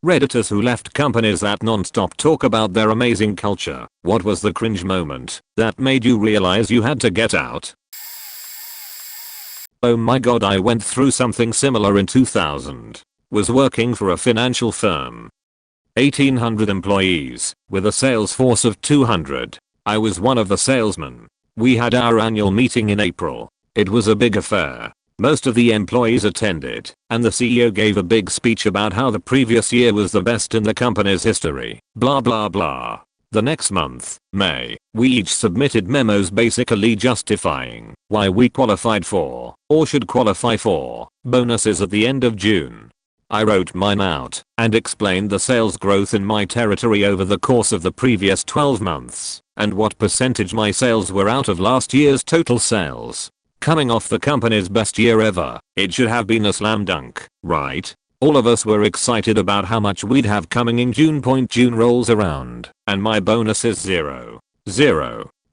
Redditors who left companies that non-stop talk about their amazing culture. What was the cringe moment that made you realize you had to get out? Oh my god, I went through something similar in 2000. Was working for a financial firm. 1,800 employees, with a sales force of 200. I was one of the salesmen. We had our annual meeting in April. It was a big affair. Most of the employees attended, and the CEO gave a big speech about how the previous year was the best in the company's history. Blah blah blah. The next month, May, we each submitted memos basically justifying why we qualified for, or should qualify for, bonuses at the end of June. I wrote mine out and explained the sales growth in my territory over the course of the previous 12 months and what percentage my sales were out of last year's total sales. Coming off the company's best year ever, it should have been a slam dunk, right? All of us were excited about how much we'd have coming in June. June rolls around and my bonus is zero.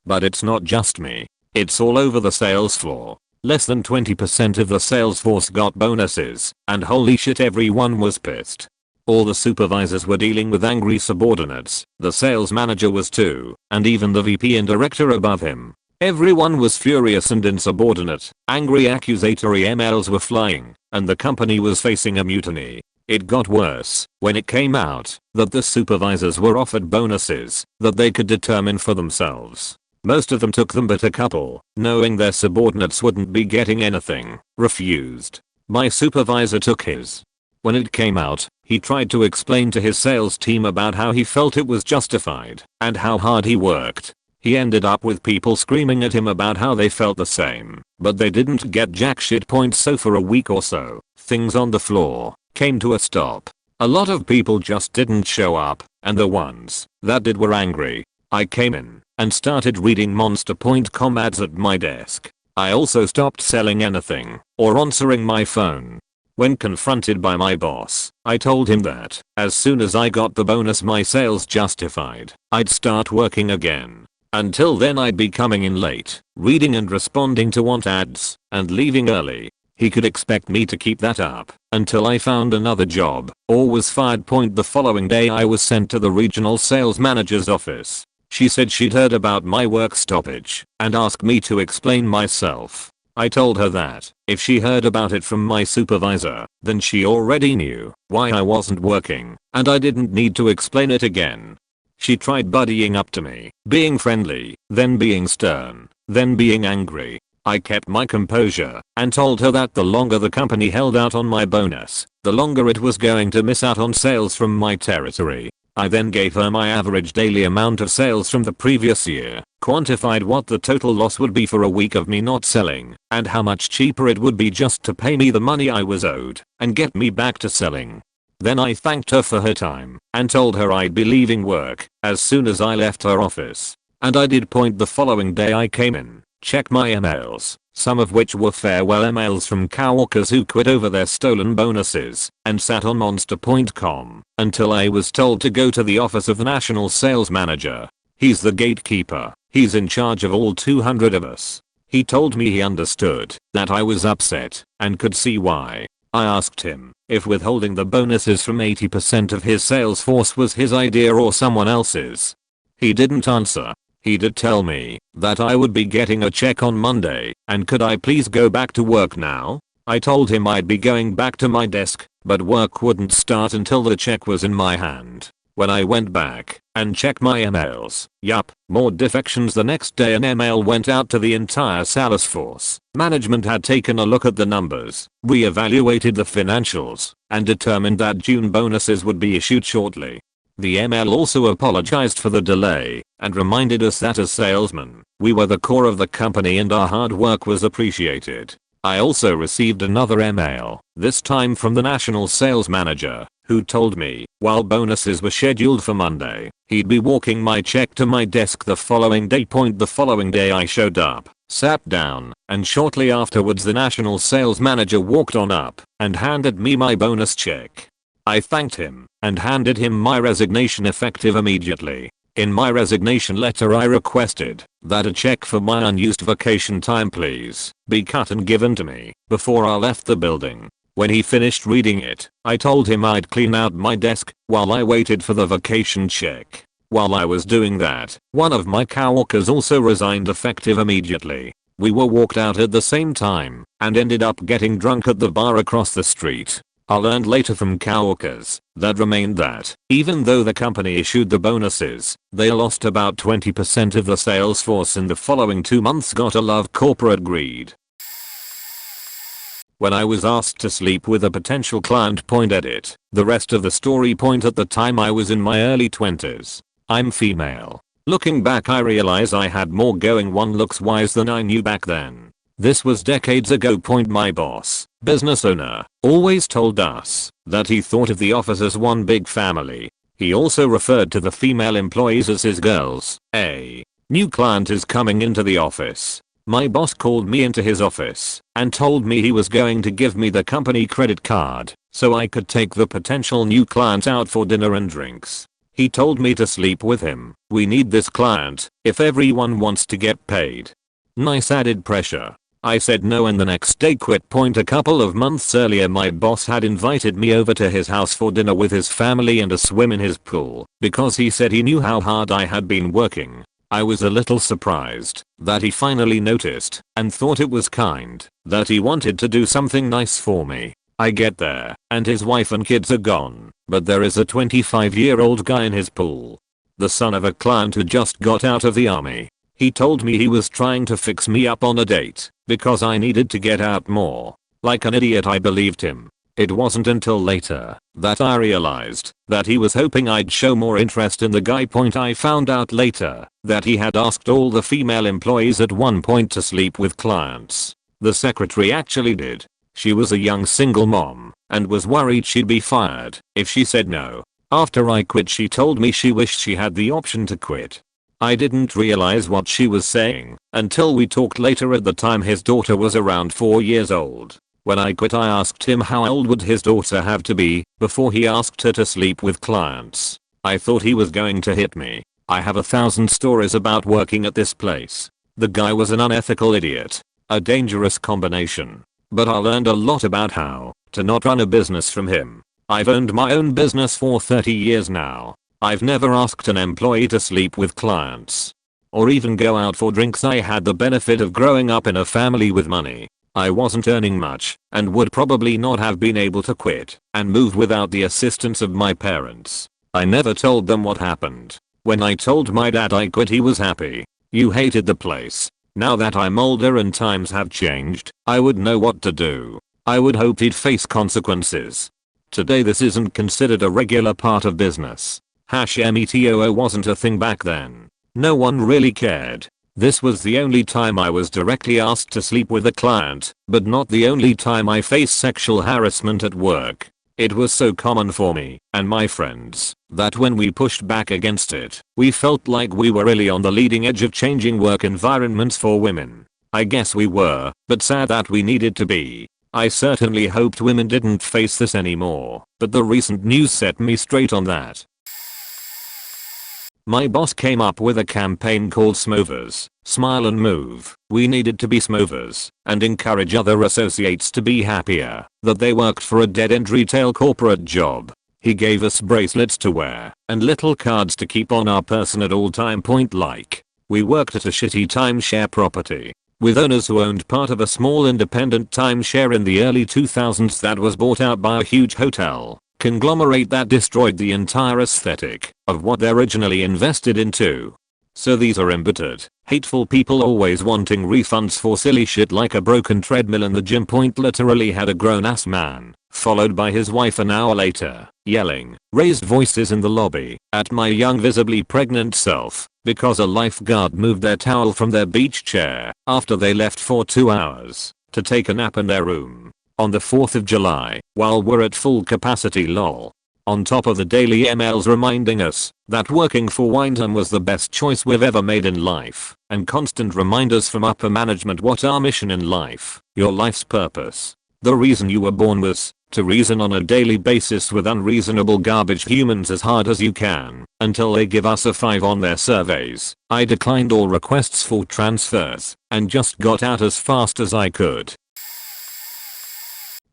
But it's not just me. It's all over the sales floor. Less than 20% of the sales force got bonuses, and holy shit, everyone was pissed. All the supervisors were dealing with angry subordinates, the sales manager was too, and even the VP and director above him. Everyone was furious and insubordinate. Angry accusatory emails were flying, and the company was facing a mutiny. It got worse when it came out that the supervisors were offered bonuses that they could determine for themselves. Most of them took them, but a couple, knowing their subordinates wouldn't be getting anything, refused. My supervisor took his. When it came out, he tried to explain to his sales team about how he felt it was justified and how hard he worked. He ended up with people screaming at him about how they felt the same, but they didn't get jack shit. So for a week or so, things on the floor came to a stop. A lot of people just didn't show up, and the ones that did were angry. I came in and started reading Monster.com ads at my desk. I also stopped selling anything or answering my phone. When confronted by my boss, I told him that as soon as I got the bonus my sales justified, I'd start working again. Until then I'd be coming in late, reading and responding to want ads, and leaving early. He could expect me to keep that up until I found another job or was fired. The following day I was sent to the regional sales manager's office. She said she'd heard about my work stoppage and asked me to explain myself. I told her that if she heard about it from my supervisor, then she already knew why I wasn't working, and I didn't need to explain it again. She tried buddying up to me, being friendly, then being stern, then being angry. I kept my composure and told her that the longer the company held out on my bonus, the longer it was going to miss out on sales from my territory. I then gave her my average daily amount of sales from the previous year, quantified what the total loss would be for a week of me not selling, and how much cheaper it would be just to pay me the money I was owed and get me back to selling. Then I thanked her for her time and told her I'd be leaving work as soon as I left her office. And I did. The following day I came in, checked my emails, some of which were farewell emails from coworkers who quit over their stolen bonuses, and sat on Monster.com until I was told to go to the office of the national sales manager. He's the gatekeeper. He's in charge of all 200 of us. He told me he understood that I was upset and could see why. I asked him if withholding the bonuses from 80% of his sales force was his idea or someone else's. He didn't answer. He did tell me that I would be getting a check on Monday, and could I please go back to work now? I told him I'd be going back to my desk, but work wouldn't start until the check was in my hand. When I went back and checked my emails, yup, more defections. The next day an email went out to the entire sales force. Management had taken a look at the numbers, re-evaluated the financials, and determined that June bonuses would be issued shortly. The email also apologized for the delay and reminded us that as salesmen, we were the core of the company and our hard work was appreciated. I also received another email, this time from the national sales manager, who told me, while bonuses were scheduled for Monday, he'd be walking my check to my desk the following day. The following day I showed up, sat down, and shortly afterwards the national sales manager walked on up and handed me my bonus check. I thanked him and handed him my resignation effective immediately. In my resignation letter I requested that a check for my unused vacation time please be cut and given to me before I left the building. When he finished reading it, I told him I'd clean out my desk while I waited for the vacation check. While I was doing that, one of my coworkers also resigned effective immediately. We were walked out at the same time and ended up getting drunk at the bar across the street. I learned later from coworkers that remained that even though the company issued the bonuses, they lost about 20% of the sales force in the following 2 months. Gotta love corporate greed. When I was asked to sleep with a potential client. Edit. The rest of the story. At the time I was in my early 20s. I'm female. Looking back I realize I had more going on looks wise than I knew back then. This was decades ago. My boss, business owner, always told us that he thought of the office as one big family. He also referred to the female employees as his girls. A new client is coming into the office. My boss called me into his office and told me he was going to give me the company credit card so I could take the potential new client out for dinner and drinks. He told me to sleep with him. We need this client if everyone wants to get paid. Nice added pressure. I said no and the next day quit. A couple of months earlier my boss had invited me over to his house for dinner with his family and a swim in his pool because he said he knew how hard I had been working. I was a little surprised that he finally noticed and thought it was kind that he wanted to do something nice for me. I get there and his wife and kids are gone, but there is a 25-year-old guy in his pool. The son of a client who just got out of the army. He told me he was trying to fix me up on a date because I needed to get out more. Like an idiot I believed him. It wasn't until later that I realized that he was hoping I'd show more interest in the guy. I found out later that he had asked all the female employees at one point to sleep with clients. The secretary actually did. She was a young single mom and was worried she'd be fired if she said no. After I quit she told me she wished she had the option to quit. I didn't realize what she was saying until we talked later. At the time his daughter was around 4 years old. When I quit I asked him how old would his daughter have to be before he asked her to sleep with clients. I thought he was going to hit me. I have 1,000 stories about working at this place. The guy was an unethical idiot. A dangerous combination. But I learned a lot about how to not run a business from him. I've owned my own business for 30 years now. I've never asked an employee to sleep with clients. Or even go out for drinks. I had the benefit of growing up in a family with money. I wasn't earning much and would probably not have been able to quit and move without the assistance of my parents. I never told them what happened. When I told my dad I quit he was happy. You hated the place. Now that I'm older and times have changed, I would know what to do. I would hope he'd face consequences. Today this isn't considered a regular part of business. #metoo wasn't a thing back then. No one really cared. This was the only time I was directly asked to sleep with a client, but not the only time I faced sexual harassment at work. It was so common for me and my friends that when we pushed back against it, we felt like we were really on the leading edge of changing work environments for women. I guess we were, but sad that we needed to be. I certainly hoped women didn't face this anymore, but the recent news set me straight on that. My boss came up with a campaign called Smovers, Smile and Move. We needed to be Smovers and encourage other associates to be happier that they worked for a dead-end retail corporate job. He gave us bracelets to wear and little cards to keep on our person at all time. Like, we worked at a shitty timeshare property with owners who owned part of a small independent timeshare in the early 2000s that was bought out by a huge hotel conglomerate that destroyed the entire aesthetic of what they originally invested into. So these are embittered, hateful people always wanting refunds for silly shit like a broken treadmill in the gym. Literally had a grown-ass man, followed by his wife an hour later, yelling, raised voices in the lobby at my young visibly pregnant self because a lifeguard moved their towel from their beach chair after they left for 2 hours to take a nap in their room. On the 4th of July, while we're at full capacity lol. On top of the daily emails reminding us that working for Wyndham was the best choice we've ever made in life, and constant reminders from upper management what our mission in life, your life's purpose, the reason you were born was to reason on a daily basis with unreasonable garbage humans as hard as you can until they give us a 5 on their surveys. I declined all requests for transfers and just got out as fast as I could.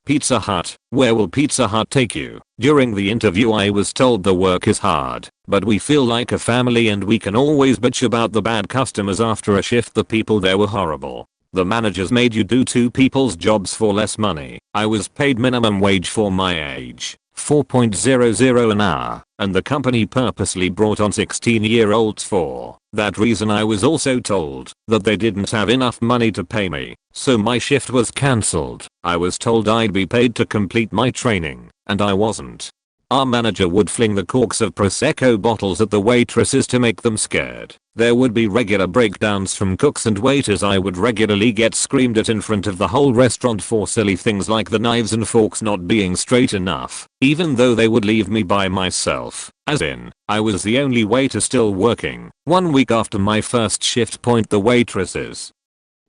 Pizza Hut. Where will Pizza Hut take you? During the interview I was told the work is hard, but we feel like a family and we can always bitch about the bad customers after a shift. The people there were horrible. The managers made you do two people's jobs for less money. I was paid minimum wage for my age, 4.00 an hour, and the company purposely brought on 16-year-olds for that reason. I was also told that they didn't have enough money to pay me, so my shift was cancelled. I was told I'd be paid to complete my training, and I wasn't. Our manager would fling the corks of Prosecco bottles at the waitresses to make them scared. There would be regular breakdowns from cooks and waiters. I would regularly get screamed at in front of the whole restaurant for silly things like the knives and forks not being straight enough, even though they would leave me by myself. As in, I was the only waiter still working. 1 week after my first shift point, the waitresses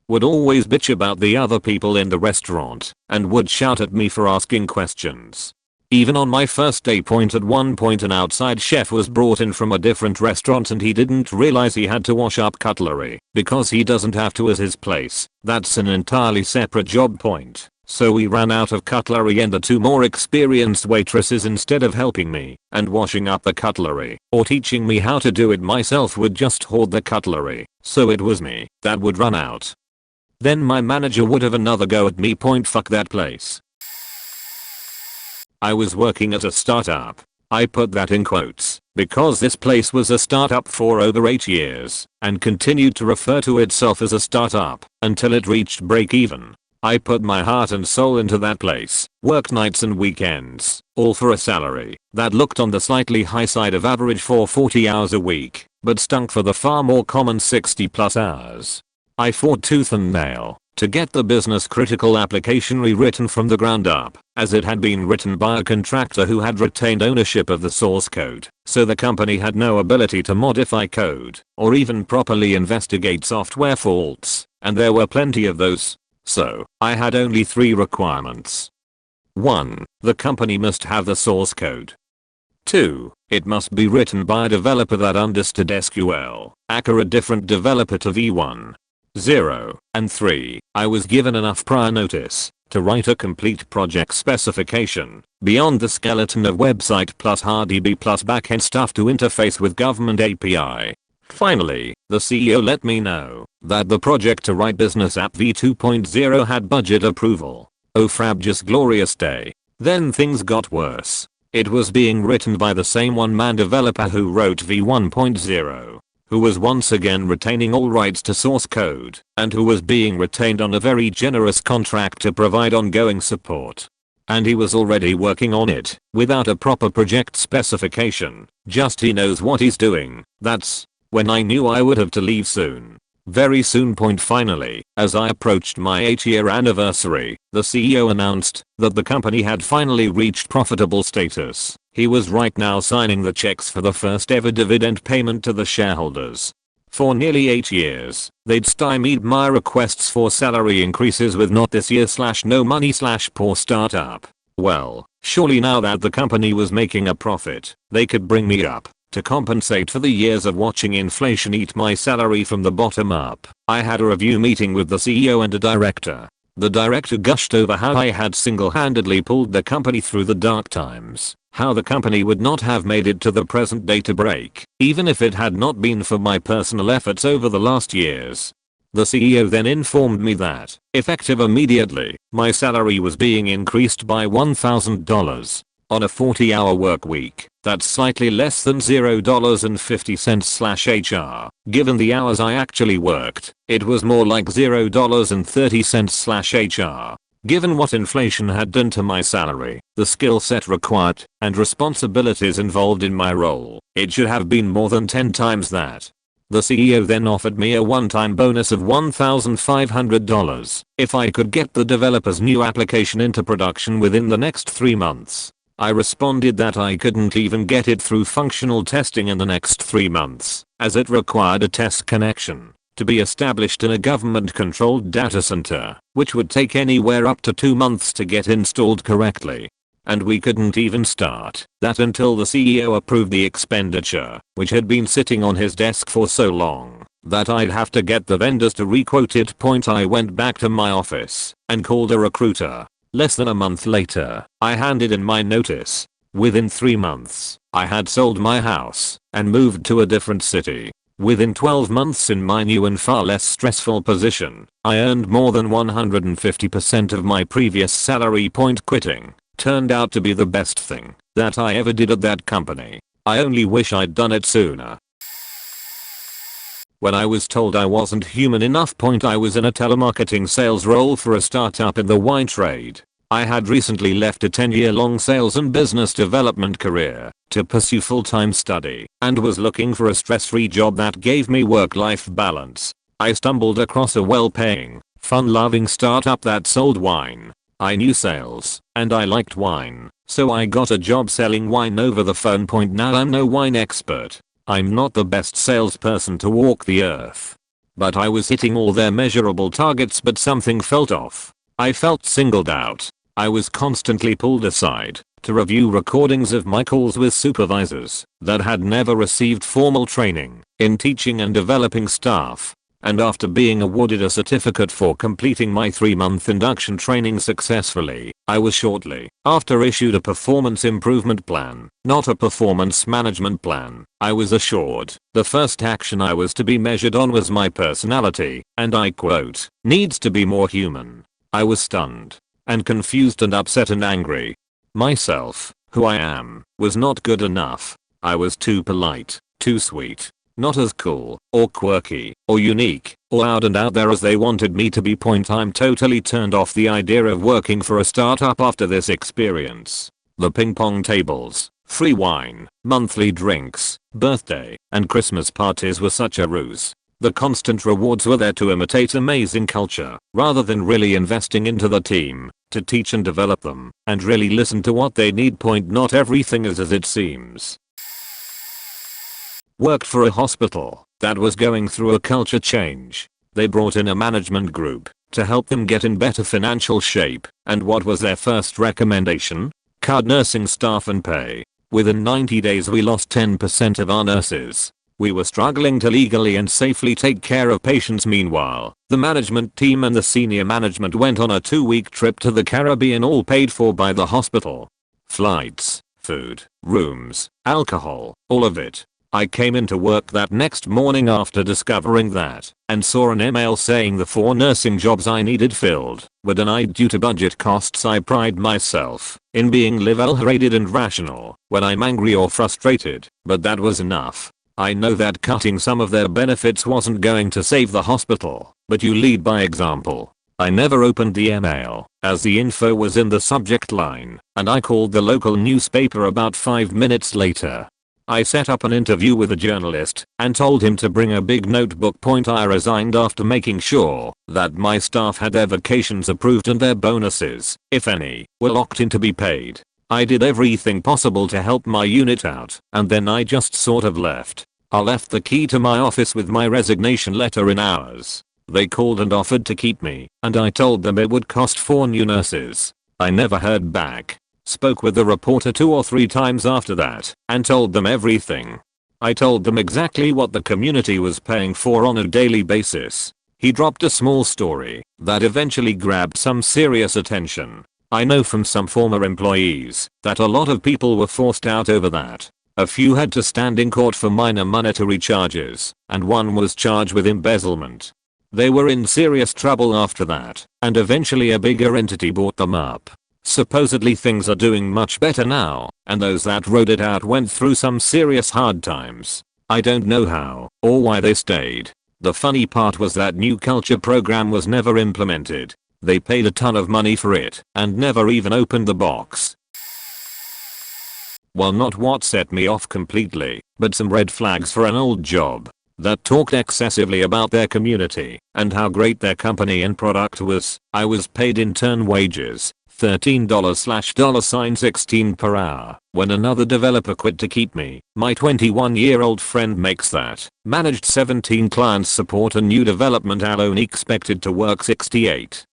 would always bitch about the other people in the restaurant and would shout at me for asking questions. Even on my first day point, at one point an outside chef was brought in from a different restaurant and he didn't realize he had to wash up cutlery because he doesn't have to at his place. That's an entirely separate job point. So we ran out of cutlery and the two more experienced waitresses, instead of helping me and washing up the cutlery or teaching me how to do it myself, would just hoard the cutlery. So it was me that would run out. Then my manager would have another go at me. Point, fuck that place. I was working at a startup. I put that in quotes because this place was a startup for over 8 years and continued to refer to itself as a startup until it reached break even. I put my heart and soul into that place, worked nights and weekends, all for a salary that looked on the slightly high side of average for 40 hours a week, but stunk for the far more common 60+ hours. I fought tooth and nail to get the business critical application rewritten from the ground up, as it had been written by a contractor who had retained ownership of the source code, so the company had no ability to modify code or even properly investigate software faults, and there were plenty of those. So, I had only 3 requirements. 1. The company must have the source code. 2. It must be written by a developer that understood SQL, aka a different developer to V1. 0. And 3. I was given enough prior notice to write a complete project specification beyond the skeleton of website plus HardDB plus backend stuff to interface with government API. Finally, the CEO let me know that the project to write Business App v2.0 had budget approval. Oh frabjous glorious day. Then things got worse. It was being written by the same one-man developer who wrote v1.0. who was once again retaining all rights to source code, and who was being retained on a very generous contract to provide ongoing support. And he was already working on it, without a proper project specification, just he knows what he's doing. That's when I knew I would have to leave soon. Very soon. Finally, as I approached my 8-year anniversary, the CEO announced that the company had finally reached profitable status. He was right now signing the checks for the first ever dividend payment to the shareholders. For nearly 8 years, they'd stymied my requests for salary increases with not this year / no money / poor startup. Well, surely now that the company was making a profit, they could bring me up to compensate for the years of watching inflation eat my salary from the bottom up. I had a review meeting with the CEO and a director. The director gushed over how I had single-handedly pulled the company through the dark times, how the company would not have made it to the present day to break, even if it had not been for my personal efforts over the last years. The CEO then informed me that, effective immediately, my salary was being increased by $1,000 on a 40-hour work week. That's slightly less than $0.50/HR. Given the hours I actually worked, it was more like $0.30/HR. Given what inflation had done to my salary, the skill set required, and responsibilities involved in my role, it should have been more than 10 times that. The CEO then offered me a one-time bonus of $1,500 if I could get the developer's new application into production within the next 3 months. I responded that I couldn't even get it through functional testing in the next 3 months, as it required a test connection to be established in a government-controlled data center, which would take anywhere up to 2 months to get installed correctly. And we couldn't even start that until the CEO approved the expenditure, which had been sitting on his desk for so long that I'd have to get the vendors to requote it. I went back to my office and called a recruiter. Less than a month later, I handed in my notice. Within 3 months, I had sold my house and moved to a different city. Within 12 months in my new and far less stressful position, I earned more than 150% of my previous salary. Quitting turned out to be the best thing that I ever did at that company. I only wish I'd done it sooner. When I was told I wasn't human enough. I was in a telemarketing sales role for a startup in the wine trade. I had recently left a 10-year-long sales and business development career to pursue full-time study and was looking for a stress-free job that gave me work-life balance. I stumbled across a well-paying, fun-loving startup that sold wine. I knew sales and I liked wine, so I got a job selling wine over the phone. Now I'm no wine expert. I'm not the best salesperson to walk the earth. But I was hitting all their measurable targets, but something felt off. I felt singled out. I was constantly pulled aside to review recordings of my calls with supervisors that had never received formal training in teaching and developing staff. And after being awarded a certificate for completing my 3-month induction training successfully, I was shortly after issued a performance improvement plan, not a performance management plan. I was assured the first action I was to be measured on was my personality, and I quote, "needs to be more human." I was stunned and confused and upset and angry. Myself, who I am, was not good enough. I was too polite, too sweet, not as cool, or quirky, or unique, or out and out there as they wanted me to be. I'm totally turned off the idea of working for a startup after this experience. The ping pong tables, free wine, monthly drinks, birthday, and Christmas parties were such a ruse. The constant rewards were there to imitate amazing culture, rather than really investing into the team, to teach and develop them, and really listen to what they need. Not everything is as it seems. Worked for a hospital that was going through a culture change. They brought in a management group to help them get in better financial shape, and what was their first recommendation? Cut nursing staff and pay. Within 90 days we lost 10% of our nurses. We were struggling to legally and safely take care of patients. Meanwhile, the management team and the senior management went on a 2-week trip to the Caribbean, all paid for by the hospital. Flights, food, rooms, alcohol, all of it. I came into work that next morning after discovering that and saw an email saying the 4 nursing jobs I needed filled were denied due to budget costs. I pride myself in being level-headed and rational when I'm angry or frustrated, but that was enough. I know that cutting some of their benefits wasn't going to save the hospital, but you lead by example. I never opened the email, as the info was in the subject line, and I called the local newspaper about 5 minutes later. I set up an interview with a journalist and told him to bring a big notebook. I resigned after making sure that my staff had their vacations approved and their bonuses, if any, were locked in to be paid. I did everything possible to help my unit out, and then I just sort of left. I left the key to my office with my resignation letter in hours. They called and offered to keep me, and I told them it would cost 4 new nurses. I never heard back. Spoke with the reporter 2 or 3 times after that, and told them everything. I told them exactly what the community was paying for on a daily basis. He dropped a small story that eventually grabbed some serious attention. I know from some former employees that a lot of people were forced out over that. A few had to stand in court for minor monetary charges, and one was charged with embezzlement. They were in serious trouble after that, and eventually a bigger entity bought them up. Supposedly things are doing much better now, and those that rode it out went through some serious hard times. I don't know how or why they stayed. The funny part was that new culture program was never implemented. They paid a ton of money for it and never even opened the box. Well, not what set me off completely, but some red flags for an old job that talked excessively about their community and how great their company and product was. I was paid intern wages, $13/$16 per hour, when another developer quit to keep me. My 21-year-old friend makes that, managed 17 clients, support a new development alone, expected to work 68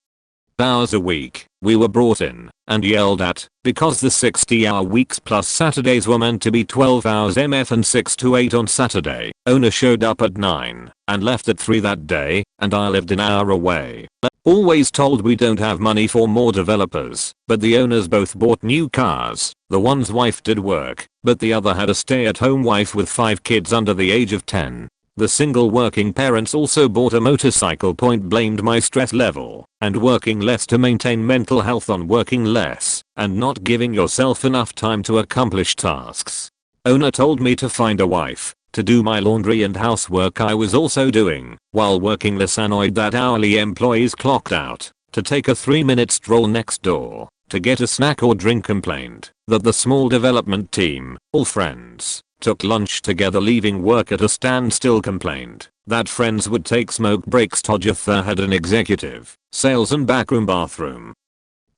hours a week. We were brought in and yelled at because the 60-hour weeks plus Saturdays were meant to be 12 hours MF and 6 to 8 on Saturday. Owner showed up at 9 and left at 3 that day, and I lived an hour away. Always told we don't have money for more developers, but the owners both bought new cars. The one's wife did work, but the other had a stay-at-home wife with 5 kids under the age of 10. The single working parents also bought a motorcycle. Blamed my stress level and working less to maintain mental health on working less and not giving yourself enough time to accomplish tasks. Owner told me to find a wife to do my laundry and housework I was also doing while working less. Annoyed that hourly employees clocked out to take a 3-minute stroll next door to get a snack or drink. Complained that the small development team, all friends, took lunch together leaving work at a standstill. Complained that friends would take smoke breaks. Tojatha had an executive, sales and backroom bathroom.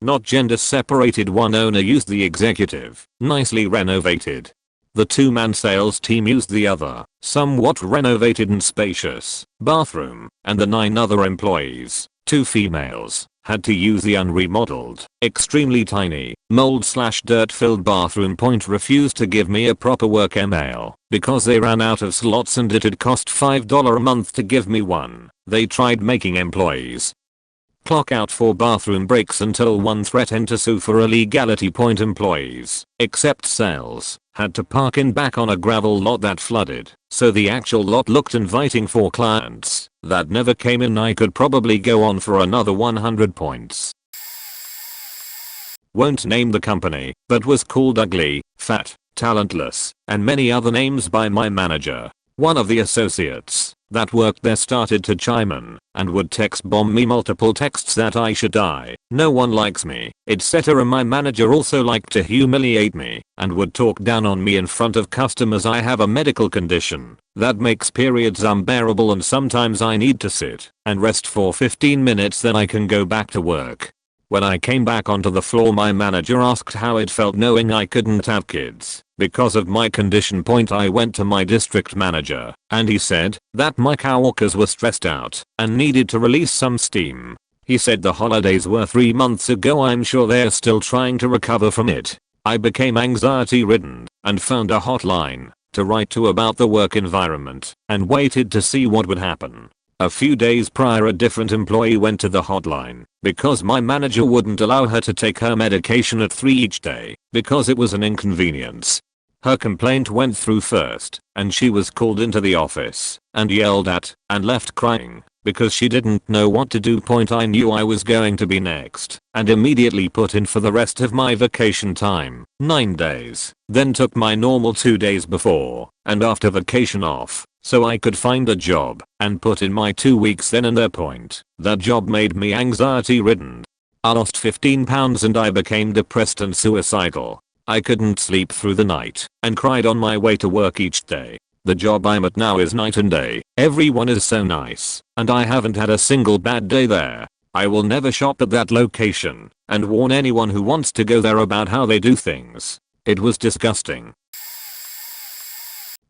Not gender separated. One owner used the executive, nicely renovated. The 2-man sales team used the other, somewhat renovated and spacious, bathroom, and the 9 other employees, 2 females, had to use the unremodeled, extremely tiny, mold/dirt filled bathroom. Refused to give me a proper work email because they ran out of slots and it'd cost $5 a month to give me one. They tried making employees clock out for bathroom breaks until one threatened to sue for illegality. Employees, except sales, had to park in back on a gravel lot that flooded, so the actual lot looked inviting for clients that never came in. I could probably go on for another 100 points. Won't name the company, but was called ugly, fat, talentless, and many other names by my manager. One of the associates that worked there started to chime in and would text bomb me multiple texts that I should die, no one likes me, etc. My manager also liked to humiliate me and would talk down on me in front of customers. I have a medical condition that makes periods unbearable and sometimes I need to sit and rest for 15 minutes then I can go back to work. When I came back onto the floor my manager asked how it felt knowing I couldn't have kids because of my condition. I went to my district manager and he said that my coworkers were stressed out and needed to release some steam. He said the holidays were 3 months ago. I'm sure they're still trying to recover from it. I became anxiety ridden and found a hotline to write to about the work environment and waited to see what would happen. A few days prior a different employee went to the hotline because my manager wouldn't allow her to take her medication at 3 each day because it was an inconvenience. Her complaint went through first and she was called into the office and yelled at and left crying because she didn't know what to do. I knew I was going to be next and immediately put in for the rest of my vacation time, 9 days, then took my normal 2 days before and after vacation off so I could find a job and put in my 2 weeks then and there. That job made me anxiety ridden. I lost 15 pounds and I became depressed and suicidal. I couldn't sleep through the night and cried on my way to work each day. The job I'm at now is night and day. Everyone is so nice and I haven't had a single bad day there. I will never shop at that location and warn anyone who wants to go there about how they do things. It was disgusting.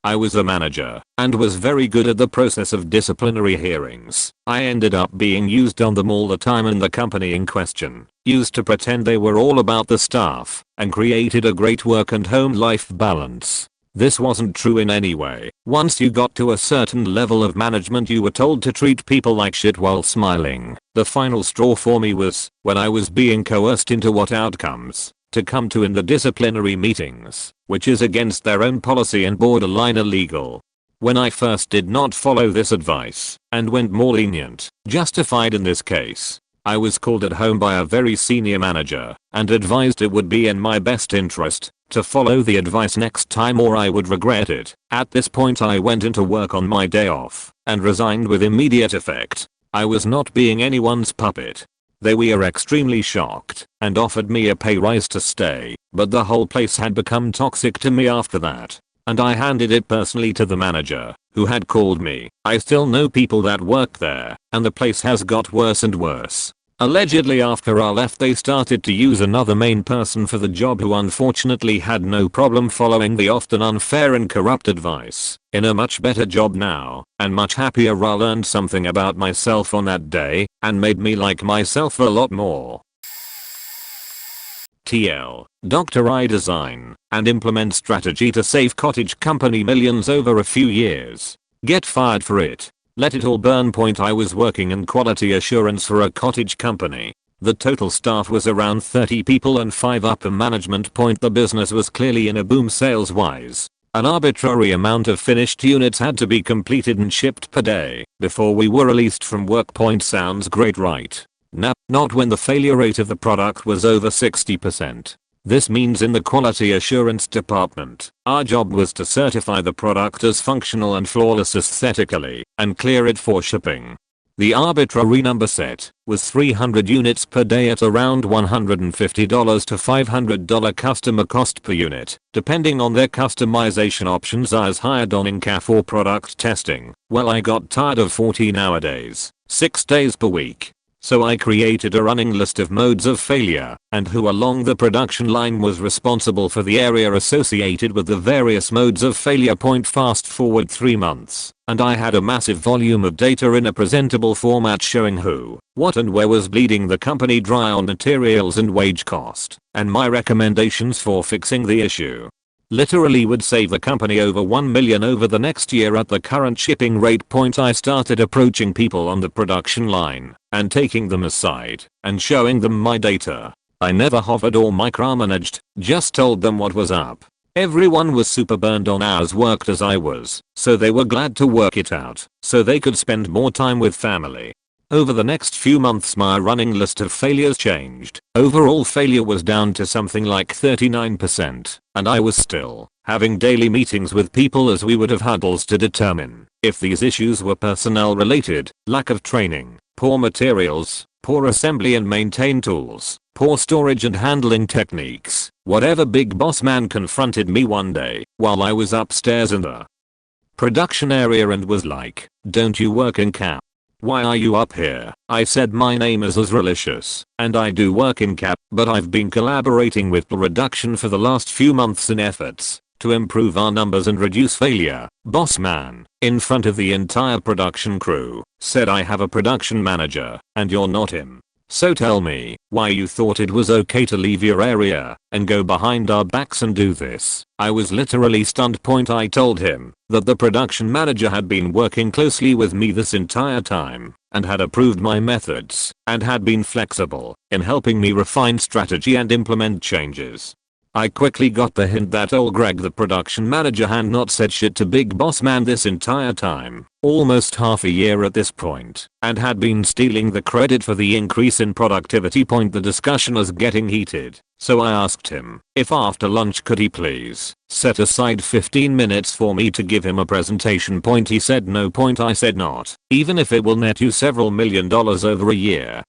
I was a manager and was very good at the process of disciplinary hearings. I ended up being used on them all the time and the company in question used to pretend they were all about the staff and created a great work and home life balance. This wasn't true in any way. Once you got to a certain level of management you were told to treat people like shit while smiling. The final straw for me was when I was being coerced into what outcomes to come to in the disciplinary meetings, which is against their own policy and borderline illegal. When I first did not follow this advice and went more lenient, justified in this case, I was called at home by a very senior manager and advised it would be in my best interest to follow the advice next time or I would regret it. At this point I went into work on my day off and resigned with immediate effect. I was not being anyone's puppet. They were extremely shocked and offered me a pay rise to stay, but the whole place had become toxic to me after that. And I handed it personally to the manager, who had called me. I still know people that work there, and the place has got worse and worse. Allegedly after I left they started to use another main person for the job who unfortunately had no problem following the often unfair and corrupt advice. In a much better job now, and much happier. I learned something about myself on that day, and made me like myself a lot more. TL. Dr. I design and implement strategy to save cottage company millions over a few years. Get fired for it. let it all burn. I was working in quality assurance for a cottage company. The total staff was around 30 people and 5 upper management. The business was clearly in a boom sales wise. An arbitrary amount of finished units had to be completed and shipped per day before we were released from work. Sounds great, right? Nah, not when the failure rate of the product was over 60%. This means in the quality assurance department, our job was to certify the product as functional and flawless aesthetically and clear it for shipping. The arbitrary number set was 300 units per day at around $150 to $500 customer cost per unit, depending on their customization options. I was hired on in-CAF for product testing. Well, I got tired of 14-hour days, 6 days per week. So I created a running list of modes of failure and who along the production line was responsible for the area associated with the various modes of failure. Fast forward 3 months and I had a massive volume of data in a presentable format showing who, what and where was bleeding the company dry on materials and wage cost, and my recommendations for fixing the issue. Literally would save the company over $1 million over the next year at the current shipping rate. I started approaching people on the production line and taking them aside and showing them my data. I never hovered or micromanaged, just told them what was up. Everyone was super burned on hours worked as I was, so they were glad to work it out so they could spend more time with family. Over the next few months my running list of failures changed. Overall failure was down to something like 39%, and I was still having daily meetings with people as we would have huddles to determine if these issues were personnel related, lack of training, poor materials, poor assembly and maintain tools, poor storage and handling techniques, whatever. Big boss man confronted me one day while I was upstairs in the production area and was like, "Don't you work in CAP? Why are you up here?" I said, "My name is freshest and I do work in CAP, but I've been collaborating with production for the last few months in efforts to improve our numbers and reduce failure." Boss man, in front of the entire production crew, said, "I have a production manager and you're not him. So tell me why you thought it was okay to leave your area and go behind our backs and do this." I was literally stunned. I told him that the production manager had been working closely with me this entire time and had approved my methods and had been flexible in helping me refine strategy and implement changes. I quickly got the hint that old Greg, the production manager, had not said shit to Big Boss Man this entire time, almost half a year at this point, and had been stealing the credit for the increase in productivity. The discussion was getting heated, so I asked him if after lunch could he please set aside 15 minutes for me to give him a presentation. He said no. I said not, even if it will net you several $1 million over a year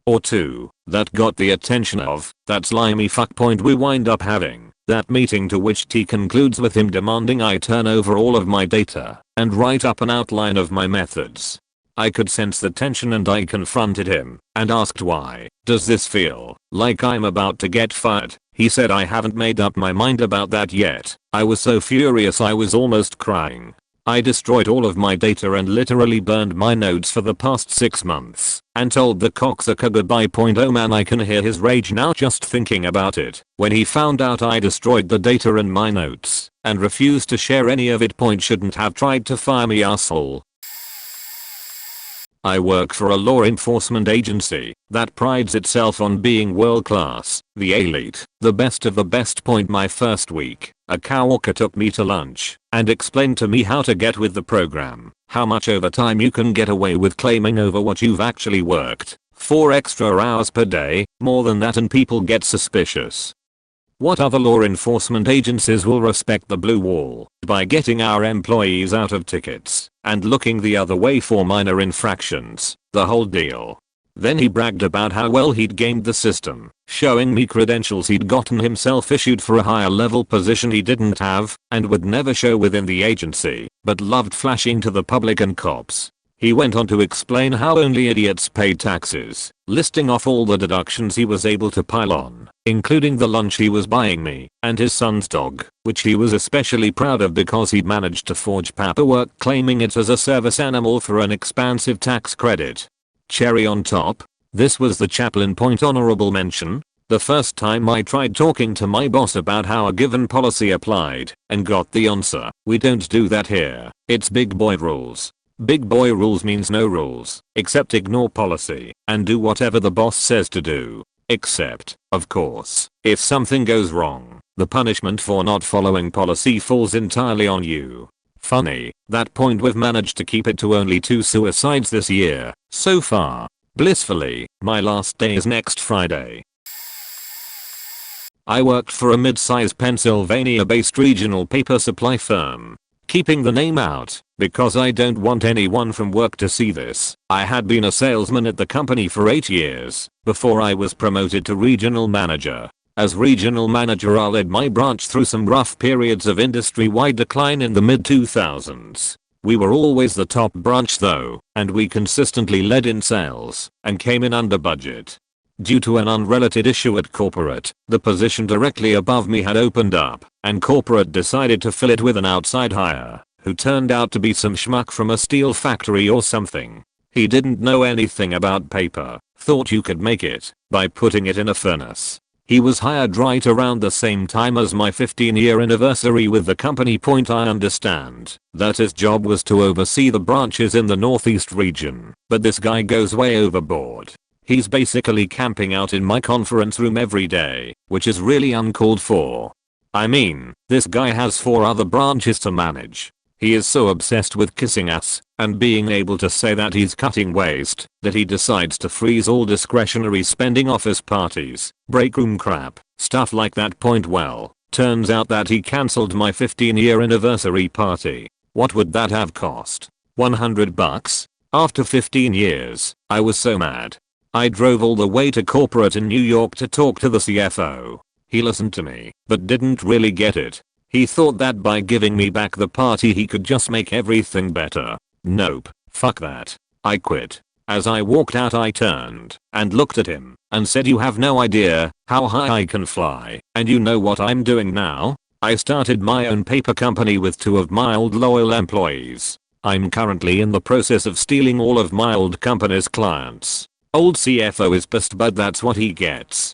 or two. That got the attention of that slimy fuck. We wind up having that meeting, to which T concludes with him demanding I turn over all of my data and write up an outline of my methods. I could sense the tension and I confronted him and asked, "Why does this feel like I'm about to get fired?" He said, "I haven't made up my mind about that yet." I was so furious I was almost crying. I destroyed all of my data and literally burned my notes for the past 6 months and told the cocksucker goodbye. Oh man, I can hear his rage now just thinking about it. When he found out I destroyed the data and my notes and refused to share any of it. Shouldn't have tried to fire me, asshole. I work for a law enforcement agency that prides itself on being world class, the elite, the best of the best. My first week, a coworker took me to lunch and explained to me how to get with the program, how much overtime you can get away with claiming over what you've actually worked, 4 extra hours per day, more than that, and people get suspicious. What other law enforcement agencies will respect the blue wall by getting our employees out of tickets and looking the other way for minor infractions, the whole deal. Then he bragged about how well he'd gamed the system, showing me credentials he'd gotten himself issued for a higher level position he didn't have and would never show within the agency, but loved flashing to the public and cops. He went on to explain how only idiots paid taxes, listing off all the deductions he was able to pile on, including the lunch he was buying me and his son's dog, which he was especially proud of because he'd managed to forge paperwork claiming it as a service animal for an expansive tax credit. Cherry on top, this was the chaplain. Honorable mention. The first time I tried talking to my boss about how a given policy applied and got the answer, "We don't do that here, it's big boy rules." Big boy rules means no rules, except ignore policy and do whatever the boss says to do. Except, of course, if something goes wrong, the punishment for not following policy falls entirely on you. Funny, that point we've managed to keep it to only 2 suicides this year, so far. Blissfully, my last day is next Friday. I worked for a mid-size Pennsylvania-based regional paper supply firm. Keeping the name out, because I don't want anyone from work to see this. I had been a salesman at the company for 8 years, before I was promoted to regional manager. As regional manager I led my branch through some rough periods of industry-wide decline in the mid-2000s. We were always the top branch though, and we consistently led in sales, and came in under budget. Due to an unrelated issue at corporate, the position directly above me had opened up, and corporate decided to fill it with an outside hire, who turned out to be some schmuck from a steel factory or something. He didn't know anything about paper, thought you could make it by putting it in a furnace. He was hired right around the same time as my 15-year anniversary with the company. I understand that his job was to oversee the branches in the Northeast region, but this guy goes way overboard. He's basically camping out in my conference room every day, which is really uncalled for. I mean, this guy has 4 other branches to manage. He is so obsessed with kissing ass and being able to say that he's cutting waste that he decides to freeze all discretionary spending, office parties, break room crap, stuff like that. Well, turns out that he cancelled my 15-year anniversary party. What would that have cost? $100? After 15 years, I was so mad. I drove all the way to corporate in New York to talk to the CFO. He listened to me, but didn't really get it. He thought that by giving me back the party he could just make everything better. Nope, fuck that. I quit. As I walked out I turned and looked at him and said, you have no idea how high I can fly, and you know what I'm doing now? I started my own paper company with 2 of my old loyal employees. I'm currently in the process of stealing all of my old company's clients. Old CFO is pissed, but that's what he gets.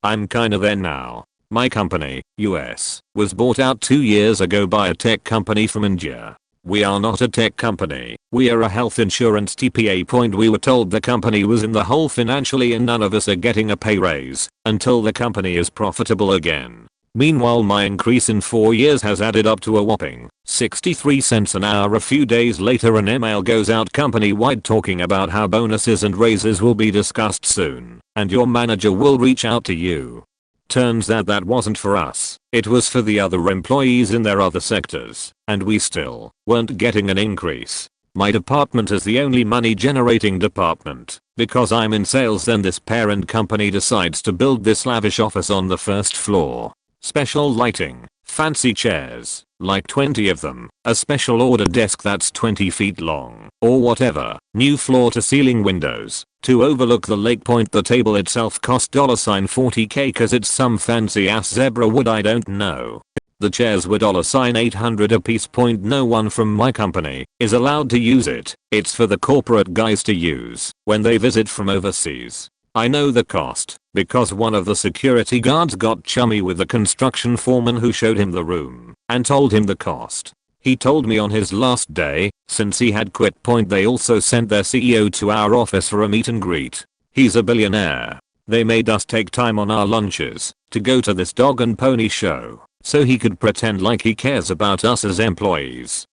I'm kinda there now. My company, US, was bought out 2 years ago by a tech company from India. We are not a tech company, we are a health insurance TPA. We were told the company was in the hole financially and none of us are getting a pay raise until the company is profitable again. Meanwhile my increase in 4 years has added up to a whopping 63 cents an hour. A few days later an email goes out company-wide talking about how bonuses and raises will be discussed soon, and your manager will reach out to you. Turns out that wasn't for us, it was for the other employees in their other sectors, and we still weren't getting an increase. My department is the only money generating department. Because I'm in sales, then this parent company decides to build this lavish office on the first floor. Special lighting, fancy chairs, like 20 of them, a special order desk that's 20 feet long, or whatever, new floor to ceiling windows, to overlook the lake. The table itself cost $40K cause it's some fancy ass zebra wood I don't know. The chairs were $800 a piece. No one from my company is allowed to use it, it's for the corporate guys to use when they visit from overseas. I know the cost because one of the security guards got chummy with the construction foreman who showed him the room and told him the cost. He told me on his last day, since he had quit. They also sent their CEO to our office for a meet and greet. He's a billionaire. They made us take time on our lunches to go to this dog and pony show so he could pretend like he cares about us as employees.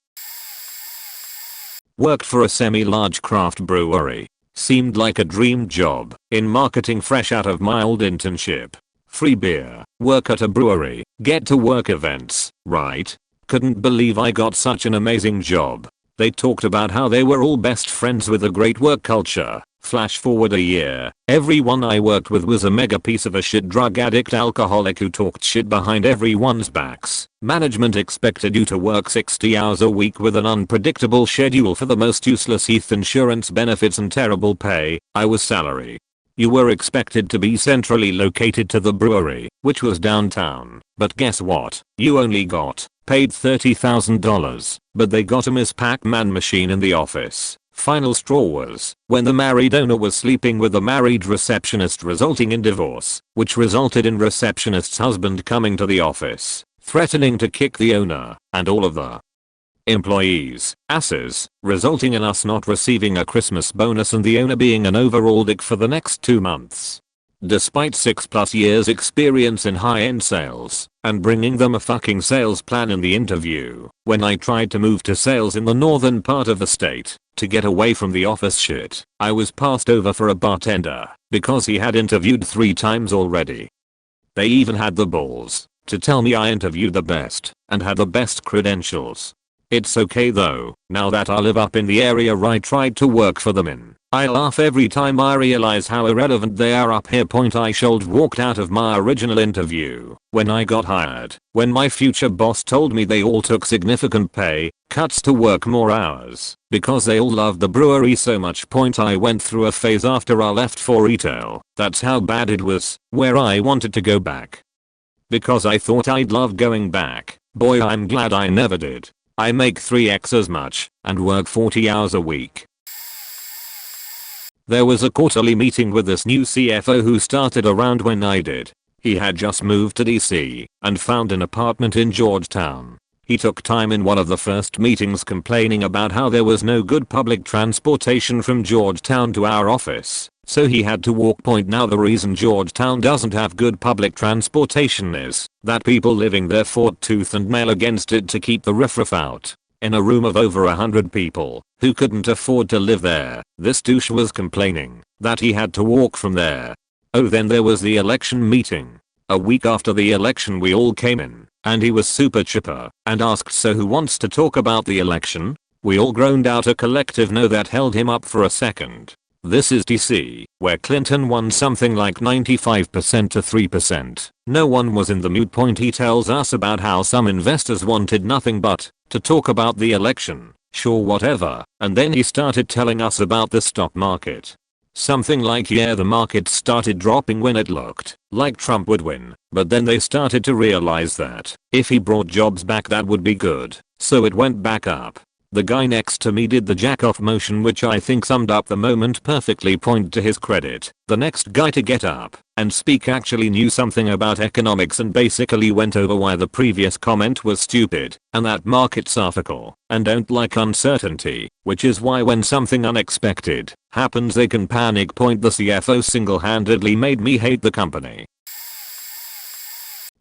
Worked for a semi-large craft brewery. Seemed like a dream job. In marketing, fresh out of my old internship. Free beer, work at a brewery, get to work events, right? Couldn't believe I got such an amazing job. They talked about how they were all best friends with a great work culture. Flash forward a year, everyone I worked with was a mega piece of a shit drug addict alcoholic who talked shit behind everyone's backs. Management expected you to work 60 hours a week with an unpredictable schedule for the most useless health insurance benefits and terrible pay. I was salary. You were expected to be centrally located to the brewery, which was downtown, but guess what? You only got paid $30,000, but they got a Miss Pac-Man machine in the office. Final straw was when the married owner was sleeping with the married receptionist, resulting in divorce, which resulted in receptionist's husband coming to the office, threatening to kick the owner, and all of the Employees, asses, resulting in us not receiving a Christmas bonus and the owner being an overall dick for the next 2 months. Despite 6+ years experience in high-end sales, and bringing them a fucking sales plan in the interview, when I tried to move to sales in the northern part of the state, to get away from the office shit, I was passed over for a bartender, because he had interviewed 3 times already. They even had the balls to tell me I interviewed the best, and had the best credentials. It's okay though, now that I live up in the area I tried to work for them in. I laugh every time I realize how irrelevant they are up here. I should walked out of my original interview when I got hired, when my future boss told me they all took significant pay cuts to work more hours because they all loved the brewery so much. I went through a phase after I left for retail, that's how bad it was, where I wanted to go back. Because I thought I'd love going back. Boy, I'm glad I never did. I make 3x as much and work 40 hours a week. There was a quarterly meeting with this new CFO who started around when I did. He had just moved to DC and found an apartment in Georgetown. He took time in one of the first meetings complaining about how there was no good public transportation from Georgetown to our office, so he had to walk. Now the reason Georgetown doesn't have good public transportation is that people living there fought tooth and nail against it to keep the riffraff out. In a room of over 100 people who couldn't afford to live there, this douche was complaining that he had to walk from there. Oh, then there was the election meeting. A week after the election we all came in, and he was super chipper and asked, so who wants to talk about the election? We all groaned out a collective no that held him up for a second. This is DC, where Clinton won something like 95% to 3%. No one was in the mood. He tells us about how some investors wanted nothing but to talk about the election. Sure, whatever. And then he started telling us about the stock market. Something like, yeah, the market started dropping when it looked like Trump would win, but then they started to realize that if he brought jobs back that would be good, so it went back up. The guy next to me did the jack off motion, which I think summed up the moment perfectly. To his credit, the next guy to get up and speak actually knew something about economics and basically went over why the previous comment was stupid and that markets are fickle and don't like uncertainty, which is why when something unexpected happens they can panic. The CFO single-handedly made me hate the company.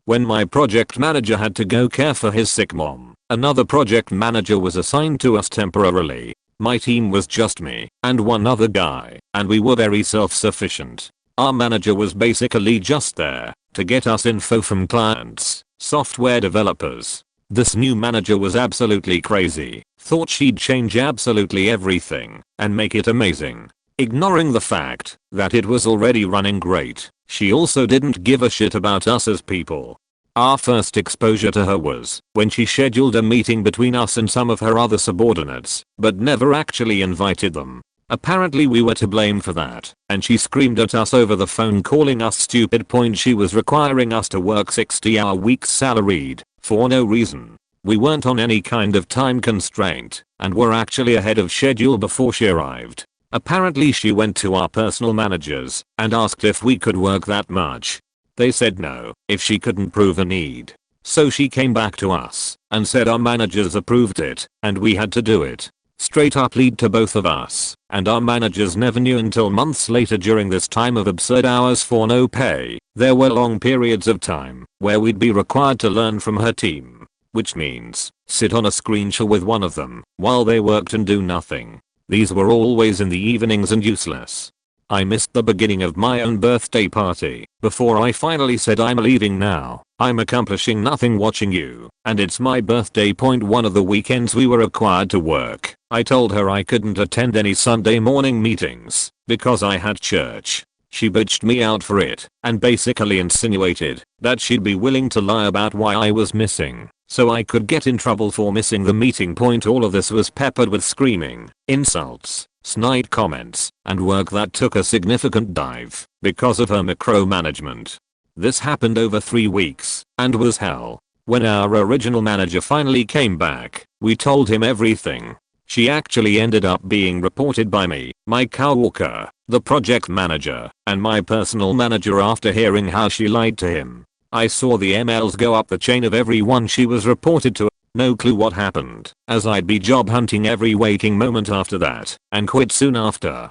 When my project manager had to go care for his sick mom, another project manager was assigned to us temporarily. My team was just me and one other guy, and we were very self-sufficient. Our manager was basically just there to get us info from clients, software developers. This new manager was absolutely crazy, thought she'd change absolutely everything and make it amazing, ignoring the fact that it was already running great. She also didn't give a shit about us as people. Our first exposure to her was when she scheduled a meeting between us and some of her other subordinates, but never actually invited them. Apparently we were to blame for that, and she screamed at us over the phone calling us stupid. She was requiring us to work 60-hour weeks salaried, for no reason. We weren't on any kind of time constraint, and were actually ahead of schedule before she arrived. Apparently she went to our personal managers and asked if we could work that much. They said no, if she couldn't prove a need. So she came back to us and said our managers approved it and we had to do it. Straight up lead to both of us, and our managers never knew until months later. During this time of absurd hours for no pay, there were long periods of time where we'd be required to learn from her team, which means sit on a screen share with one of them while they worked and do nothing. These were always in the evenings and useless. I missed the beginning of my own birthday party before I finally said I'm leaving now. I'm accomplishing nothing watching you, and it's my birthday. One of the weekends we were required to work, I told her I couldn't attend any Sunday morning meetings because I had church. She bitched me out for it and basically insinuated that she'd be willing to lie about why I was missing so I could get in trouble for missing the meeting. All of this was peppered with screaming, insults, snide comments, and work that took a significant dive because of her micromanagement. This happened over 3 weeks and was hell. When our original manager finally came back, we told him everything. She actually ended up being reported by me, my coworker, the project manager, and my personal manager after hearing how she lied to him. I saw the emails go up the chain of everyone she was reported to. No clue what happened, as I'd be job hunting every waking moment after that, and quit soon after.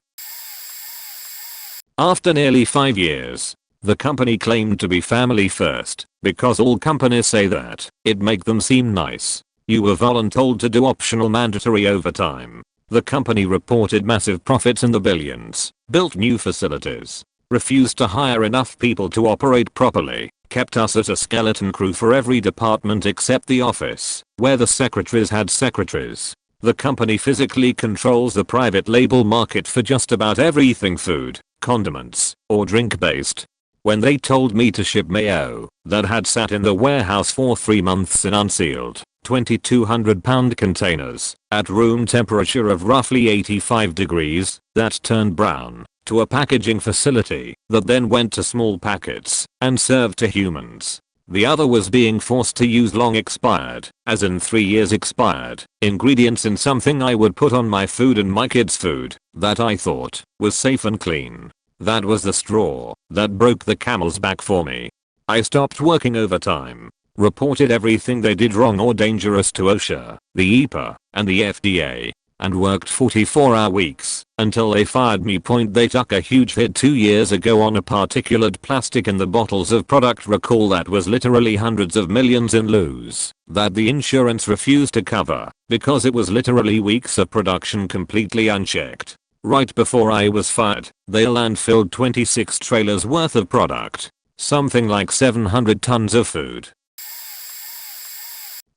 After nearly 5 years, the company claimed to be family first, because all companies say that. It make them seem nice. You were voluntold to do optional mandatory overtime. The company reported massive profits in the billions, built new facilities, refused to hire enough people to operate properly, kept us at a skeleton crew for every department except the office, where the secretaries had secretaries. The company physically controls the private label market for just about everything food, condiments, or drink based. When they told me to ship mayo that had sat in the warehouse for 3 months in unsealed, 2,200-pound containers, at room temperature of roughly 85 degrees, that turned brown, to a packaging facility that then went to small packets and served to humans. The other was being forced to use long expired, as in 3 years expired, ingredients in something I would put on my food and my kids' food, that I thought was safe and clean. That was the straw that broke the camel's back for me. I stopped working overtime, reported everything they did wrong or dangerous to OSHA, the EPA, and the FDA, and worked 44-hour weeks until they fired me. They took a huge hit 2 years ago on a particulate plastic in the bottles of product recall that was literally hundreds of millions in lose that the insurance refused to cover because it was literally weeks of production completely unchecked. Right before I was fired, they landfilled 26 trailers worth of product, something like 700 tons of food.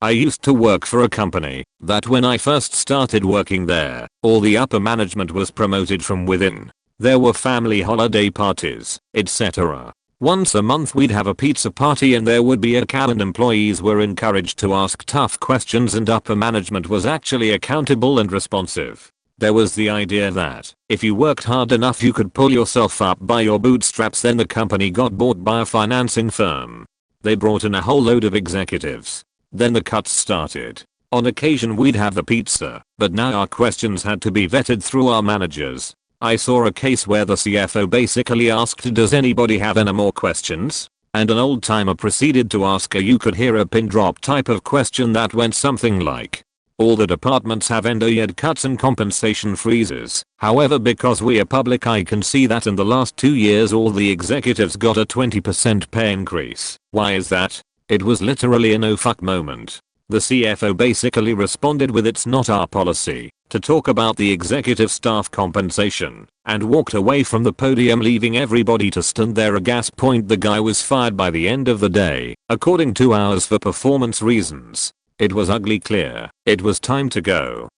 I used to work for a company that when I first started working there, all the upper management was promoted from within. There were family holiday parties, etc. Once a month we'd have a pizza party and there would be a cow, and employees were encouraged to ask tough questions and upper management was actually accountable and responsive. There was the idea that if you worked hard enough you could pull yourself up by your bootstraps. Then the company got bought by a financing firm. They brought in a whole load of executives. Then the cuts started. On occasion we'd have the pizza, but now our questions had to be vetted through our managers. I saw a case where the CFO basically asked, "Does anybody have any more questions?" And an old timer proceeded to ask a you could hear a pin drop type of question that went something like, "All the departments have end-of-year cuts and compensation freezes. However, because we are public, I can see that in the last 2 years all the executives got a 20% pay increase. Why is that?" It was literally a no fuck moment. The CFO basically responded with, "It's not our policy to talk about the executive staff compensation," and walked away from the podium, leaving everybody to stand there aghast. The guy was fired by the end of the day, according to ours, for performance reasons. It was ugly clear it was time to go.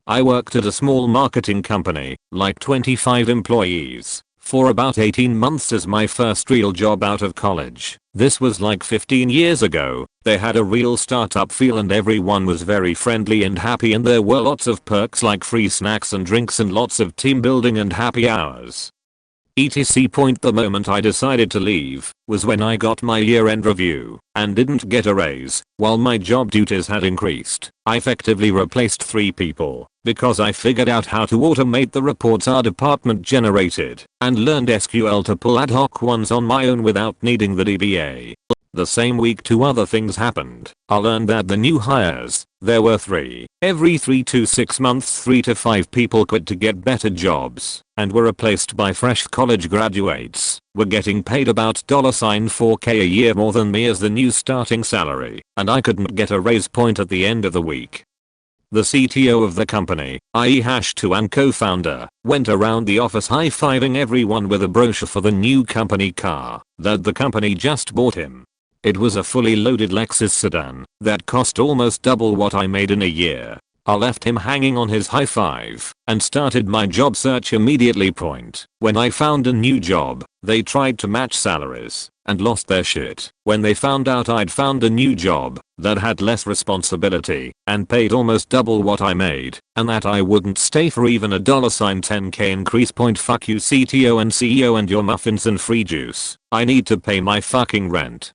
I worked at a small marketing company, like 25 employees, for about 18 months as my first real job out of college. This was like 15 years ago. They had a real startup feel and everyone was very friendly and happy, and there were lots of perks like free snacks and drinks and lots of team building and happy hours. etc. The moment I decided to leave was when I got my year-end review and didn't get a raise while my job duties had increased. I effectively replaced 3 people because I figured out how to automate the reports our department generated and learned SQL to pull ad hoc ones on my own without needing the DBA. The same week 2 other things happened. I learned that the new hires, there were 3, every 3 to 6 months 3 to 5 people quit to get better jobs and were replaced by fresh college graduates, were getting paid about $4K a year more than me as the new starting salary, and I couldn't get a raise at the end of the week. The CTO of the company, i.e. #2 and co-founder, went around the office high-fiving everyone with a brochure for the new company car that the company just bought him. It was a fully loaded Lexus sedan that cost almost double what I made in a year. I left him hanging on his high five and started my job search immediately. When I found a new job, they tried to match salaries and lost their shit when they found out I'd found a new job that had less responsibility and paid almost double what I made, and that I wouldn't stay for even a $10K increase. Fuck you CTO and CEO and your muffins and free juice. I need to pay my fucking rent.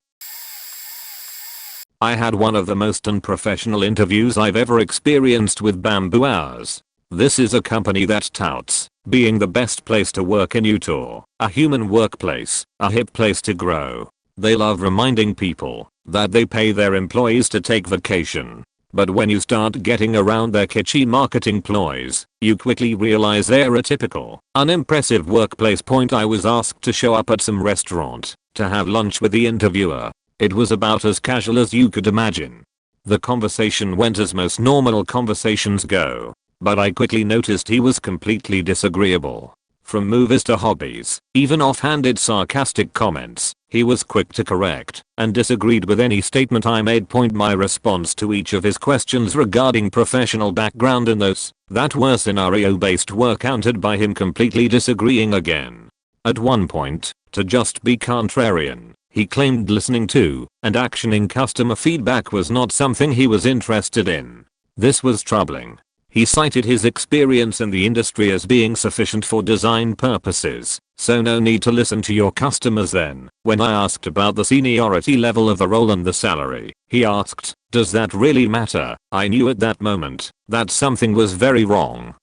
I had one of the most unprofessional interviews I've ever experienced with Bamboo Hours. This is a company that touts being the best place to work in Utah, a human workplace, a hip place to grow. They love reminding people that they pay their employees to take vacation. But when you start getting around their kitschy marketing ploys, you quickly realize they're a typical, unimpressive workplace. I was asked to show up at some restaurant to have lunch with the interviewer. It was about as casual as you could imagine. The conversation went as most normal conversations go, but I quickly noticed he was completely disagreeable. From movies to hobbies, even offhanded sarcastic comments, he was quick to correct and disagreed with any statement I made. My response to each of his questions regarding professional background in that were scenario-based were countered by him completely disagreeing again. At one point, to just be contrarian, he claimed listening to and actioning customer feedback was not something he was interested in. This was troubling. He cited his experience in the industry as being sufficient for design purposes, so no need to listen to your customers. Then, when I asked about the seniority level of the role and the salary, he asked, "Does that really matter?" I knew at that moment that something was very wrong.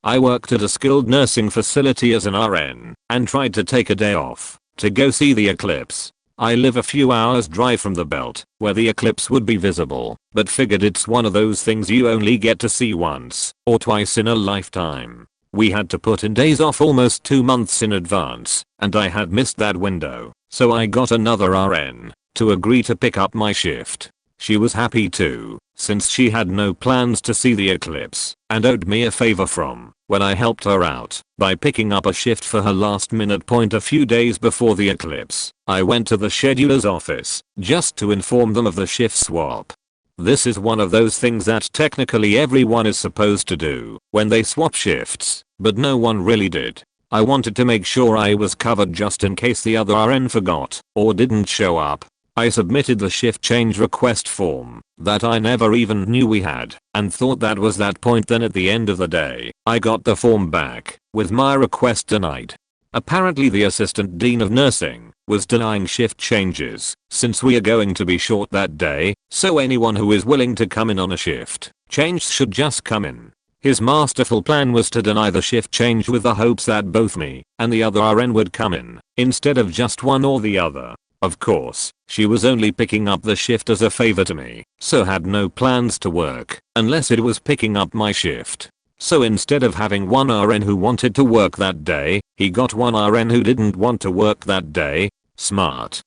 I worked at a skilled nursing facility as an RN and tried to take a day off to go see the eclipse. I live a few hours drive from the belt where the eclipse would be visible, but figured it's one of those things you only get to see once or twice in a lifetime. We had to put in days off almost 2 months in advance, and I had missed that window, so I got another RN to agree to pick up my shift. She was happy too, since she had no plans to see the eclipse and owed me a favor from when I helped her out by picking up a shift for her last minute. A few days before the eclipse, I went to the scheduler's office just to inform them of the shift swap. This is one of those things that technically everyone is supposed to do when they swap shifts, but no one really did. I wanted to make sure I was covered just in case the other RN forgot or didn't show up. I submitted the shift change request form that I never even knew we had and thought that was that point. Then at the end of the day, I got the form back with my request denied. Apparently the assistant dean of nursing was denying shift changes since we are going to be short that day, so anyone who is willing to come in on a shift change should just come in. His masterful plan was to deny the shift change with the hopes that both me and the other RN would come in instead of just one or the other. Of course, she was only picking up the shift as a favor to me, so had no plans to work unless it was picking up my shift. So instead of having one RN who wanted to work that day, he got one RN who didn't want to work that day. Smart.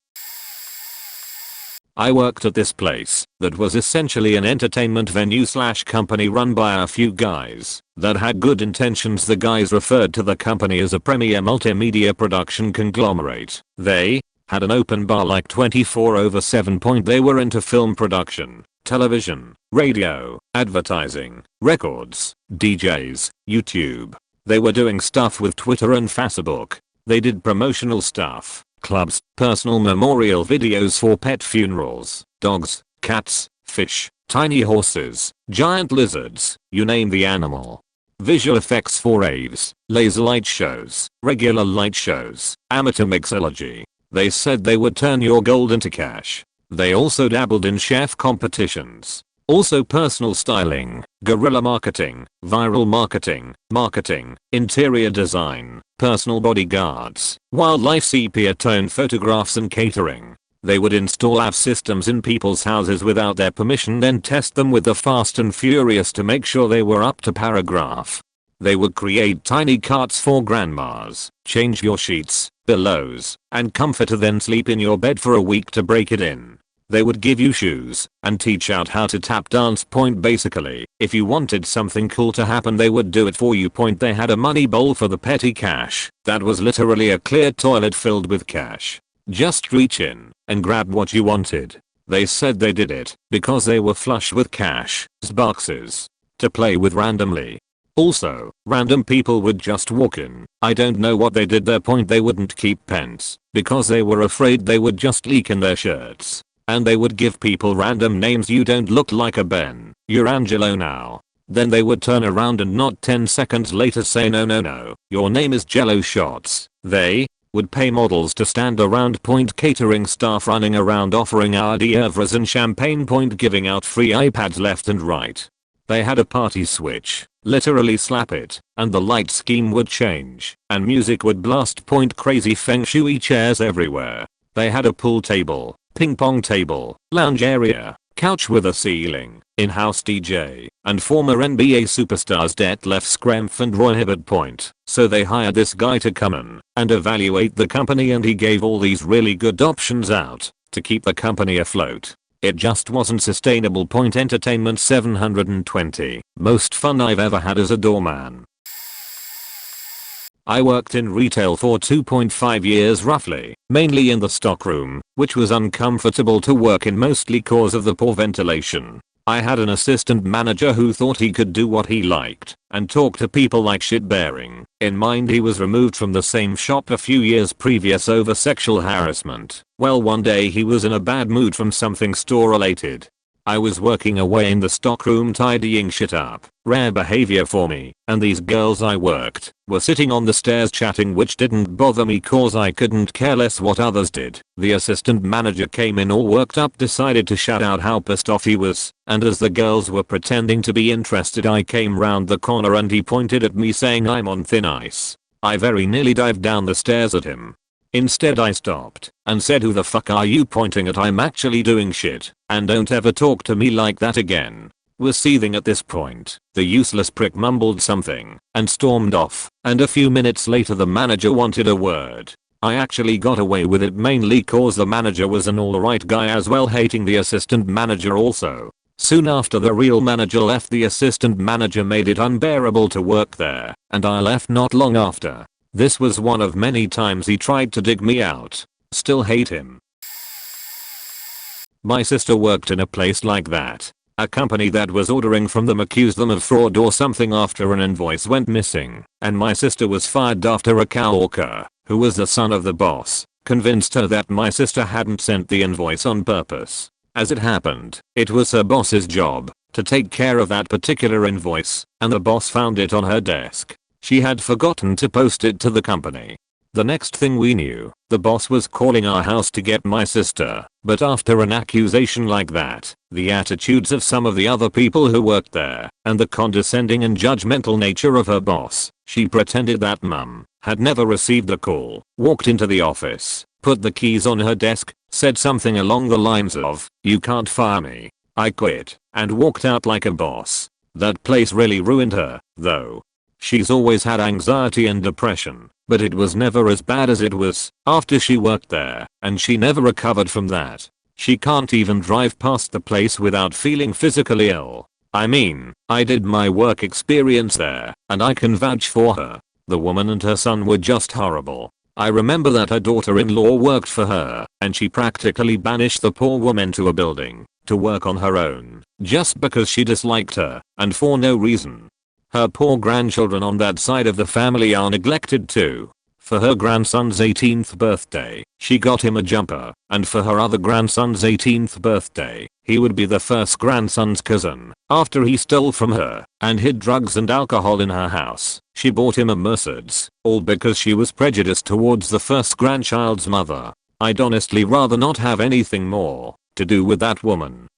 I worked at this place that was essentially an entertainment venue / company run by a few guys that had good intentions. The guys referred to the company as a premier multimedia production conglomerate. They had an open bar like 24/7. They were into film production, television, radio, advertising, records, DJs, YouTube. They were doing stuff with Twitter and Facebook. They did promotional stuff, clubs, personal memorial videos for pet funerals, dogs, cats, fish, tiny horses, giant lizards, you name the animal. Visual effects for raves, laser light shows, regular light shows, amateur mixology. They said they would turn your gold into cash. They also dabbled in chef competitions. Also personal styling, guerrilla marketing, viral marketing, interior design, personal bodyguards, wildlife sepia tone photographs and catering. They would install AV systems in people's houses without their permission, then test them with the Fast and Furious to make sure they were up to paragraph. They would create tiny carts for grandmas, change your sheets, pillows, and comforter, then sleep in your bed for a week to break it in. They would give you shoes and teach out how to tap dance. Basically, if you wanted something cool to happen, they would do it for you. They had a money bowl for the petty cash that was literally a clear toilet filled with cash. Just reach in and grab what you wanted. They said they did it because they were flush with cash boxes to play with randomly. Also, random people would just walk in. I don't know what they did. They wouldn't keep pence because they were afraid they would just leak in their shirts. And they would give people random names. You don't look like a Ben, you're Angelo now. Then they would turn around and not 10 seconds later say no, your name is Jello Shots. They would pay models to stand around. Catering staff running around offering hors d'oeuvres and champagne. Giving out free iPads left and right. They had a party switch, literally slap it, and the light scheme would change, and music would blast. Crazy feng shui chairs everywhere. They had a pool table, ping pong table, lounge area, couch with a ceiling, in-house DJ, and former NBA superstars Detlef Schrempf and Roy Hibbert Point. So they hired this guy to come in and evaluate the company, and he gave all these really good options out to keep the company afloat. It just wasn't sustainable. Point Entertainment 720. Most fun I've ever had as a doorman. I worked in retail for 2.5 years roughly, mainly in the stockroom, which was uncomfortable to work in mostly cause of the poor ventilation. I had an assistant manager who thought he could do what he liked and talk to people like shit, bearing in mind he was removed from the same shop a few years previous over sexual harassment. Well, one day he was in a bad mood from something store related. I was working away in the stockroom tidying shit up, rare behavior for me, and these girls I worked were sitting on the stairs chatting, which didn't bother me cause I couldn't care less what others did. The assistant manager came in all worked up, decided to shout out how pissed off he was, and as the girls were pretending to be interested I came round the corner and he pointed at me saying I'm on thin ice. I very nearly dived down the stairs at him. Instead I stopped and said, who the fuck are you pointing at? I'm actually doing shit, and don't ever talk to me like that again. Was seething at this point. The useless prick mumbled something and stormed off, and a few minutes later the manager wanted a word. I actually got away with it mainly cause the manager was an alright guy as well, hating the assistant manager also. Soon after the real manager left, the assistant manager made it unbearable to work there, and I left not long after. This was one of many times he tried to dig me out. Still hate him. My sister worked in a place like that. A company that was ordering from them accused them of fraud or something after an invoice went missing, and my sister was fired after a coworker, who was the son of the boss, convinced her that my sister hadn't sent the invoice on purpose. As it happened, it was her boss's job to take care of that particular invoice, and the boss found it on her desk. She had forgotten to post it to the company. The next thing we knew, the boss was calling our house to get my sister, but after an accusation like that, the attitudes of some of the other people who worked there, and the condescending and judgmental nature of her boss, she pretended that mum had never received the call, walked into the office, put the keys on her desk, said something along the lines of, "You can't fire me, I quit," and walked out like a boss. That place really ruined her, though. She's always had anxiety and depression, but it was never as bad as it was after she worked there, and she never recovered from that. She can't even drive past the place without feeling physically ill. I mean, I did my work experience there, and I can vouch for her. The woman and her son were just horrible. I remember that her daughter-in-law worked for her, and she practically banished the poor woman to a building to work on her own, just because she disliked her, and for no reason. Her poor grandchildren on that side of the family are neglected too. For her grandson's 18th birthday, she got him a jumper, and for her other grandson's 18th birthday, he would be the first grandson's cousin. After he stole from her and hid drugs and alcohol in her house, she bought him a Mercedes, all because she was prejudiced towards the first grandchild's mother. I'd honestly rather not have anything more to do with that woman.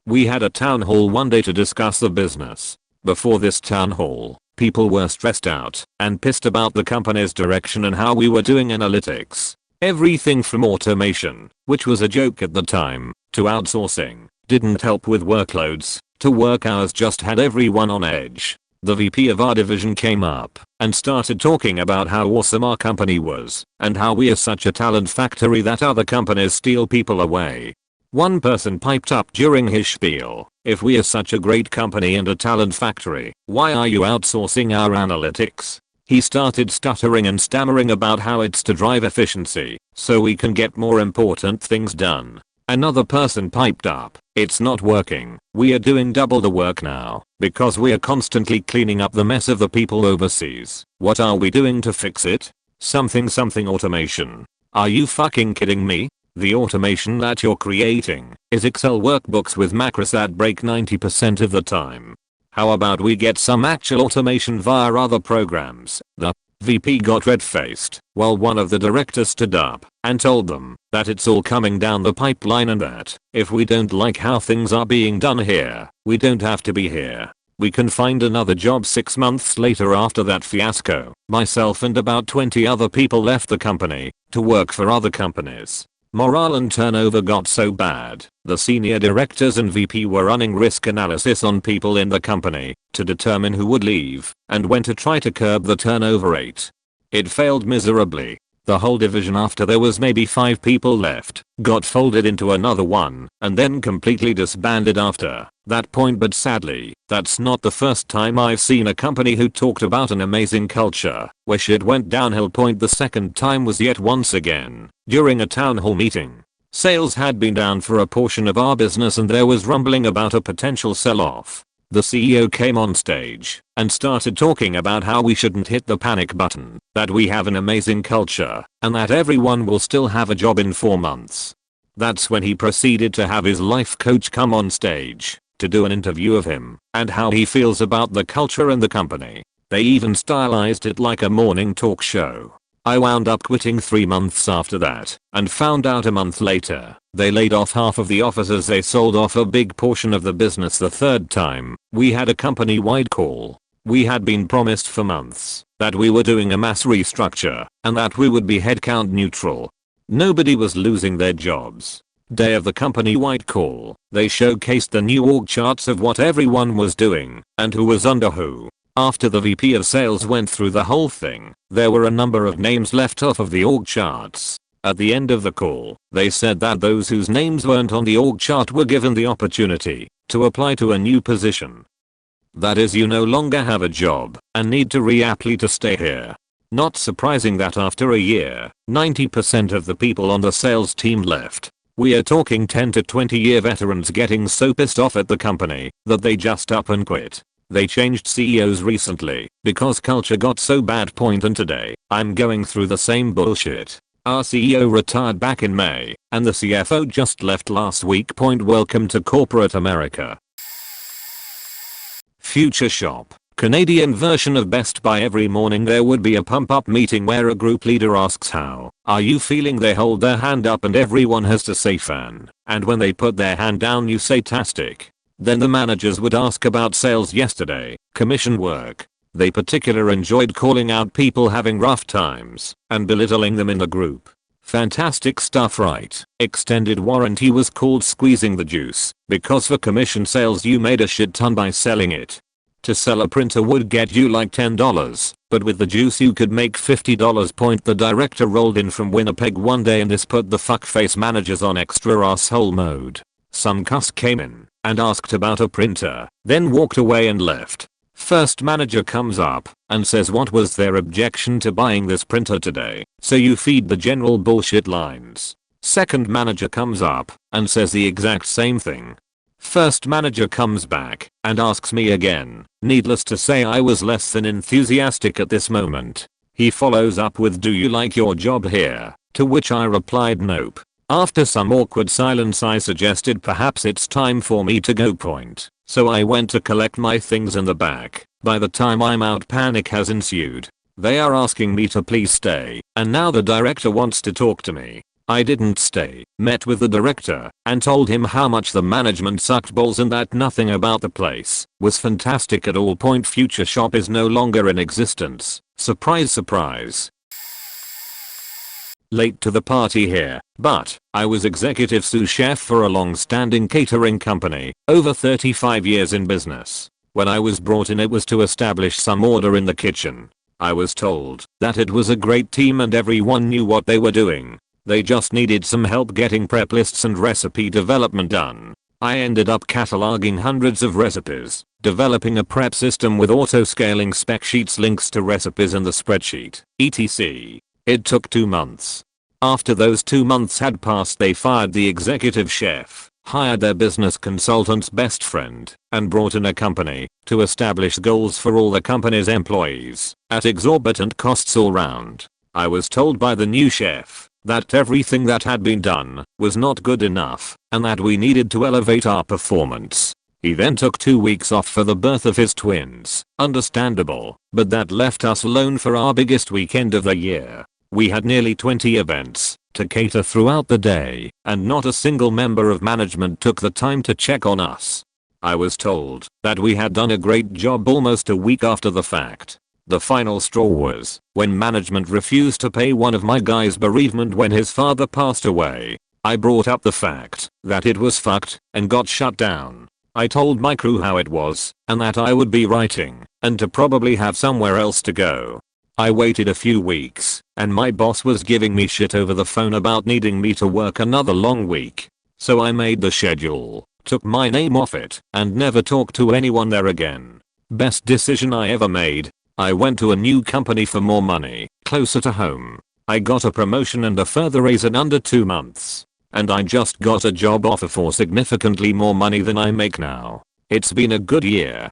We had a town hall one day to discuss the business. Before this town hall, people were stressed out and pissed about the company's direction and how we were doing analytics. Everything from automation, which was a joke at the time, to outsourcing, didn't help with workloads, to work hours just had everyone on edge. The VP of our division came up and started talking about how awesome our company was and how we are such a talent factory that other companies steal people away. One person piped up during his spiel, "If we are such a great company and a talent factory, why are you outsourcing our analytics?" He started stuttering and stammering about how it's to drive efficiency, so we can get more important things done. Another person piped up, "It's not working, we are doing double the work now, because we are constantly cleaning up the mess of the people overseas. What are we doing to fix it? Something automation. Are you fucking kidding me? The automation that you're creating is Excel workbooks with macros that break 90% of the time. How about we get some actual automation via other programs?" The VP got red-faced, while one of the directors stood up and told them that it's all coming down the pipeline and that if we don't like how things are being done here, we don't have to be here. We can find another job 6 months later after that fiasco. Myself and about 20 other people left the company to work for other companies. Morale and turnover got so bad, the senior directors and VP were running risk analysis on people in the company to determine who would leave and when to try to curb the turnover rate. It failed miserably. The whole division, after there was maybe 5 people left, got folded into another one and then completely disbanded after that point. But sadly, that's not the first time I've seen a company who talked about an amazing culture where shit went downhill. The second time was yet once again during a town hall meeting. Sales had been down for a portion of our business and there was rumbling about a potential sell-off. The CEO came on stage and started talking about how we shouldn't hit the panic button, that we have an amazing culture, and that everyone will still have a job in 4 months. That's when he proceeded to have his life coach come on stage to do an interview of him and how he feels about the culture and the company. They even stylized it like a morning talk show. I wound up quitting 3 months after that and found out a month later they laid off half of the officers. They sold off a big portion of the business. The third time we had a company-wide call. We had been promised for months that we were doing a mass restructure and that we would be headcount neutral. Nobody was losing their jobs. Day of the company-wide call, they showcased the new org charts of what everyone was doing and who was under who. After the VP of sales went through the whole thing, there were a number of names left off of the org charts. At the end of the call, they said that those whose names weren't on the org chart were given the opportunity to apply to a new position. That is, you no longer have a job and need to reapply to stay here. Not surprising that after a year, 90% of the people on the sales team left. We are talking 10 to 20 year veterans getting so pissed off at the company that they just up and quit. They changed CEOs recently because culture got so bad. And today, I'm going through the same bullshit. Our CEO retired back in May, and the CFO just left last week. Welcome to corporate America. Future Shop, Canadian version of Best Buy. Every morning there would be a pump-up meeting where a group leader asks how are you feeling. They hold their hand up and everyone has to say fan, and when they put their hand down you say tastic. Then the managers would ask about sales yesterday, commission work. They particularly enjoyed calling out people having rough times and belittling them in the group. Fantastic stuff, right? Extended warranty was called squeezing the juice because for commission sales you made a shit ton by selling it. To sell a printer would get you like $10, but with the juice you could make $50. The director rolled in from Winnipeg one day and this put the fuckface managers on extra asshole mode. Some cuss came in and asked about a printer, then walked away and left. First manager comes up and says what was their objection to buying this printer today, so you feed the general bullshit lines. Second manager comes up and says the exact same thing. First manager comes back and asks me again. Needless to say I was less than enthusiastic at this moment. He follows up with, do you like your job here? To which I replied nope. After some awkward silence I suggested perhaps it's time for me to go. So I went to collect my things in the back. By the time I'm out panic has ensued. They are asking me to please stay and now the director wants to talk to me. I didn't stay, met with the director and told him how much the management sucked balls and that nothing about the place was fantastic at all. Future Shop is no longer in existence. Surprise surprise. Late to the party here, but I was executive sous chef for a long-standing catering company, over 35 years in business. When I was brought in it was to establish some order in the kitchen. I was told that it was a great team and everyone knew what they were doing. They just needed some help getting prep lists and recipe development done. I ended up cataloging hundreds of recipes, developing a prep system with auto-scaling spec sheets, links to recipes in the spreadsheet, etc. It took 2 months. After those 2 months had passed they fired the executive chef, hired their business consultant's best friend, and brought in a company to establish goals for all the company's employees at exorbitant costs all round. I was told by the new chef that everything that had been done was not good enough and that we needed to elevate our performance. He then took 2 weeks off for the birth of his twins. Understandable, but that left us alone for our biggest weekend of the year. We had nearly 20 events to cater throughout the day, and not a single member of management took the time to check on us. I was told that we had done a great job almost a week after the fact. The final straw was when management refused to pay one of my guys' bereavement when his father passed away. I brought up the fact that it was fucked and got shut down. I told my crew how it was and that I would be writing and to probably have somewhere else to go. I waited a few weeks and my boss was giving me shit over the phone about needing me to work another long week. So I made the schedule, took my name off it, and never talked to anyone there again. Best decision I ever made. I went to a new company for more money, closer to home. I got a promotion and a further raise in under 2 months. And I just got a job offer for significantly more money than I make now. It's been a good year.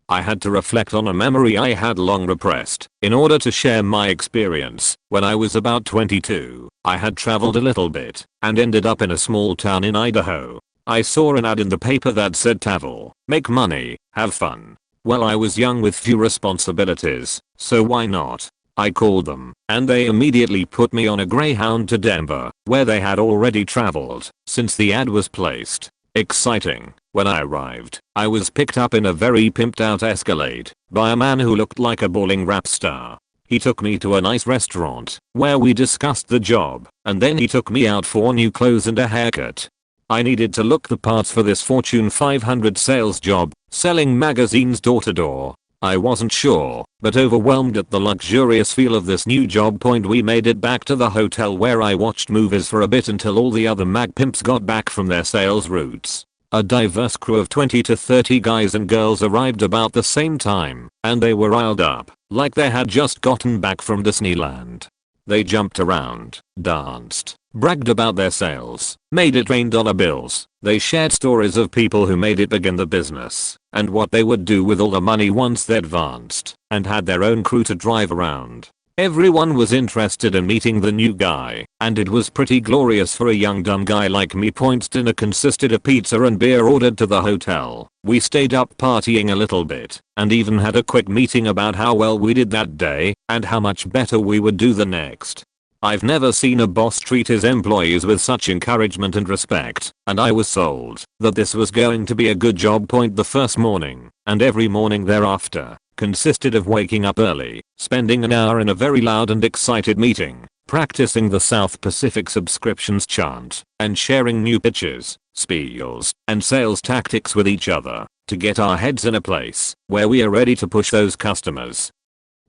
I had to reflect on a memory I had long repressed in order to share my experience. When I was about 22, I had traveled a little bit and ended up in a small town in Idaho. I saw an ad in the paper that said travel, make money, have fun. Well, I was young with few responsibilities, so why not? I called them, and they immediately put me on a Greyhound to Denver, where they had already traveled since the ad was placed. Exciting. When I arrived, I was picked up in a very pimped out Escalade by a man who looked like a bawling rap star. He took me to a nice restaurant where we discussed the job, and then he took me out for new clothes and a haircut. I needed to look the parts for this Fortune 500 sales job, selling magazines door to door. I wasn't sure, but overwhelmed at the luxurious feel of this new job. We made it back to the hotel where I watched movies for a bit until all the other mag pimps got back from their sales routes. A diverse crew of 20 to 30 guys and girls arrived about the same time, and they were riled up, like they had just gotten back from Disneyland. They jumped around, danced, bragged about their sales, made it rain dollar bills. They shared stories of people who made it big in the business, and what they would do with all the money once they advanced, and had their own crew to drive around. Everyone was interested in meeting the new guy, and it was pretty glorious for a young dumb guy like me. Dinner consisted of pizza and beer ordered to the hotel. We stayed up partying a little bit, and even had a quick meeting about how well we did that day, and how much better we would do the next. I've never seen a boss treat his employees with such encouragement and respect, and I was sold that this was going to be a good job. The first morning, and every morning thereafter, consisted of waking up early, spending an hour in a very loud and excited meeting, practicing the South Pacific subscriptions chant, and sharing new pitches, spiels, and sales tactics with each other to get our heads in a place where we are ready to push those customers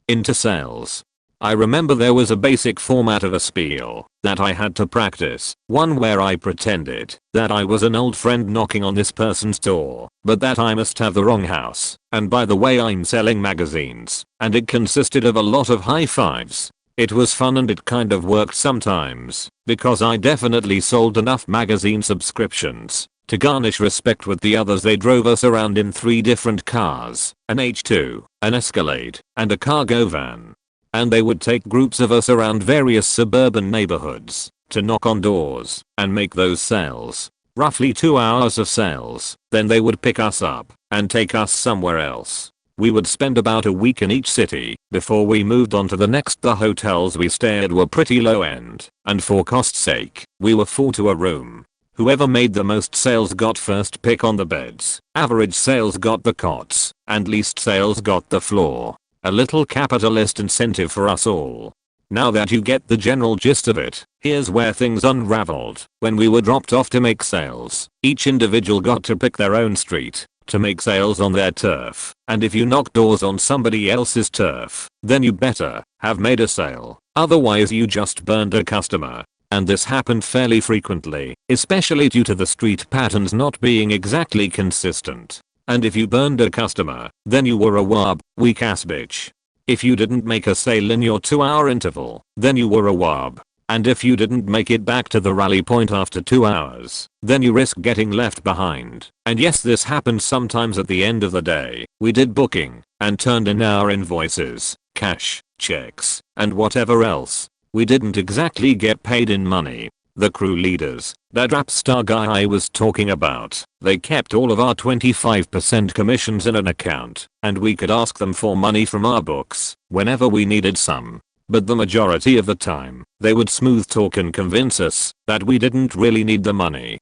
into sales. I remember there was a basic format of a spiel that I had to practice, one where I pretended that I was an old friend knocking on this person's door, but that I must have the wrong house, and by the way I'm selling magazines, and it consisted of a lot of high fives. It was fun and it kind of worked sometimes, because I definitely sold enough magazine subscriptions to garnish respect with the others. They drove us around in 3 different cars, an H2, an Escalade, and a cargo van. And they would take groups of us around various suburban neighborhoods to knock on doors and make those sales. Roughly 2 hours of sales. Then they would pick us up and take us somewhere else. We would spend about a week in each city before we moved on to the next. The hotels we stayed at were pretty low end, and for cost's sake, we were 4 to a room. Whoever made the most sales got first pick on the beds. Average sales got the cots, and least sales got the floor. A little capitalist incentive for us all. Now that you get the general gist of it, here's where things unraveled. When we were dropped off to make sales, each individual got to pick their own street to make sales on their turf, and if you knocked doors on somebody else's turf, then you better have made a sale, otherwise you just burned a customer. And this happened fairly frequently, especially due to the street patterns not being exactly consistent. And if you burned a customer, then you were a wab, weak ass bitch. If you didn't make a sale in your 2-hour interval, then you were a wab. And if you didn't make it back to the rally point after 2 hours, then you risk getting left behind. And yes, this happened sometimes. At the end of the day, we did booking and turned in our invoices, cash, checks, and whatever else. We didn't exactly get paid in money. The crew leaders, that rap star guy I was talking about, they kept all of our 25% commissions in an account, and we could ask them for money from our books whenever we needed some. But the majority of the time, they would smooth talk and convince us that we didn't really need the money.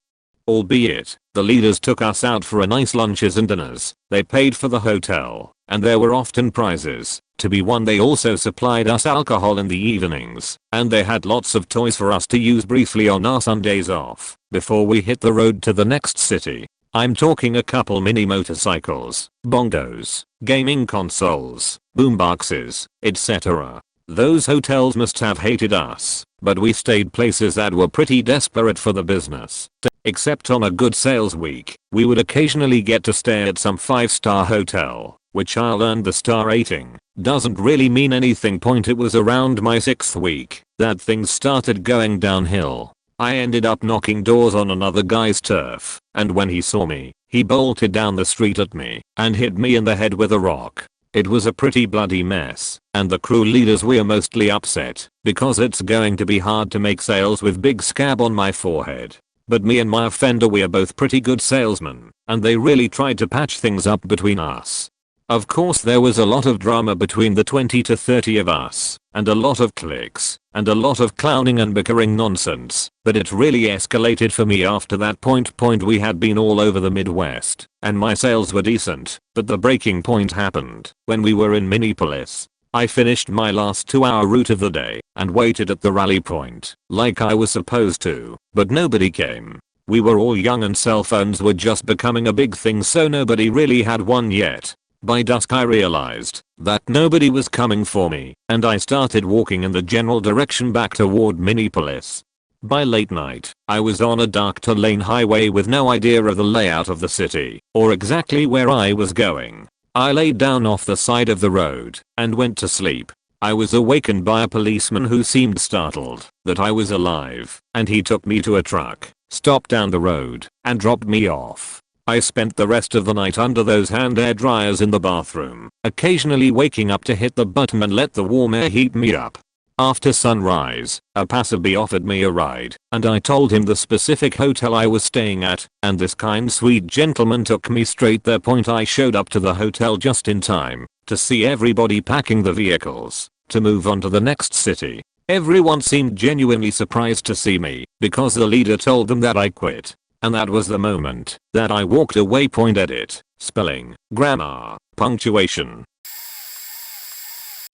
Albeit, the leaders took us out for a nice lunches and dinners, they paid for the hotel, and there were often prizes to be won. They also supplied us alcohol in the evenings, and they had lots of toys for us to use briefly on our Sundays off, before we hit the road to the next city. I'm talking a couple mini motorcycles, bongos, gaming consoles, boomboxes, etc. Those hotels must have hated us, but we stayed places that were pretty desperate for the business. Except on a good sales week, we would occasionally get to stay at some 5-star hotel, which I'll earn the star rating. Doesn't really mean anything. Point, it was around my 6th week that things started going downhill. I ended up knocking doors on another guy's turf, and when he saw me, he bolted down the street at me and hit me in the head with a rock. It was a pretty bloody mess, and the crew leaders were mostly upset because it's going to be hard to make sales with big scab on my forehead. But me and my offender, we are both pretty good salesmen, and they really tried to patch things up between us. Of course, there was a lot of drama between the 20 to 30 of us, and a lot of cliques, and a lot of clowning and bickering nonsense, but it really escalated for me after that point. We had been all over the Midwest, and my sales were decent, but the breaking point happened when we were in Minneapolis. I finished my last 2-hour route of the day and waited at the rally point like I was supposed to, but nobody came. We were all young and cell phones were just becoming a big thing, so nobody really had one yet. By dusk I realized that nobody was coming for me, and I started walking in the general direction back toward Minneapolis. By late night, I was on a dark 2-lane highway with no idea of the layout of the city or exactly where I was going. I laid down off the side of the road and went to sleep. I was awakened by a policeman who seemed startled that I was alive, and he took me to a truck, stopped down the road, and dropped me off. I spent the rest of the night under those hand air dryers in the bathroom, occasionally waking up to hit the button and let the warm air heat me up. After sunrise, a passerby offered me a ride, and I told him the specific hotel I was staying at, and this kind sweet gentleman took me straight there. I showed up to the hotel just in time to see everybody packing the vehicles to move on to the next city. Everyone seemed genuinely surprised to see me because the leader told them that I quit. And that was the moment that I walked away. Edit, spelling, grammar, punctuation.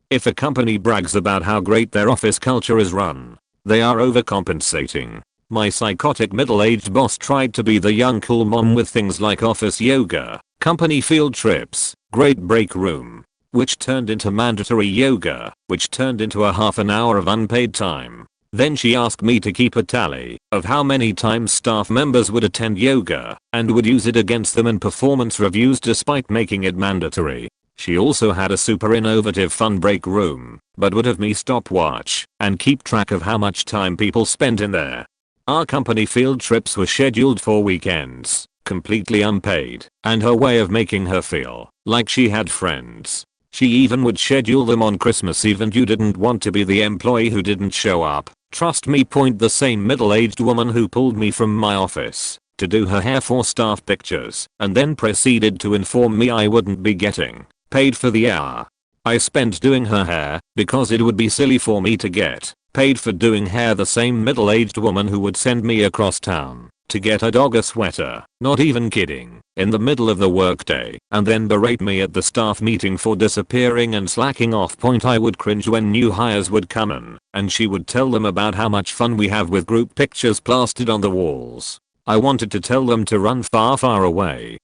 If a company brags about how great their office culture is run, they are overcompensating. My psychotic middle-aged boss tried to be the young cool mom with things like office yoga, company field trips, great break room, which turned into mandatory yoga, which turned into a half an hour of unpaid time. Then she asked me to keep a tally of how many times staff members would attend yoga and would use it against them in performance reviews despite making it mandatory. She also had a super innovative fun break room, but would have me stop watch and keep track of how much time people spent in there. Our company field trips were scheduled for weekends, completely unpaid, and her way of making her feel like she had friends. She even would schedule them on Christmas Eve, and you didn't want to be the employee who didn't show up. Trust me. The same middle-aged woman who pulled me from my office to do her hair for staff pictures and then proceeded to inform me I wouldn't be getting paid for the hour I spent doing her hair because it would be silly for me to get paid for doing hair. The same middle-aged woman who would send me across town to get a dog a sweater, not even kidding, in the middle of the workday, and then berate me at the staff meeting for disappearing and slacking off. I would cringe when new hires would come in, and she would tell them about how much fun we have with group pictures plastered on the walls. I wanted to tell them to run far, far away.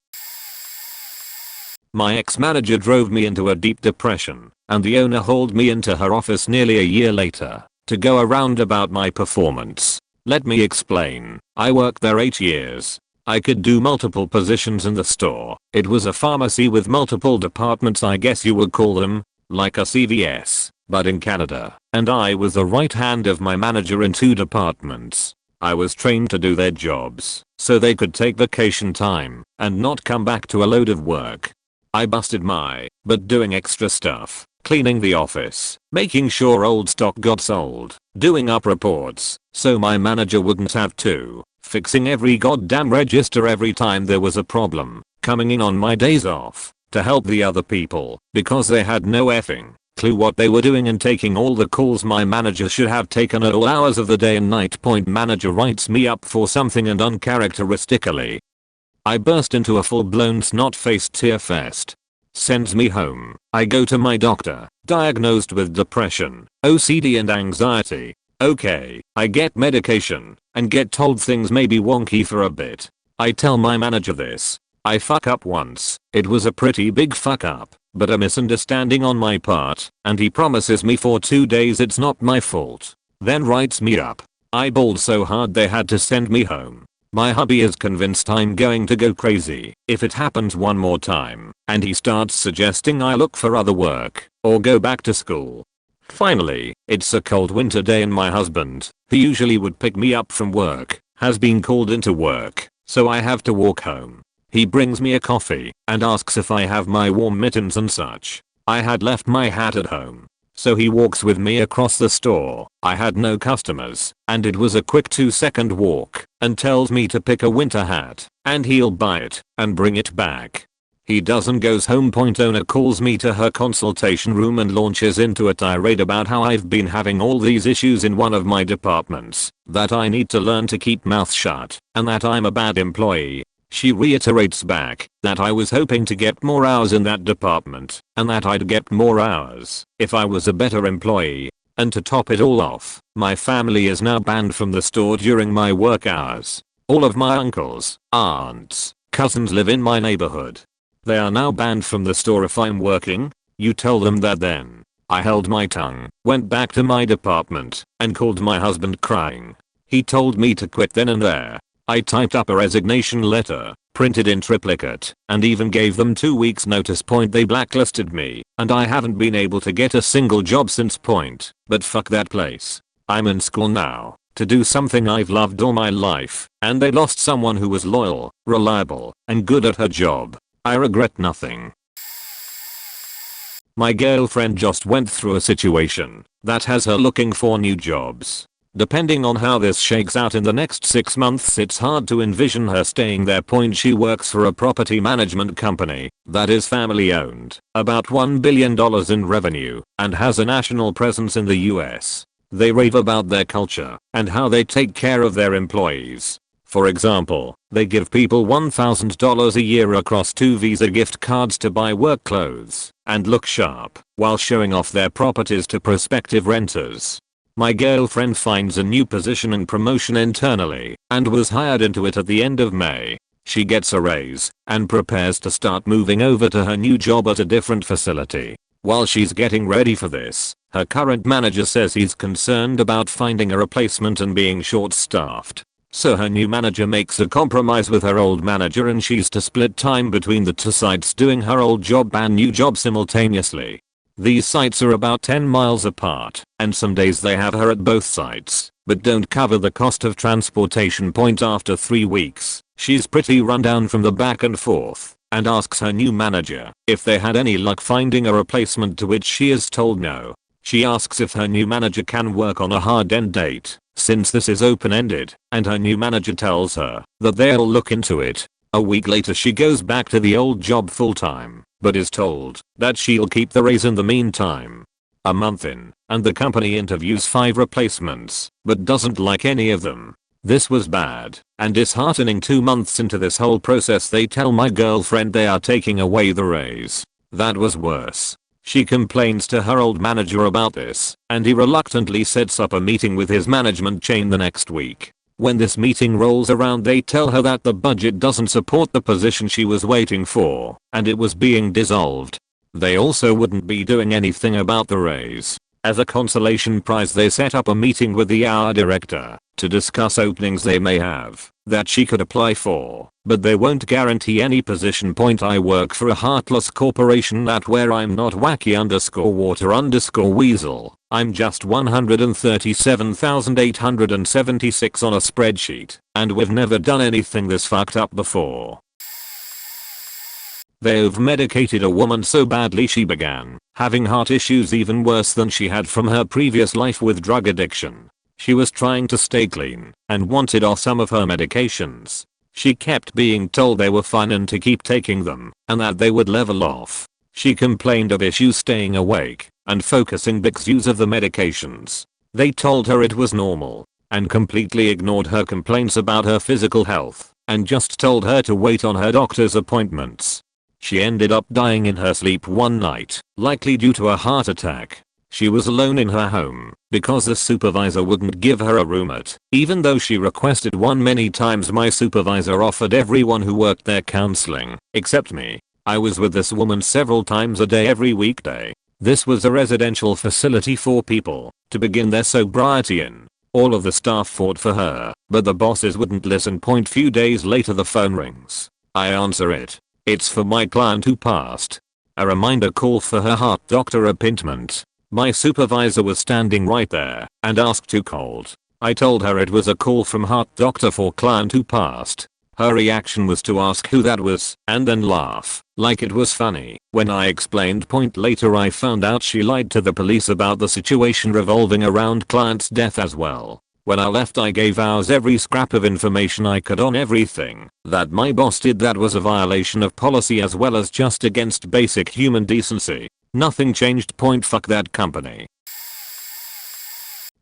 My ex-manager drove me into a deep depression, and the owner hauled me into her office nearly a year later to go around about my performance. Let me explain. I worked there 8 years. I could do multiple positions in the store. It was a pharmacy with multiple departments, I guess you would call them, like a CVS, but in Canada. And I was the right hand of my manager in 2 departments. I was trained to do their jobs so they could take vacation time and not come back to a load of work. I busted my butt doing extra stuff, cleaning the office, making sure old stock got sold, doing up reports so my manager wouldn't have to, fixing every goddamn register every time there was a problem, coming in on my days off to help the other people because they had no effing clue what they were doing and taking all the calls my manager should have taken at all hours of the day and night. Manager writes me up for something and uncharacteristically I burst into a full-blown snot-faced tear fest. Sends me home. I go to my doctor, diagnosed with depression, OCD and anxiety. Okay, I get medication and get told things may be wonky for a bit. I tell my manager this. I fuck up once. It was a pretty big fuck up, but a misunderstanding on my part, and he promises me for 2 days it's not my fault. Then writes me up. I bawled so hard they had to send me home. My hubby is convinced I'm going to go crazy if it happens one more time, and he starts suggesting I look for other work or go back to school. Finally, it's a cold winter day and my husband, who usually would pick me up from work, has been called into work, so I have to walk home. He brings me a coffee and asks if I have my warm mittens and such. I had left my hat at home. So he walks with me across the store. I had no customers, and it was a quick 2-second walk, and tells me to pick a winter hat, and he'll buy it, and bring it back. He doesn't. Goes home. Owner calls me to her consultation room and launches into a tirade about how I've been having all these issues in one of my departments, that I need to learn to keep mouth shut, and that I'm a bad employee. She reiterates back that I was hoping to get more hours in that department and that I'd get more hours if I was a better employee. And to top it all off, my family is now banned from the store during my work hours. All of my uncles, aunts, cousins live in my neighborhood. They are now banned from the store if I'm working. You tell them that then. I held my tongue, went back to my department, and called my husband crying. He told me to quit then and there. I typed up a resignation letter, printed in triplicate, and even gave them 2 weeks notice. They blacklisted me, and I haven't been able to get a single job since. But fuck that place. I'm in school now, to do something I've loved all my life, and they lost someone who was loyal, reliable, and good at her job. I regret nothing. My girlfriend just went through a situation that has her looking for new jobs. Depending on how this shakes out in the next 6 months, it's hard to envision her staying there. She works for a property management company that is family owned, about $1 billion in revenue, and has a national presence in the US. They rave about their culture and how they take care of their employees. For example, they give people $1,000 a year across 2 Visa gift cards to buy work clothes and look sharp while showing off their properties to prospective renters. My girlfriend finds a new position and promotion internally and was hired into it at the end of May. She gets a raise and prepares to start moving over to her new job at a different facility. While she's getting ready for this, her current manager says he's concerned about finding a replacement and being short-staffed. So her new manager makes a compromise with her old manager and she's to split time between the 2 sites, doing her old job and new job simultaneously. These sites are about 10 miles apart, and some days they have her at both sites, but don't cover the cost of transportation. After 3 weeks, she's pretty run down from the back and forth, and asks her new manager if they had any luck finding a replacement, to which she is told no. She asks if her new manager can work on a hard end date, since this is open-ended, and her new manager tells her that they'll look into it. A week later she goes back to the old job full-time, but is told that she'll keep the raise in the meantime. A month in, and the company interviews 5 replacements, but doesn't like any of them. This was bad and disheartening. 2 months into this whole process they tell my girlfriend they are taking away the raise. That was worse. She complains to her old manager about this, and he reluctantly sets up a meeting with his management chain the next week. When this meeting rolls around they tell her that the budget doesn't support the position she was waiting for, and it was being dissolved. They also wouldn't be doing anything about the raise. As a consolation prize they set up a meeting with the HR director to discuss openings they may have that she could apply for, but they won't guarantee any position. I work for a heartless corporation that where I'm not wacky_water_weasel. I'm just 137,876 on a spreadsheet, and we've never done anything this fucked up before. They've medicated a woman so badly she began having heart issues even worse than she had from her previous life with drug addiction. She was trying to stay clean and wanted off some of her medications. She kept being told they were fine and to keep taking them and that they would level off. She complained of issues staying awake and focusing Bix's use of the medications. They told her it was normal and completely ignored her complaints about her physical health and just told her to wait on her doctor's appointments. She ended up dying in her sleep one night, likely due to a heart attack. She was alone in her home because the supervisor wouldn't give her a roommate, even though she requested one many times. My supervisor offered everyone who worked there counseling, except me. I was with this woman several times a day every weekday. This was a residential facility for people to begin their sobriety in. All of the staff fought for her, but the bosses wouldn't listen. Few days later the phone rings. I answer it. It's for my client who passed. A reminder call for her heart doctor appointment. My supervisor was standing right there and asked who called. I told her it was a call from heart doctor for client who passed. Her reaction was to ask who that was and then laugh like it was funny. When I explained later I found out she lied to the police about the situation revolving around client's death as well. When I left I gave ours every scrap of information I could on everything that my boss did that was a violation of policy as well as just against basic human decency. Nothing changed. Fuck that company.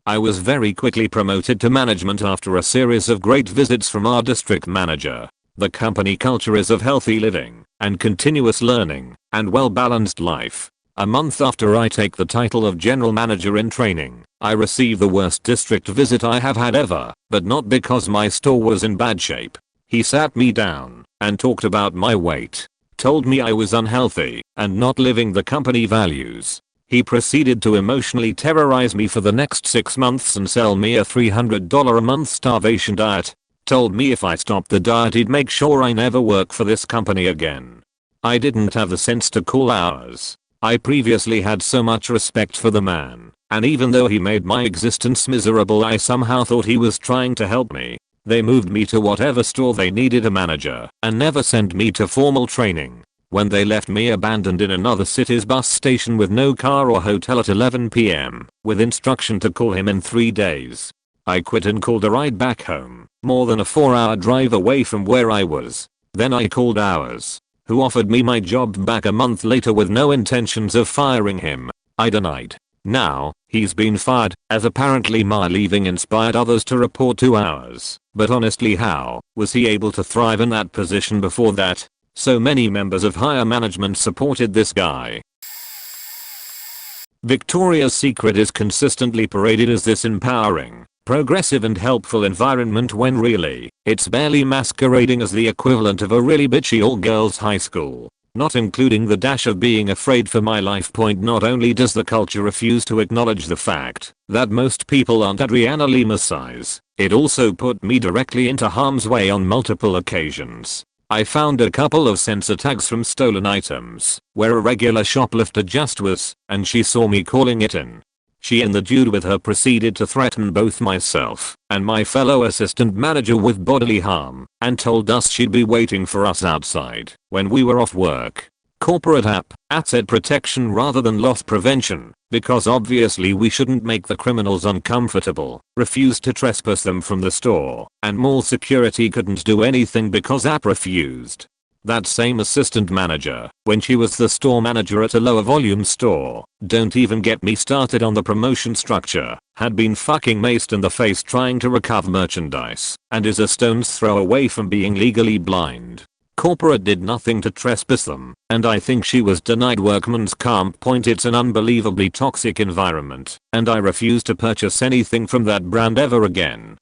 I was very quickly promoted to management after a series of great visits from our district manager. The company culture is of healthy living and continuous learning and well-balanced life. A month after I take the title of general manager in training, I receive the worst district visit I have had ever, but not because my store was in bad shape. He sat me down and talked about my weight, told me I was unhealthy and not living the company values. He proceeded to emotionally terrorize me for the next 6 months and sell me a $300 a month starvation diet. Told me if I stopped the diet he'd make sure I never work for this company again. I didn't have the sense to call hours. I previously had so much respect for the man, and even though he made my existence miserable I somehow thought he was trying to help me. They moved me to whatever store they needed a manager and never sent me to formal training. When they left me abandoned in another city's bus station with no car or hotel at 11 p.m. with instruction to call him in 3 days. I quit and called a ride back home, more than a 4-hour drive away from where I was. Then I called Hours, who offered me my job back a month later with no intentions of firing him. I denied. Now, he's been fired, as apparently my leaving inspired others to report to Hours. But honestly, how was he able to thrive in that position before that? So many members of higher management supported this guy. Victoria's Secret is consistently paraded as this empowering, progressive and helpful environment when really, it's barely masquerading as the equivalent of a really bitchy all-girls high school. Not including the dash of being afraid for my life. Not only does the culture refuse to acknowledge the fact that most people aren't Adriana Lima's size, it also put me directly into harm's way on multiple occasions. I found a couple of sensor tags from stolen items where a regular shoplifter just was, and she saw me calling it in. She and the dude with her proceeded to threaten both myself and my fellow assistant manager with bodily harm and told us she'd be waiting for us outside when we were off work. Corporate asset protection rather than loss prevention, because obviously we shouldn't make the criminals uncomfortable, refused to trespass them from the store, and mall security couldn't do anything because refused. That same assistant manager, when she was the store manager at a lower volume store, don't even get me started on the promotion structure, had been fucking maced in the face trying to recover merchandise, and is a stone's throw away from being legally blind. Corporate did nothing to trespass them, and I think she was denied workman's comp. It's an unbelievably toxic environment, and I refuse to purchase anything from that brand ever again.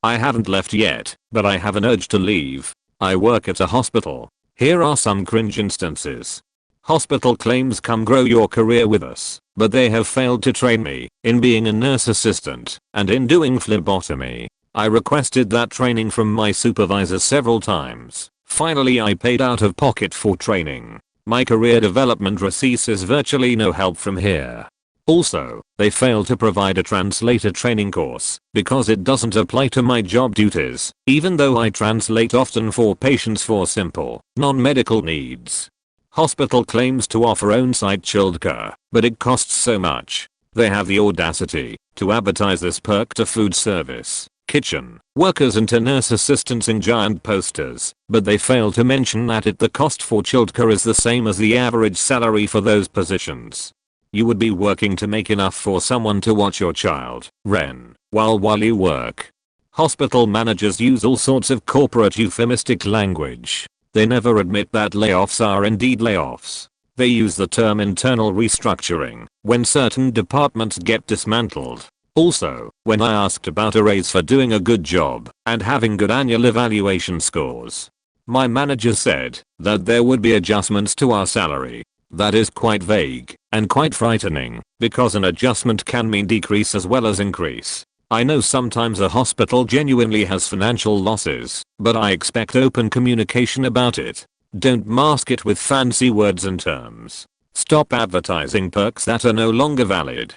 I haven't left yet, but I have an urge to leave. I work at a hospital. Here are some cringe instances. Hospital claims come grow your career with us, but they have failed to train me in being a nurse assistant and in doing phlebotomy. I requested that training from my supervisor several times. Finally I paid out of pocket for training. My career development receives virtually no help from here. Also, they fail to provide a translator training course because it doesn't apply to my job duties, even though I translate often for patients for simple, non-medical needs. Hospital claims to offer on-site childcare, but it costs so much. They have the audacity to advertise this perk to food service kitchen workers and to nurse assistants in giant posters, but they fail to mention that the cost for childcare is the same as the average salary for those positions. You would be working to make enough for someone to watch your child, Ren, while you work. Hospital managers use all sorts of corporate euphemistic language. They never admit that layoffs are indeed layoffs. They use the term internal restructuring when certain departments get dismantled. Also, when I asked about a raise for doing a good job and having good annual evaluation scores, my manager said that there would be adjustments to our salary. That is quite vague and quite frightening because an adjustment can mean decrease as well as increase. I know sometimes a hospital genuinely has financial losses, but I expect open communication about it. Don't mask it with fancy words and terms. Stop advertising perks that are no longer valid.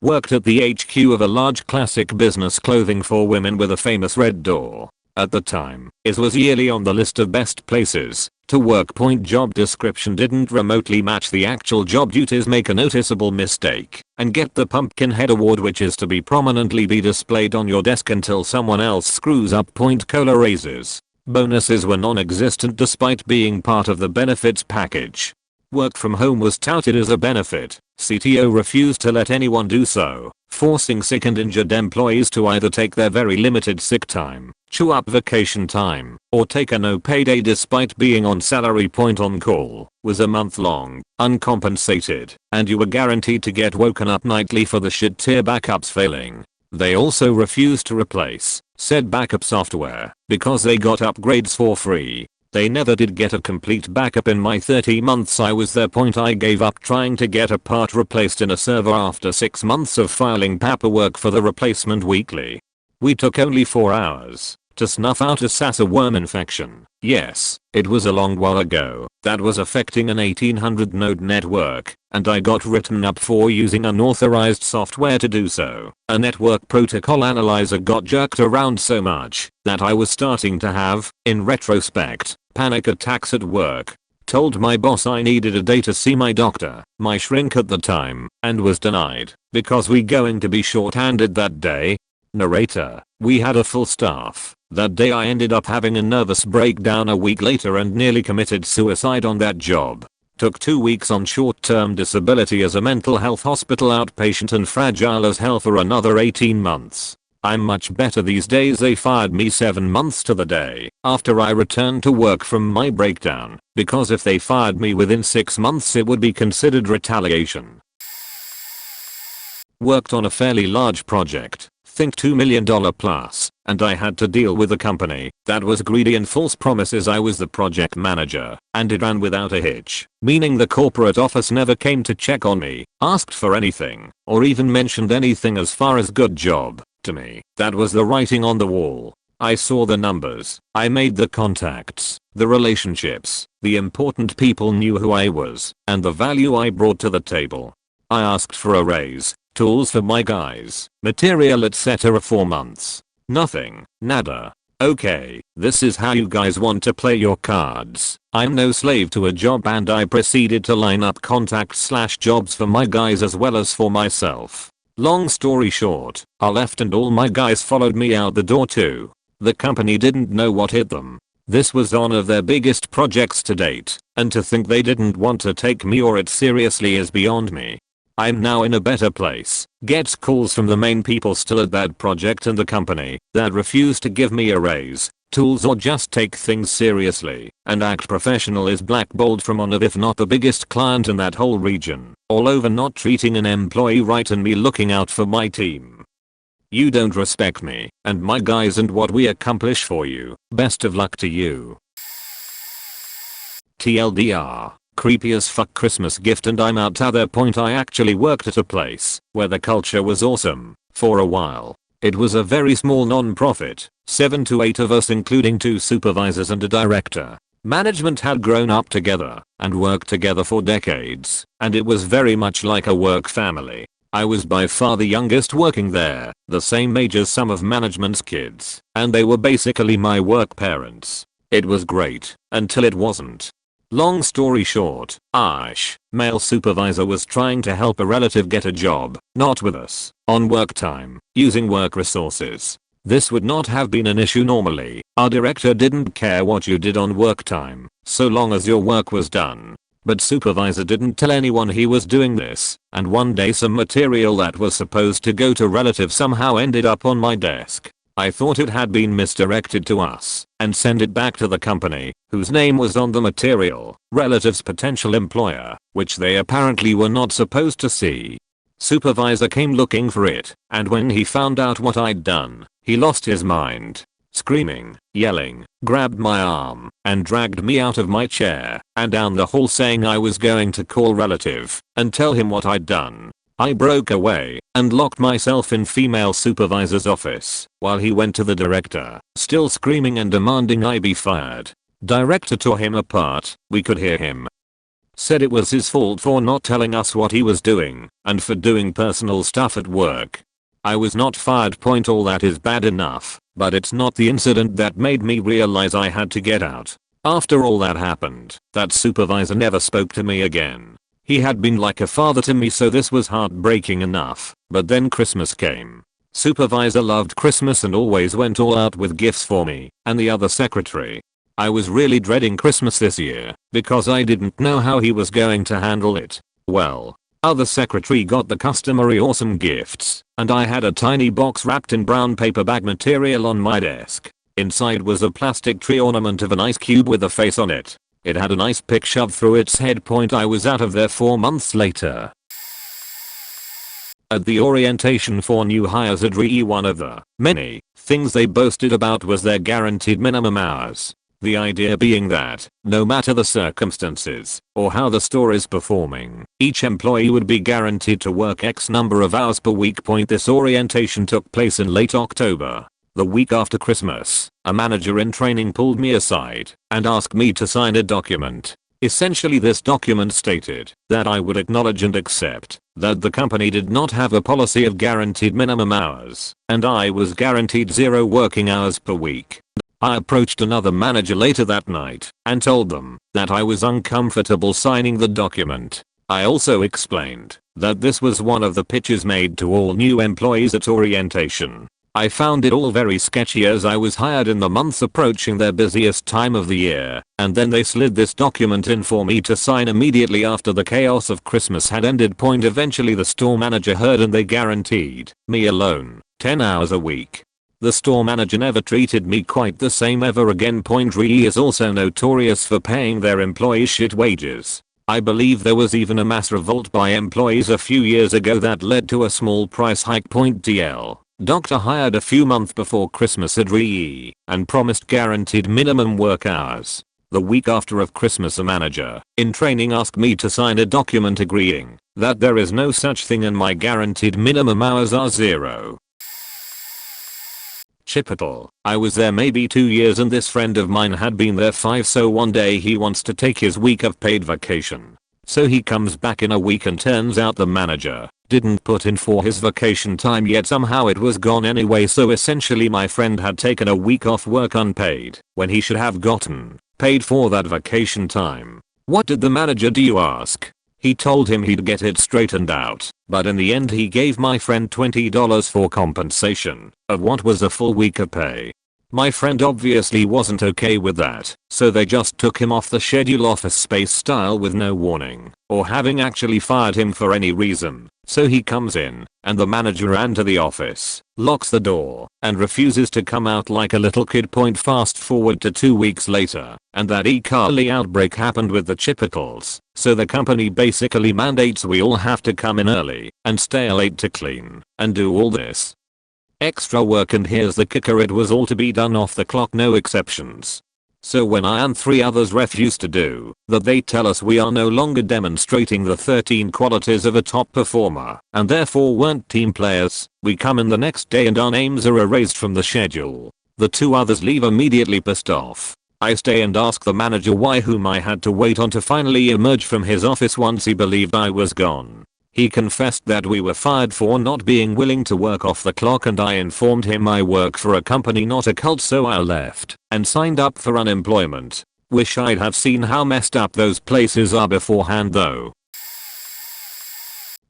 Worked at the HQ of a large classic business clothing for women with a famous red door. At the time, it was yearly on the list of best places to work. Job description didn't remotely match the actual job duties. Make a noticeable mistake and get the pumpkin head award, which is to be prominently displayed on your desk until someone else screws up. Cola raises. Bonuses were non-existent despite being part of the benefits package. Work from home was touted as a benefit. CTO refused to let anyone do so, forcing sick and injured employees to either take their very limited sick time, chew up vacation time, or take a no payday despite being on salary. On call was a month long, uncompensated, and you were guaranteed to get woken up nightly for the shit tier backups failing. They also refused to replace said backup software because they got upgrades for free. They never did get a complete backup in my 30 months I was there. I gave up trying to get a part replaced in a server after 6 months of filing paperwork for the replacement weekly. We took only 4 hours to snuff out a Sasa worm infection. Yes, it was a long while ago. That was affecting an 1800 node network, and I got written up for using unauthorized software to do so. A network protocol analyzer got jerked around so much that I was starting to have, in retrospect, panic attacks at work. Told my boss I needed a day to see my doctor, my shrink at the time, and was denied because we going to be short-handed that day. Narrator, we had a full staff. That day I ended up having a nervous breakdown a week later and nearly committed suicide on that job. Took 2 weeks on short-term disability as a mental health hospital outpatient and fragile as hell for another 18 months. I'm much better these days. They fired me 7 months to the day after I returned to work from my breakdown, because if they fired me within 6 months it would be considered retaliation. Worked on a fairly large project, think $2 million plus, and I had to deal with a company that was greedy and false promises. I was the project manager, and it ran without a hitch, meaning the corporate office never came to check on me, asked for anything, or even mentioned anything as far as good job to me. That was the writing on the wall. I saw the numbers, I made the contacts, the relationships, the important people knew who I was, and the value I brought to the table. I asked for a raise, tools for my guys, material etc. 4 months. Nothing, nada. Okay, this is how you guys want to play your cards. I'm no slave to a job, and I proceeded to line up contacts/jobs for my guys as well as for myself. Long story short, I left and all my guys followed me out the door too. The company didn't know what hit them. This was one of their biggest projects to date, and to think they didn't want to take me or it seriously is beyond me. I'm now in a better place. Gets calls from the main people still at that project and the company that refuse to give me a raise, tools or just take things seriously and act professional is blackballed from one of if not the biggest client in that whole region, all over not treating an employee right and me looking out for my team. You don't respect me and my guys and what we accomplish for you. Best of luck to you. TLDR. Creepy as fuck Christmas gift and I'm out. At that point I actually worked at a place where the culture was awesome for a while. It was a very small non-profit, 7 to 8 of us including 2 supervisors and a director. Management had grown up together and worked together for decades, and it was very much like a work family. I was by far the youngest working there, the same age as some of management's kids, and they were basically my work parents. It was great, until it wasn't. Long story short, male supervisor was trying to help a relative get a job, not with us, on work time, using work resources. This would not have been an issue normally. Our director didn't care what you did on work time, so long as your work was done. But supervisor didn't tell anyone he was doing this, and one day some material that was supposed to go to relative somehow ended up on my desk. I thought it had been misdirected to us, and sent it back to the company, whose name was on the material, relative's potential employer, which they apparently were not supposed to see. Supervisor came looking for it, and when he found out what I'd done, he lost his mind. Screaming, yelling, grabbed my arm, and dragged me out of my chair, and down the hall saying I was going to call relative, and tell him what I'd done. I broke away, and locked myself in female supervisor's office, while he went to the director, still screaming and demanding I be fired. Director tore him apart, we could hear him. Said it was his fault for not telling us what he was doing, and for doing personal stuff at work. I was not fired. All that is bad enough, but it's not the incident that made me realize I had to get out. After all that happened, that supervisor never spoke to me again. He had been like a father to me, so this was heartbreaking enough, but then Christmas came. Supervisor loved Christmas and always went all out with gifts for me and the other secretary. I was really dreading Christmas this year because I didn't know how he was going to handle it. Well, other secretary got the customary awesome gifts, and I had a tiny box wrapped in brown paper bag material on my desk. Inside was a plastic tree ornament of an ice cube with a face on it. It had an ice pick shoved through its head. I was out of there 4 months later. At the orientation for new hires at RE, one of the many things they boasted about was their guaranteed minimum hours. The idea being that, no matter the circumstances, or how the store is performing, each employee would be guaranteed to work X number of hours per week. This orientation took place in late October. The week after Christmas, a manager in training pulled me aside and asked me to sign a document. Essentially, this document stated that I would acknowledge and accept that the company did not have a policy of guaranteed minimum hours, and I was guaranteed 0 working hours per week. I approached another manager later that night and told them that I was uncomfortable signing the document. I also explained that this was one of the pitches made to all new employees at orientation. I found it all very sketchy as I was hired in the months approaching their busiest time of the year, and then they slid this document in for me to sign immediately after the chaos of Christmas had ended. Eventually the store manager heard and they guaranteed me alone 10 hours a week. The store manager never treated me quite the same ever again. RE is also notorious for paying their employees shit wages. I believe there was even a mass revolt by employees a few years ago that led to a small price hike. TL. Doctor hired a few months before Christmas at RE and promised guaranteed minimum work hours. The week after of Christmas, a manager in training asked me to sign a document agreeing that there is no such thing and my guaranteed minimum hours are 0. Chipotle. I was there maybe 2 years and this friend of mine had been there 5, so one day he wants to take his week of paid vacation. So he comes back in a week and turns out the manager didn't put in for his vacation time yet. Somehow it was gone anyway, so essentially my friend had taken a week off work unpaid when he should have gotten paid for that vacation time. What did the manager do, you ask? He told him he'd get it straightened out, but in the end he gave my friend $20 for compensation of what was a full week of pay. My friend obviously wasn't okay with that, so they just took him off the schedule office space style with no warning, or having actually fired him for any reason. So he comes in, and the manager ran to the office, locks the door, and refuses to come out like a little kid. Fast forward to 2 weeks later, and that E. coli outbreak happened with the Chipotles, so the company basically mandates we all have to come in early and stay late to clean and do all this extra work. And here's the kicker, it was all to be done off the clock, no exceptions. So when I and 3 others refuse to do that, they tell us we are no longer demonstrating the 13 qualities of a top performer and therefore weren't team players. We come in the next day and our names are erased from the schedule. The 2 others leave immediately pissed off. I stay and ask the manager why, whom I had to wait on to finally emerge from his office once he believed I was gone. He confessed that we were fired for not being willing to work off the clock, and I informed him I work for a company, not a cult, so I left and signed up for unemployment. Wish I'd have seen how messed up those places are beforehand though.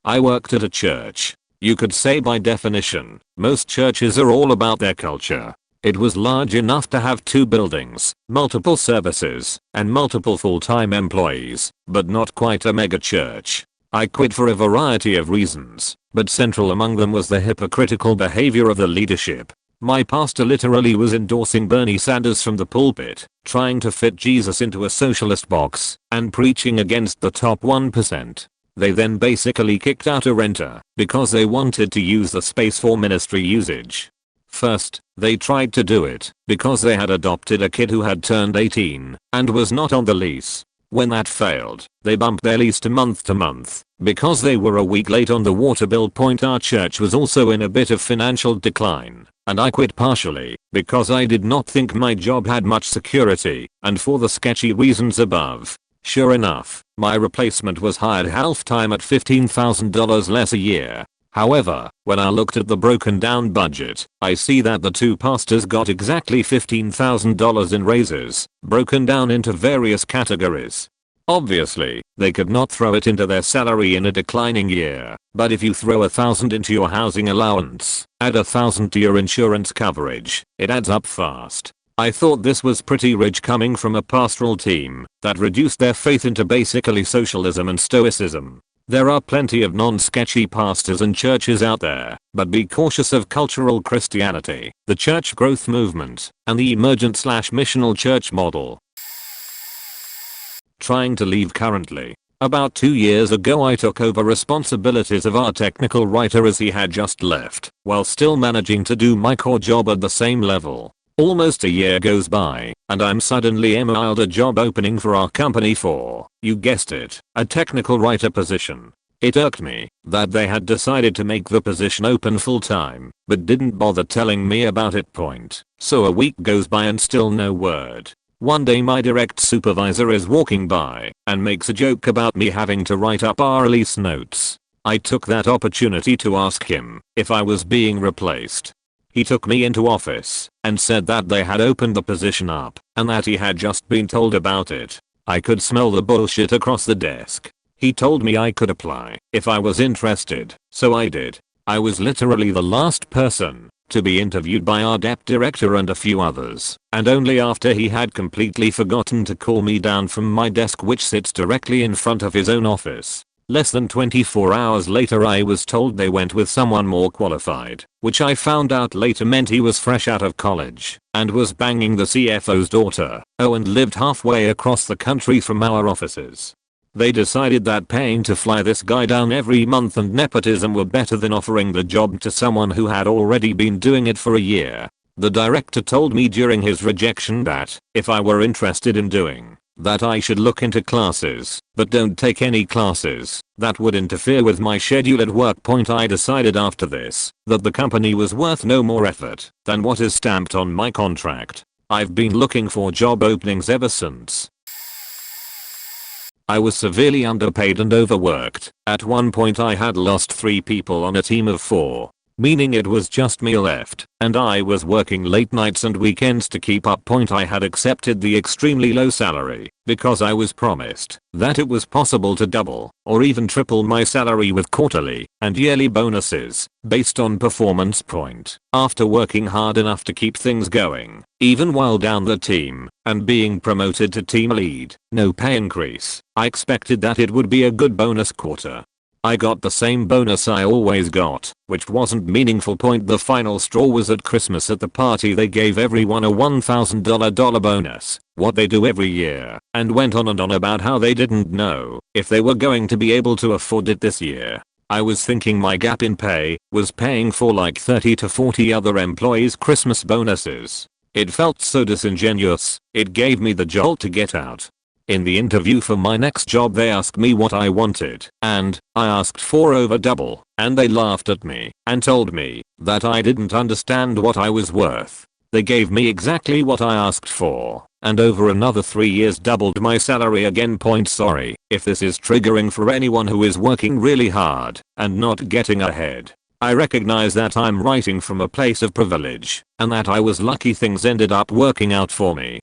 I worked at a church. You could say by definition, most churches are all about their culture. It was large enough to have 2 buildings, multiple services, and multiple full-time employees, but not quite a mega church. I quit for a variety of reasons, but central among them was the hypocritical behavior of the leadership. My pastor literally was endorsing Bernie Sanders from the pulpit, trying to fit Jesus into a socialist box, and preaching against the top 1%. They then basically kicked out a renter because they wanted to use the space for ministry usage. First, they tried to do it because they had adopted a kid who had turned 18 and was not on the lease. When that failed, they bumped their lease to month because they were a week late on the water bill. Our church was also in a bit of financial decline, and I quit partially because I did not think my job had much security and for the sketchy reasons above. Sure enough, my replacement was hired half-time at $15,000 less a year. However, when I looked at the broken down budget, I see that the 2 pastors got exactly $15,000 in raises, broken down into various categories. Obviously, they could not throw it into their salary in a declining year, but if you throw $1,000 into your housing allowance, add $1,000 to your insurance coverage, it adds up fast. I thought this was pretty rich coming from a pastoral team that reduced their faith into basically socialism and stoicism. There are plenty of non-sketchy pastors and churches out there, but be cautious of cultural Christianity, the church growth movement, and the emergent/missional church model. Trying to leave currently. About 2 years ago I took over responsibilities of our technical writer as he had just left, while still managing to do my core job at the same level. Almost a year goes by, and I'm suddenly emailed a job opening for our company for, you guessed it, a technical writer position. It irked me that they had decided to make the position open full time, but didn't bother telling me about it. So a week goes by and still no word. One day my direct supervisor is walking by and makes a joke about me having to write up our release notes. I took that opportunity to ask him if I was being replaced. He took me into office and said that they had opened the position up and that he had just been told about it. I could smell the bullshit across the desk. He told me I could apply if I was interested, so I did. I was literally the last person to be interviewed by our dep director and a few others, and only after he had completely forgotten to call me down from my desk, which sits directly in front of his own office. Less than 24 hours later I was told they went with someone more qualified, which I found out later meant he was fresh out of college and was banging the CFO's daughter, and lived halfway across the country from our offices. They decided that paying to fly this guy down every month and nepotism were better than offering the job to someone who had already been doing it for a year. The director told me during his rejection that if I were interested in doing that I should look into classes, but don't take any classes that would interfere with my schedule at work. I decided after this that the company was worth no more effort than what is stamped on my contract. I've been looking for job openings ever since. I was severely underpaid and overworked. At one point I had lost 3 people on a team of 4. Meaning it was just me left, and I was working late nights and weekends to keep up. I had accepted the extremely low salary because I was promised that it was possible to double or even triple my salary with quarterly and yearly bonuses based on performance. After working hard enough to keep things going, even while down the team and being promoted to team lead, no pay increase, I expected that it would be a good bonus quarter. I got the same bonus I always got, which wasn't meaningful. The final straw was at Christmas. At the party they gave everyone a $1,000 bonus, what they do every year, and went on and on about how they didn't know if they were going to be able to afford it this year. I was thinking my gap in pay was paying for like 30 to 40 other employees' Christmas bonuses. It felt so disingenuous, it gave me the jolt to get out. In the interview for my next job they asked me what I wanted, and I asked for over double, and they laughed at me and told me that I didn't understand what I was worth. They gave me exactly what I asked for, and over another 3 years doubled my salary again. Sorry if this is triggering for anyone who is working really hard and not getting ahead. I recognize that I'm writing from a place of privilege, and that I was lucky things ended up working out for me.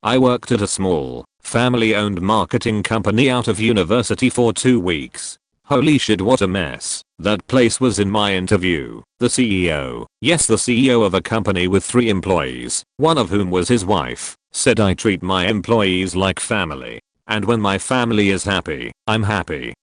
I worked at a small, family-owned marketing company out of university for 2 weeks. Holy shit, what a mess that place was. In my interview, the CEO, yes, the CEO of a company with 3 employees, one of whom was his wife, said I treat my employees like family. And when my family is happy, I'm happy.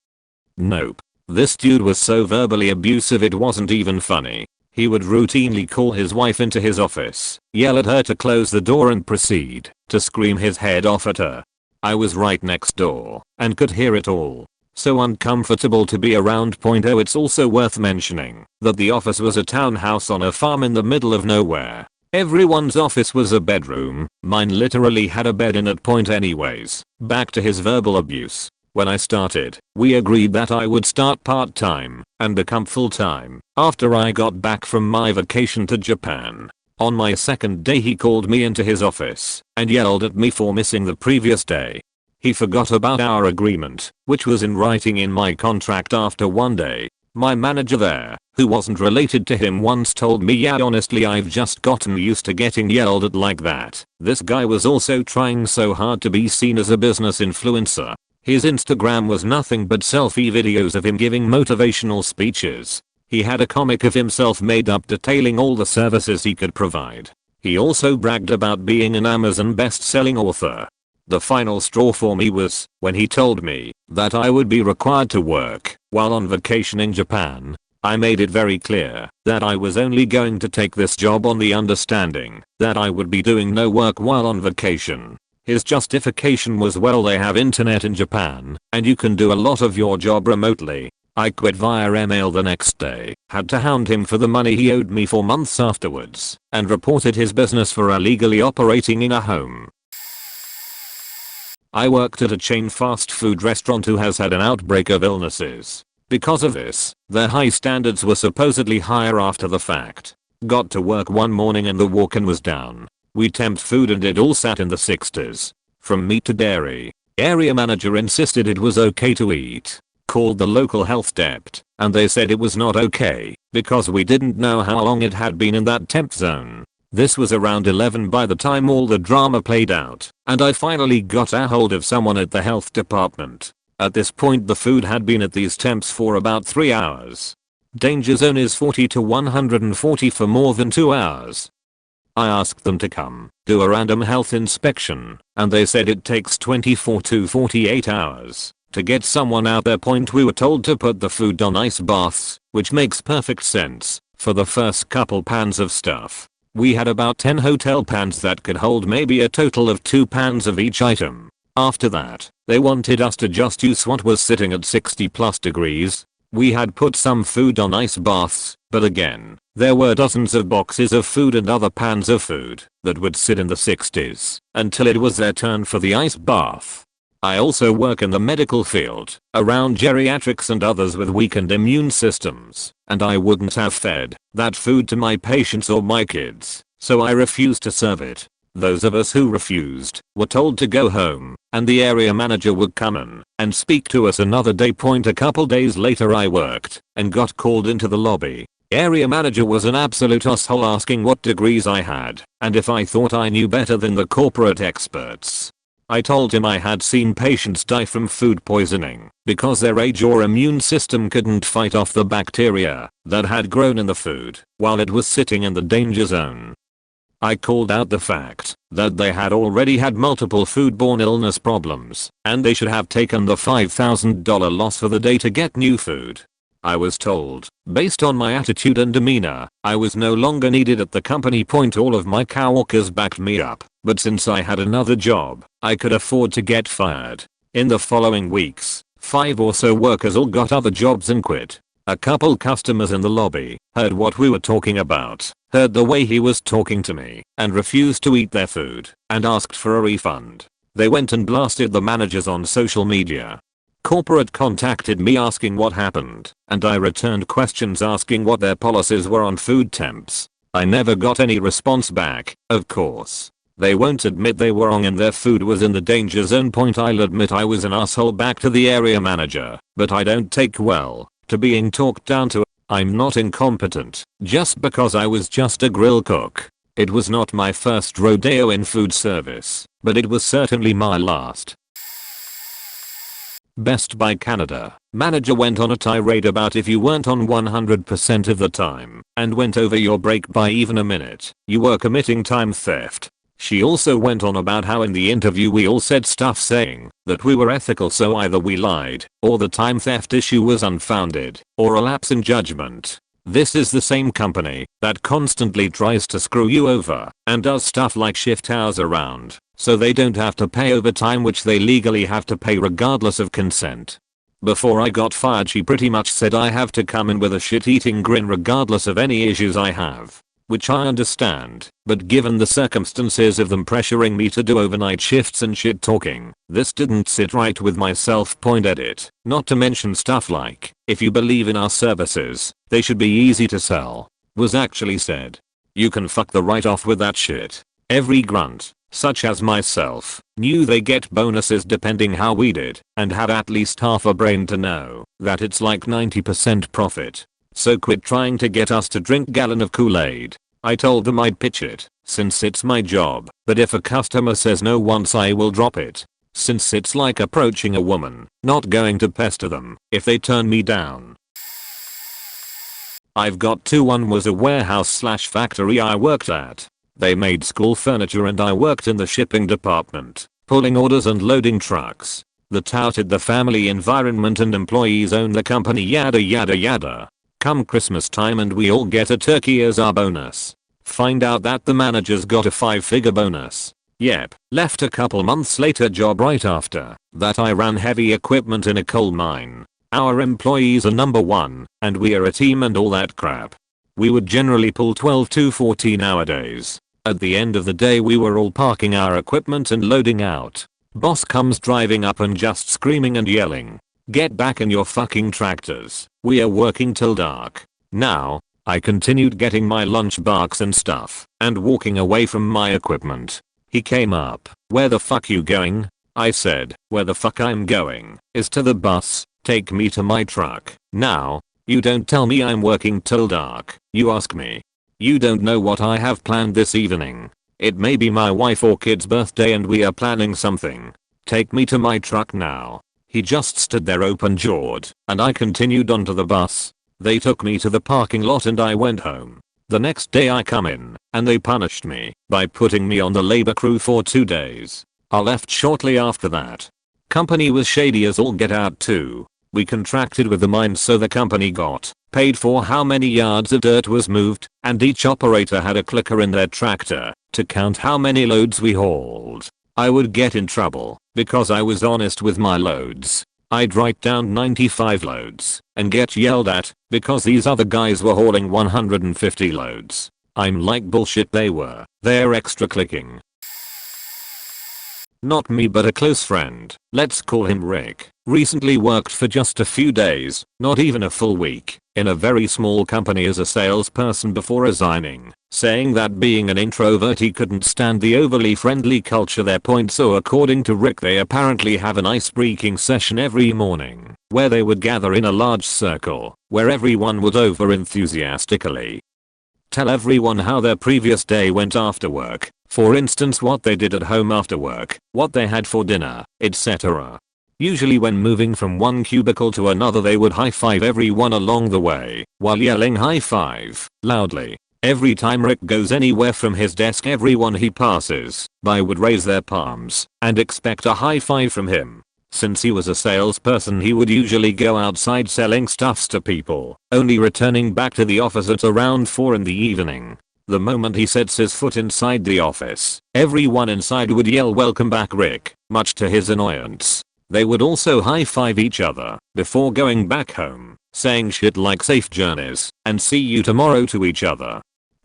Nope. This dude was so verbally abusive it wasn't even funny. He would routinely call his wife into his office, yell at her to close the door and proceed to scream his head off at her. I was right next door and could hear it all. So uncomfortable to be around. It's also worth mentioning that the office was a townhouse on a farm in the middle of nowhere. Everyone's office was a bedroom, mine literally had a bed in it. Anyways, back to his verbal abuse. When I started, we agreed that I would start part-time and become full-time after I got back from my vacation to Japan. On my second day he called me into his office and yelled at me for missing the previous day. He forgot about our agreement, which was in writing in my contract. After one day, my manager there, who wasn't related to him, once told me, yeah, honestly I've just gotten used to getting yelled at like that. This guy was also trying so hard to be seen as a business influencer. His Instagram was nothing but selfie videos of him giving motivational speeches. He had a comic of himself made up detailing all the services he could provide. He also bragged about being an Amazon best-selling author. The final straw for me was when he told me that I would be required to work while on vacation in Japan. I made it very clear that I was only going to take this job on the understanding that I would be doing no work while on vacation. His justification was, well, they have internet in Japan and you can do a lot of your job remotely. I quit via email the next day, had to hound him for the money he owed me for months afterwards, and reported his business for illegally operating in a home. I worked at a chain fast food restaurant who has had an outbreak of illnesses. Because of this, their high standards were supposedly higher after the fact. Got to work one morning and the walk-in was down. We temped food and it all sat in the 60s. From meat to dairy. Area manager insisted it was okay to eat. Called the local health dept, and they said it was not okay because we didn't know how long it had been in that temp zone. This was around 11 by the time all the drama played out, and I finally got a hold of someone at the health department. At this point the food had been at these temps for about 3 hours. Danger zone is 40 to 140 for more than 2 hours. I asked them to come do a random health inspection, and they said it takes 24 to 48 hours to get someone out there. We were told to put the food on ice baths, which makes perfect sense for the first couple pans of stuff. We had about 10 hotel pans that could hold maybe a total of 2 pans of each item. After that, they wanted us to just use what was sitting at 60+ degrees. We had put some food on ice baths, but again, there were dozens of boxes of food and other pans of food that would sit in the 60s until it was their turn for the ice bath. I also work in the medical field, around geriatrics and others with weakened immune systems, and I wouldn't have fed that food to my patients or my kids, so I refused to serve it. Those of us who refused were told to go home, and the area manager would come in and speak to us another day. A couple days later I worked and got called into the lobby. Area manager was an absolute asshole, asking what degrees I had and if I thought I knew better than the corporate experts. I told him I had seen patients die from food poisoning because their age or immune system couldn't fight off the bacteria that had grown in the food while it was sitting in the danger zone. I called out the fact that they had already had multiple foodborne illness problems and they should have taken the $5,000 loss for the day to get new food. I was told, based on my attitude and demeanor, I was no longer needed at the company. All of my coworkers backed me up, but since I had another job, I could afford to get fired. In the following weeks, 5 or so workers all got other jobs and quit. A couple customers in the lobby heard what we were talking about, heard the way he was talking to me, and refused to eat their food, and asked for a refund. They went and blasted the managers on social media. Corporate contacted me asking what happened, and I returned questions asking what their policies were on food temps. I never got any response back, of course. They won't admit they were wrong and their food was in the danger zone. I'll admit I was an asshole back to the area manager, but I don't take well to being talked down to. I'm not incompetent just because I was just a grill cook. It was not my first rodeo in food service, but it was certainly my last. Best Buy Canada. Manager went on a tirade about if you weren't on 100% of the time and went over your break by even a minute, you were committing time theft. She also went on about how in the interview we all said stuff saying that we were ethical, so either we lied, or the time theft issue was unfounded, or a lapse in judgment. This is the same company that constantly tries to screw you over and does stuff like shift hours around so they don't have to pay overtime, which they legally have to pay regardless of consent. Before I got fired, she pretty much said I have to come in with a shit-eating grin regardless of any issues I have. Which I understand, but given the circumstances of them pressuring me to do overnight shifts and shit talking, this didn't sit right with my self-point edit. Not to mention stuff like, if you believe in our services, they should be easy to sell, was actually said. You can fuck the right off with that shit. Every grunt, such as myself, knew they get bonuses depending how we did, and had at least half a brain to know that it's like 90% profit. So quit trying to get us to drink gallon of Kool-Aid. I told them I'd pitch it, since it's my job, but if a customer says no once I will drop it. Since it's like approaching a woman, not going to pester them if they turn me down. I've got two. One was a warehouse/factory I worked at. They made school furniture and I worked in the shipping department, pulling orders and loading trucks. They touted the family environment and employees own the company, yada yada yada. Come Christmas time and we all get a turkey as our bonus. Find out that the managers got a 5-figure bonus. Yep, left a couple months later. Job right after that I ran heavy equipment in a coal mine. Our employees are number one, and we are a team and all that crap. We would generally pull 12 to 14 hour days. At the end of the day we were all parking our equipment and loading out. Boss comes driving up and just screaming and yelling, "Get back in your fucking tractors. We are working till dark." Now, I continued getting my lunch box and stuff and walking away from my equipment. He came up, "Where the fuck you going?" I said, "Where the fuck I'm going is to the bus. Take me to my truck." Now, you don't tell me I'm working till dark. You ask me. You don't know what I have planned this evening. It may be my wife or kid's birthday and we are planning something. Take me to my truck now. He just stood there open-jawed, and I continued onto the bus. They took me to the parking lot and I went home. The next day I come in, and they punished me by putting me on the labor crew for 2 days. I left shortly after that. Company was shady as all get out too. We contracted with the mine, so the company got paid for how many yards of dirt was moved, and each operator had a clicker in their tractor to count how many loads we hauled. I would get in trouble because I was honest with my loads. I'd write down 95 loads and get yelled at because these other guys were hauling 150 loads. I'm like, bullshit, they were. They're extra clicking. Not me, but a close friend, let's call him Rick, recently worked for just a few days, not even a full week, in a very small company as a salesperson before resigning, saying that being an introvert he couldn't stand the overly friendly culture there. So according to Rick, they apparently have an ice-breaking session every morning, where they would gather in a large circle, where everyone would over enthusiastically tell everyone how their previous day went after work. For instance, what they did at home after work, what they had for dinner, etc. Usually when moving from one cubicle to another they would high-five everyone along the way, while yelling "high five" loudly. Every time Rick goes anywhere from his desk, everyone he passes by would raise their palms and expect a high five from him. Since he was a salesperson, he would usually go outside selling stuffs to people, only returning back to the office at around 4 in the evening. The moment he sets his foot inside the office, everyone inside would yell "Welcome back, Rick," much to his annoyance. They would also high-five each other before going back home, saying shit like "safe journeys" and "see you tomorrow" to each other.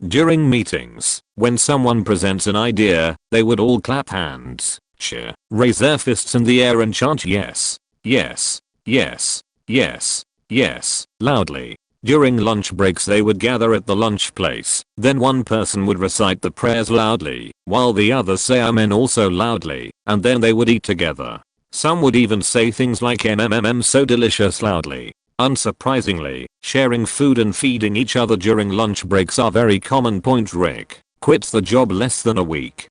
During meetings, when someone presents an idea, they would all clap hands, cheer, raise their fists in the air and chant "yes, yes, yes, yes, yes" loudly. During lunch breaks they would gather at the lunch place, then one person would recite the prayers loudly, while the others say amen also loudly, and then they would eat together. Some would even say things like "mmm so delicious" loudly. Unsurprisingly, sharing food and feeding each other during lunch breaks are very common. Rick Quit the job less than a week.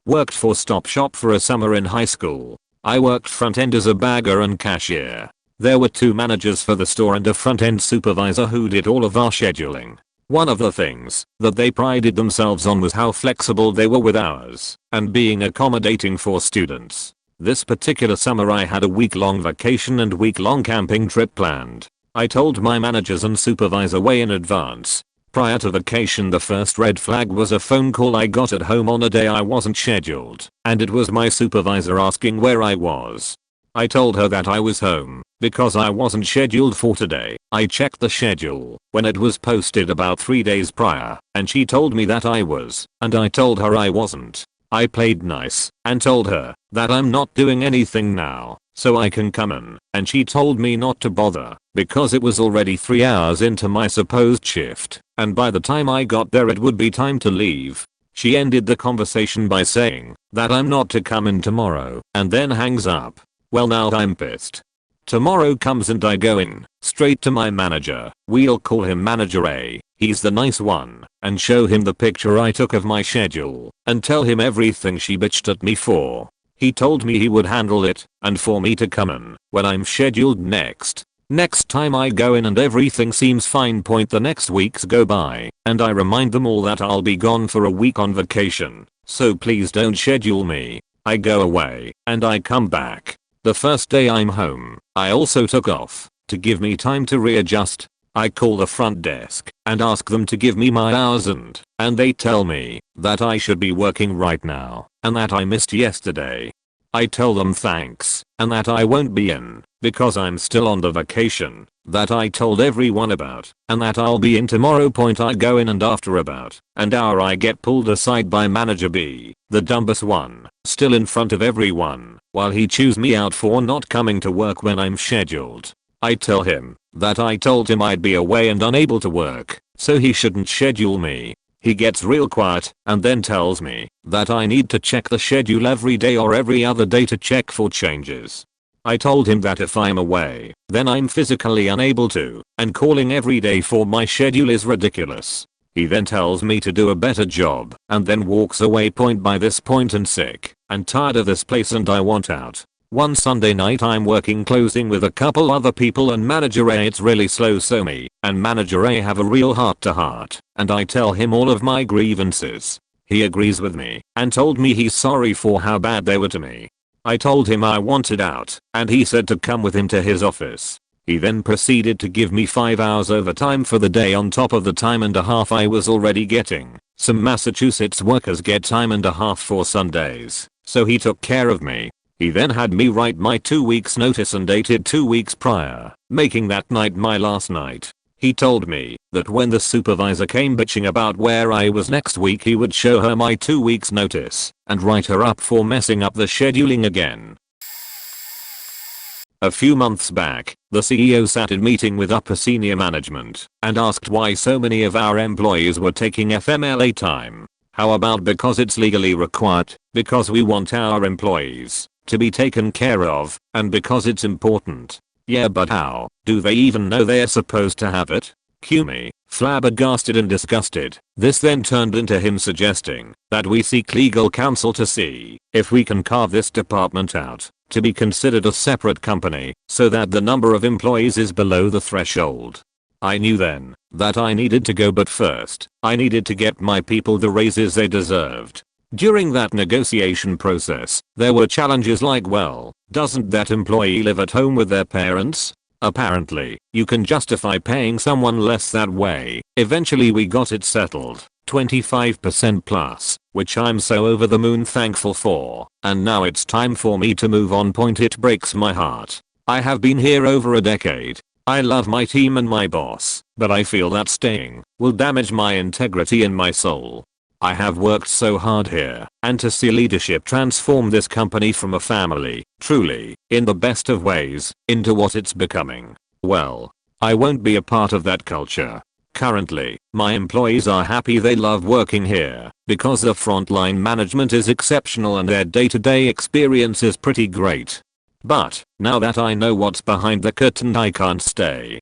Worked for Stop Shop for a summer in high school. I worked front end as a bagger and cashier. There were 2 managers for the store and a front end supervisor who did all of our scheduling. One of the things that they prided themselves on was how flexible they were with hours and being accommodating for students. This particular summer I had a week-long vacation and week-long camping trip planned. I told my managers and supervisor way in advance. Prior to vacation, the first red flag was a phone call I got at home on a day I wasn't scheduled, and it was my supervisor asking where I was. I told her that I was home because I wasn't scheduled for today. I checked the schedule when it was posted about 3 days prior, and she told me that I was, and I told her I wasn't. I played nice and told her that I'm not doing anything now, so I can come in, and she told me not to bother because it was already 3 hours into my supposed shift, and by the time I got there it would be time to leave. She ended the conversation by saying that I'm not to come in tomorrow, and then hangs up. Well, now I'm pissed. Tomorrow comes and I go in straight to my manager. We'll call him Manager A. He's the nice one, and show him the picture I took of my schedule and tell him everything she bitched at me for. He told me he would handle it and for me to come in when I'm scheduled next. Next time I go in and everything seems fine. The next weeks go by and I remind them all that I'll be gone for a week on vacation, so please don't schedule me. I go away and I come back. The first day I'm home, I also took off to give me time to readjust. I call the front desk and ask them to give me my hours and they tell me that I should be working right now and that I missed yesterday. I tell them thanks and that I won't be in because I'm still on the vacation that I told everyone about, and that I'll be in tomorrow. I go in and after about an hour I get pulled aside by Manager B, the dumbest one, still in front of everyone, while he chews me out for not coming to work when I'm scheduled. I tell him that I told him I'd be away and unable to work, so he shouldn't schedule me. He gets real quiet and then tells me that I need to check the schedule every day or every other day to check for changes. I told him that if I'm away, then I'm physically unable to, and calling every day for my schedule is ridiculous. He then tells me to do a better job and then walks away. By this point I'm sick and tired of this place and I want out. One Sunday night I'm working closing with a couple other people and Manager A it's really slow, so me and Manager A have a real heart to heart and I tell him all of my grievances. He agrees with me and told me he's sorry for how bad they were to me. I told him I wanted out and he said to come with him to his office. He then proceeded to give me 5 hours overtime for the day on top of the time and a half I was already getting. Some Massachusetts workers get time and a half for Sundays, so he took care of me. He then had me write my 2 weeks notice and dated 2 weeks prior, making that night my last night. He told me that when the supervisor came bitching about where I was next week he would show her my 2 weeks notice and write her up for messing up the scheduling again. A few months back, the CEO sat in meeting with upper senior management and asked why so many of our employees were taking FMLA time. How about because it's legally required, because we want our employees to be taken care of, and because it's important. Yeah, but how do they even know they're supposed to have it? Cue me, flabbergasted and disgusted. This then turned into him suggesting that we seek legal counsel to see if we can carve this department out to be considered a separate company so that the number of employees is below the threshold. I knew then that I needed to go, but first I needed to get my people the raises they deserved. During that negotiation process, there were challenges like, well, doesn't that employee live at home with their parents? Apparently, you can justify paying someone less that way. Eventually we got it settled, 25% plus, which I'm so over the moon thankful for, and now it's time for me to move on. It breaks my heart. I have been here over a decade. I love my team and my boss, but I feel that staying will damage my integrity and my soul. I have worked so hard here, and to see leadership transform this company from a family, truly, in the best of ways, into what it's becoming, well, I won't be a part of that culture. Currently, my employees are happy, they love working here, because the frontline management is exceptional and their day-to-day experience is pretty great. But, now that I know what's behind the curtain, I can't stay.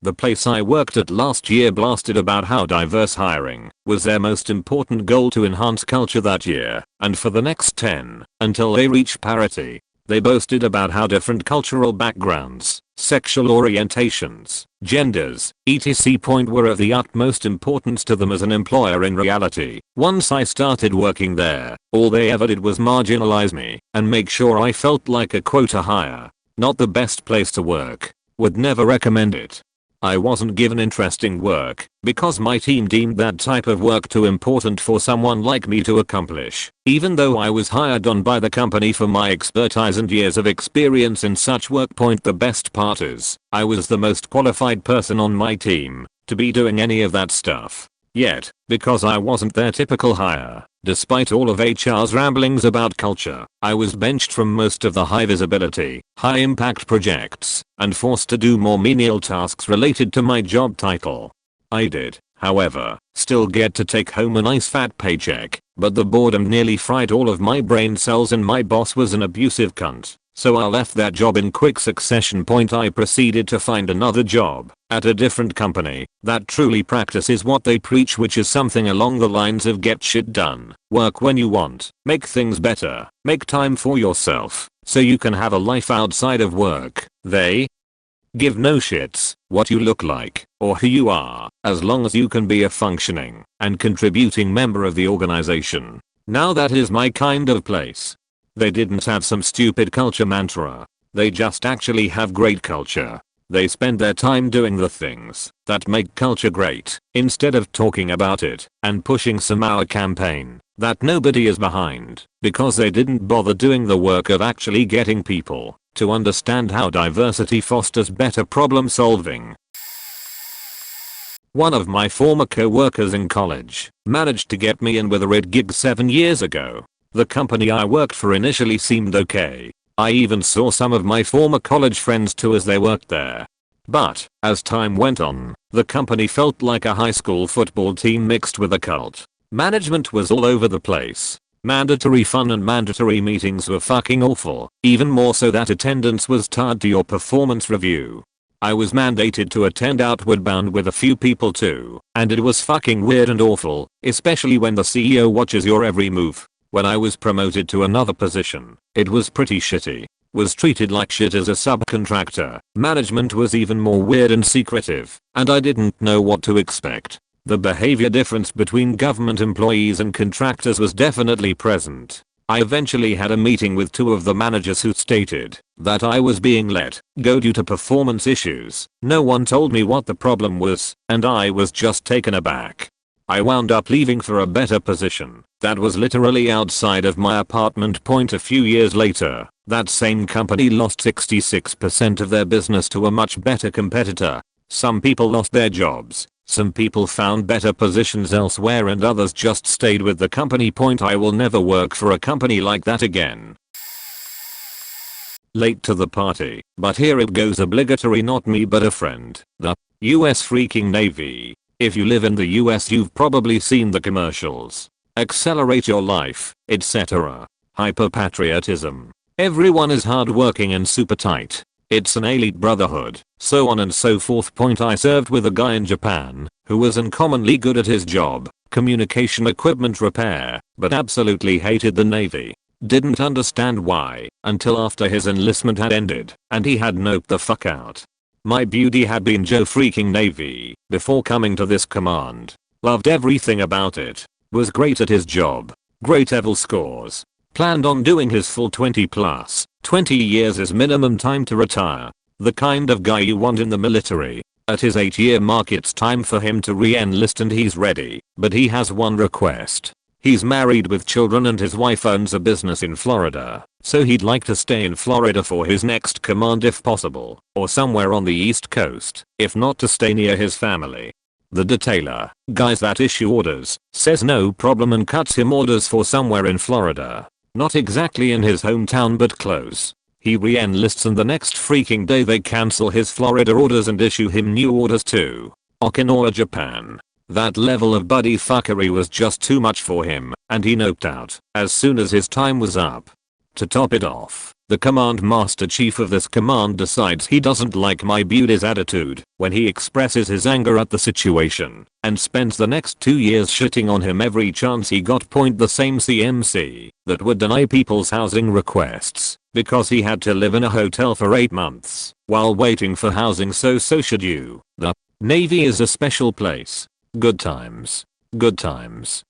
The place I worked at last year blasted about how diverse hiring was their most important goal to enhance culture that year, and for the next 10, until they reach parity. They boasted about how different cultural backgrounds, sexual orientations, genders, etc. were of the utmost importance to them as an employer. In reality, once I started working there, all they ever did was marginalize me and make sure I felt like a quota hire. Not the best place to work. Would never recommend it. I wasn't given interesting work because my team deemed that type of work too important for someone like me to accomplish, even though I was hired on by the company for my expertise and years of experience in such work. The best part is, I was the most qualified person on my team to be doing any of that stuff. Yet, because I wasn't their typical hire, despite all of HR's ramblings about culture, I was benched from most of the high visibility, high impact projects, and forced to do more menial tasks related to my job title. I did, however, still get to take home a nice fat paycheck, but the boredom nearly fried all of my brain cells and my boss was an abusive cunt. So I left that job in quick succession. I proceeded to find another job at a different company that truly practices what they preach, which is something along the lines of get shit done, work when you want, make things better, make time for yourself so you can have a life outside of work. They give no shits what you look like or who you are, as long as you can be a functioning and contributing member of the organization. Now that is my kind of place. They didn't have some stupid culture mantra. They just actually have great culture. They spend their time doing the things that make culture great, instead of talking about it and pushing some our campaign that nobody is behind, because they didn't bother doing the work of actually getting people to understand how diversity fosters better problem solving. One of my former co-workers in college managed to get me in with a red gig 7 years ago. The company I worked for initially seemed okay. I even saw some of my former college friends too as they worked there. But, as time went on, the company felt like a high school football team mixed with a cult. Management was all over the place. Mandatory fun and mandatory meetings were fucking awful, even more so that attendance was tied to your performance review. I was mandated to attend Outward Bound with a few people too, and it was fucking weird and awful, especially when the CEO watches your every move. When I was promoted to another position, it was pretty shitty. Was treated like shit as a subcontractor. Management was even more weird and secretive, and I didn't know what to expect. The behavior difference between government employees and contractors was definitely present. I eventually had a meeting with two of the managers who stated that I was being let go due to performance issues. No one told me what the problem was, and I was just taken aback. I wound up leaving for a better position that was literally outside of my apartment. A few years later, that same company lost 66% of their business to a much better competitor. Some people lost their jobs, some people found better positions elsewhere, and others just stayed with the company. I will never work for a company like that again. Late to the party, but here it goes. Obligatory, not me but a friend. The US freaking Navy. If you live in the US, you've probably seen the commercials. Accelerate your life, etc. Hyper-patriotism. Everyone is hardworking and super tight. It's an elite brotherhood, so on and so forth. I served with a guy in Japan who was uncommonly good at his job, communication equipment repair, but absolutely hated the Navy. Didn't understand why until after his enlistment had ended and he had noped the fuck out. My beauty had been Joe freaking Navy before coming to this command. Loved everything about it. Was great at his job. Great Evil scores. Planned on doing his full 20 years is minimum time to retire. The kind of guy you want in the military. At his 8-year mark it's time for him to re-enlist and he's ready, but he has one request. He's married with children and his wife owns a business in Florida, so he'd like to stay in Florida for his next command if possible, or somewhere on the East Coast, if not to stay near his family. The detailer, guys that issue orders, says no problem and cuts him orders for somewhere in Florida. Not exactly in his hometown but close. He re-enlists and the next freaking day they cancel his Florida orders and issue him new orders to Okinawa, Japan. That level of buddy fuckery was just too much for him, and he noped out as soon as his time was up. To top it off, The command master chief of this command decides he doesn't like my beauty's attitude when he expresses his anger at the situation and spends the next 2 years shitting on him every chance he got. The same CMC that would deny people's housing requests because he had to live in a hotel for 8 months while waiting for housing, so should you. The Navy is a special place. Good times. Good times.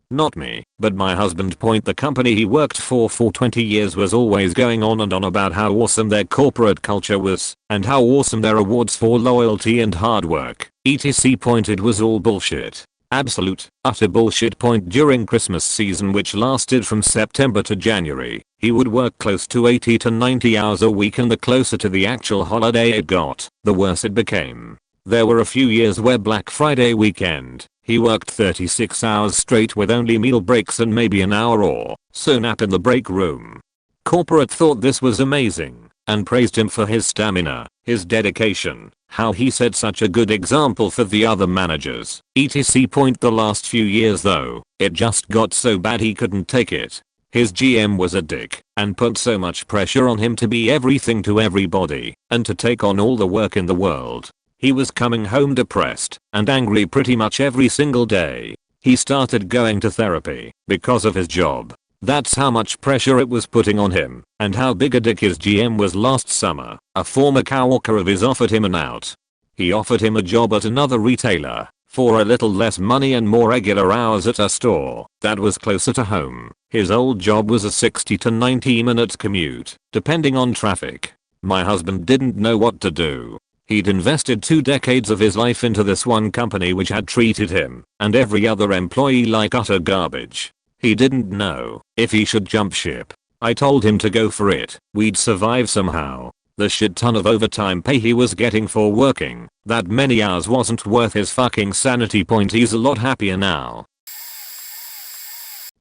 Not me, but my husband. The company he worked for 20 years was always going on and on about how awesome their corporate culture was and how awesome their awards for loyalty and hard work, etc. It was all bullshit. Absolute, utter bullshit. During Christmas season, which lasted from September to January, he would work close to 80 to 90 hours a week, and the closer to the actual holiday it got, the worse it became. There were a few years where Black Friday weekend, he worked 36 hours straight with only meal breaks and maybe an hour or so nap in the break room. Corporate thought this was amazing and praised him for his stamina, his dedication, how he set such a good example for the other managers, etc. The last few years though, it just got so bad he couldn't take it. His GM was a dick and put so much pressure on him to be everything to everybody and to take on all the work in the world. He was coming home depressed and angry pretty much every single day. He started going to therapy because of his job. That's how much pressure it was putting on him, and how big a dick his GM was. Last summer, a former coworker of his offered him an out. He offered him a job at another retailer for a little less money and more regular hours at a store that was closer to home. His old job was a 60 to 90 minute commute, depending on traffic. My husband didn't know what to do. He'd invested 2 decades of his life into this one company which had treated him and every other employee like utter garbage. He didn't know if he should jump ship. I told him to go for it. We'd survive somehow. The shit ton of overtime pay he was getting for working that many hours wasn't worth his fucking sanity. He's a lot happier now.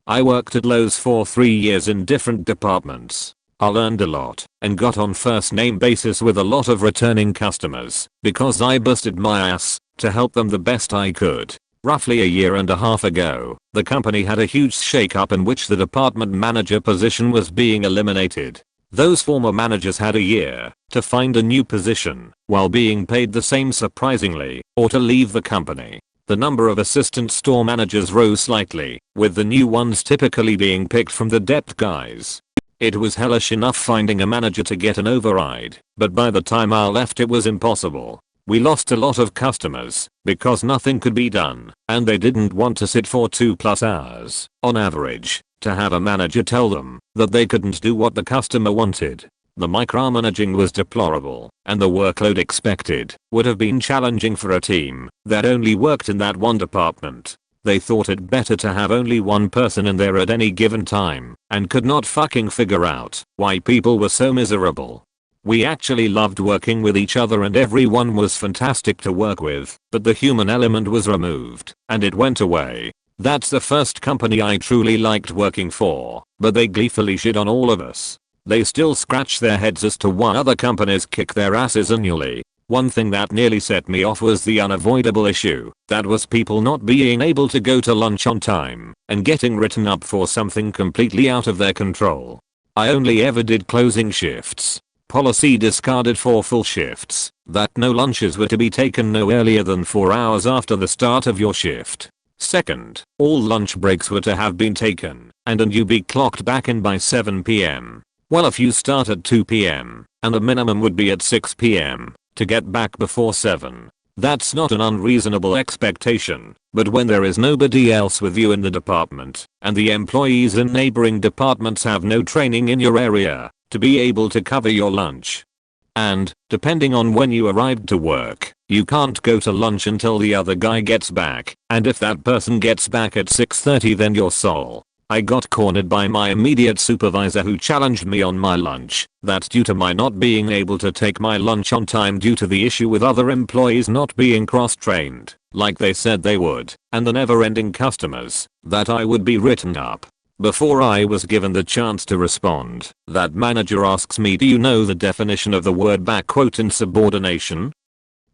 I worked at Lowe's for 3 years in different departments. I learned a lot and got on first name basis with a lot of returning customers because I busted my ass to help them the best I could. Roughly a year and a half ago, the company had a huge shake-up in which the department manager position was being eliminated. Those former managers had a year to find a new position while being paid the same, surprisingly, or to leave the company. The number of assistant store managers rose slightly, with the new ones typically being picked from the depth guys. It was hellish enough finding a manager to get an override, but by the time I left it was impossible. We lost a lot of customers because nothing could be done, and they didn't want to sit for 2+ hours, on average, to have a manager tell them that they couldn't do what the customer wanted. The micromanaging was deplorable, and the workload expected would have been challenging for a team that only worked in that one department. They thought it better to have only one person in there at any given time and could not fucking figure out why people were so miserable. We actually loved working with each other and everyone was fantastic to work with, but the human element was removed and it went away. That's the first company I truly liked working for, but they gleefully shit on all of us. They still scratch their heads as to why other companies kick their asses annually. One thing that nearly set me off was the unavoidable issue that was people not being able to go to lunch on time and getting written up for something completely out of their control. I only ever did closing shifts. Policy discarded for full shifts that no lunches were to be taken no earlier than 4 hours after the start of your shift. Second, all lunch breaks were to have been taken and you be clocked back in by 7 p.m. Well, if you start at 2 p.m. and the minimum would be at 6 p.m. to get back before 7. That's not an unreasonable expectation, but when there is nobody else with you in the department and the employees in neighboring departments have no training in your area to be able to cover your lunch. And, depending on when you arrived to work, you can't go to lunch until the other guy gets back, and if that person gets back at 6:30 then you're sole. I got cornered by my immediate supervisor who challenged me on my lunch that due to my not being able to take my lunch on time due to the issue with other employees not being cross-trained, like they said they would, and the never-ending customers, that I would be written up. Before I was given the chance to respond, that manager asks me, do you know the definition of the word "insubordination"?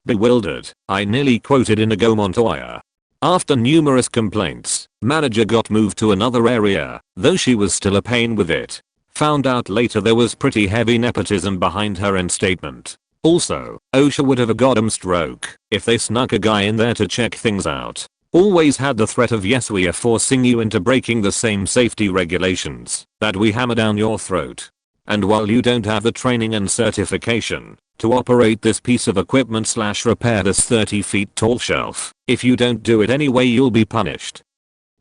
Bewildered, I nearly quoted Inigo Montoya. After numerous complaints, manager got moved to another area, though she was still a pain with it. Found out later there was pretty heavy nepotism behind her instatement. Also, OSHA would have a goddamn stroke if they snuck a guy in there to check things out. Always had the threat of, yes, we are forcing you into breaking the same safety regulations that we hammer down your throat. And while you don't have the training and certification to operate this piece of equipment / repair this 30 feet tall shelf, if you don't do it anyway you'll be punished.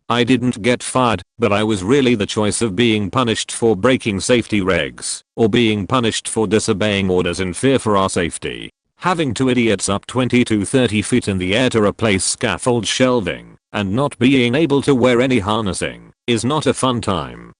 I didn't get fired, but I was really the choice of being punished for breaking safety regs, or being punished for disobeying orders in fear for our safety. Having two idiots up 20 to 30 feet in the air to replace scaffold shelving, and not being able to wear any harnessing, is not a fun time.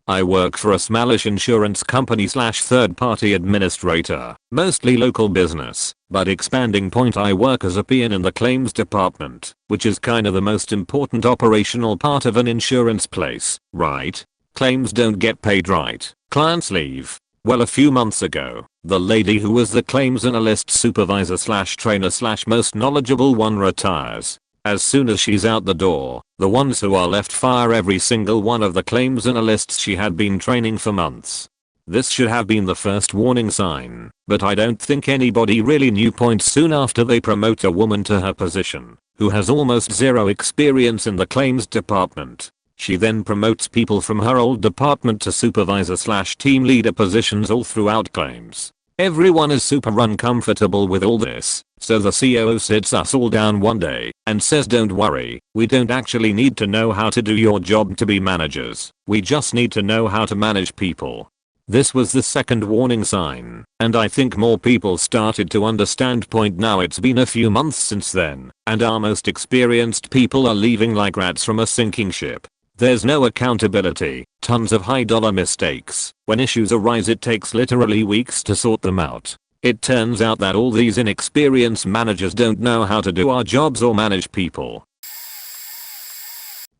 I work for a smallish insurance company / third party administrator, mostly local business, but expanding point. I work as a PN in the claims department, which is kinda the most important operational part of an insurance place, right? Claims don't get paid right, clients leave. Well, a few months ago, the lady who was the claims analyst supervisor / trainer / most knowledgeable one retires. As soon as she's out the door, the ones who are left fire every single one of the claims analysts she had been training for months. This should have been the first warning sign, but I don't think anybody really knew. Soon after they promote a woman to her position, who has almost zero experience in the claims department. She then promotes people from her old department to supervisor / team leader positions all throughout claims. Everyone is super uncomfortable with all this, so the COO sits us all down one day and says, don't worry, we don't actually need to know how to do your job to be managers, we just need to know how to manage people. This was the second warning sign, and I think more people started to understand. Now it's been a few months since then, and our most experienced people are leaving like rats from a sinking ship. There's no accountability, tons of high dollar mistakes. When issues arise it takes literally weeks to sort them out. It turns out that all these inexperienced managers don't know how to do our jobs or manage people.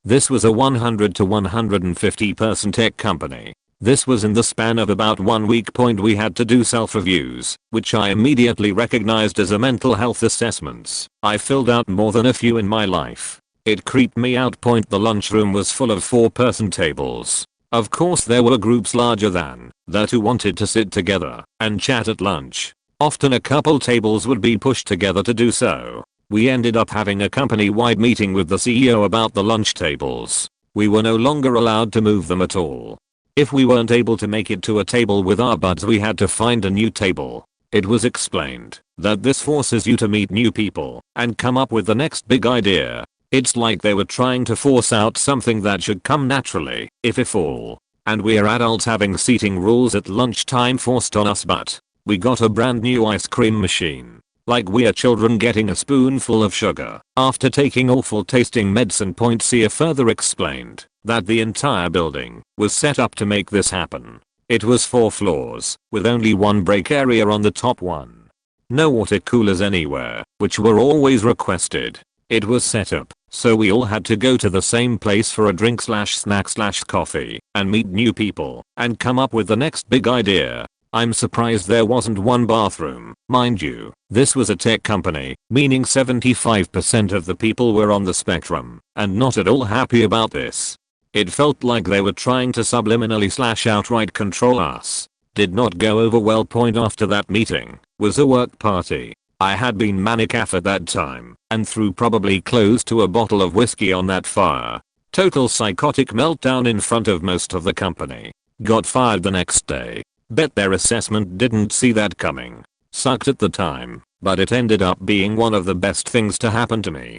This was a 100 to 150 person tech company. This was in the span of about 1 week. We had to do self-reviews, which I immediately recognized as a mental health assessments. I filled out more than a few in my life. It creeped me out. The lunchroom was full of 4-person tables. Of course there were groups larger than that who wanted to sit together and chat at lunch. Often a couple tables would be pushed together to do so. We ended up having a company-wide meeting with the CEO about the lunch tables. We were no longer allowed to move them at all. If we weren't able to make it to a table with our buds, we had to find a new table. It was explained that this forces you to meet new people and come up with the next big idea. It's like they were trying to force out something that should come naturally, if all. And we're adults having seating rules at lunchtime forced on us, but we got a brand new ice cream machine. Like we're children getting a spoonful of sugar after taking awful tasting medicine. Sia further explained that the entire building was set up to make this happen. It was 4 floors, with only one break area on the top one. No water coolers anywhere, which were always requested. It was set up so we all had to go to the same place for a drink / snack / coffee and meet new people and come up with the next big idea. I'm surprised there wasn't one bathroom. Mind you, this was a tech company, meaning 75% of the people were on the spectrum and not at all happy about this. It felt like they were trying to subliminally / outright control us. Did not go over well. After that meeting was a work party. I had been manic AF at that time and threw probably close to a bottle of whiskey on that fire. Total psychotic meltdown in front of most of the company. Got fired the next day. Bet their assessment didn't see that coming. Sucked at the time, but it ended up being one of the best things to happen to me.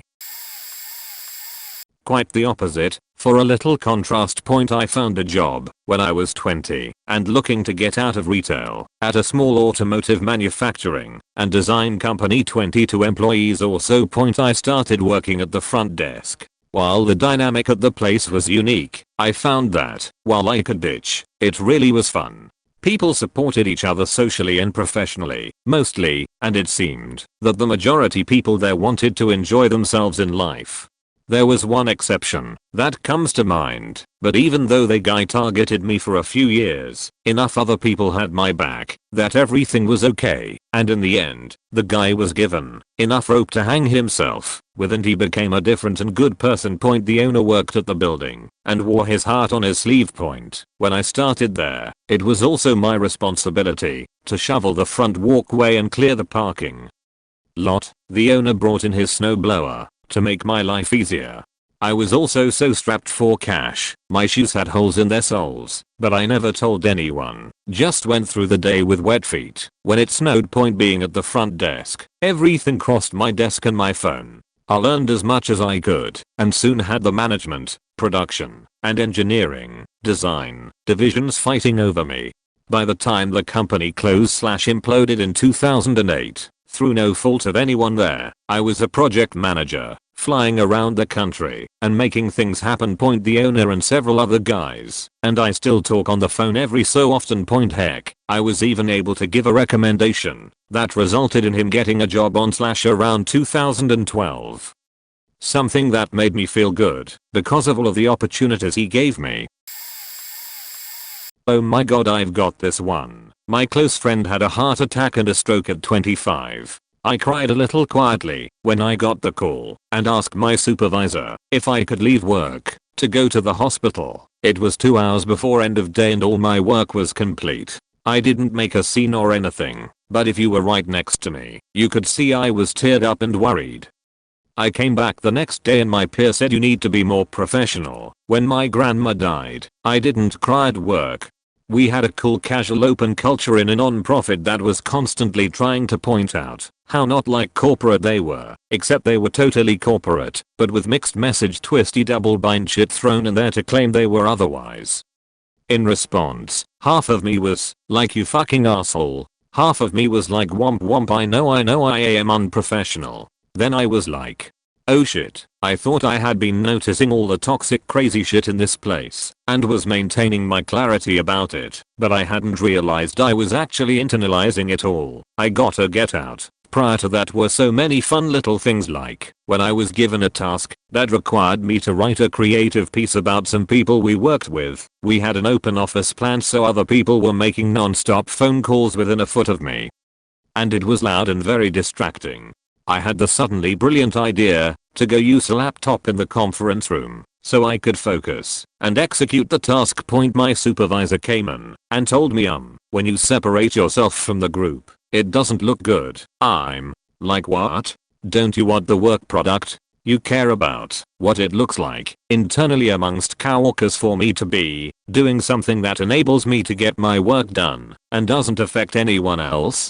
Quite the opposite. For a little contrast, I found a job when I was 20 and looking to get out of retail at a small automotive manufacturing and design company. 22 employees or so. I started working at the front desk. While the dynamic at the place was unique, I found that while I could bitch, it really was fun. People supported each other socially and professionally, mostly, and it seemed that the majority people there wanted to enjoy themselves in life. There was one exception that comes to mind, but even though the guy targeted me for a few years, enough other people had my back that everything was okay, and in the end, the guy was given enough rope to hang himself. Within he became a different and good person. The owner worked at the building and wore his heart on his sleeve. When I started there, it was also my responsibility to shovel the front walkway and clear the parking lot. The owner brought in his snowblower to make my life easier. I was also so strapped for cash, my shoes had holes in their soles, but I never told anyone, just went through the day with wet feet. When it snowed. Being at the front desk, everything crossed my desk and my phone. I learned as much as I could, and soon had the management, production, and engineering, design, divisions fighting over me. By the time the company closed/imploded in 2008, through no fault of anyone there, I was a project manager, flying around the country and making things happen. The owner and several other guys and I still talk on the phone every so often. Heck, I was even able to give a recommendation that resulted in him getting a job on/around 2012. Something that made me feel good because of all of the opportunities he gave me. Oh my god, I've got this one. My close friend had a heart attack and a stroke at 25. I cried a little quietly when I got the call and asked my supervisor if I could leave work to go to the hospital. It was 2 hours before end of day and all my work was complete. I didn't make a scene or anything, but if you were right next to me, you could see I was teared up and worried. I came back the next day and my peer said you need to be more professional. When my grandma died, I didn't cry at work. We had a cool casual open culture in a non-profit that was constantly trying to point out how not like corporate they were, except they were totally corporate, but with mixed message twisty double bind shit thrown in there to claim they were otherwise. In response, half of me was like you fucking asshole. Half of me was like womp womp, I know I am unprofessional. Then I was like, oh shit, I thought I had been noticing all the toxic crazy shit in this place and was maintaining my clarity about it, but I hadn't realized I was actually internalizing it all. I gotta get out. Prior to that were so many fun little things, like when I was given a task that required me to write a creative piece about some people we worked with. We had an open office plan, so other people were making non-stop phone calls within a foot of me. And it was loud and very distracting. I had the suddenly brilliant idea to go use a laptop in the conference room so I could focus and execute the task. My supervisor came in and told me when you separate yourself from the group, it doesn't look good. I'm like, what? Don't you want the work product? You care about what it looks like internally amongst coworkers for me to be doing something that enables me to get my work done and doesn't affect anyone else?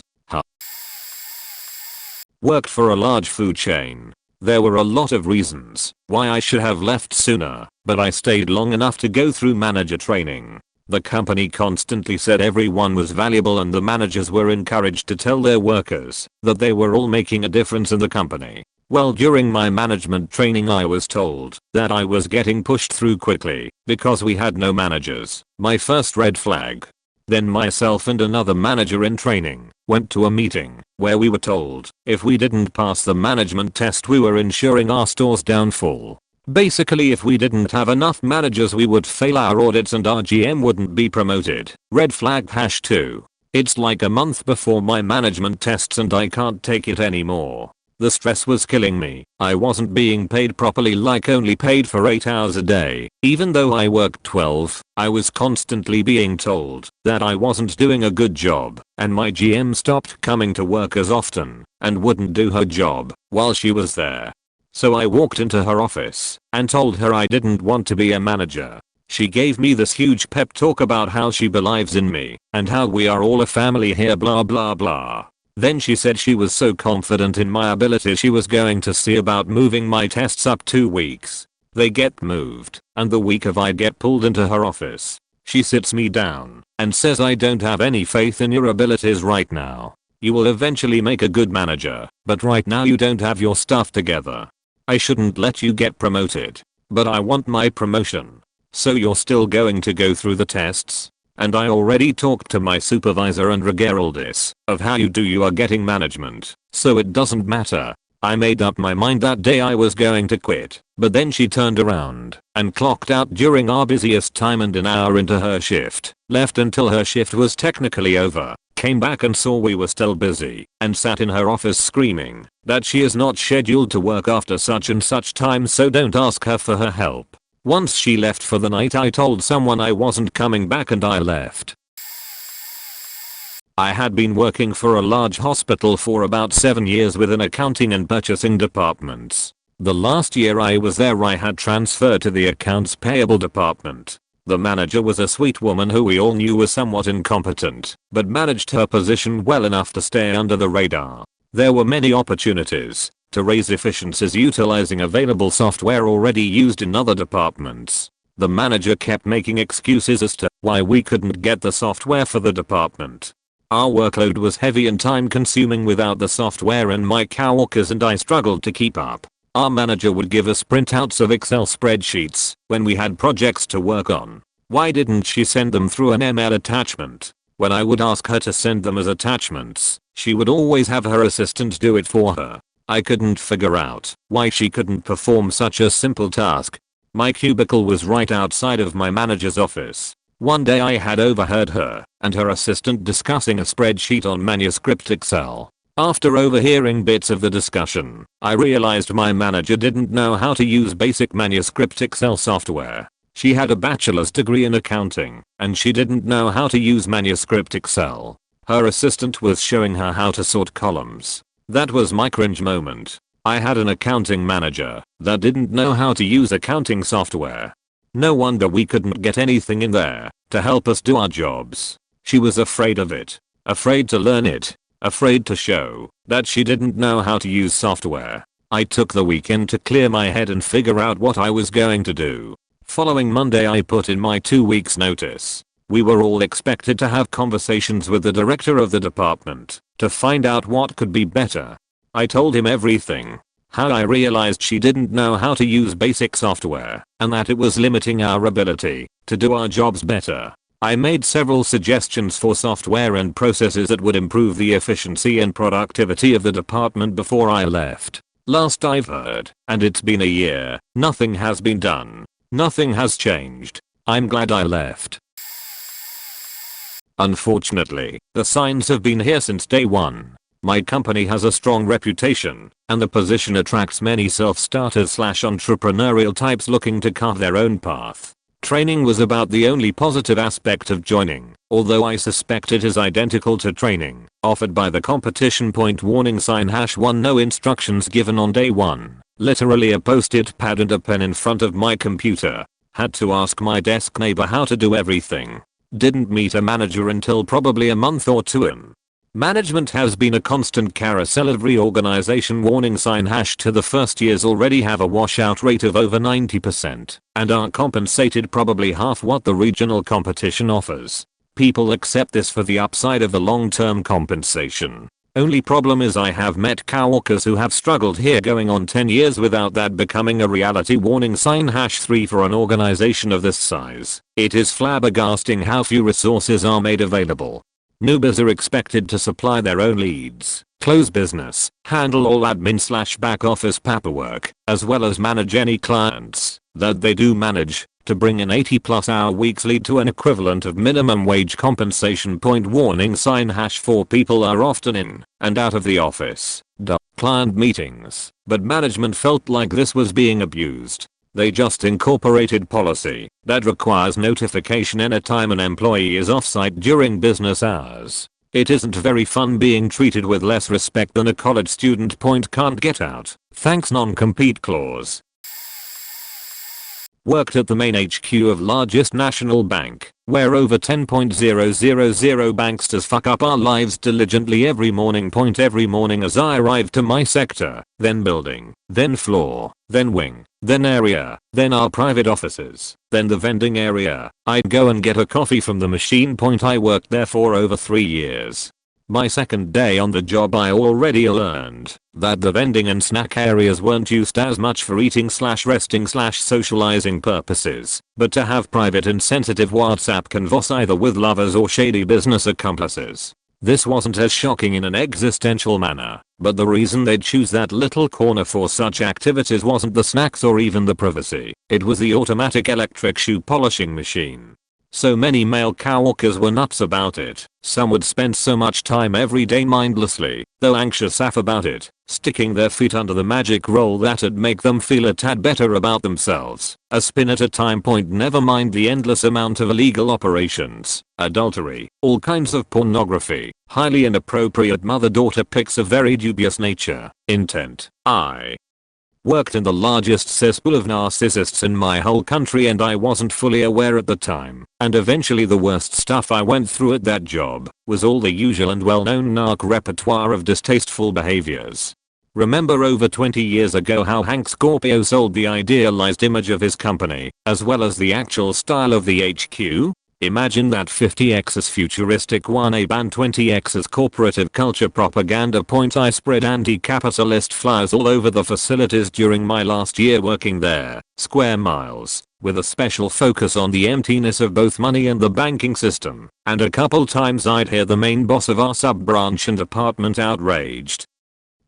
Worked for a large food chain. There were a lot of reasons why I should have left sooner, but I stayed long enough to go through manager training. The company constantly said everyone was valuable and the managers were encouraged to tell their workers that they were all making a difference in the company. Well, during my management training I was told that I was getting pushed through quickly because we had no managers. My first red flag. Then myself and another manager in training went to a meeting where we were told if we didn't pass the management test we were ensuring our store's downfall. Basically, if we didn't have enough managers we would fail our audits and our GM wouldn't be promoted. Red flag #2. It's like a month before my management tests and I can't take it anymore. The stress was killing me. I wasn't being paid properly, like only paid for 8 hours a day. Even though I worked 12, I was constantly being told that I wasn't doing a good job, and my GM stopped coming to work as often and wouldn't do her job while she was there. So I walked into her office and told her I didn't want to be a manager. She gave me this huge pep talk about how she believes in me and how we are all a family here, blah blah blah. Then she said she was so confident in my ability she was going to see about moving my tests up 2 weeks. They get moved, and the week of I get pulled into her office. She sits me down and says, I don't have any faith in your abilities right now. You will eventually make a good manager, but right now you don't have your stuff together. I shouldn't let you get promoted, but I want my promotion. So you're still going to go through the tests? And I already talked to my supervisor and regardless of how you do you are getting management, so it doesn't matter. I made up my mind that day I was going to quit, but then she turned around and clocked out during our busiest time and an hour into her shift, left until her shift was technically over, came back and saw we were still busy, and sat in her office screaming that she is not scheduled to work after such and such time, so don't ask her for her help. Once she left for the night, I told someone I wasn't coming back and I left. I had been working for a large hospital for about 7 years within accounting and purchasing departments. The last year I was there I had transferred to the accounts payable department. The manager was a sweet woman who we all knew was somewhat incompetent, but managed her position well enough to stay under the radar. There were many opportunities to raise efficiencies utilizing available software already used in other departments. The manager kept making excuses as to why we couldn't get the software for the department. Our workload was heavy and time consuming without the software, and my coworkers and I struggled to keep up. Our manager would give us printouts of Excel spreadsheets when we had projects to work on. Why didn't she send them through an email attachment? When I would ask her to send them as attachments, she would always have her assistant do it for her. I couldn't figure out why she couldn't perform such a simple task. My cubicle was right outside of my manager's office. One day I had overheard her and her assistant discussing a spreadsheet on manuscript Excel. After overhearing bits of the discussion, I realized my manager didn't know how to use basic manuscript Excel software. She had a bachelor's degree in accounting, and she didn't know how to use manuscript Excel. Her assistant was showing her how to sort columns. That was my cringe moment. I had an accounting manager that didn't know how to use accounting software. No wonder we couldn't get anything in there to help us do our jobs. She was afraid of it. Afraid to learn it. Afraid to show that she didn't know how to use software. I took the weekend to clear my head and figure out what I was going to do. Following Monday I put in my 2 weeks notice. We were all expected to have conversations with the director of the department to find out what could be better. I told him everything. How I realized she didn't know how to use basic software and that it was limiting our ability to do our jobs better. I made several suggestions for software and processes that would improve the efficiency and productivity of the department before I left. Last I've heard, and it's been a year, nothing has been done. Nothing has changed. I'm glad I left. Unfortunately, the signs have been here since day one. My company has a strong reputation, and the position attracts many self-starters / entrepreneurial types looking to carve their own path. Training was about the only positive aspect of joining, although I suspect it is identical to training offered by the competition. Warning sign #1 No instructions given on day one. Literally a post-it pad and a pen in front of my computer. Had to ask my desk neighbor how to do everything. Didn't meet a manager until probably a month or two in. Management has been a constant carousel of reorganization. Warning sign #2 The first years already have a washout rate of over 90% and are compensated probably half what the regional competition offers. People accept this for the upside of the long-term compensation. Only problem is I have met coworkers who have struggled here going on 10 years without that becoming a reality. Warning sign #3 For an organization of this size, it is flabbergasting how few resources are made available. Newbies are expected to supply their own leads, close business, handle all admin / back office paperwork, as well as manage any clients that they do manage, to bring in 80+ hour weeks lead to an equivalent of minimum wage compensation. Warning sign #4 People are often in and out of the office, client meetings, but management felt like this was being abused. They just incorporated policy that requires notification anytime an employee is offsite during business hours. It isn't very fun being treated with less respect than a college student. Can't get out. Thanks non-compete clause. Worked at the main HQ of largest national bank, where over 10,000 banksters fuck up our lives diligently every morning. Every morning as I arrive to my sector, then building, then floor, then wing, then area, then our private offices, then the vending area, I'd go and get a coffee from the machine. I worked there for over 3 years. My second day on the job I already learned that the vending and snack areas weren't used as much for eating / resting / socializing purposes, but to have private and sensitive WhatsApp convos either with lovers or shady business accomplices. This wasn't as shocking in an existential manner, but the reason they'd choose that little corner for such activities wasn't the snacks or even the privacy, it was the automatic electric shoe polishing machine. So many male coworkers were nuts about it. Some would spend so much time every day mindlessly, though anxious about it, sticking their feet under the magic roll that'd make them feel a tad better about themselves. A spin at a time, point, never mind the endless amount of illegal operations, adultery, all kinds of pornography, highly inappropriate mother-daughter pics of very dubious nature, intent. I worked in the largest cesspool of narcissists in my whole country and I wasn't fully aware at the time, and eventually the worst stuff I went through at that job was all the usual and well-known narc repertoire of distasteful behaviors. Remember over 20 years ago how Hank Scorpio sold the idealized image of his company, as well as the actual style of the HQ? Imagine that. 50x's futuristic 1A band, 20x's corporative culture propaganda. Point, I spread anti-capitalist flyers all over the facilities during my last year working there, square miles, with a special focus on the emptiness of both money and the banking system, and a couple times I'd hear the main boss of our sub-branch and department outraged,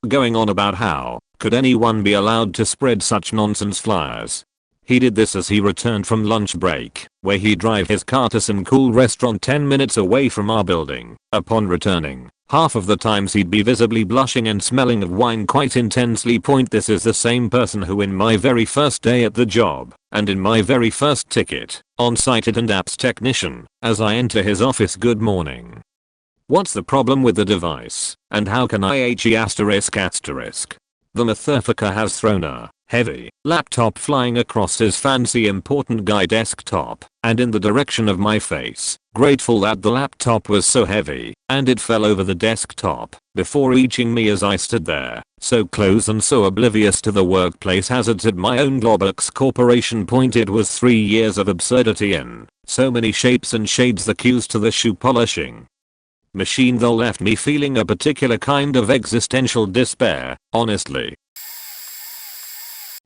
going on about how could anyone be allowed to spread such nonsense flyers. He did this as he returned from lunch break, where he'd drive his car to some cool restaurant 10 minutes away from our building. Upon returning, half of the times he'd be visibly blushing and smelling of wine quite intensely. Point, this is the same person who in my very first day at the job, and in my very first ticket, on-site and apps technician, as I enter his office, good morning. What's the problem with the device, and how can I asterisk? The motherfucker has thrown a heavy laptop flying across his fancy important guy desktop and in the direction of my face, grateful that the laptop was so heavy and it fell over the desktop before reaching me as I stood there, so close and so oblivious to the workplace hazards at my own Globux Corporation. Point, it was 3 years of absurdity in so many shapes and shades. The cues to the shoe polishing machine though left me feeling a particular kind of existential despair, honestly.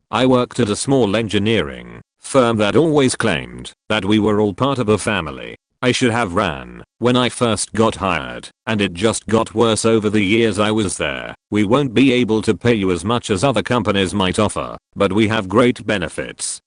I worked at a small engineering firm that always claimed that we were all part of a family. I should have ran when I first got hired, and it just got worse over the years I was there. We won't be able to pay you as much as other companies might offer, but we have great benefits.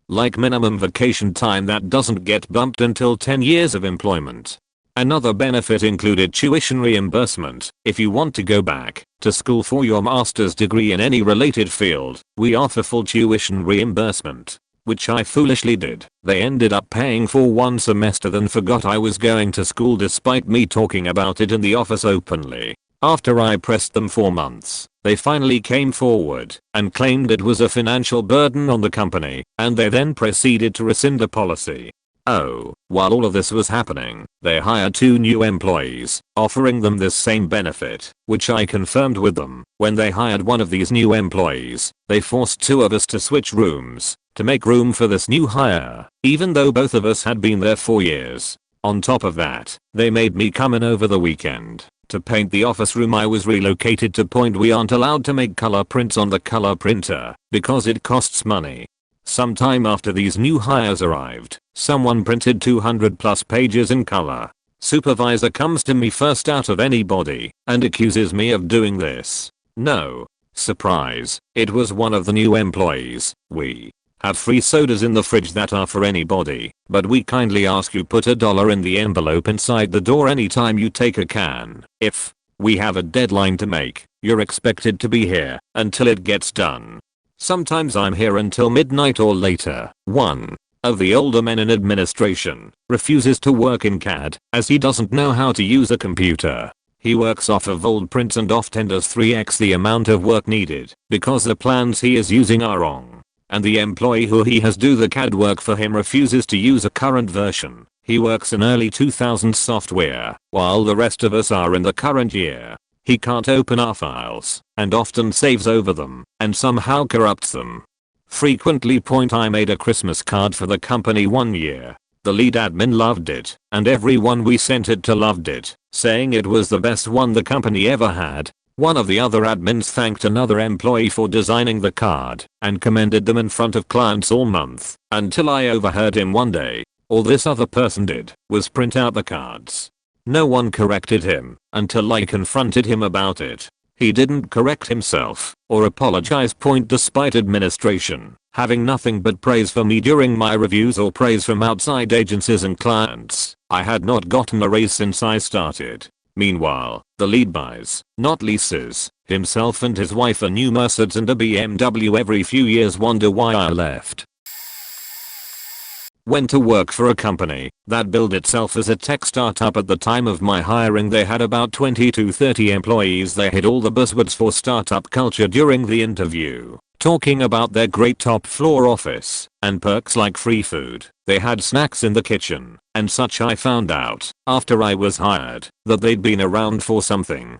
Like minimum vacation time that doesn't get bumped until 10 years of employment. Another benefit included tuition reimbursement. If you want to go back to school for your master's degree in any related field, we offer full tuition reimbursement, which I foolishly did. They ended up paying for 1 semester then forgot I was going to school despite me talking about it in the office openly. After I pressed them for months, they finally came forward and claimed it was a financial burden on the company, and they then proceeded to rescind the policy. Oh, while all of this was happening, they hired 2 new employees, offering them this same benefit, which I confirmed with them. When they hired one of these new employees, they forced 2 of us to switch rooms to make room for this new hire, even though both of us had been there for years. On top of that, they made me come in over the weekend to paint the office room I was relocated to. Point, we aren't allowed to make color prints on the color printer because it costs money. Sometime after these new hires arrived, someone printed 200 plus pages in color. Supervisor comes to me first out of anybody and accuses me of doing this. No surprise, it was one of the new employees. We have free sodas in the fridge that are for anybody, but we kindly ask you put $1 in the envelope inside the door anytime you take a can. If we have a deadline to make, you're expected to be here until it gets done. Sometimes I'm here until midnight or later. One of the older men in administration refuses to work in CAD as he doesn't know how to use a computer. He works off of old prints and often does 3x the amount of work needed because the plans he is using are wrong. And the employee who he has do the CAD work for him refuses to use a current version. He works in early 2000s software while the rest of us are in the current year. He can't open our files and often saves over them and somehow corrupts them. Frequently. Point, I made a Christmas card for the company one year. The lead admin loved it and everyone we sent it to loved it, saying it was the best one the company ever had. One of the other admins thanked another employee for designing the card and commended them in front of clients all month until I overheard him one day. All this other person did was print out the cards. No one corrected him until I confronted him about it. He didn't correct himself or apologize despite administration having nothing but praise for me during my reviews or praise from outside agencies and clients. I had not gotten a raise since I started. Meanwhile, the lead buys, not leases, himself and his wife a new Mercedes and a BMW every few years. Wonder why I left. Went to work for a company that billed itself as a tech startup. At the time of my hiring they had about 20 to 30 employees. They hit all the buzzwords for startup culture during the interview, talking about their great top floor office and perks like free food. They had snacks in the kitchen and such. I found out after I was hired that they'd been around for something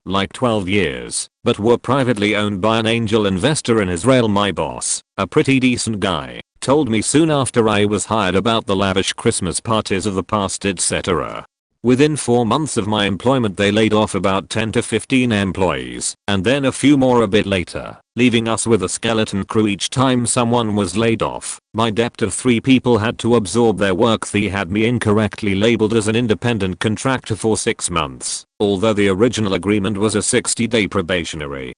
like 12 years, but were privately owned by an angel investor in Israel. My boss, a pretty decent guy, told me soon after I was hired about the lavish Christmas parties of the past, etc. Within 4 months of my employment they laid off about 10 to 15 employees and then a few more a bit later, leaving us with a skeleton crew each time someone was laid off. My debt of 3 people had to absorb their work. They had me incorrectly labeled as an independent contractor for 6 months, although the original agreement was a 60-day probationary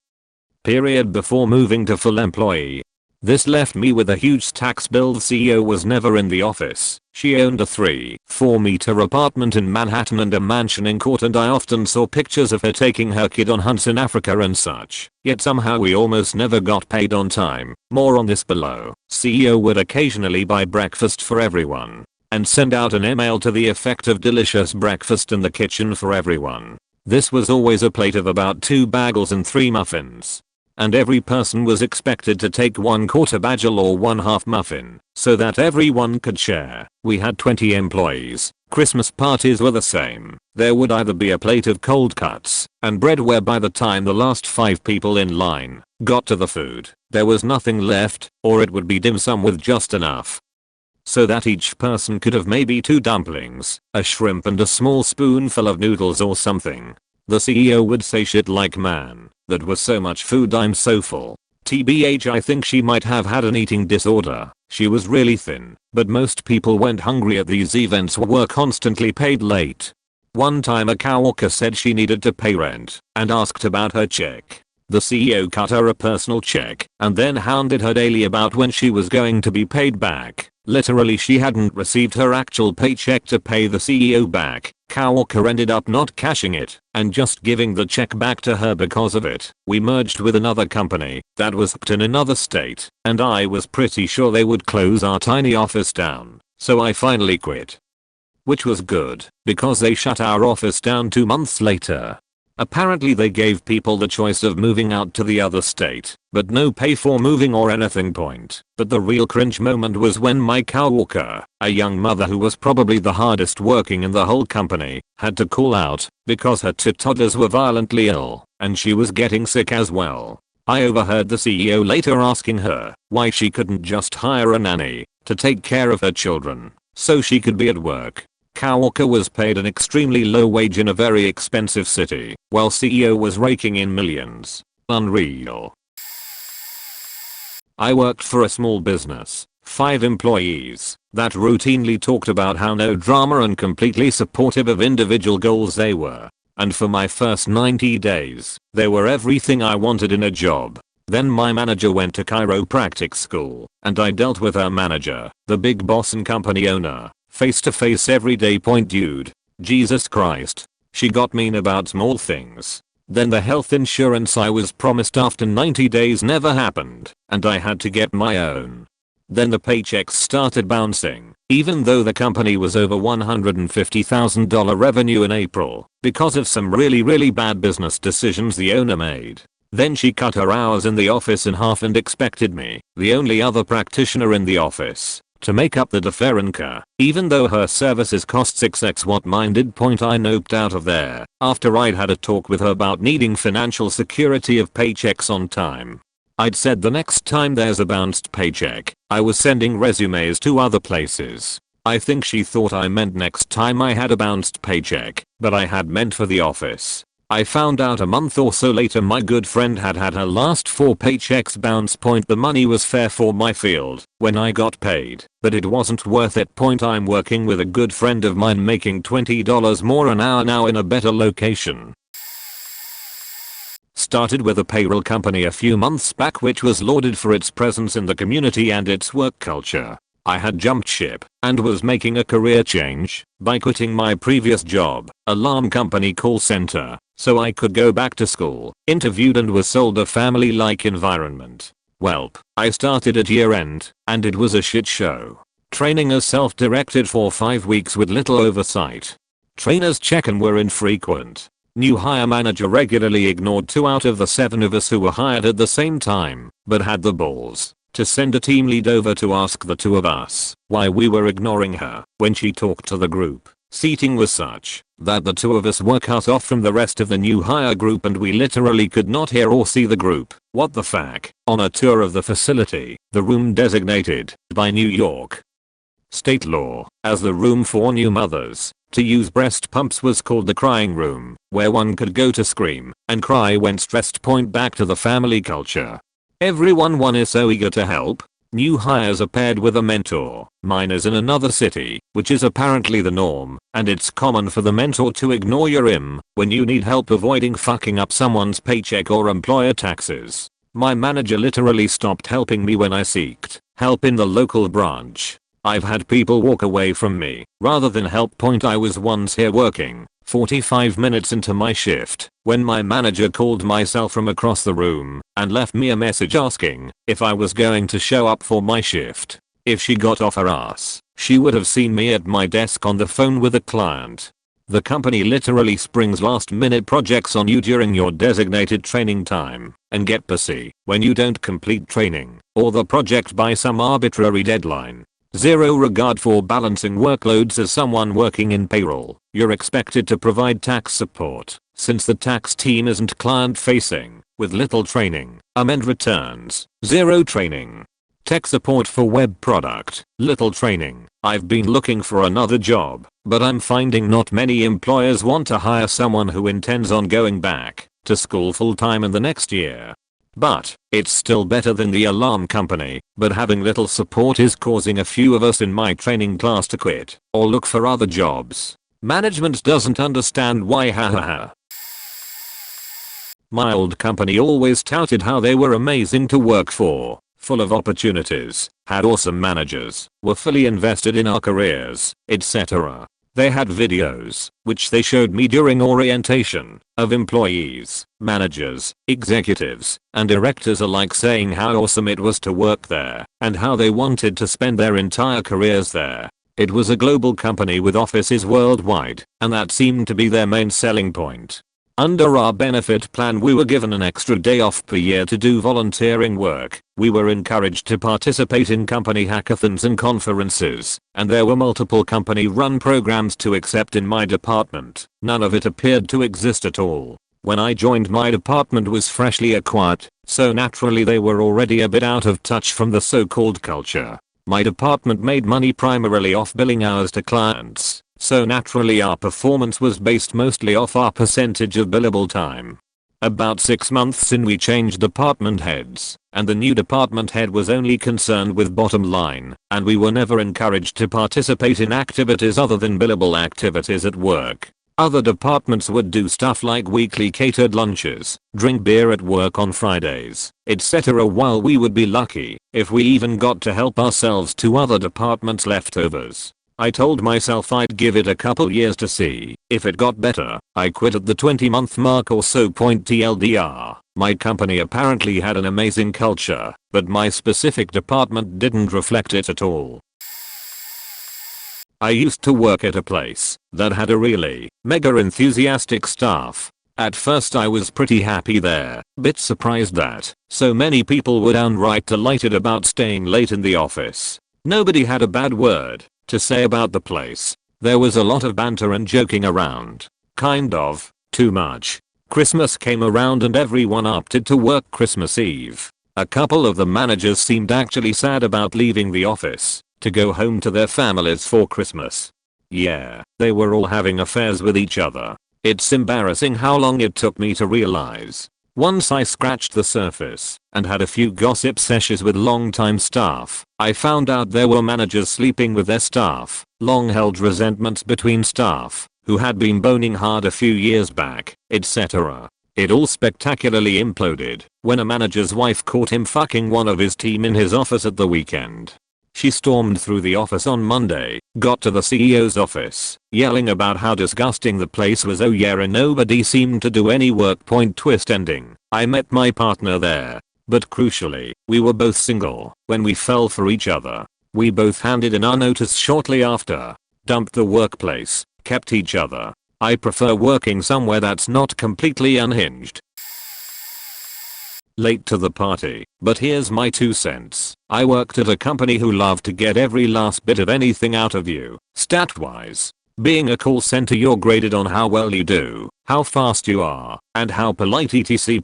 period before moving to full employee. This left me with a huge tax bill. The CEO was never in the office. She owned a 3-4 meter apartment in Manhattan and a mansion in Court, and I often saw pictures of her taking her kid on hunts in Africa and such. Yet somehow we almost never got paid on time. More on this below. CEO would occasionally buy breakfast for everyone and send out an email to the effect of delicious breakfast in the kitchen for everyone. This was always a plate of about 2 bagels and 3 muffins. And every person was expected to take 1/4 bagel or 1/2 muffin so that everyone could share. We had 20 employees. Christmas parties were the same. There would either be a plate of cold cuts and bread, where by the time the last 5 people in line got to the food, there was nothing left, or it would be dim sum with just enough so that each person could have maybe 2 dumplings, a shrimp and a small spoonful of noodles or something. The CEO would say shit like, "Man, that was so much food, I'm so full." TBH, I think she might have had an eating disorder. She was really thin, but most people went hungry at these events or were constantly paid late. One time a coworker said she needed to pay rent and asked about her check. The CEO cut her a personal check and then hounded her daily about when she was going to be paid back. Literally, she hadn't received her actual paycheck to pay the CEO back. Coworker ended up not cashing it and just giving the check back to her because of it. We merged with another company that was in another state, and I was pretty sure they would close our tiny office down, so I finally quit. Which was good, because they shut our office down 2 months later. Apparently they gave people the choice of moving out to the other state, but no pay for moving or anything point. But the real cringe moment was when my coworker, a young mother who was probably the hardest working in the whole company, had to call out because her 2 toddlers were violently ill and she was getting sick as well. I overheard the CEO later asking her why she couldn't just hire a nanny to take care of her children so she could be at work. Coworker was paid an extremely low wage in a very expensive city, while CEO was raking in millions. Unreal. I worked for a small business, 5 employees, that routinely talked about how no drama and completely supportive of individual goals they were. And for my first 90 days, they were everything I wanted in a job. Then my manager went to chiropractic school, and I dealt with her manager, the big boss and company owner, face to face every day. Dude, Jesus Christ. She got mean about small things. Then the health insurance I was promised after 90 days never happened, and I had to get my own. Then the paychecks started bouncing, even though the company was over $150,000 revenue in April, because of some really bad business decisions the owner made. Then she cut her hours in the office in half and expected me, the only other practitioner in the office, to make up the differenza, even though her services cost 6x what mine did. I noped out of there after I'd had a talk with her about needing financial security of paychecks on time. I'd said the next time there's a bounced paycheck, I was sending resumes to other places. I think she thought I meant next time I had a bounced paycheck, but I had meant for the office. I found out a month or so later my good friend had had her last 4 paychecks bounce. The money was fair for my field when I got paid, but it wasn't worth it. I'm working with a good friend of mine making $20 more an hour now in a better location. Started with a payroll company a few months back which was lauded for its presence in the community and its work culture. I had jumped ship and was making a career change by quitting my previous job, alarm company call center, so I could go back to school. Interviewed and was sold a family-like environment. Welp, I started at year end and it was a shit show. Training as self-directed for 5 weeks with little oversight. Trainers check-in were infrequent. New hire manager regularly ignored 2 out of the 7 of us who were hired at the same time, but had the balls to send a team lead over to ask the 2 of us why we were ignoring her when she talked to the group. Seating was such that the 2 of us were cut off from the rest of the new hire group and we literally could not hear or see the group. What the fuck? On a tour of the facility, the room designated by New York state law as the room for new mothers to use breast pumps was called the crying room, where one could go to scream and cry when stressed. Back to the family culture. Everyone is so eager to help. New hires are paired with a mentor. Mine is in another city, which is apparently the norm, and it's common for the mentor to ignore your when you need help avoiding fucking up someone's paycheck or employer taxes. My manager literally stopped helping me when I sought help in the local branch. I've had people walk away from me rather than help. I was once here working 45 minutes into my shift when my manager called myself from across the room and left me a message asking if I was going to show up for my shift. If she got off her ass, she would have seen me at my desk on the phone with a client. The company literally springs last-minute projects on you during your designated training time and get pissy when you don't complete training or the project by some arbitrary deadline. Zero regard for balancing workloads. As someone working in payroll, you're expected to provide tax support since the tax team isn't client-facing, with little training. Amend returns, zero training. Tech support for web product, little training. I've been looking for another job, but I'm finding not many employers want to hire someone who intends on going back to school full-time in the next year. But it's still better than the alarm company, but having little support is causing a few of us in my training class to quit or look for other jobs. Management doesn't understand why. Hahaha. My old company always touted how they were amazing to work for, full of opportunities, had awesome managers, were fully invested in our careers, etc. They had videos, which they showed me during orientation, of employees, managers, executives, and directors alike saying how awesome it was to work there, and how they wanted to spend their entire careers there. It was a global company with offices worldwide, and that seemed to be their main selling point. Under our benefit plan we were given an extra day off per year to do volunteering work. We were encouraged to participate in company hackathons and conferences, and there were multiple company-run programs to accept. In my department, none of it appeared to exist at all. When I joined, my department was freshly acquired, so naturally they were already a bit out of touch from the so-called culture. My department made money primarily off billing hours to clients, so naturally our performance was based mostly off our percentage of billable time. About 6 months in we changed department heads, and the new department head was only concerned with bottom line, and we were never encouraged to participate in activities other than billable activities at work. Other departments would do stuff like weekly catered lunches, drink beer at work on Fridays, etc., while we would be lucky if we even got to help ourselves to other departments' leftovers. I told myself I'd give it a couple years to see if it got better. I quit at the 20-month mark or so. TLDR, my company apparently had an amazing culture, but my specific department didn't reflect it at all. I used to work at a place that had a really mega enthusiastic staff. At first I was pretty happy there, bit surprised that so many people were downright delighted about staying late in the office. Nobody had a bad word to say about the place. There was a lot of banter and joking around. Kind of, too much. Christmas came around and everyone opted to work Christmas Eve. A couple of the managers seemed actually sad about leaving the office to go home to their families for Christmas. Yeah, they were all having affairs with each other. It's embarrassing how long it took me to realize. Once I scratched the surface and had a few gossip sessions with long-time staff, I found out there were managers sleeping with their staff, long-held resentments between staff who had been boning hard a few years back, etc. It all spectacularly imploded when a manager's wife caught him fucking one of his team in his office at the weekend. She stormed through the office on Monday, got to the CEO's office, yelling about how disgusting the place was. Oh yeah, and nobody seemed to do any work. Twist ending. I met my partner there. But crucially, we were both single when we fell for each other. We both handed in our notice shortly after. Dumped the workplace, kept each other. I prefer working somewhere that's not completely unhinged. Late to the party, but here's my 2 cents. I worked at a company who loved to get every last bit of anything out of you, stat-wise. Being a call center, you're graded on how well you do, how fast you are, and how polite etc.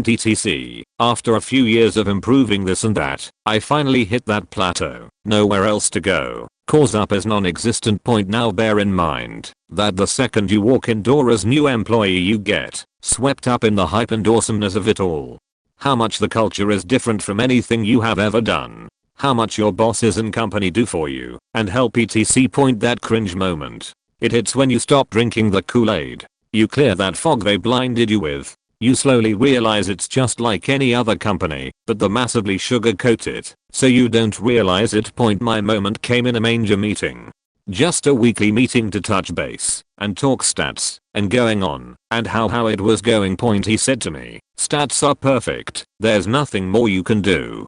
etc. After a few years of improving this and that, I finally hit that plateau. Nowhere else to go. Cause up as non-existent. Now bear in mind that the second you walk in door as new employee you get swept up in the hype and awesomeness of it all. How much the culture is different from anything you have ever done. How much your bosses and company do for you and help etc. That cringe moment. It hits when you stop drinking the Kool-Aid. You clear that fog they blinded you with. You slowly realize it's just like any other company, but they massively sugarcoat it, so you don't realize it. My moment came in a manager meeting. Just a weekly meeting to touch base and talk stats and going on and how it was going. He said to me, "Stats are perfect, there's nothing more you can do."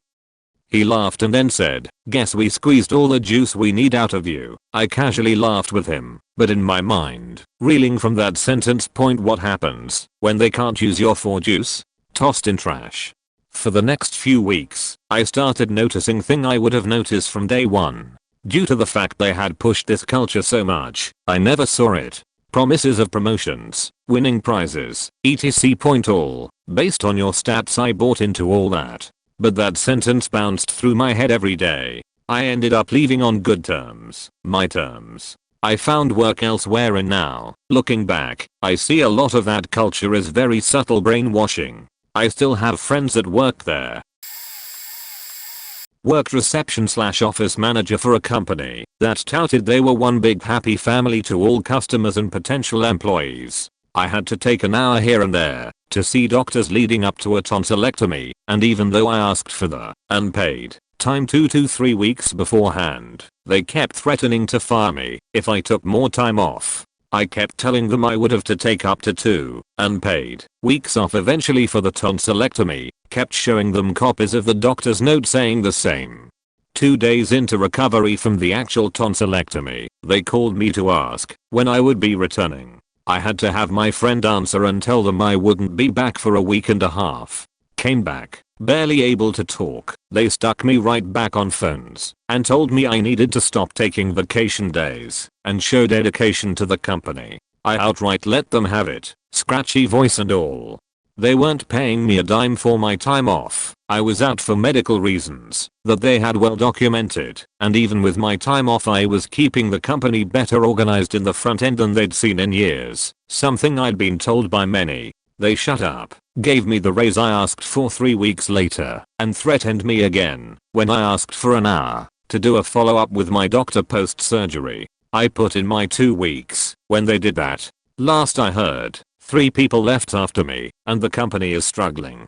He laughed and then said, "Guess we squeezed all the juice we need out of you." I casually laughed with him, but in my mind, reeling from that sentence. What happens when they can't use your juice? Tossed in trash. For the next few weeks, I started noticing things I would have noticed from day one. Due to the fact they had pushed this culture so much, I never saw it. Promises of promotions, winning prizes, etc. All based on your stats. I bought into all that. But that sentence bounced through my head every day. I ended up leaving on good terms, my terms. I found work elsewhere, and now, looking back, I see a lot of that culture is very subtle brainwashing. I still have friends that work there. Worked reception/office manager for a company that touted they were one big happy family to all customers and potential employees. I had to take an hour here and there to see doctors leading up to a tonsillectomy, and even though I asked for the unpaid time 2 to 3 weeks beforehand, they kept threatening to fire me if I took more time off. I kept telling them I would have to take up to 2 unpaid weeks off eventually for the tonsillectomy, kept showing them copies of the doctor's note saying the same. 2 days into recovery from the actual tonsillectomy, they called me to ask when I would be returning. I had to have my friend answer and tell them I wouldn't be back for a week and a half. Came back, barely able to talk. They stuck me right back on phones and told me I needed to stop taking vacation days and show dedication to the company. I outright let them have it, scratchy voice and all. They weren't paying me a dime for my time off. I was out for medical reasons that they had well documented, and even with my time off I was keeping the company better organized in the front end than they'd seen in years, something I'd been told by many. They shut up, gave me the raise I asked for 3 weeks later, and threatened me again when I asked for an hour to do a follow-up with my doctor post-surgery. I put in my 2 weeks when they did that. Last I heard, 3 people left after me, and the company is struggling.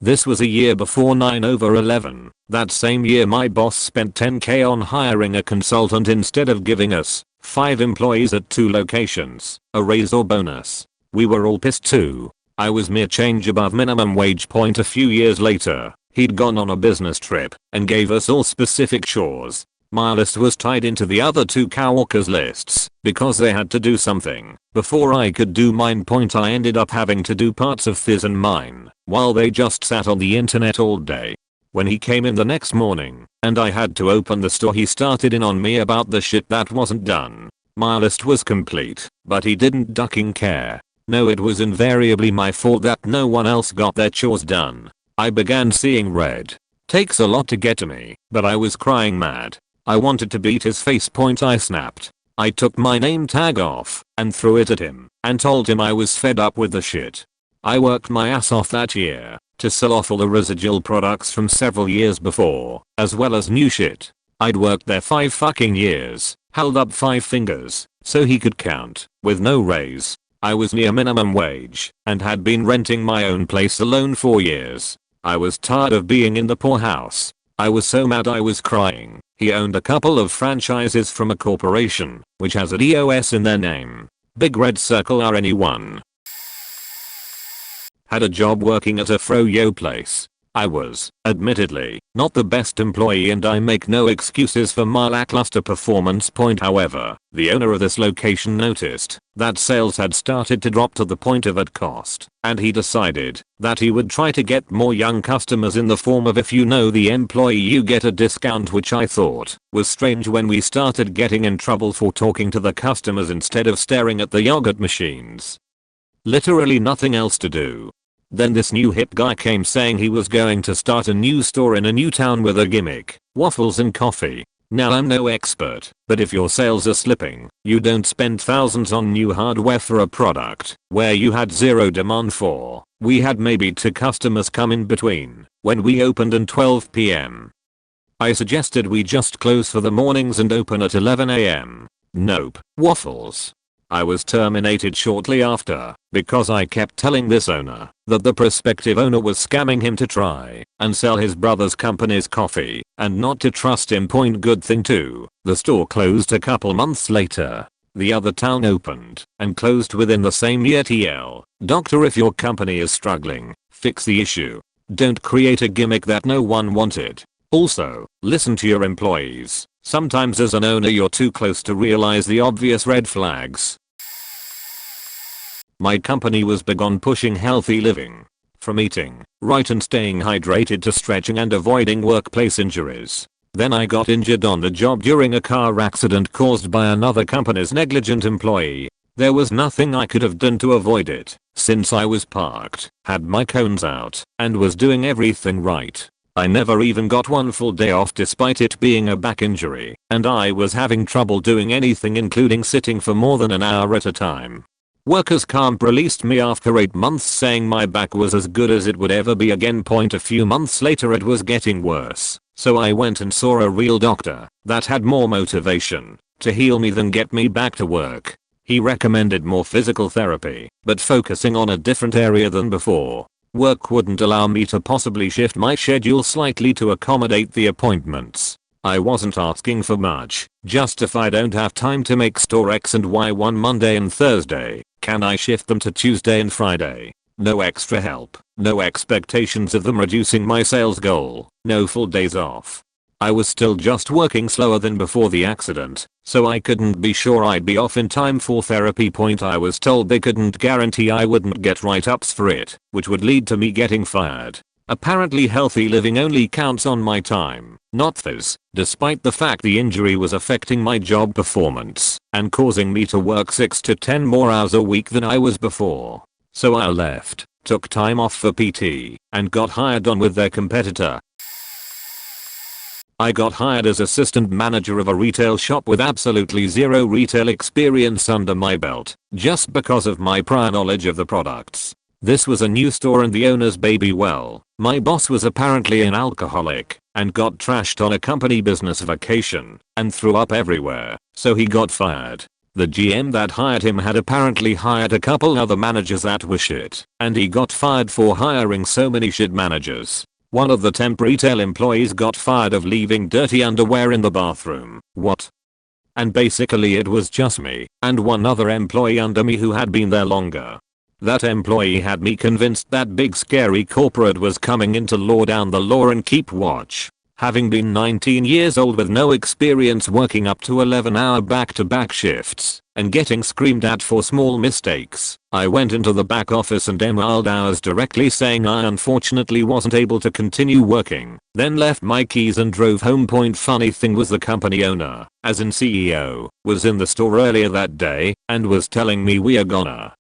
This was a year before 9/11. That same year my boss spent $10K on hiring a consultant instead of giving us 5 employees at 2 locations a raise or bonus. We were all pissed too. I was mere change above minimum wage. A few years later, he'd gone on a business trip and gave us all specific chores. My list was tied into the other 2 coworkers' lists because they had to do something before I could do mine. I ended up having to do parts of his and mine while they just sat on the internet all day. When he came in the next morning and I had to open the store, he started in on me about the shit that wasn't done. My list was complete, but he didn't ducking care. No, it was invariably my fault that no one else got their chores done. I began seeing red. Takes a lot to get to me, but I was crying mad. I wanted to beat his face. I snapped. I took my name tag off and threw it at him and told him I was fed up with the shit. I worked my ass off that year to sell off all the residual products from several years before, as well as new shit. I'd worked there 5 fucking years, held up 5 fingers so he could count, with no raise. I was near minimum wage and had been renting my own place alone for years. I was tired of being in the poorhouse. I was so mad I was crying. He owned a couple of franchises from a corporation, which has a DOS in their name. Big red circle or anyone. Had a job working at a froyo place. I was, admittedly, not the best employee and I make no excuses for my lackluster performance. However, the owner of this location noticed that sales had started to drop to the point of at cost, and he decided that he would try to get more young customers in the form of if you know the employee you get a discount, which I thought was strange when we started getting in trouble for talking to the customers instead of staring at the yogurt machines. Literally nothing else to do. Then this new hip guy came saying he was going to start a new store in a new town with a gimmick, waffles and coffee. Now I'm no expert, but if your sales are slipping, you don't spend thousands on new hardware for a product where you had zero demand for. We had maybe 2 customers come in between when we opened and 12 PM. I suggested we just close for the mornings and open at 11 AM. Nope, waffles. I was terminated shortly after because I kept telling this owner that the prospective owner was scamming him to try and sell his brother's company's coffee and not to trust him. Good thing too, the store closed a couple months later. The other town opened and closed within the same year. TL. Doctor, if your company is struggling, fix the issue. Don't create a gimmick that no one wanted. Also, listen to your employees. Sometimes as an owner you're too close to realize the obvious red flags. My company was big on pushing healthy living. From eating right and staying hydrated to stretching and avoiding workplace injuries. Then I got injured on the job during a car accident caused by another company's negligent employee. There was nothing I could have done to avoid it, since I was parked, had my cones out, and was doing everything right. I never even got one full day off despite it being a back injury, and I was having trouble doing anything including sitting for more than an hour at a time. Workers' comp released me after 8 months saying my back was as good as it would ever be again. A few months later it was getting worse, so I went and saw a real doctor that had more motivation to heal me than get me back to work. He recommended more physical therapy, but focusing on a different area than before. Work wouldn't allow me to possibly shift my schedule slightly to accommodate the appointments. I wasn't asking for much, just if I don't have time to make store X and Y one Monday and Thursday, can I shift them to Tuesday and Friday? No extra help, no expectations of them reducing my sales goal, no full days off. I was still just working slower than before the accident, so I couldn't be sure I'd be off in time for therapy. I was told they couldn't guarantee I wouldn't get write-ups for it, which would lead to me getting fired. Apparently healthy living only counts on my time, not theirs, despite the fact the injury was affecting my job performance and causing me to work 6 to 10 more hours a week than I was before. So I left, took time off for PT, and got hired on with their competitor. I got hired as assistant manager of a retail shop with absolutely zero retail experience under my belt, just because of my prior knowledge of the products. This was a new store and the owner's baby. Well, my boss was apparently an alcoholic and got trashed on a company business vacation and threw up everywhere, so he got fired. The GM that hired him had apparently hired a couple other managers that were shit, and he got fired for hiring so many shit managers. One of the temp retail employees got fired of leaving dirty underwear in the bathroom. What? And basically it was just me and one other employee under me who had been there longer. That employee had me convinced that big scary corporate was coming in to law down the law and keep watch. Having been 19 years old with no experience working up to 11-hour back-to-back shifts and getting screamed at for small mistakes, I went into the back office and emailed hours directly saying I unfortunately wasn't able to continue working, then left my keys and drove home. Funny thing was the company owner, as in CEO, was in the store earlier that day and was telling me we are gonna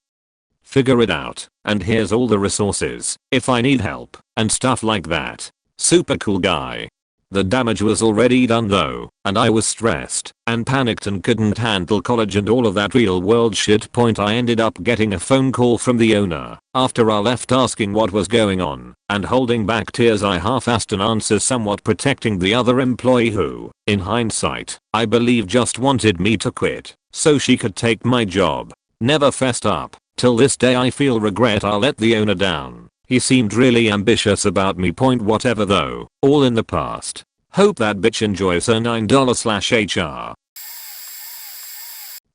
figure it out, and here's all the resources if I need help and stuff like that. Super cool guy. The damage was already done though, and I was stressed and panicked and couldn't handle college and all of that real world shit. I ended up getting a phone call from the owner after I left asking what was going on, and holding back tears I half-assed an answer, somewhat protecting the other employee who, in hindsight, I believe just wanted me to quit so she could take my job. Never fessed up. Till this day I feel regret I let the owner down. He seemed really ambitious about me. Whatever though, all in the past. Hope that bitch enjoys her $9/HR.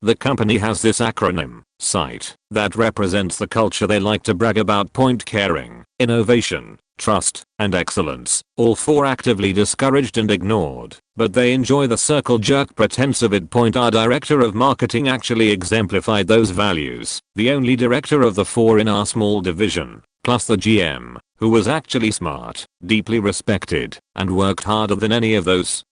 The company has this acronym, SIGHT, that represents the culture they like to brag about: caring, innovation, trust, and excellence. All four actively discouraged and ignored, but they enjoy the circle jerk pretense of it. Our director of marketing actually exemplified those values, the only director of the four in our small division, plus the GM, who was actually smart, deeply respected, and worked harder than any of those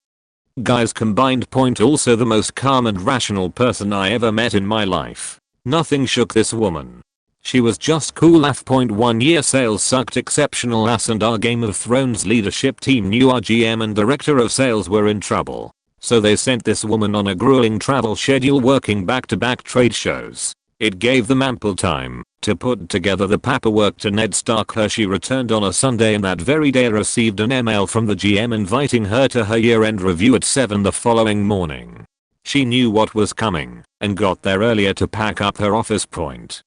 guys combined. Also the most calm and rational person I ever met in my life. Nothing shook this woman. She was just cool AF. 1 year sales sucked exceptional ass, and our Game of Thrones leadership team knew our GM and director of sales were in trouble. So they sent this woman on a grueling travel schedule, working back-to-back trade shows. It gave them ample time to put together the paperwork to Ned Stark her. She returned on a Sunday, and that very day received an email from the GM inviting her to her year-end review at 7 the following morning. She knew what was coming and got there earlier to pack up her office.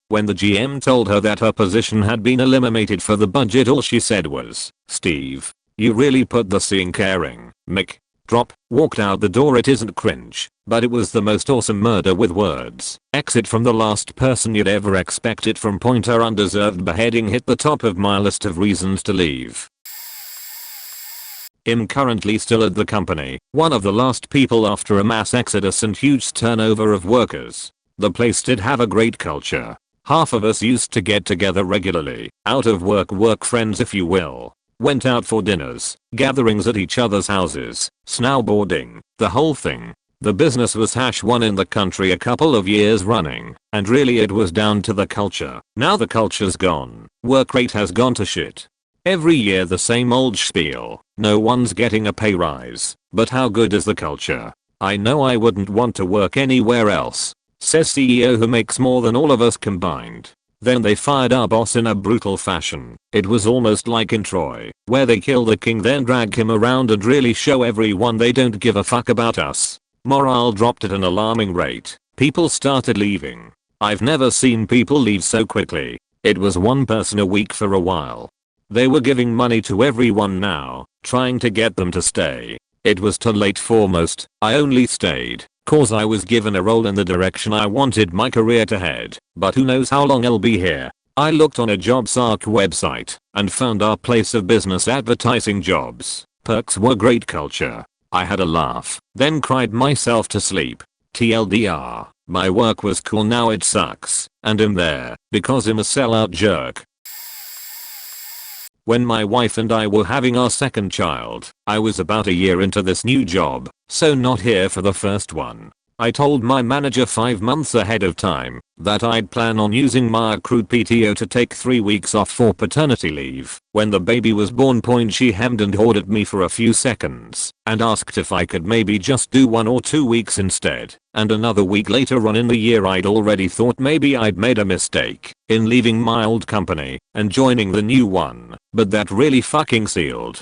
When the GM told her that her position had been eliminated for the budget, all she said was, "Steve, you really put the seeing caring, Mick." Drop, walked out the door. It isn't cringe, but it was the most awesome murder with words. Exit from the last person you'd ever expect it from. Her undeserved beheading hit the top of my list of reasons to leave. I'm currently still at the company, one of the last people after a mass exodus and huge turnover of workers. The place did have a great culture. Half of us used to get together regularly, out of work friends if you will. Went out for dinners, gatherings at each other's houses, snowboarding, the whole thing. The business was #1 in the country a couple of years running, and really it was down to the culture. Now the culture's gone, work rate has gone to shit. Every year the same old spiel, no one's getting a pay rise, but how good is the culture? I know I wouldn't want to work anywhere else, says CEO who makes more than all of us combined. Then they fired our boss in a brutal fashion. It was almost like in Troy, where they kill the king then drag him around and really show everyone they don't give a fuck about us. Morale dropped at an alarming rate. People started leaving. I've never seen people leave so quickly. It was one person a week for a while. They were giving money to everyone now, trying to get them to stay. It was too late for most. I only stayed cause I was given a role in the direction I wanted my career to head, but who knows how long I'll be here. I looked on a JobsArc website and found our place of business advertising jobs. Perks were great culture. I had a laugh, then cried myself to sleep. TLDR, my work was cool, now it sucks, and I'm there because I'm a sellout jerk. When my wife and I were having our second child, I was about a year into this new job, so not here for the first one. I told my manager 5 months ahead of time that I'd plan on using my accrued PTO to take 3 weeks off for paternity leave. When the baby was born, she hemmed and hawed at me for a few seconds and asked if I could maybe just do 1 or 2 weeks instead. And another week later on in the year, I'd already thought maybe I'd made a mistake in leaving my old company and joining the new one, but that really fucking sealed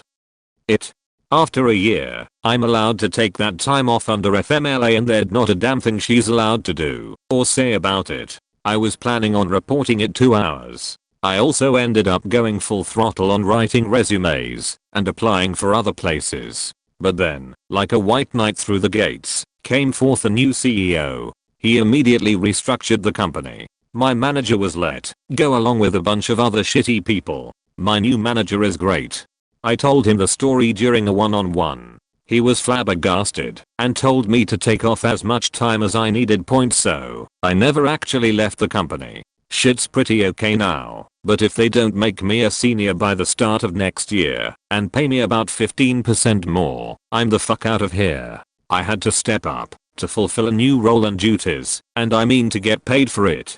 it. After a year, I'm allowed to take that time off under FMLA, and there's not a damn thing she's allowed to do or say about it. I was planning on reporting it 2 hours. I also ended up going full throttle on writing resumes and applying for other places. But then, like a white knight through the gates, came forth a new CEO. He immediately restructured the company. My manager was let go along with a bunch of other shitty people. My new manager is great. I told him the story during a one-on-one. He was flabbergasted and told me to take off as much time as I needed. So I never actually left the company. Shit's pretty okay now, but if they don't make me a senior by the start of next year and pay me about 15% more, I'm the fuck out of here. I had to step up to fulfill a new role and duties, and I mean to get paid for it.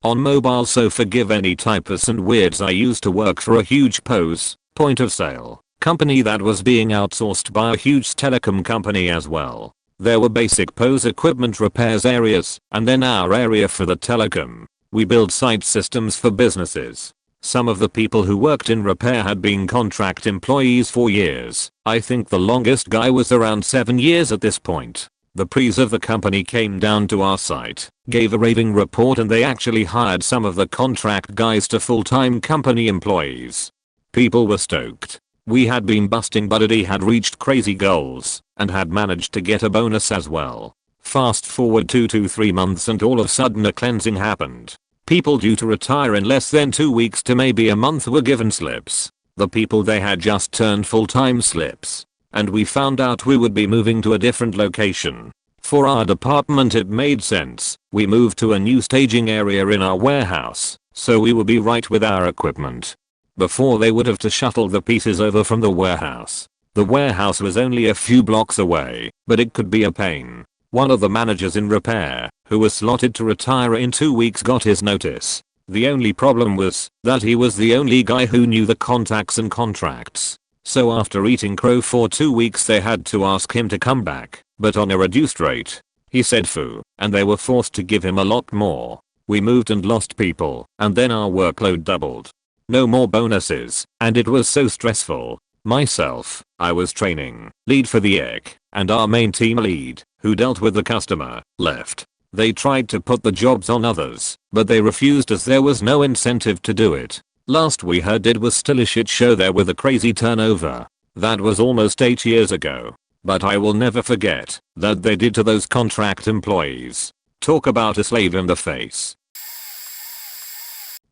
On mobile, so forgive any typos and weirds. I used to work for a huge POS, point of sale, company that was being outsourced by a huge telecom company as well. There were basic POS equipment repairs areas and then our area for the telecom. We build site systems for businesses. Some of the people who worked in repair had been contract employees for years. I think the longest guy was around 7 years at this point. The pres of the company came down to our site, gave a raving report, and they actually hired some of the contract guys to full-time company employees. People were stoked. We had been busting, but he had reached crazy goals and had managed to get a bonus as well. Fast forward 2 to 3 months and all of a sudden a cleansing happened. People due to retire in less than 2 weeks to maybe a month were given slips. The people they had just turned full-time slips. And we found out we would be moving to a different location. For our department it made sense. We moved to a new staging area in our warehouse, so we would be right with our equipment. Before they would have to shuttle the pieces over from the warehouse. The warehouse was only a few blocks away, but it could be a pain. One of the managers in repair, who was slotted to retire in 2 weeks, got his notice. The only problem was that he was the only guy who knew the contacts and contracts. So after eating crow for 2 weeks they had to ask him to come back, but on a reduced rate. He said foo, and they were forced to give him a lot more. We moved and lost people, and then our workload doubled. No more bonuses, and it was so stressful. Myself, I was training lead for the EC, and our main team lead, who dealt with the customer, left. They tried to put the jobs on others, but they refused as there was no incentive to do it. Last we heard it was still a shit show there with a crazy turnover. That was almost 8 years ago. But I will never forget that they did to those contract employees. Talk about a slave in the face.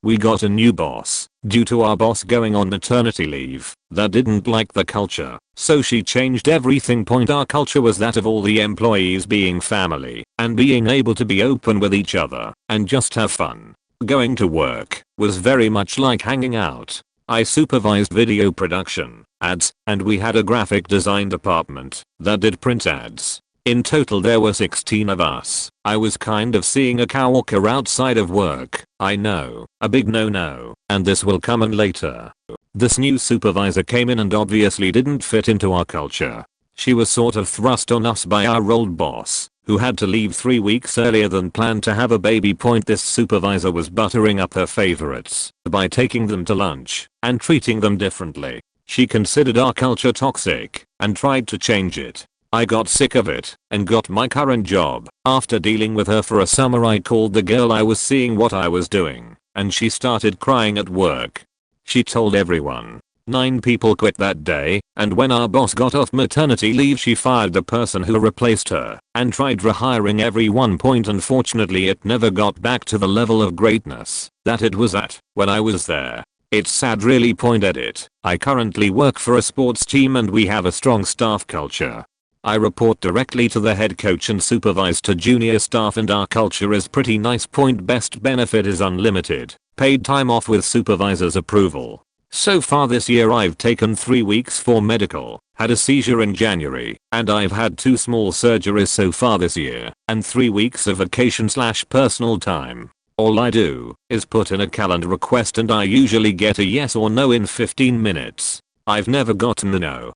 We got a new boss, due to our boss going on maternity leave, that didn't like the culture, so she changed everything. Our culture was that of all the employees being family, and being able to be open with each other, and just have fun. Going to work was very much like hanging out. I supervised video production, ads, and we had a graphic design department that did print ads. In total there were 16 of us. I was kind of seeing a coworker outside of work. I know, a big no-no, and this will come in later. This new supervisor came in and obviously didn't fit into our culture. She was sort of thrust on us by our old boss, who had to leave 3 weeks earlier than planned to have a baby. This supervisor was buttering up her favorites by taking them to lunch and treating them differently. She considered our culture toxic and tried to change it. I got sick of it and got my current job. After dealing with her for a summer, I called the girl I was seeing what I was doing, and she started crying at work. She told everyone. 9 people quit that day, and when our boss got off maternity leave she fired the person who replaced her and tried rehiring everyone. Unfortunately it never got back to the level of greatness that it was at when I was there. It's sad really. Edit. I currently work for a sports team and we have a strong staff culture. I report directly to the head coach and supervise to junior staff, and our culture is pretty nice. Best benefit is unlimited paid time off with supervisor's approval. So far this year I've taken 3 weeks for medical, had a seizure in January, and I've had 2 small surgeries so far this year, and 3 weeks of vacation/personal time. All I do is put in a calendar request and I usually get a yes or no in 15 minutes. I've never gotten a no.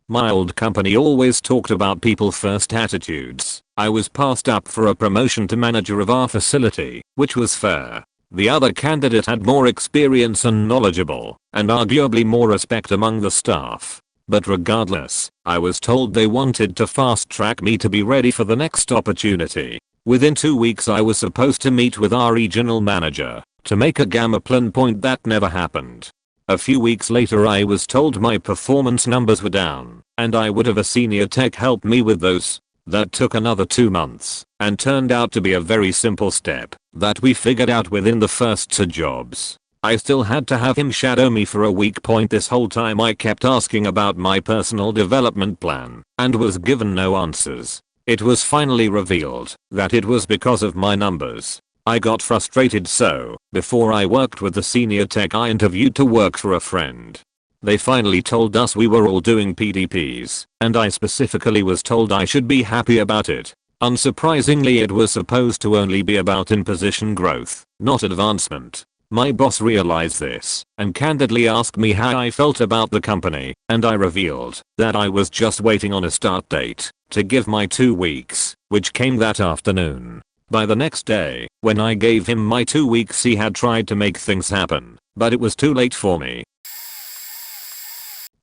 My old company always talked about people first attitudes. I was passed up for a promotion to manager of our facility, which was fair. The other candidate had more experience and knowledgeable, and arguably more respect among the staff. But regardless, I was told they wanted to fast track me to be ready for the next opportunity. Within 2 weeks I was supposed to meet with our regional manager to make a gamma plan. That never happened. A few weeks later I was told my performance numbers were down, and I would have a senior tech help me with those. That took another 2 months, and turned out to be a very simple step that we figured out within the first 2 jobs. I still had to have him shadow me for a week. This whole time I kept asking about my personal development plan, and was given no answers. It was finally revealed that it was because of my numbers. I got frustrated, so before I worked with the senior tech I interviewed to work for a friend. They finally told us we were all doing PDPs, and I specifically was told I should be happy about it. Unsurprisingly it was supposed to only be about in-position growth, not advancement. My boss realized this and candidly asked me how I felt about the company, and I revealed that I was just waiting on a start date to give my 2 weeks, which came that afternoon. By the next day, when I gave him my 2 weeks, he had tried to make things happen, but it was too late for me.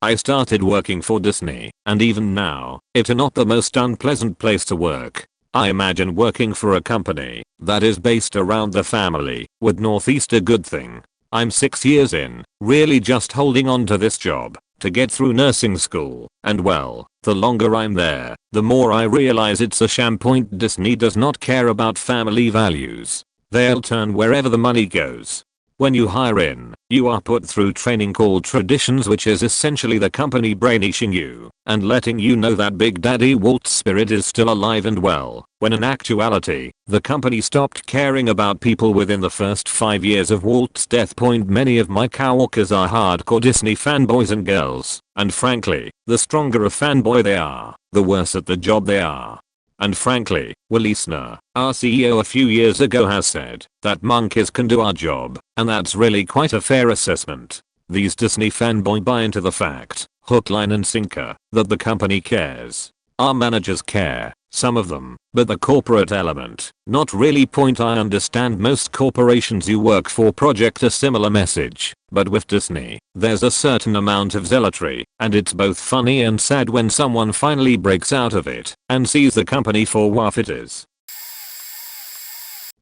I started working for Disney, and even now, it's not the most unpleasant place to work. I imagine working for a company that is based around the family would Northeast a good thing. I'm 6 years in, really just holding on to this job to get through nursing school, and well, the longer I'm there, the more I realize it's a sham. Point. Disney does not care about family values. They'll turn wherever the money goes. When you hire in, you are put through training called traditions, which is essentially the company brainwashing you and letting you know that Big Daddy Walt's spirit is still alive and well, when in actuality, the company stopped caring about people within the first 5 years of Walt's death. Point. Many of my coworkers are hardcore Disney fanboys and girls, and frankly, the stronger a fanboy they are, the worse at the job they are. And frankly, Will Eisner, our CEO a few years ago, has said that monkeys can do our job, and that's really quite a fair assessment. These Disney fanboys buy into the fact, hook, line and sinker, that the company cares. Our managers care, some of them, but the corporate element, not really. Point. I understand most corporations you work for project a similar message, but with Disney, there's a certain amount of zealotry, and it's both funny and sad when someone finally breaks out of it and sees the company for what it is.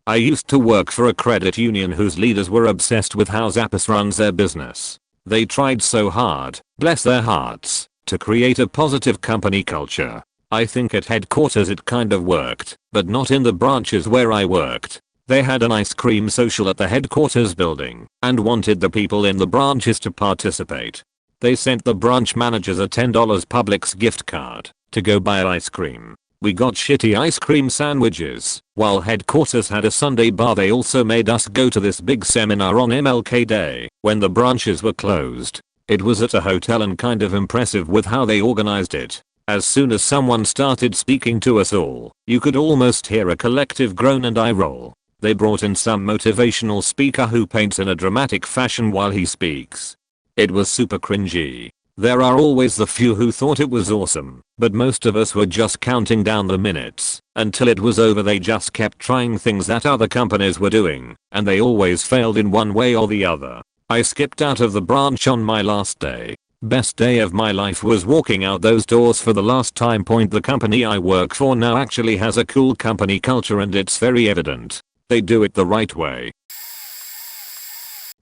I used to work for a credit union whose leaders were obsessed with how Zappos runs their business. They tried so hard, bless their hearts, to create a positive company culture. I think at headquarters it kind of worked, but not in the branches where I worked. They had an ice cream social at the headquarters building and wanted the people in the branches to participate. They sent the branch managers a $10 Publix gift card to go buy ice cream. We got shitty ice cream sandwiches, while headquarters had a Sunday bar. They also made us go to this big seminar on MLK Day when the branches were closed. It was at a hotel and kind of impressive with how they organized it. As soon as someone started speaking to us all, you could almost hear a collective groan and eye roll. They brought in some motivational speaker who paints in a dramatic fashion while he speaks. It was super cringy. There are always the few who thought it was awesome, but most of us were just counting down the minutes until it was over. They just kept trying things that other companies were doing, and they always failed in one way or the other. I skipped out of the branch on my last day. Best day of my life was walking out those doors for the last time. Point. The company I work for now actually has a cool company culture, and it's very evident. They do it the right way.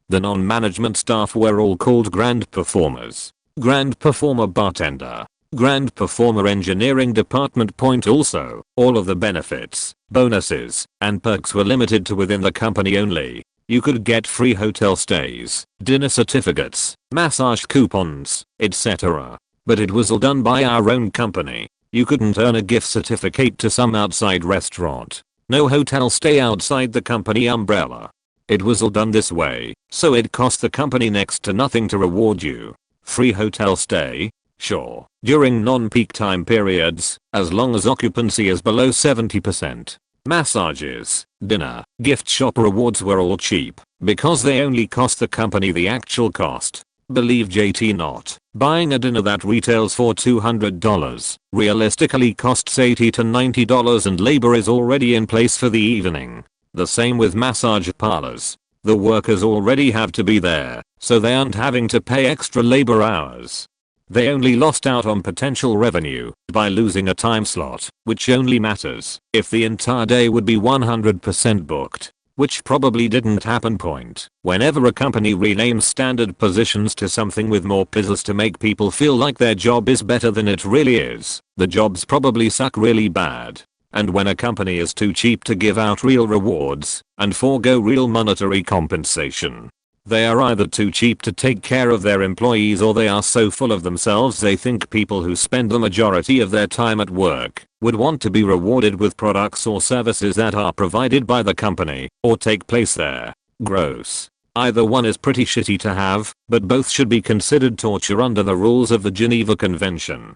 The non-management staff were all called grand performers. Grand performer bartender. Grand performer engineering department. Point. Also, all of the benefits, bonuses, and perks were limited to within the company only. You could get free hotel stays, dinner certificates, massage coupons, etc. But it was all done by our own company. You couldn't earn a gift certificate to some outside restaurant. No hotel stay outside the company umbrella. It was all done this way, so it cost the company next to nothing to reward you. Free hotel stay? Sure, during non-peak time periods, as long as occupancy is below 70%. Massages, dinner, gift shop rewards were all cheap because they only cost the company the actual cost. Believe JT not, buying a dinner that retails for $200 realistically costs $80 to $90 and labor is already in place for the evening. The same with massage parlors. The workers already have to be there, so they aren't having to pay extra labor hours. They only lost out on potential revenue by losing a time slot, which only matters if the entire day would be 100% booked, which probably didn't happen. Point. Whenever a company renames standard positions to something with more pizzazz to make people feel like their job is better than it really is, the jobs probably suck really bad. And when a company is too cheap to give out real rewards and forego real monetary compensation, they are either too cheap to take care of their employees, or they are so full of themselves they think people who spend the majority of their time at work would want to be rewarded with products or services that are provided by the company or take place there. Gross. Either one is pretty shitty to have, but both should be considered torture under the rules of the Geneva Convention.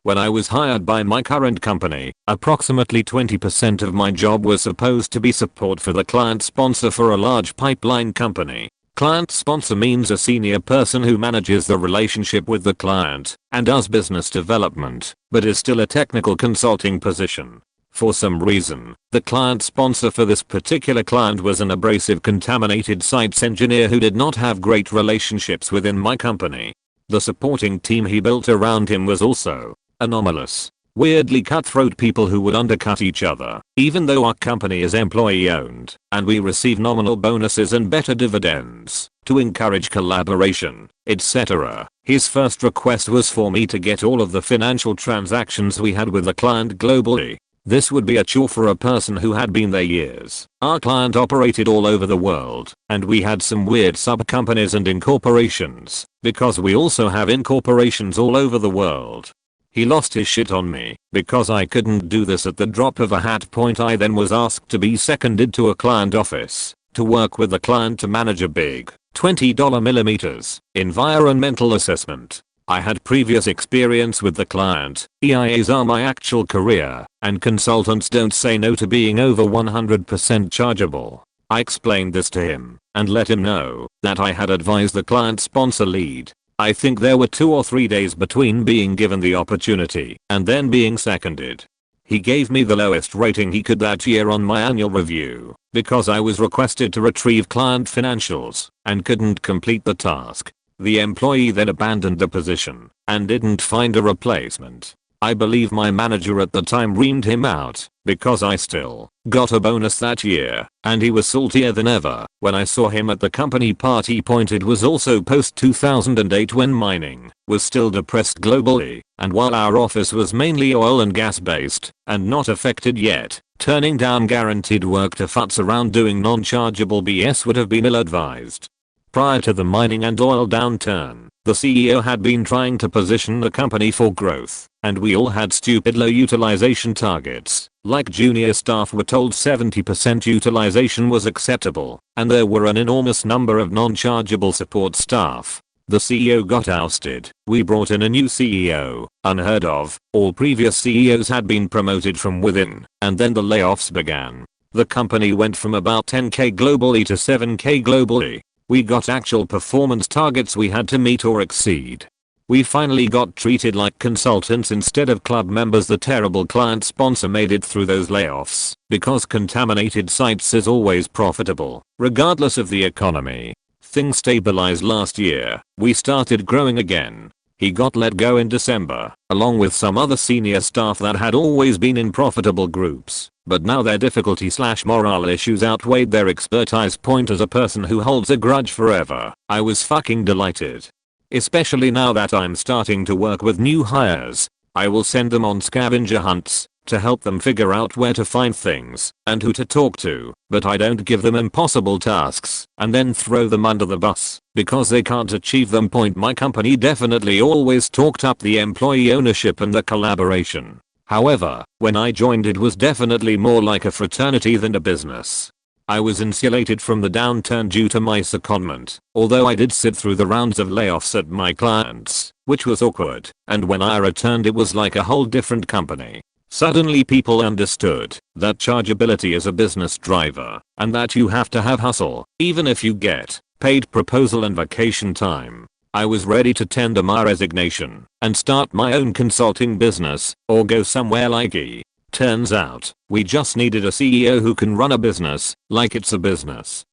When I was hired by my current company, approximately 20% of my job was supposed to be support for the client sponsor for a large pipeline company. Client sponsor means a senior person who manages the relationship with the client and does business development, but is still a technical consulting position. For some reason, the client sponsor for this particular client was an abrasive contaminated sites engineer who did not have great relationships within my company. The supporting team he built around him was also anomalous. Weirdly cutthroat people who would undercut each other, even though our company is employee owned, and we receive nominal bonuses and better dividends, to encourage collaboration, etc. His first request was for me to get all of the financial transactions we had with the client globally. This would be a chore for a person who had been there years. Our client operated all over the world, and we had some weird sub-companies and incorporations, because we also have incorporations all over the world. He lost his shit on me because I couldn't do this at the drop of a hat. I then was asked to be seconded to a client office to work with the client to manage a big $20 environmental assessment. I had previous experience with the client. EIAs are my actual career, and consultants don't say no to being over 100% chargeable. I explained this to him and let him know that I had advised the client sponsor lead. I think there were 2 or 3 days between being given the opportunity and then being seconded. He gave me the lowest rating he could that year on my annual review because I was requested to retrieve client financials and couldn't complete the task. The employee then abandoned the position and didn't find a replacement. I believe my manager at the time reamed him out because I still got a bonus that year, and he was saltier than ever when I saw him at the company party. It was also post 2008 when mining was still depressed globally, and while our office was mainly oil and gas based and not affected yet, turning down guaranteed work to futz around doing non-chargeable BS would have been ill-advised. Prior to the mining and oil downturn, the CEO had been trying to position the company for growth, and we all had stupid low utilization targets. Like junior staff were told 70% utilization was acceptable, and there were an enormous number of non-chargeable support staff. The CEO got ousted. We brought in a new CEO, unheard of. All previous CEOs had been promoted from within, and then the layoffs began. The company went from about 10k globally to 7k globally. We got actual performance targets we had to meet or exceed. We finally got treated like consultants instead of club members. The terrible client sponsor made it through those layoffs because contaminated sites is always profitable, regardless of the economy. Things stabilized last year. We started growing again. He got let go in December, along with some other senior staff that had always been in profitable groups, but now their difficulty/morale issues outweighed their expertise. As a person who holds a grudge forever, I was fucking delighted. Especially now that I'm starting to work with new hires. I will send them on scavenger hunts to help them figure out where to find things and who to talk to, but I don't give them impossible tasks and then throw them under the bus because they can't achieve them. My company definitely always talked up the employee ownership and the collaboration. However, when I joined it was definitely more like a fraternity than a business. I was insulated from the downturn due to my secondment, although I did sit through the rounds of layoffs at my clients, which was awkward, and when I returned it was like a whole different company. Suddenly people understood that chargeability is a business driver, and that you have to have hustle, even if you get paid proposal and vacation time. I was ready to tender my resignation and start my own consulting business, or go somewhere like E. Turns out, we just needed a CEO who can run a business like it's a business.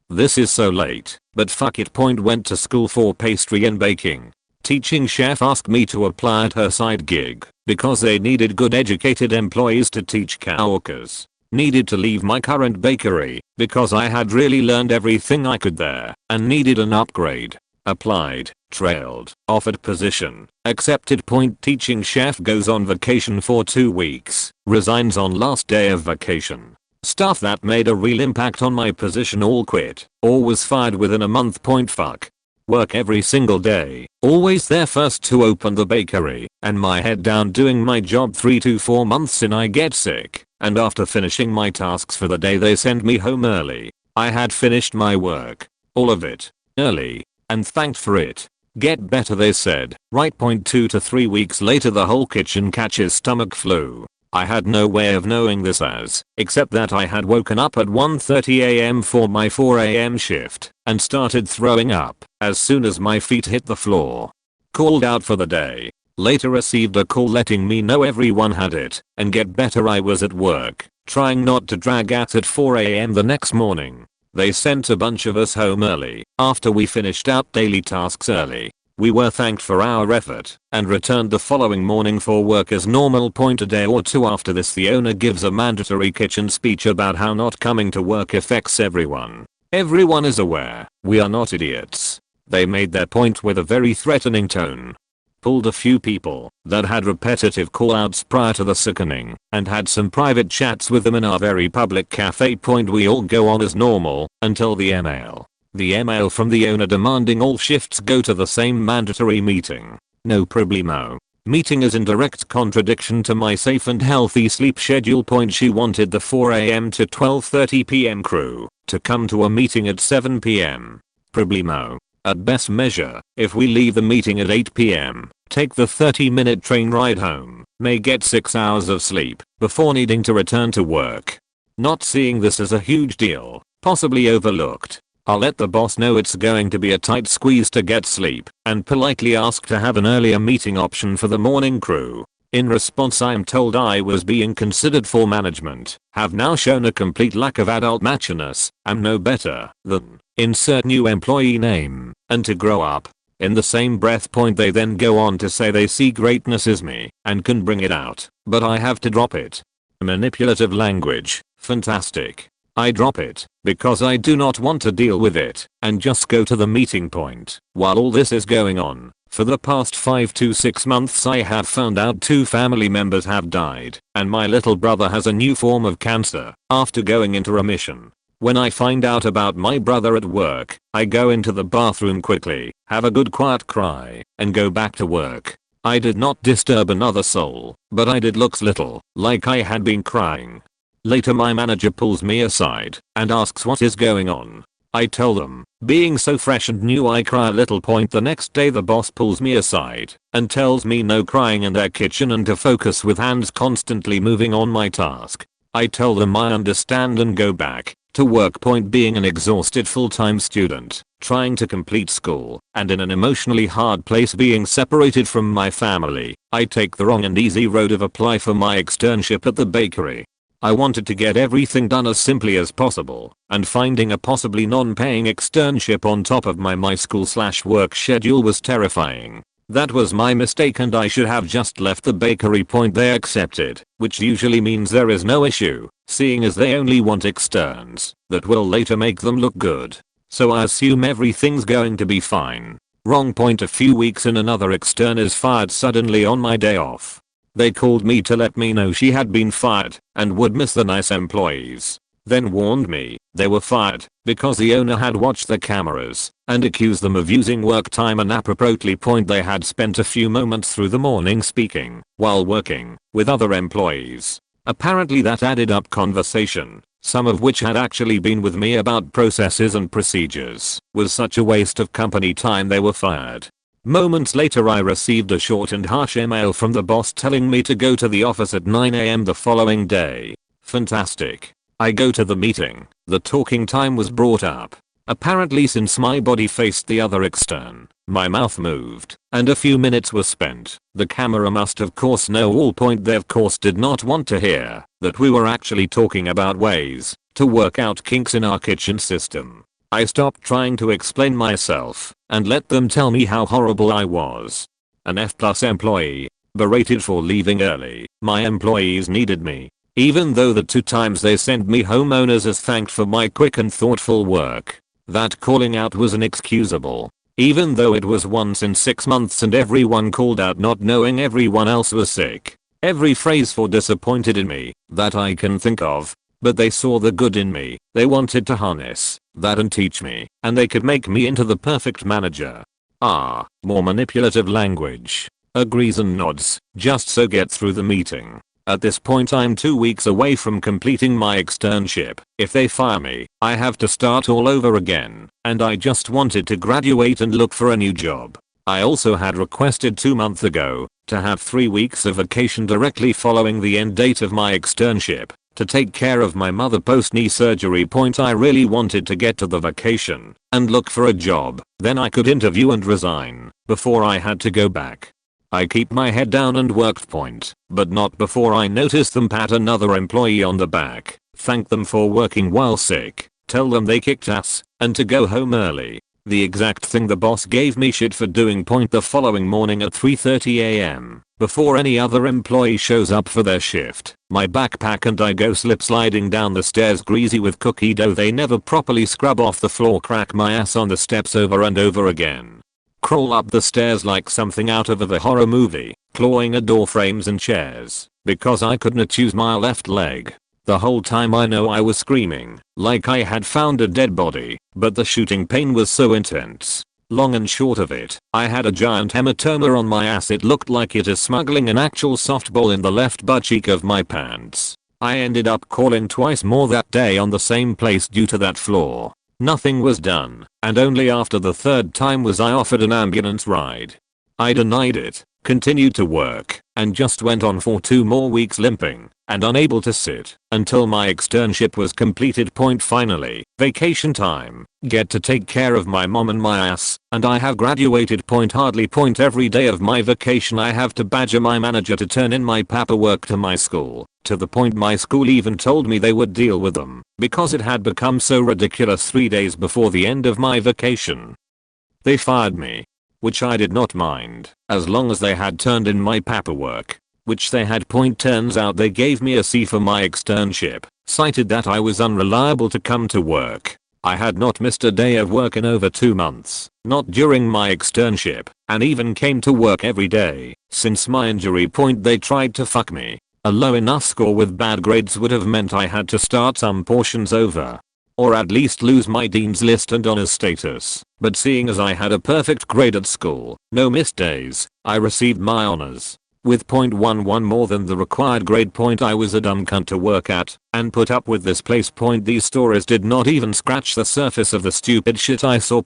This is so late, but fuck it. Went to school for pastry and baking. Teaching chef asked me to apply at her side gig because they needed good educated employees to teach coworkers. Needed to leave my current bakery because I had really learned everything I could there and needed an upgrade. Applied, trailed, offered position, accepted. Teaching chef goes on vacation for 2 weeks, resigns on last day of vacation. Staff that made a real impact on my position all quit or was fired within a month. Fuck. Work every single day, always there first to open the bakery, and my head down doing my job. 3 to 4 months in I get sick, and after finishing my tasks for the day they send me home early. I had finished my work, all of it, early, and thanked for it. Get better, they said. Right. 2 to 3 weeks later the whole kitchen catches stomach flu. I had no way of knowing this except that I had woken up at 1:30 am for my 4 am shift and started throwing up as soon as my feet hit the floor. Called out for the day. Later received a call letting me know everyone had it, and get better, I was at work, trying not to drag out at 4 am the next morning. They sent a bunch of us home early after we finished out daily tasks early. We were thanked for our effort and returned the following morning for work as normal. A day or two after this the owner gives a mandatory kitchen speech about how not coming to work affects everyone. Everyone is aware, we are not idiots. They made their point with a very threatening tone. Pulled a few people that had repetitive callouts prior to the sickening and had some private chats with them in our very public cafe. We all go on as normal until the email. The email from the owner demanding all shifts go to the same mandatory meeting. No problemo. Meeting is in direct contradiction to my safe and healthy sleep schedule. She wanted the 4 am to 12:30 pm crew to come to a meeting at 7 pm. Problemo. At best measure, if we leave the meeting at 8 pm, take the 30-minute train ride home, may get 6 hours of sleep before needing to return to work. Not seeing this as a huge deal, possibly overlooked. I'll let the boss know it's going to be a tight squeeze to get sleep and politely ask to have an earlier meeting option for the morning crew. In response I am told I was being considered for management, have now shown a complete lack of adult maturity, am no better than insert new employee name, and to grow up. In the same breath they then go on to say they see greatness is me and can bring it out, but I have to drop it. Manipulative language, fantastic. I drop it because I do not want to deal with it and just go to the meeting point. While all this is going on, for the past 5 to 6 months I have found out 2 family members have died and my little brother has a new form of cancer after going into remission. When I find out about my brother at work, I go into the bathroom quickly, have a good quiet cry, and go back to work. I did not disturb another soul, but I did looks little like I had been crying. Later my manager pulls me aside and asks what is going on. I tell them, being so fresh and new I cry a little. The next day the boss pulls me aside and tells me no crying in their kitchen and to focus with hands constantly moving on my task. I tell them I understand and go back to work. Being an exhausted full-time student, trying to complete school, and in an emotionally hard place being separated from my family, I take the wrong and easy road of apply for my externship at the bakery. I wanted to get everything done as simply as possible, and finding a possibly non-paying externship on top of my school/work schedule was terrifying. That was my mistake and I should have just left the bakery. They accepted, which usually means there is no issue, seeing as they only want externs that will later make them look good. So I assume everything's going to be fine. Wrong. A few weeks in another extern is fired suddenly on my day off. They called me to let me know she had been fired and would miss the nice employees. Then warned me they were fired because the owner had watched the cameras and accused them of using work time inappropriately. They had spent a few moments through the morning speaking while working with other employees. Apparently that added up conversation, some of which had actually been with me about processes and procedures, was such a waste of company time they were fired. Moments later I received a short and harsh email from the boss telling me to go to the office at 9 am the following day. Fantastic. I go to the meeting. The talking time was brought up. Apparently since my body faced the other extern, my mouth moved, and a few minutes were spent. The camera must of course know all. They of course did not want to hear that we were actually talking about ways to work out kinks in our kitchen system. I stopped trying to explain myself and let them tell me how horrible I was. An F+ employee, berated for leaving early. My employees needed me. Even though the 2 times they sent me home, owners as thanked for my quick and thoughtful work. That calling out was inexcusable. Even though it was once in 6 months and everyone called out not knowing everyone else was sick. Every phrase for disappointed in me that I can think of. But they saw the good in me. They wanted to harness that and teach me, and they could make me into the perfect manager. More manipulative language. Agrees and nods, just so get through the meeting. At this point I'm 2 weeks away from completing my externship. If they fire me, I have to start all over again, and I just wanted to graduate and look for a new job. I also had requested 2 months ago to have 3 weeks of vacation directly following the end date of my externship to take care of my mother post knee surgery. I really wanted to get to the vacation and look for a job, then I could interview and resign before I had to go back. I keep my head down and worked but not before I notice them pat another employee on the back, thank them for working while sick, tell them they kicked ass, and to go home early. The exact thing the boss gave me shit for doing. The following morning at 3:30 am, before any other employee shows up for their shift, my backpack and I go slip sliding down the stairs greasy with cookie dough they never properly scrub off the floor, crack my ass on the steps over and over again. Crawl up the stairs like something out of a horror movie, clawing at door frames and chairs, because I couldn't choose my left leg. The whole time I know I was screaming, like I had found a dead body, but the shooting pain was so intense. Long and short of it, I had a giant hematoma on my ass. It looked like it is smuggling an actual softball in the left butt cheek of my pants. I ended up calling twice more that day on the same place due to that flaw. Nothing was done, and only after the third time was I offered an ambulance ride. I denied it, continued to work, and just went on for 2 more weeks limping and unable to sit until my externship was completed. Finally, vacation time, get to take care of my mom and my ass, and I have graduated. Hardly. Every day of my vacation I have to badger my manager to turn in my paperwork to my school, to the point my school even told me they would deal with them because it had become so ridiculous 3 days before the end of my vacation. They fired me, which I did not mind, as long as they had turned in my paperwork, which they had. Turns out they gave me a C for my externship, cited that I was unreliable to come to work. I had not missed a day of work in over 2 months, not during my externship, and even came to work every day. Since my injury. They tried to fuck me. A low enough score with bad grades would have meant I had to start some portions over, or at least lose my dean's list and honors status. But seeing as I had a perfect grade at school, no missed days, I received my honors with .11 more than the required grade. I was a dumb cunt to work at and put up with this place. These stories did not even scratch the surface of the stupid shit I saw.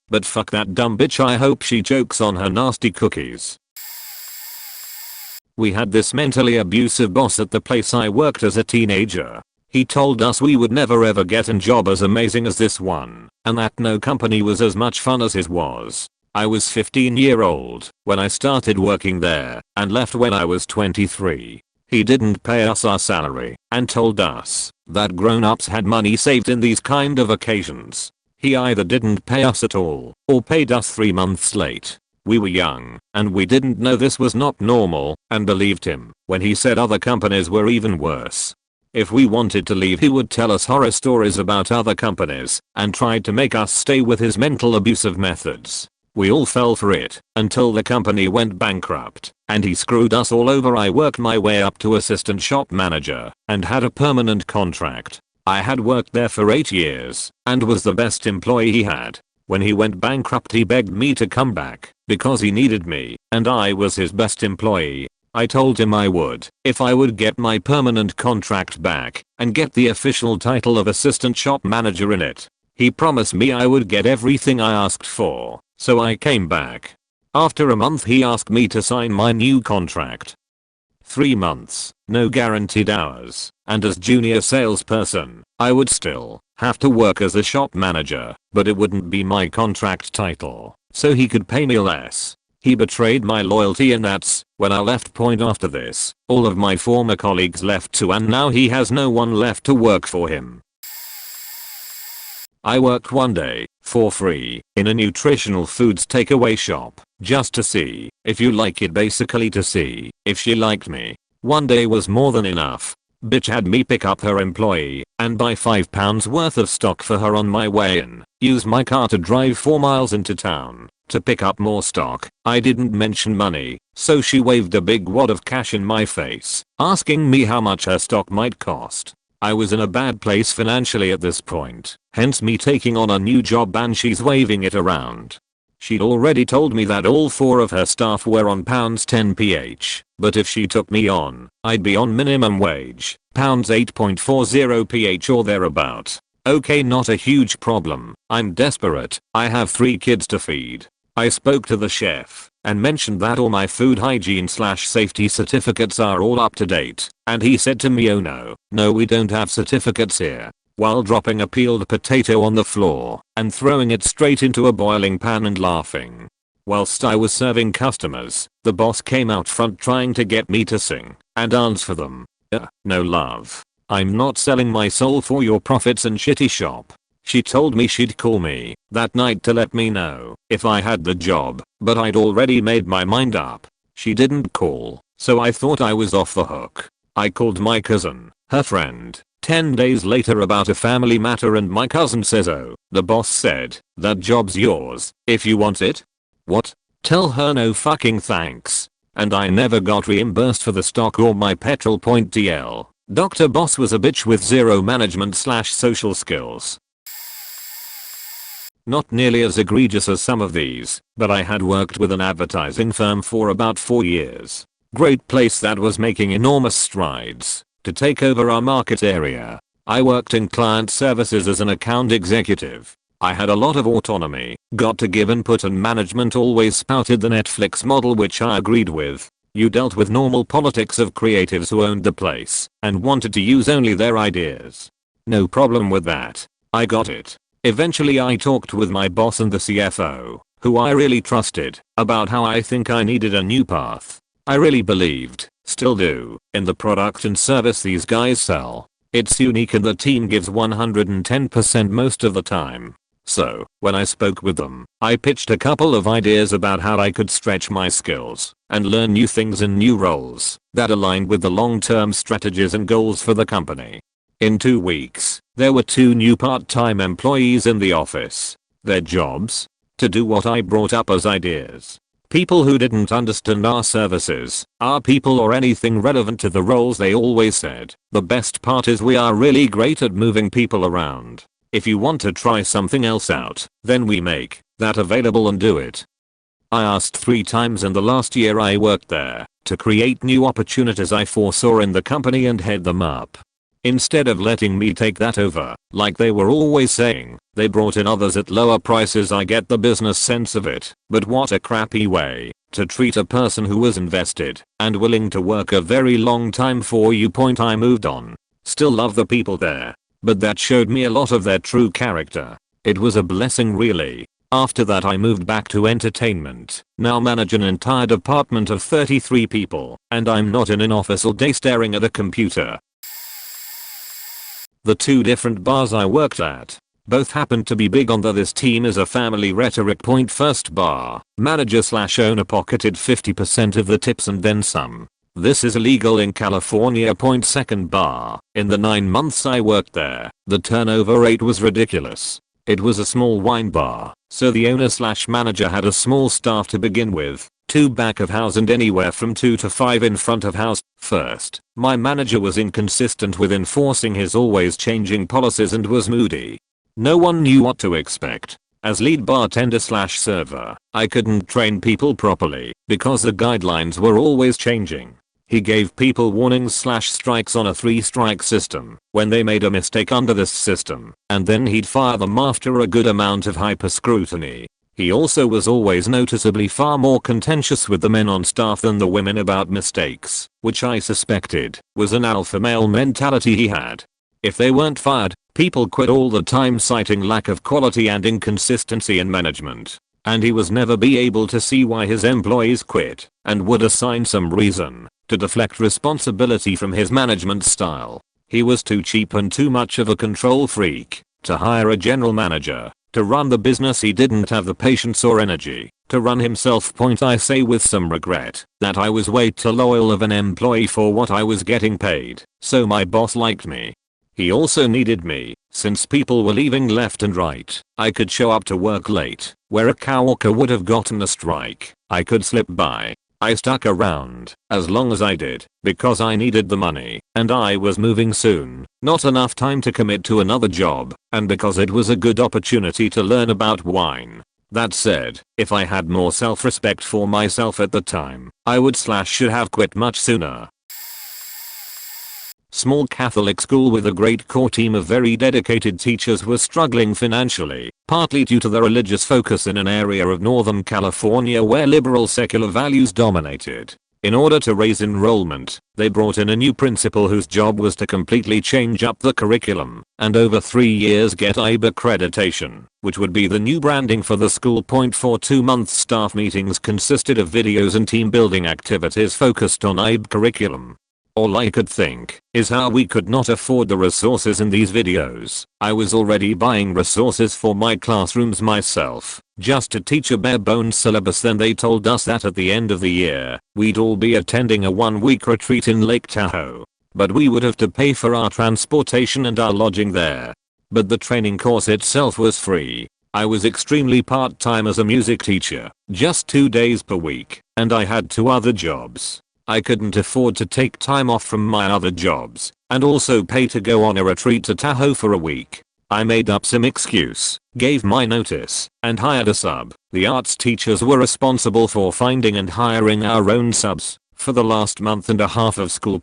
But fuck that dumb bitch. I hope she chokes on her nasty cookies. We had this mentally abusive boss at the place I worked as a teenager. He told us we would never ever get a job as amazing as this one, and that no company was as much fun as his was. I was 15-year-old when I started working there and left when I was 23. He didn't pay us our salary and told us that grown-ups had money saved in these kind of occasions. He either didn't pay us at all or paid us 3 months late. We were young and we didn't know this was not normal and believed him when he said other companies were even worse. If we wanted to leave he would tell us horror stories about other companies and tried to make us stay with his mental abusive methods. We all fell for it until the company went bankrupt and he screwed us all over. I worked my way up to assistant shop manager and had a permanent contract. I had worked there for 8 years and was the best employee he had. When he went bankrupt he begged me to come back because he needed me and I was his best employee. I told him I would if I would get my permanent contract back and get the official title of assistant shop manager in it. He promised me I would get everything I asked for, so I came back. After a month he asked me to sign my new contract. 3 months, no guaranteed hours, and as junior salesperson, I would still have to work as a shop manager, but it wouldn't be my contract title, so he could pay me less. He betrayed my loyalty and that's when I left. After this, all of my former colleagues left too and now he has no one left to work for him. I worked one day, for free, in a nutritional foods takeaway shop, just to see if you like it, basically to see if she liked me. One day was more than enough. Bitch had me pick up her employee and buy £5 worth of stock for her on my way in, use my car to drive 4 miles into town to pick up more stock. I didn't mention money, so she waved a big wad of cash in my face, asking me how much her stock might cost. I was in a bad place financially at this point, hence me taking on a new job and she's waving it around. She'd already told me that all 4 of her staff were on £10ph, but if she took me on, I'd be on minimum wage, £8.40ph or thereabout. Okay, not a huge problem, I'm desperate, I have 3 kids to feed. I spoke to the chef and mentioned that all my food hygiene/safety certificates are all up to date, and he said to me, "Oh no, we don't have certificates here," while dropping a peeled potato on the floor and throwing it straight into a boiling pan and laughing. Whilst I was serving customers, the boss came out front trying to get me to sing and dance for them. No love. I'm not selling my soul for your profits and shitty shop. She told me she'd call me that night to let me know if I had the job, but I'd already made my mind up. She didn't call, so I thought I was off the hook. I called my cousin, her friend, 10 days later about a family matter, and my cousin says, "Oh, the boss said that job's yours if you want it." What? Tell her no fucking thanks. And I never got reimbursed for the stock or my petrol point TL. Dr. Boss was a bitch with zero management/social skills. Not nearly as egregious as some of these, but I had worked with an advertising firm for about 4 years. Great place that was making enormous strides to take over our market area. I worked in client services as an account executive. I had a lot of autonomy, got to give input, and management always spouted the Netflix model, which I agreed with. You dealt with normal politics of creatives who owned the place and wanted to use only their ideas. No problem with that. I got it. Eventually I talked with my boss and the CFO, who I really trusted, about how I think I needed a new path. I really believed, still do, in the product and service these guys sell. It's unique and the team gives 110% most of the time. So, when I spoke with them, I pitched a couple of ideas about how I could stretch my skills and learn new things in new roles that aligned with the long-term strategies and goals for the company. In 2 weeks, there were 2 new part-time employees in the office. Their jobs? To do what I brought up as ideas. People who didn't understand our services, our people, or anything relevant to the roles. They always said, "The best part is we are really great at moving people around. If you want to try something else out, then we make that available and do it." I asked 3 times in the last year I worked there to create new opportunities I foresaw in the company and head them up. Instead of letting me take that over, like they were always saying, they brought in others at lower prices. I get the business sense of it, but what a crappy way to treat a person who was invested and willing to work a very long time for you. I moved on. Still love the people there, but that showed me a lot of their true character. It was a blessing, really. After that I moved back to entertainment, now manage an entire department of 33 people, and I'm not in an office all day staring at a computer. The 2 different bars I worked at both happened to be big on this team is a family rhetoric. First bar, manager/owner pocketed 50% of the tips and then some. This is illegal in California. Second bar, in the 9 months I worked there, the turnover rate was ridiculous. It was a small wine bar, so the owner/manager had a small staff to begin with. 2 back of house and anywhere from 2 to 5 in front of house. First, my manager was inconsistent with enforcing his always changing policies and was moody. No one knew what to expect. As lead bartender/server, I couldn't train people properly because the guidelines were always changing. He gave people warnings/strikes on a 3-strike system when they made a mistake under this system, and then he'd fire them after a good amount of hyper scrutiny. He also was always noticeably far more contentious with the men on staff than the women about mistakes, which I suspected was an alpha male mentality he had. If they weren't fired, people quit all the time, citing lack of quality and inconsistency in management. And he was never be able to see why his employees quit, and would assign some reason to deflect responsibility from his management style. He was too cheap and too much of a control freak to hire a general manager to run the business. He didn't have the patience or energy to run himself. I say with some regret that I was way too loyal of an employee for what I was getting paid, so my boss liked me. He also needed me, since people were leaving left and right. I could show up to work late, where a coworker would have gotten a strike. I could slip by. I stuck around as long as I did because I needed the money and I was moving soon. Not enough time to commit to another job, and because it was a good opportunity to learn about wine. That said, if I had more self-respect for myself at the time, I would/should have quit much sooner. Small Catholic school with a great core team of very dedicated teachers was struggling financially, partly due to the religious focus in an area of Northern California where liberal secular values dominated. In order to raise enrollment, they brought in a new principal whose job was to completely change up the curriculum and over 3 years get IB accreditation, which would be the new branding for the school. For 2 months staff meetings consisted of videos and team building activities focused on IB curriculum. All I could think is how we could not afford the resources in these videos. I was already buying resources for my classrooms myself, just to teach a bare bones syllabus. Then they told us that at the end of the year, we'd all be attending a 1-week retreat in Lake Tahoe. But we would have to pay for our transportation and our lodging there. But the training course itself was free. I was extremely part-time as a music teacher, just 2 days per week, and I had 2 other jobs. I couldn't afford to take time off from my other jobs and also pay to go on a retreat to Tahoe for a week. I made up some excuse, gave my notice, and hired a sub. The arts teachers were responsible for finding and hiring our own subs for the last month and a half of school.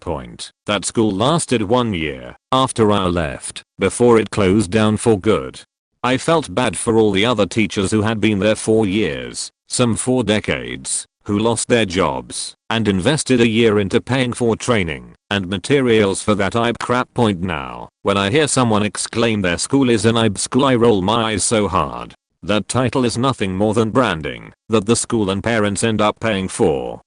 That school lasted 1 year after I left, before it closed down for good. I felt bad for all the other teachers who had been there 4 years, some 4 decades, who lost their jobs and invested a year into paying for training and materials for that IB crap. Now, when I hear someone exclaim their school is an IB school, I roll my eyes so hard. That title is nothing more than branding that the school and parents end up paying for.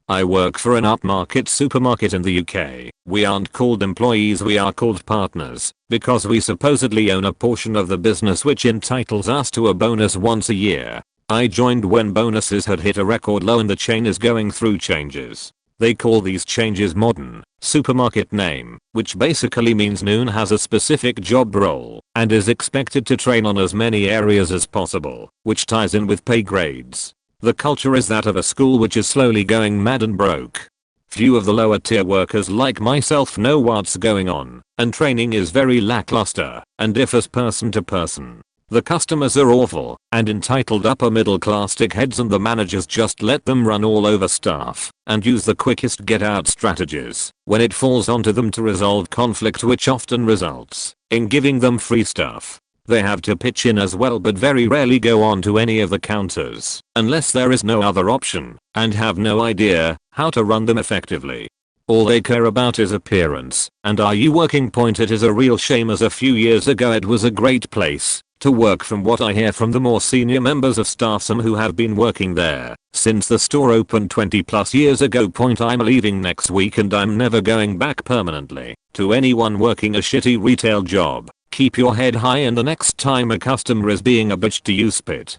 I work for an upmarket supermarket in the UK. We aren't called employees, we are called partners, because we supposedly own a portion of the business which entitles us to a bonus once a year. I joined when bonuses had hit a record low and the chain is going through changes. They call these changes modern supermarket name, which basically means Noon has a specific job role and is expected to train on as many areas as possible, which ties in with pay grades. The culture is that of a school which is slowly going mad and broke. Few of the lower tier workers like myself know what's going on, and training is very lackluster and differs person to person. The customers are awful and entitled upper middle class dickheads, and the managers just let them run all over staff and use the quickest get out strategies when it falls onto them to resolve conflict, which often results in giving them free stuff. They have to pitch in as well, but very rarely go on to any of the counters unless there is no other option, and have no idea how to run them effectively. All they care about is appearance and are you working. It is a real shame, as a few years ago it was a great place to work from what I hear from the more senior members of staff, some who have been working there since the store opened 20+ years ago. I'm leaving next week and I'm never going back permanently. To anyone working a shitty retail job, keep your head high, and the next time a customer is being a bitch to you, spit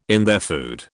in their food.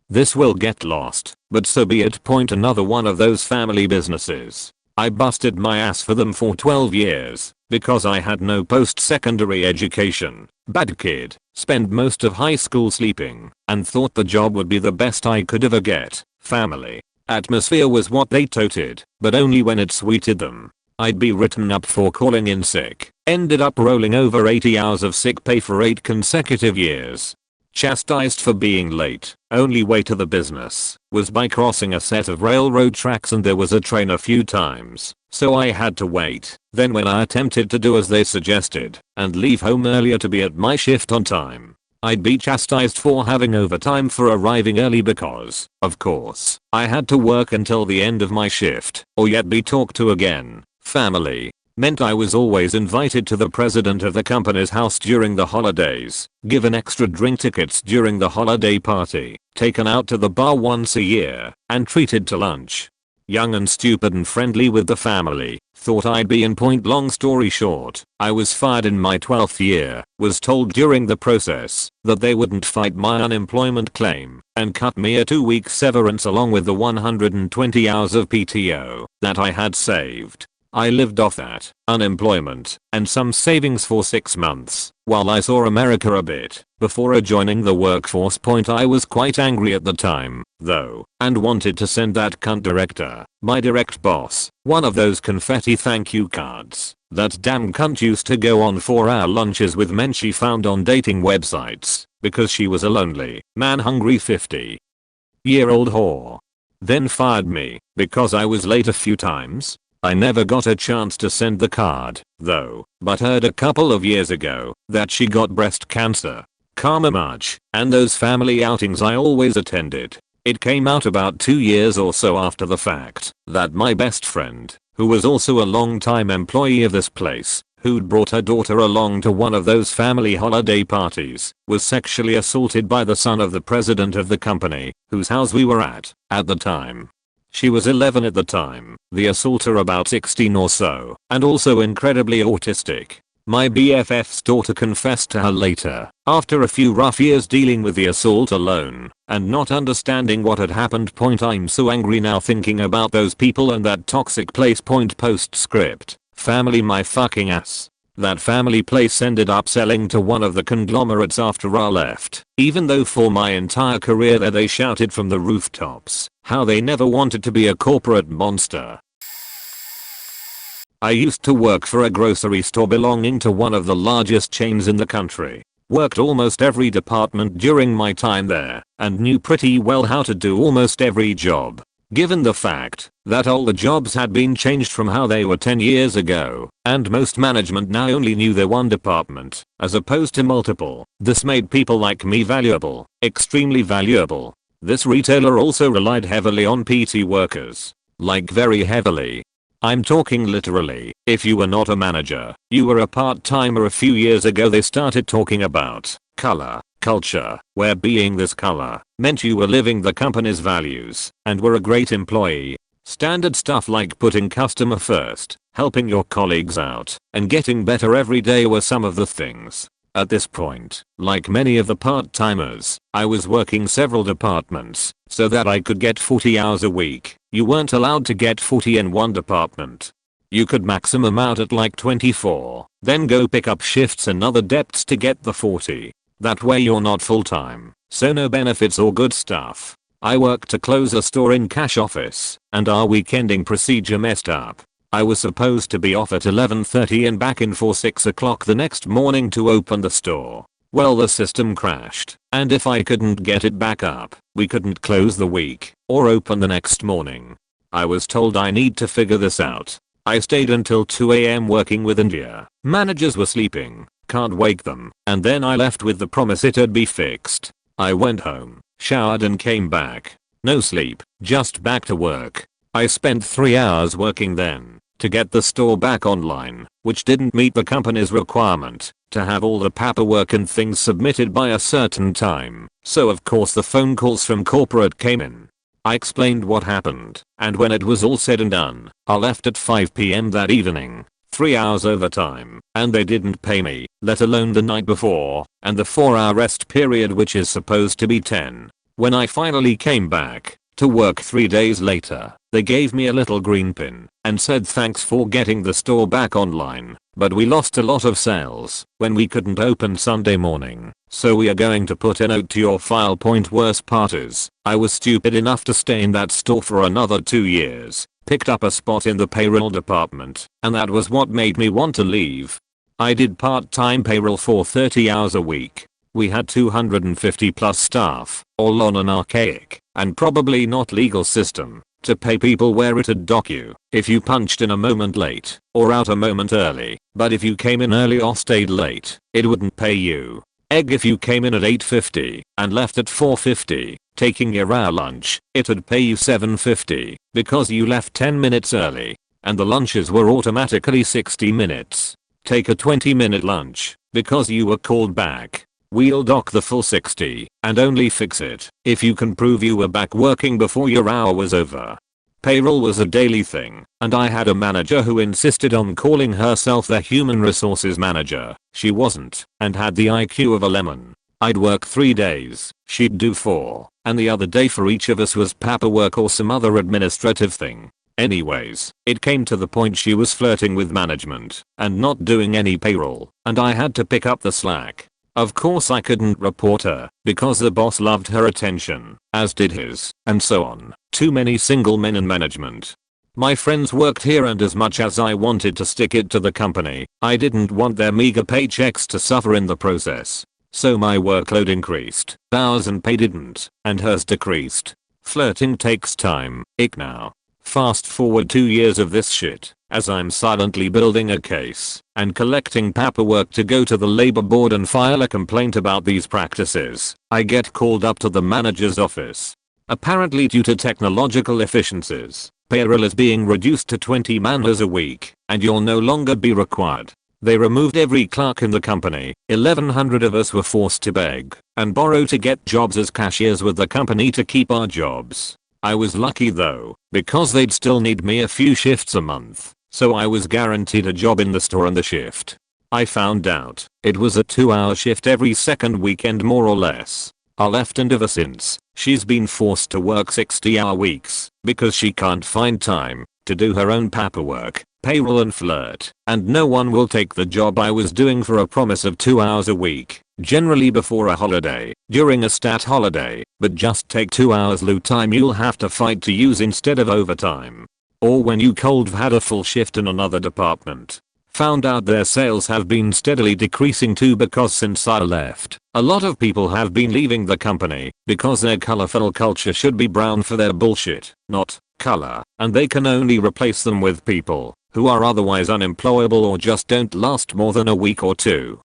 This will get lost, but so be it. Another one of those family businesses. I busted my ass for them for 12 years because I had no post-secondary education. Bad kid, spent most of high school sleeping, and thought the job would be the best I could ever get. Family atmosphere was what they toted, but only when it suited them. I'd be written up for calling in sick, ended up rolling over 80 hours of sick pay for 8 consecutive years. Chastised for being late. Only way to the business was by crossing a set of railroad tracks, and there was a train a few times, so I had to wait. Then when I attempted to do as they suggested and leave home earlier to be at my shift on time, I'd be chastised for having overtime for arriving early because, of course, I had to work until the end of my shift or yet be talked to again. Family meant I was always invited to the president of the company's house during the holidays, given extra drink tickets during the holiday party, taken out to the bar once a year, and treated to lunch. Young and stupid and friendly with the family, thought I'd be in point. Long story short, I was fired in my 12th year, was told during the process that they wouldn't fight my unemployment claim, and cut me a 2-week severance along with the 120 hours of PTO that I had saved. I lived off that unemployment and some savings for 6 months while I saw America a bit before joining the workforce. I was quite angry at the time, though, and wanted to send that cunt director, my direct boss, one of those confetti thank you cards that damn cunt used to go on 4-hour lunches with men she found on dating websites because she was a lonely, man-hungry 50-year-old whore. then fired me because I was late a few times. I never got a chance to send the card, though, but heard a couple of years ago that she got breast cancer. Karma much, and those family outings I always attended. It came out about 2 years or so after the fact that my best friend, who was also a long-time employee of this place, who'd brought her daughter along to one of those family holiday parties, was sexually assaulted by the son of the president of the company, whose house we were at the time. She was 11 at the time, the assaulter about 16 or so, and also incredibly autistic. My BFF's daughter confessed to her later, after a few rough years dealing with the assault alone, and not understanding what had happened. I'm so angry now thinking about those people and that toxic place. Postscript. Family my fucking ass. That family place ended up selling to one of the conglomerates after I left, even though for my entire career there they shouted from the rooftops how they never wanted to be a corporate monster. I used to work for a grocery store belonging to one of the largest chains in the country. Worked almost every department during my time there, and knew pretty well how to do almost every job. Given the fact that all the jobs had been changed from how they were 10 years ago, and most management now only knew their one department, as opposed to multiple, this made people like me valuable, extremely valuable. This retailer also relied heavily on PT workers. Like very heavily. I'm talking literally. If you were not a manager, you were a part-timer. A few years ago they started talking about color culture, where being this color meant you were living the company's values and were a great employee. Standard stuff like putting customer first, helping your colleagues out, and getting better every day were some of the things. At this point, like many of the part-timers, I was working several departments so that I could get 40 hours a week. You weren't allowed to get 40 in one department. You could maximum out at like 24, then go pick up shifts and other depths to get the 40. That way you're not full-time, so no benefits or good stuff. I worked to close a store in cash office, and our weekending procedure messed up. I was supposed to be off at 11:30 and back in for 6 o'clock the next morning to open the store. Well, the system crashed, and if I couldn't get it back up, we couldn't close the week or open the next morning. I was told I need to figure this out. I stayed until 2 AM working with India. Managers were sleeping, can't wake them, and then I left with the promise it'd be fixed. I went home, showered and came back. No sleep, just back to work. I spent 3 hours working then to get the store back online, which didn't meet the company's requirement to have all the paperwork and things submitted by a certain time. So of course the phone calls from corporate came in. I explained what happened, and when it was all said and done, I left at 5 PM that evening. 3 hours overtime, and they didn't pay me, let alone the night before, and the 4-hour rest period which is supposed to be 10. When I finally came back to work 3 days later, they gave me a little green pin and said thanks for getting the store back online, but we lost a lot of sales when we couldn't open Sunday morning, so we are going to put a note to your file. Worst part is, I was stupid enough to stay in that store for another 2 years, picked up a spot in the payroll department, and that was what made me want to leave. I did part-time payroll for 30 hours a week. We had 250 plus staff, all on an archaic and probably not legal system to pay people where it'd dock you if you punched in a moment late or out a moment early, but if you came in early or stayed late, it wouldn't pay you. If you came in at 8:50 and left at 4:50, taking your hour lunch, it'd pay you $7.50 because you left 10 minutes early, and the lunches were automatically 60 minutes. Take a 20-minute lunch because you were called back. We'll dock the full 60 and only fix it if you can prove you were back working before your hour was over. Payroll was a daily thing, and I had a manager who insisted on calling herself the human resources manager. She wasn't, and had the IQ of a lemon. I'd work 3 days, she'd do 4, and the other day for each of us was paperwork or some other administrative thing. Anyways, it came to the point she was flirting with management and not doing any payroll, and I had to pick up the slack. Of course I couldn't report her because the boss loved her attention, as did his, and so on. Too many single men in management. My friends worked here, and as much as I wanted to stick it to the company, I didn't want their meager paychecks to suffer in the process. So my workload increased, hours and pay didn't, and hers decreased. Flirting takes time. Ick now. Fast forward 2 years of this shit, as I'm silently building a case and collecting paperwork to go to the labor board and file a complaint about these practices, I get called up to the manager's office. Apparently due to technological efficiencies, payroll is being reduced to 20 man-hours a week, and you'll no longer be required. They removed every clerk in the company. 1,100 of us were forced to beg and borrow to get jobs as cashiers with the company to keep our jobs. I was lucky though, because they'd still need me a few shifts a month, so I was guaranteed a job in the store on the shift. I found out it was a 2-hour shift every second weekend more or less. I left, and ever since, she's been forced to work 60-hour weeks because she can't find time to do her own paperwork, payroll and flirt, and no one will take the job I was doing for a promise of 2 hours a week, generally before a holiday, during a stat holiday, but just take 2 hours lieu time you'll have to fight to use instead of overtime. Or when you cold had a full shift in another department. Found out their sales have been steadily decreasing too, because since I left, a lot of people have been leaving the company because their colorful culture should be brown for their bullshit, not color, and they can only replace them with people who are otherwise unemployable or just don't last more than a week or two.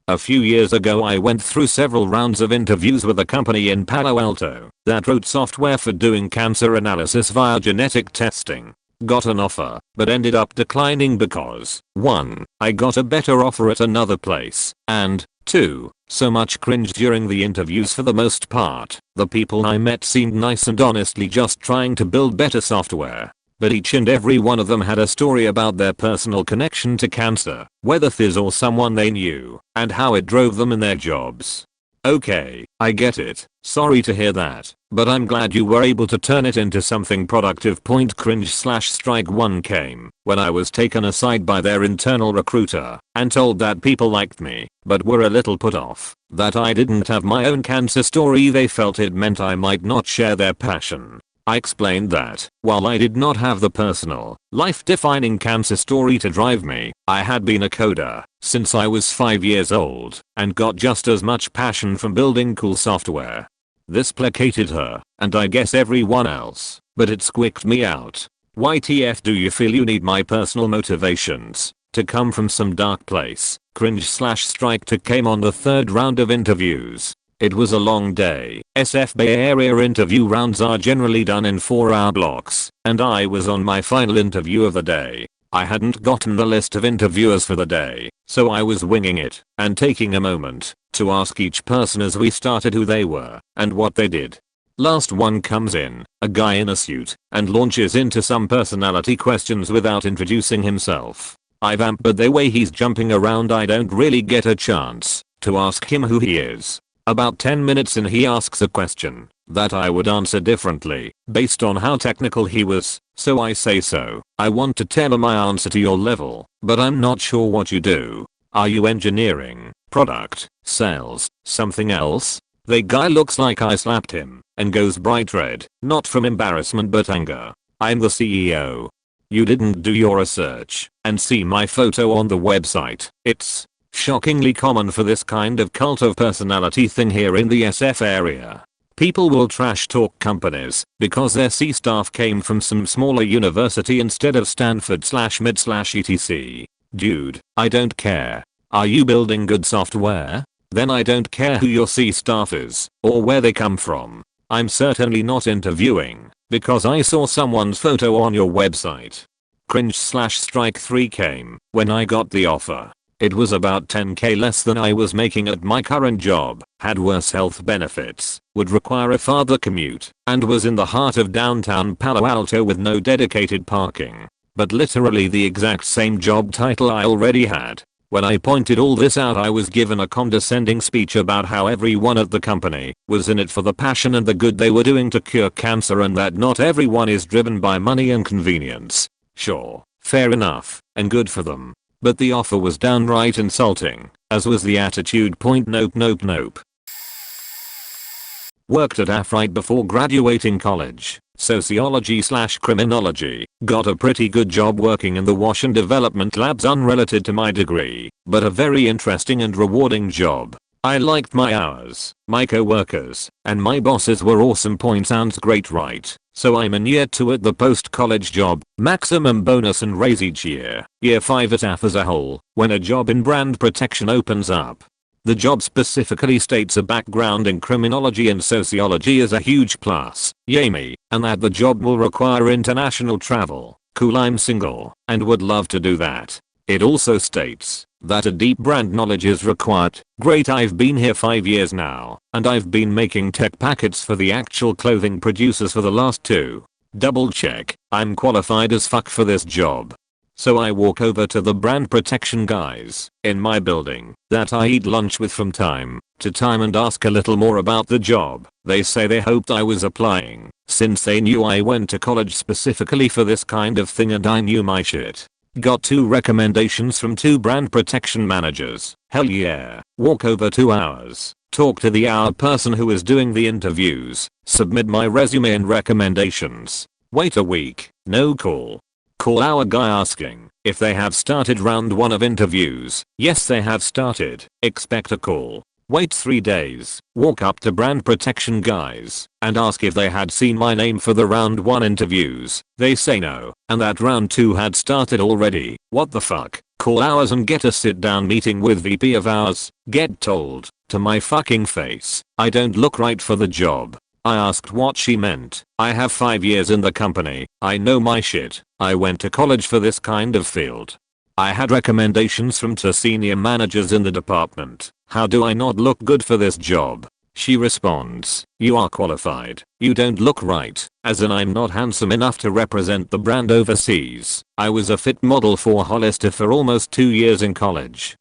A few years ago I went through several rounds of interviews with a company in Palo Alto that wrote software for doing cancer analysis via genetic testing. Got an offer, but ended up declining because 1. I got a better offer at another place, and 2. So much cringe during the interviews. For the most part, the people I met seemed nice and honestly just trying to build better software. But each and every one of them had a story about their personal connection to cancer, whether this or someone they knew, and how it drove them in their jobs. Okay, I get it. Sorry to hear that, but I'm glad you were able to turn it into something productive. Cringe/strike 1 came when I was taken aside by their internal recruiter and told that people liked me, but were a little put off that I didn't have my own cancer story. They felt it meant I might not share their passion. I explained that, while I did not have the personal, life-defining cancer story to drive me, I had been a coder since I was 5 years old and got just as much passion from building cool software. This placated her, and I guess everyone else, but it squeaked me out. YTF do you feel you need my personal motivations to come from some dark place? Cringe/strike 2 came on the 3rd round of interviews. It was a long day. SF Bay Area interview rounds are generally done in 4-hour blocks, and I was on my final interview of the day. I hadn't gotten the list of interviewers for the day, so I was winging it and taking a moment to ask each person as we started who they were and what they did. Last one comes in, a guy in a suit, and launches into some personality questions without introducing himself. I vamp, but the way he's jumping around I don't really get a chance to ask him who he is. About 10 minutes in he asks a question that I would answer differently based on how technical he was, so I say, so I want to tailor my answer to your level, but I'm not sure what you do. Are you engineering, product, sales, something else? The guy looks like I slapped him and goes bright red, not from embarrassment but anger. I'm the CEO. You didn't do your research and see my photo on the website. It's shockingly common for this kind of cult of personality thing here in the SF area. People will trash talk companies because their C staff came from some smaller university instead of Stanford/mid/etc. Dude, I don't care. Are you building good software? Then I don't care who your C staff is or where they come from. I'm certainly not interviewing because I saw someone's photo on your website. Cringe/strike 3 came when I got the offer. It was about 10k less than I was making at my current job, had worse health benefits, would require a farther commute, and was in the heart of downtown Palo Alto with no dedicated parking. But literally the exact same job title I already had. When I pointed all this out I was given a condescending speech about how everyone at the company was in it for the passion and the good they were doing to cure cancer, and that not everyone is driven by money and convenience. Sure, fair enough, and good for them. But the offer was downright insulting, as was the attitude. Nope. Worked at AF right before graduating college, sociology/criminology, got a pretty good job working in the wash and development labs unrelated to my degree, but a very interesting and rewarding job. I liked my hours, my co-workers, and my bosses were awesome. Point sounds great, right? So I'm in year 2 at the post-college job, maximum bonus and raise each year. Year 5 at AF as a whole, when a job in brand protection opens up. The job specifically states a background in criminology and sociology is a huge plus, yay me, and that the job will require international travel. Cool, I'm single, and would love to do that. It also states that a deep brand knowledge is required. Great, I've been here 5 years now, and I've been making tech packets for the actual clothing producers for the last 2. Double check, I'm qualified as fuck for this job. So I walk over to the brand protection guys in my building that I eat lunch with from time to time and ask a little more about the job. They say they hoped I was applying since they knew I went to college specifically for this kind of thing and I knew my shit. Got 2 recommendations from 2 brand protection managers. Hell yeah. Walk over 2 hours. Talk to the hour person who is doing the interviews. Submit my resume and recommendations. Wait a week. No call. Call our guy asking if they have started round 1 of interviews. Yes, they have started. Expect a call. Wait 3 days. Walk up to brand protection guys and ask if they had seen my name for the round 1 interviews. They say no, and that round 2 had started already. What the fuck? Call ours and get a sit down meeting with VP of ours. Get told to my fucking face I don't look right for the job. I asked what she meant. I have 5 years in the company. I know my shit. I went to college for this kind of field. I had recommendations from 2 senior managers in the department. How do I not look good for this job? She responds, you are qualified. You don't look right, as in I'm not handsome enough to represent the brand overseas. I was a fit model for Hollister for almost 2 years in college.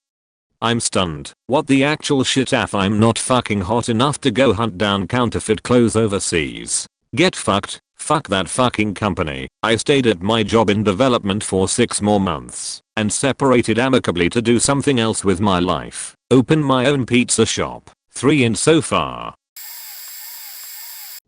I'm stunned. What the actual shit, af, I'm not fucking hot enough to go hunt down counterfeit clothes overseas. Get fucked. Fuck that fucking company. I stayed at my job in development for 6 more months and separated amicably to do something else with my life. Opened my own pizza shop. 3 in so far.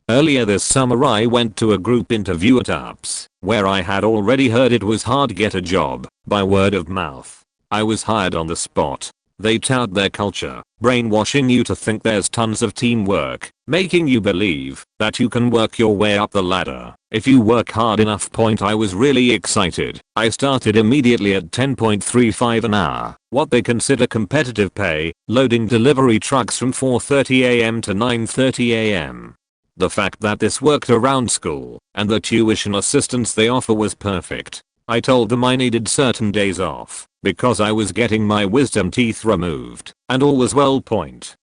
Earlier this summer I went to a group interview at UPS, where I had already heard it was hard to get a job by word of mouth. I was hired on the spot. They tout their culture, brainwashing you to think there's tons of teamwork, making you believe that you can work your way up the ladder if you work hard enough. I was really excited. I started immediately at 10.35 an hour, what they consider competitive pay, loading delivery trucks from 4:30 am to 9:30 am. The fact that this worked around school and the tuition assistance they offer was perfect. I told them I needed certain days off because I was getting my wisdom teeth removed, and all was well.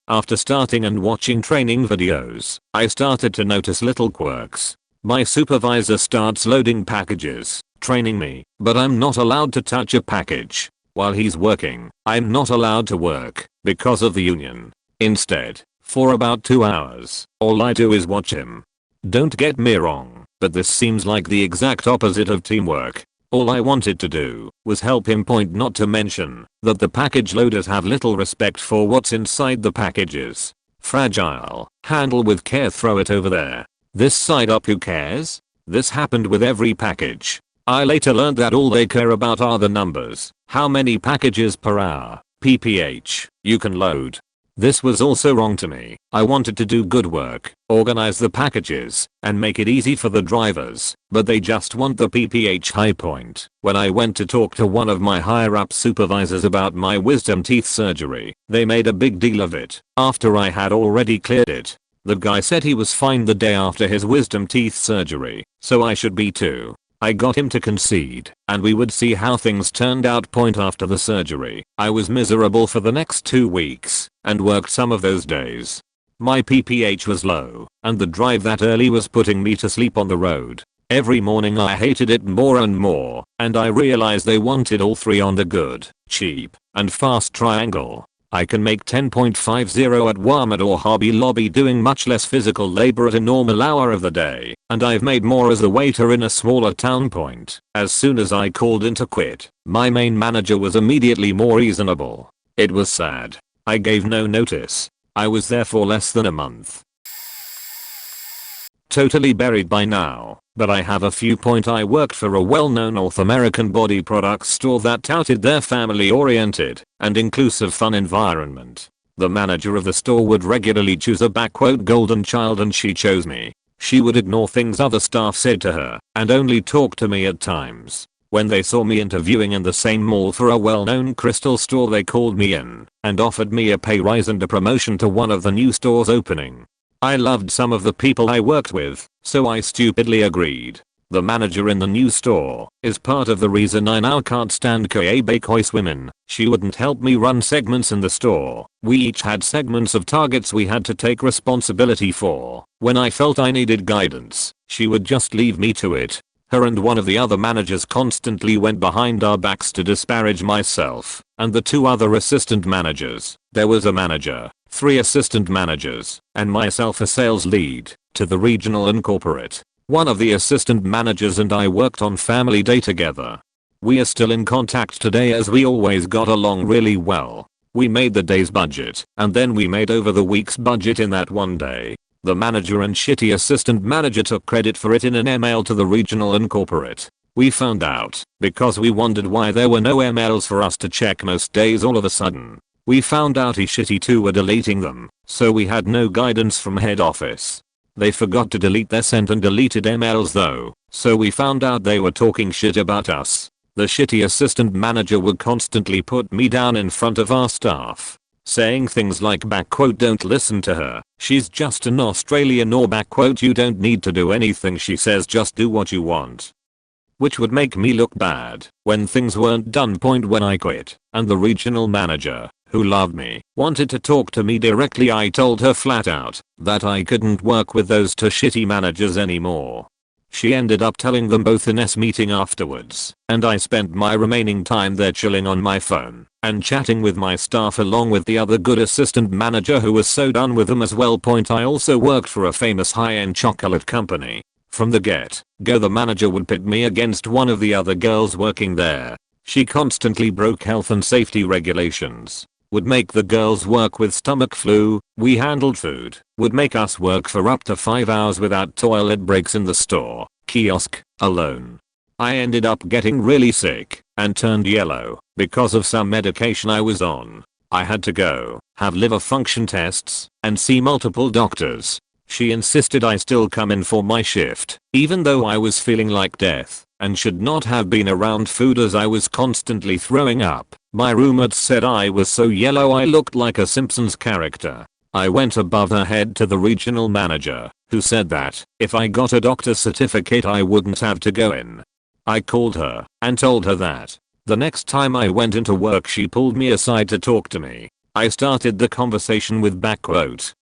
After starting and watching training videos, I started to notice little quirks. My supervisor starts loading packages, training me, but I'm not allowed to touch a package. While he's working, I'm not allowed to work because of the union. Instead, for about 2 hours, all I do is watch him. Don't get me wrong, but this seems like the exact opposite of teamwork. All I wanted to do was help him. Not to mention that the package loaders have little respect for what's inside the packages. Fragile, handle with care, throw it over there. This side up, who cares? This happened with every package. I later learned that all they care about are the numbers, how many packages per hour, pph, you can load. This was also wrong to me. I wanted to do good work, organize the packages, and make it easy for the drivers, but they just want the pph high. When I went to talk to one of my higher up supervisors about my wisdom teeth surgery, they made a big deal of it after I had already cleared it. The guy said he was fine the day after his wisdom teeth surgery, so I should be too. I got him to concede, and we would see how things turned out. After the surgery, I was miserable for the next 2 weeks, and worked some of those days. My pph was low, and the drive that early was putting me to sleep on the road. Every morning I hated it more and more, and I realized they wanted all 3 on the good, cheap, and fast triangle. I can make 10.50 at Walmart or Hobby Lobby doing much less physical labor at a normal hour of the day, and I've made more as a waiter in a smaller town. As soon as I called in to quit, my main manager was immediately more reasonable. It was sad. I gave no notice. I was there for less than a month. Totally buried by now, but I have a few. I worked for a well-known North American body products store that touted their family-oriented and inclusive fun environment. The manager of the store would regularly choose a "golden child" and she chose me. She would ignore things other staff said to her and only talk to me at times. When they saw me interviewing in the same mall for a well-known crystal store, they called me in and offered me a pay rise and a promotion to one of the new stores opening. I loved some of the people I worked with, so I stupidly agreed. The manager in the new store is part of the reason I now can't stand Bakehouse women. She wouldn't help me run segments in the store. We each had segments of targets we had to take responsibility for. When I felt I needed guidance, she would just leave me to it. Her and one of the other managers constantly went behind our backs to disparage myself and the 2 other assistant managers. There was a manager, 3 assistant managers, and myself, a sales lead, to the regional and corporate. One of the assistant managers and I worked on Family Day together. We are still in contact today as we always got along really well. We made the day's budget and then we made over the week's budget in that one day. The manager and shitty assistant manager took credit for it in an email to the regional and corporate. We found out because we wondered why there were no emails for us to check most days. All of a sudden, we found out he shitty too were deleting them, so we had no guidance from head office. They forgot to delete their sent and deleted emails though, so we found out they were talking shit about us. The shitty assistant manager would constantly put me down in front of our staff, saying things like "Don't listen to her, she's just an Australian," or "You don't need to do anything she says, just do what you want." Which would make me look bad when things weren't done. When I quit and the regional manager, who loved me, wanted to talk to me directly, I told her flat out that I couldn't work with those 2 shitty managers anymore. She ended up telling them both in a meeting afterwards, and I spent my remaining time there chilling on my phone and chatting with my staff along with the other good assistant manager who was so done with them as well. I also worked for a famous high-end chocolate company. From the get-go, the manager would pit me against one of the other girls working there. She constantly broke health and safety regulations, would make the girls work with stomach flu, we handled food, would make us work for up to 5 hours without toilet breaks in the store kiosk alone. I ended up getting really sick and turned yellow because of some medication I was on. I had to go have liver function tests and see multiple doctors. She insisted I still come in for my shift, even though I was feeling like death and should not have been around food as I was constantly throwing up. My roommates said I was so yellow I looked like a Simpsons character. I went above her head to the regional manager, who said that if I got a doctor's certificate I wouldn't have to go in. I called her and told her that. The next time I went into work she pulled me aside to talk to me. I started the conversation with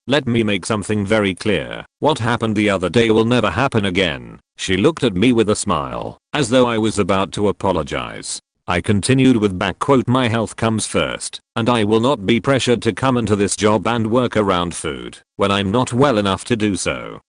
"Let me make something very clear. What happened the other day will never happen again." She looked at me with a smile, as though I was about to apologize. I continued with "My health comes first, and I will not be pressured to come into this job and work around food when I'm not well enough to do so."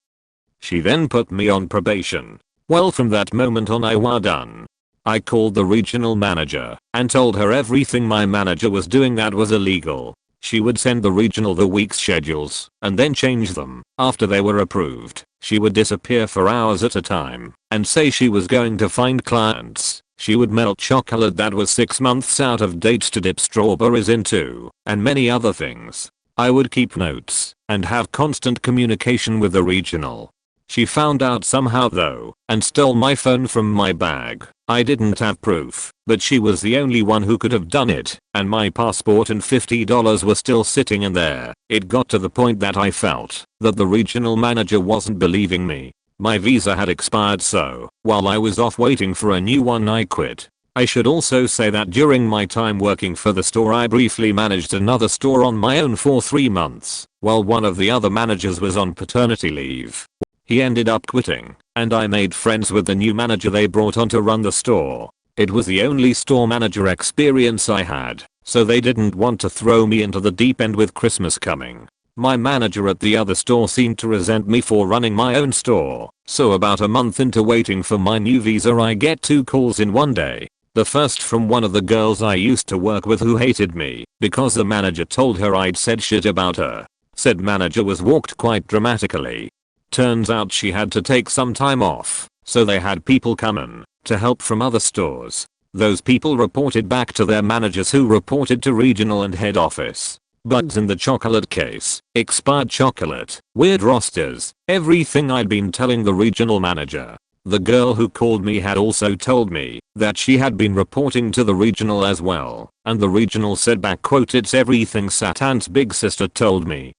She then put me on probation. Well, from that moment on I was done. I called the regional manager and told her everything my manager was doing that was illegal. She would send the regional the week's schedules and then change them after they were approved. She would disappear for hours at a time and say she was going to find clients. She would melt chocolate that was 6 months out of date to dip strawberries into, and many other things. I would keep notes and have constant communication with the regional. She found out somehow though and stole my phone from my bag. I didn't have proof, but she was the only one who could have done it, and my passport and $50 were still sitting in there. It got to the point that I felt that the regional manager wasn't believing me. My visa had expired, so while I was off waiting for a new one I quit. I should also say that during my time working for the store I briefly managed another store on my own for 3 months while one of the other managers was on paternity leave. He ended up quitting, and I made friends with the new manager they brought on to run the store. It was the only store manager experience I had, so they didn't want to throw me into the deep end with Christmas coming. My manager at the other store seemed to resent me for running my own store, so about a month into waiting for my new visa I get 2 calls in one day. The first from one of the girls I used to work with who hated me because the manager told her I'd said shit about her. Said manager was walked quite dramatically. Turns out she had to take some time off, so they had people come in to help from other stores. Those people reported back to their managers who reported to regional and head office. bugs in the chocolate case, expired chocolate, weird rosters, everything I'd been telling the regional manager. The girl who called me had also told me that she had been reporting to the regional as well, and the regional said back quote, "It's everything Satan's big sister told me."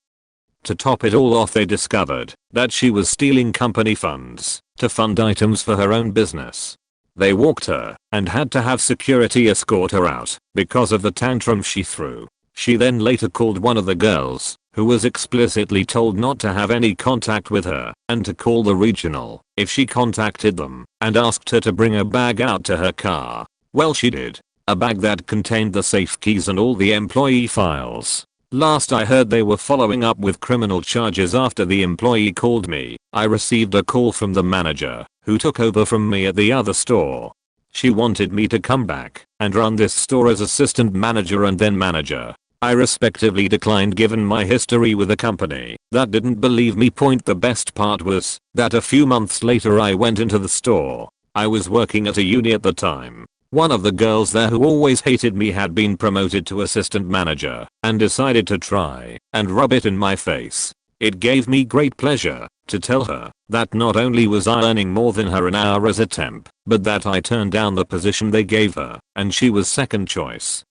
To top it all off, they discovered that she was stealing company funds to fund items for her own business. They walked her and had to have security escort her out because of the tantrum she threw. She then later called one of the girls, who was explicitly told not to have any contact with her and to call the regional if she contacted them, and asked her to bring a bag out to her car. Well, she did. A bag that contained the safe keys and all the employee files. Last I heard, they were following up with criminal charges after the employee called me. I received a call from the manager, who took over from me at the other store. She wanted me to come back and run this store as assistant manager and then manager. I respectively declined given my history with the company that didn't believe me. The best part was that a few months later I went into the store. I was working at a uni at the time. One of the girls there who always hated me had been promoted to assistant manager and decided to try and rub it in my face. It gave me great pleasure to tell her that not only was I earning more than her an hour as a temp, but that I turned down the position they gave her and she was second choice.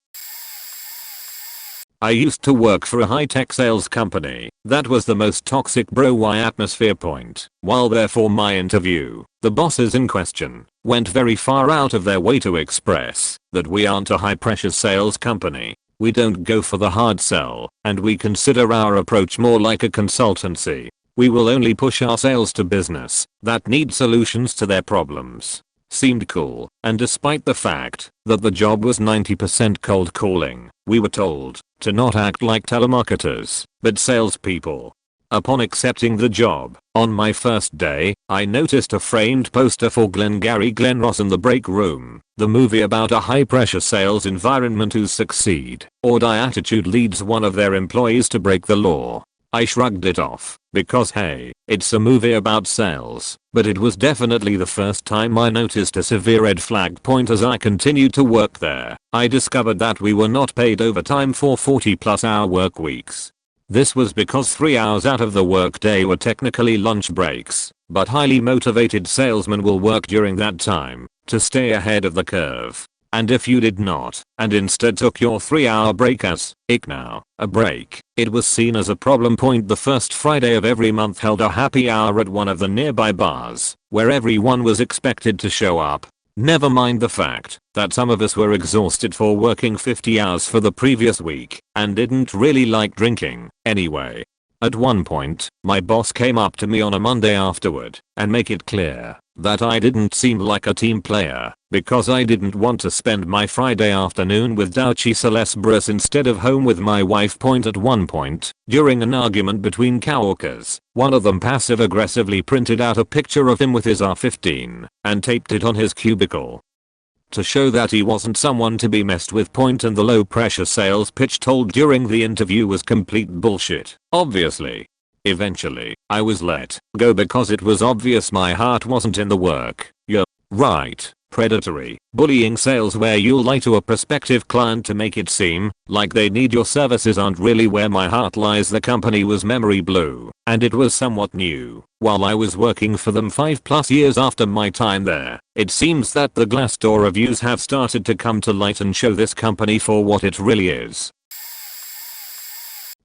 I used to work for a high-tech sales company that was the most toxic bro-y atmosphere. While there for my interview, the bosses in question went very far out of their way to express that we aren't a high-pressure sales company. We don't go for the hard sell, and we consider our approach more like a consultancy. We will only push our sales to business that need solutions to their problems. Seemed cool, and despite the fact that the job was 90% cold calling, we were told to not act like telemarketers, but salespeople. Upon accepting the job, on my first day, I noticed a framed poster for Glengarry Glen Ross in the break room, the movie about a high-pressure sales environment whose succeed or die attitude leads one of their employees to break the law. I shrugged it off, because hey, it's a movie about sales, but it was definitely the first time I noticed a severe red flag. As I continued to work there, I discovered that we were not paid overtime for 40+ hour work weeks. This was because 3 hours out of the workday were technically lunch breaks, but highly motivated salesmen will work during that time to stay ahead of the curve. And if you did not, and instead took your 3-hour break as, a break, it was seen as a problem. The first Friday of every month held a happy hour at one of the nearby bars, where everyone was expected to show up. Never mind the fact that some of us were exhausted for working 50 hours for the previous week, and didn't really like drinking, anyway. At one point, my boss came up to me on a Monday afterward and make it clear that I didn't seem like a team player because I didn't want to spend my Friday afternoon with Douchy Celebres instead of home with my wife. At one point, during an argument between coworkers, one of them passive-aggressively printed out a picture of him with his R15 and taped it on his cubicle to show that he wasn't someone to be messed with. And the low pressure sales pitch told during the interview was complete bullshit, obviously. Eventually, I was let go because it was obvious my heart wasn't in the work. Yeah, right. Predatory, bullying sales where you'll lie to a prospective client to make it seem like they need your services aren't really where my heart lies. The company was memory blue, and it was somewhat new. While I was working for them 5+ years after my time there, it seems that the Glassdoor reviews have started to come to light and show this company for what it really is.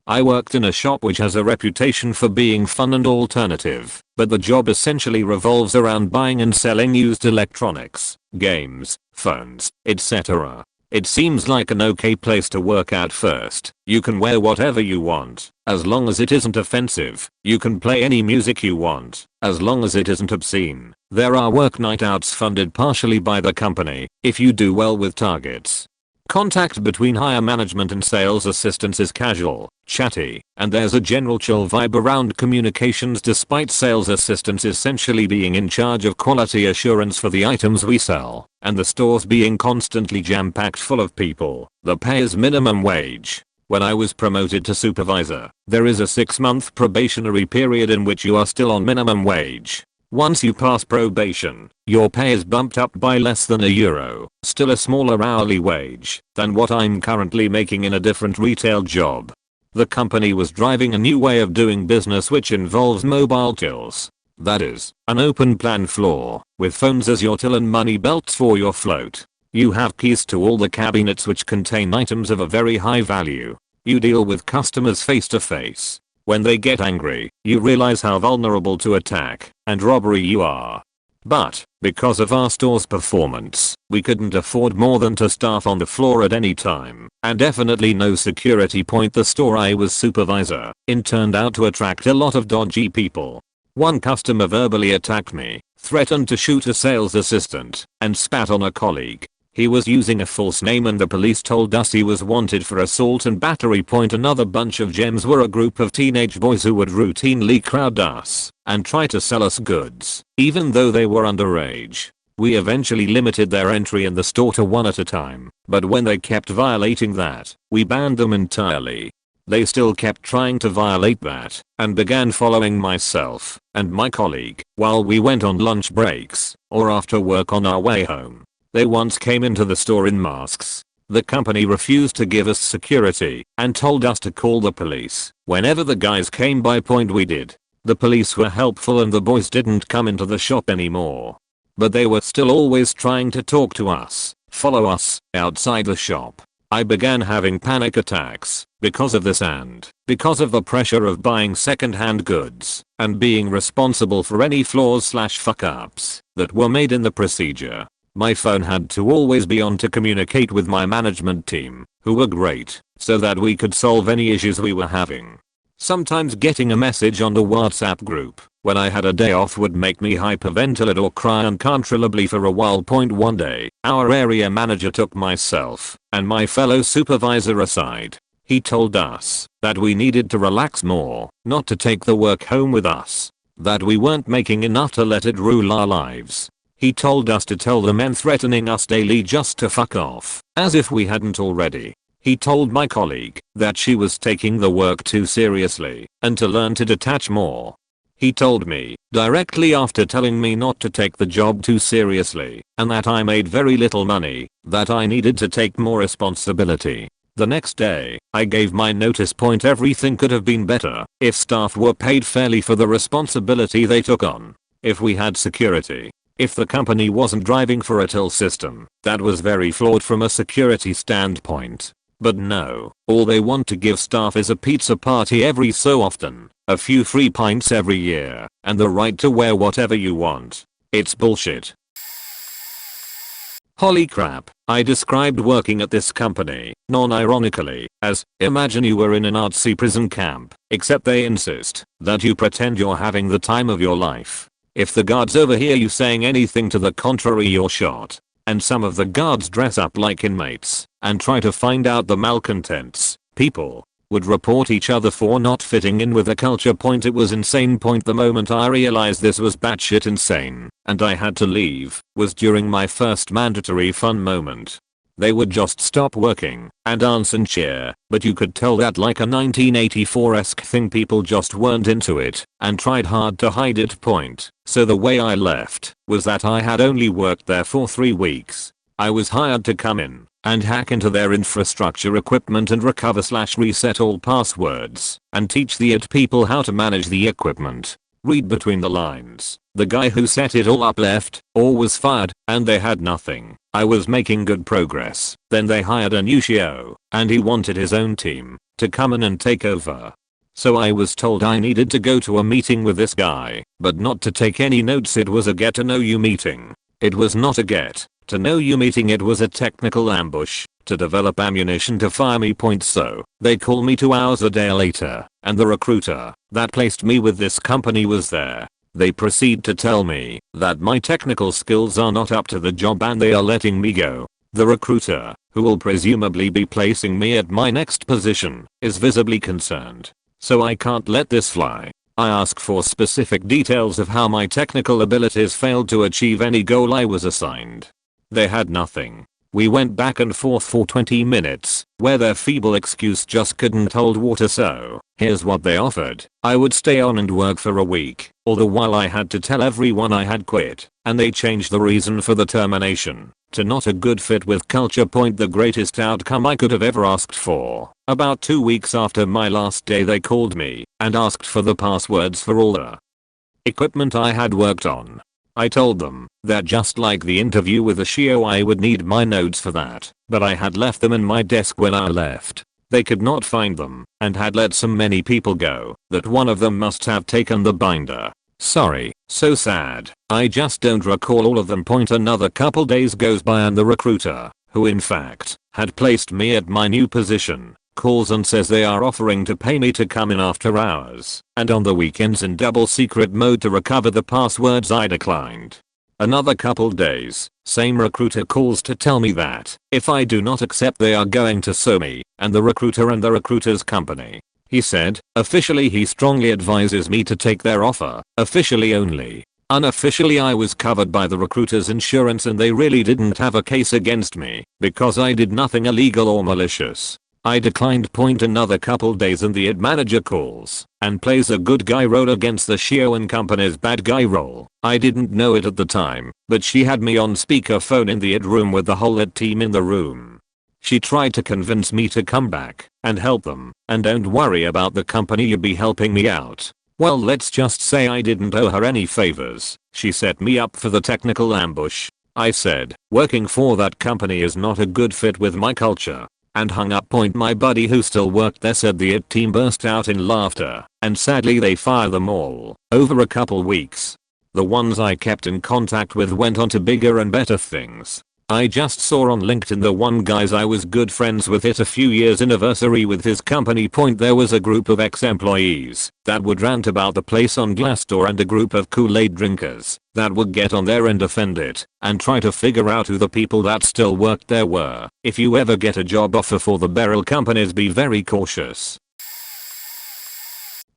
I worked in a shop which has a reputation for being fun and alternative, but the job essentially revolves around buying and selling used electronics, games, phones, etc. It seems like an okay place to work at first. You can wear whatever you want, as long as it isn't offensive. You can play any music you want, as long as it isn't obscene. There are work night outs funded partially by the company, if you do well with targets. Contact between higher management and sales assistants is casual, chatty, and there's a general chill vibe around communications despite sales assistants essentially being in charge of quality assurance for the items we sell, and the stores being constantly jam-packed full of people. The pay is minimum wage. When I was promoted to supervisor, there is a 6-month probationary period in which you are still on minimum wage. Once you pass probation, your pay is bumped up by less than €1, still a smaller hourly wage than what I'm currently making in a different retail job. The company was driving a new way of doing business which involves mobile tills. That is, an open plan floor, with phones as your till and money belts for your float. You have keys to all the cabinets which contain items of a very high value. You deal with customers face to face. When they get angry, you realize how vulnerable to attack and robbery you are. But, because of our store's performance, we couldn't afford more than 2 staff on the floor at any time, and definitely no security point. The store I was supervisor in turned out to attract a lot of dodgy people. One customer verbally attacked me, threatened to shoot a sales assistant, and spat on a colleague. He was using a false name and the police told us he was wanted for assault and battery. Another bunch of gems were a group of teenage boys who would routinely crowd us and try to sell us goods, even though they were underage. We eventually limited their entry in the store to 1 at a time, but when they kept violating that, we banned them entirely. They still kept trying to violate that and began following myself and my colleague while we went on lunch breaks or after work on our way home. They once came into the store in masks. The company refused to give us security and told us to call the police whenever the guys came by. We did. The police were helpful and the boys didn't come into the shop anymore. But they were still always trying to talk to us, follow us outside the shop. I began having panic attacks because of this and because of the pressure of buying second-hand goods and being responsible for any flaws/fuck-ups that were made in the procedure. My phone had to always be on to communicate with my management team, who were great, so that we could solve any issues we were having. Sometimes getting a message on the WhatsApp group when I had a day off would make me hyperventilate or cry uncontrollably for a while. One day, our area manager took myself and my fellow supervisor aside. He told us that we needed to relax more, not to take the work home with us, that we weren't making enough to let it rule our lives. He told us to tell the men threatening us daily just to fuck off, as if we hadn't already. He told my colleague that she was taking the work too seriously and to learn to detach more. He told me directly after telling me not to take the job too seriously and that I made very little money, that I needed to take more responsibility. The next day, I gave my notice. Everything could have been better if staff were paid fairly for the responsibility they took on. If we had security. If the company wasn't driving for a till system that was very flawed from a security standpoint. But no, all they want to give staff is a pizza party every so often, a few free pints every year, and the right to wear whatever you want. It's bullshit. Holy crap, I described working at this company, non-ironically, as, imagine you were in an artsy prison camp, except they insist that you pretend you're having the time of your life. If the guards overhear you saying anything to the contrary, you're shot. And some of the guards dress up like inmates and try to find out the malcontents. People would report each other for not fitting in with the culture. It was insane. The moment I realized this was batshit insane and I had to leave was during my first mandatory fun moment. They would just stop working and dance and cheer, but you could tell that like a 1984-esque thing. People just weren't into it and tried hard to hide it. So the way I left was that I had only worked there for 3 weeks. I was hired to come in and hack into their infrastructure equipment and recover/reset all passwords and teach the IT people how to manage the equipment. Read between the lines. The guy who set it all up left or was fired and they had nothing. I was making good progress. Then they hired a new CEO and he wanted his own team to come in and take over. So I was told I needed to go to a meeting with this guy, but not to take any notes. It was a get to know you meeting. It was not a get to know you meeting, it was a technical ambush to develop ammunition to fire me. So they call me 2 hours a day later and the recruiter that placed me with this company was there. They proceed to tell me that my technical skills are not up to the job and they are letting me go. The recruiter, who will presumably be placing me at my next position, is visibly concerned. So I can't let this fly. I ask for specific details of how my technical abilities failed to achieve any goal I was assigned. They had nothing. We went back and forth for 20 minutes, where their feeble excuse just couldn't hold water. So, here's what they offered. I would stay on and work for a week, all the while I had to tell everyone I had quit, and they changed the reason for the termination to not a good fit with culture. The greatest outcome I could have ever asked for. About 2 weeks after my last day they called me and asked for the passwords for all the equipment I had worked on. I told them that just like the interview with the CEO I would need my notes for that, but I had left them in my desk when I left. They could not find them and had let so many people go that one of them must have taken the binder. Sorry, so sad. I just don't recall all of them. Another couple days goes by and the recruiter, who in fact had placed me at my new position, calls and says they are offering to pay me to come in after hours and on the weekends in double secret mode to recover the passwords. I declined. Another couple days, same recruiter calls to tell me that if I do not accept they are going to sue me and the recruiter and the recruiter's company. He said, officially he strongly advises me to take their offer, officially only. Unofficially I was covered by the recruiter's insurance and they really didn't have a case against me because I did nothing illegal or malicious. I declined. Another couple days and the ad manager calls and plays a good guy role against the CEO and company's bad guy role. I didn't know it at the time, but she had me on speakerphone in the ad room with the whole ad team in the room. She tried to convince me to come back and help them and don't worry about the company, you'll be helping me out. Well, let's just say I didn't owe her any favors. She set me up for the technical ambush. I said, working for that company is not a good fit with my culture. And hung up. My buddy who still worked there said the IT team burst out in laughter and sadly they fired them all over a couple weeks. The ones I kept in contact with went on to bigger and better things. I just saw on LinkedIn the one guys I was good friends with hit a few years anniversary with his company. There was a group of ex-employees that would rant about the place on Glassdoor and a group of Kool-Aid drinkers that would get on there and defend it and try to figure out who the people that still worked there were. If you ever get a job offer for the barrel companies, be very cautious.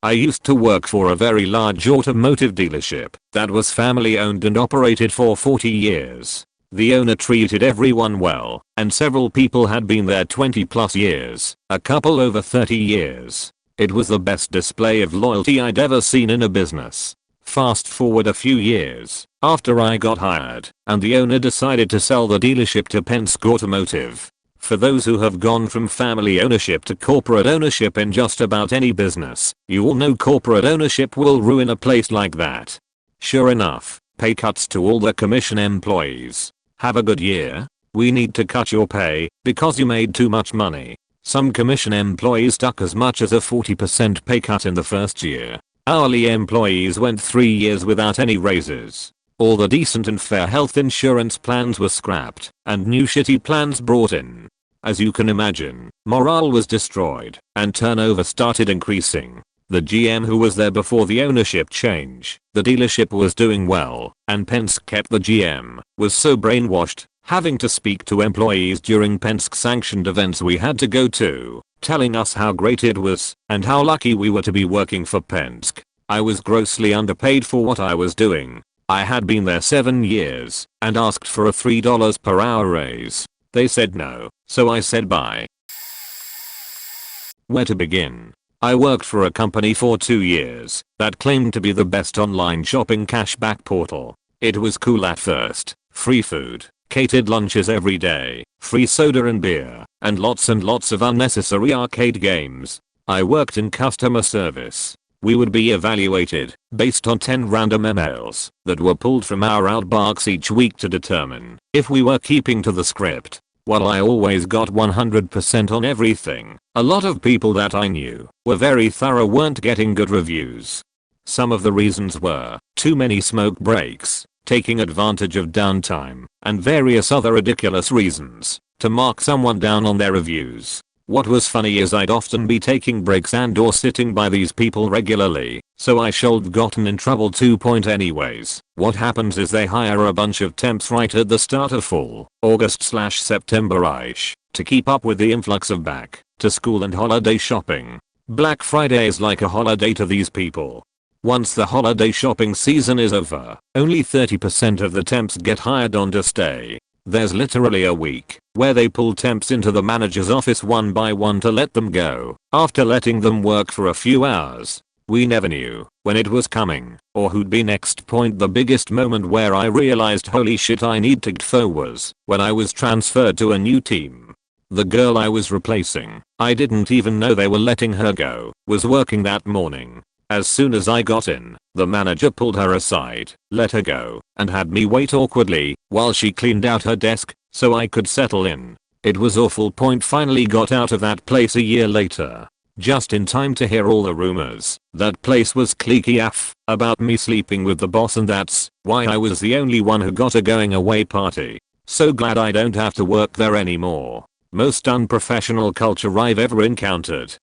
I used to work for a very large automotive dealership that was family owned and operated for 40 years. The owner treated everyone well, and several people had been there 20 plus years, a couple over 30 years. It was the best display of loyalty I'd ever seen in a business. Fast forward a few years, after I got hired, and the owner decided to sell the dealership to Penske Automotive. For those who have gone from family ownership to corporate ownership in just about any business, you all know corporate ownership will ruin a place like that. Sure enough, pay cuts to all the commission employees. Have a good year? We need to cut your pay because you made too much money. Some commission employees took as much as a 40% pay cut in the first year. Hourly employees went 3 years without any raises. All the decent and fair health insurance plans were scrapped and new shitty plans brought in. As you can imagine, morale was destroyed and turnover started increasing. The GM who was there before the ownership change, the dealership was doing well, and Penske kept the GM, was so brainwashed, having to speak to employees during Penske sanctioned events we had to go to, telling us how great it was and how lucky we were to be working for Penske. I was grossly underpaid for what I was doing. I had been there 7 years and asked for a $3 per hour raise. They said no, so I said bye. Where to begin? I worked for a company for 2 years that claimed to be the best online shopping cashback portal. It was cool at first. Free food, catered lunches every day, free soda and beer, and lots of unnecessary arcade games. I worked in customer service. We would be evaluated based on 10 random emails that were pulled from our outbox each week to determine if we were keeping to the script. While I always got 100% on everything, a lot of people that I knew were very thorough weren't getting good reviews. Some of the reasons were too many smoke breaks, taking advantage of downtime, and various other ridiculous reasons to mark someone down on their reviews. What was funny is I'd often be taking breaks and or sitting by these people regularly, so I should've gotten in trouble too. Anyways, what happens is they hire a bunch of temps right at the start of fall, August/September-ish, to keep up with the influx of back to school and holiday shopping. Black Friday is like a holiday to these people. Once the holiday shopping season is over, only 30% of the temps get hired on to stay. There's literally a week where they pull temps into the manager's office one by one to let them go after letting them work for a few hours. We never knew when it was coming or who'd be next. The biggest moment where I realized holy shit I need to GTFO was when I was transferred to a new team. The girl I was replacing, I didn't even know they were letting her go, was working that morning. As soon as I got in, the manager pulled her aside, let her go, and had me wait awkwardly while she cleaned out her desk so I could settle in. It was awful. Finally got out of that place a year later. Just in time to hear all the rumors. That place was cliquey AF about me sleeping with the boss, and that's why I was the only one who got a going away party. So glad I don't have to work there anymore. Most unprofessional culture I've ever encountered.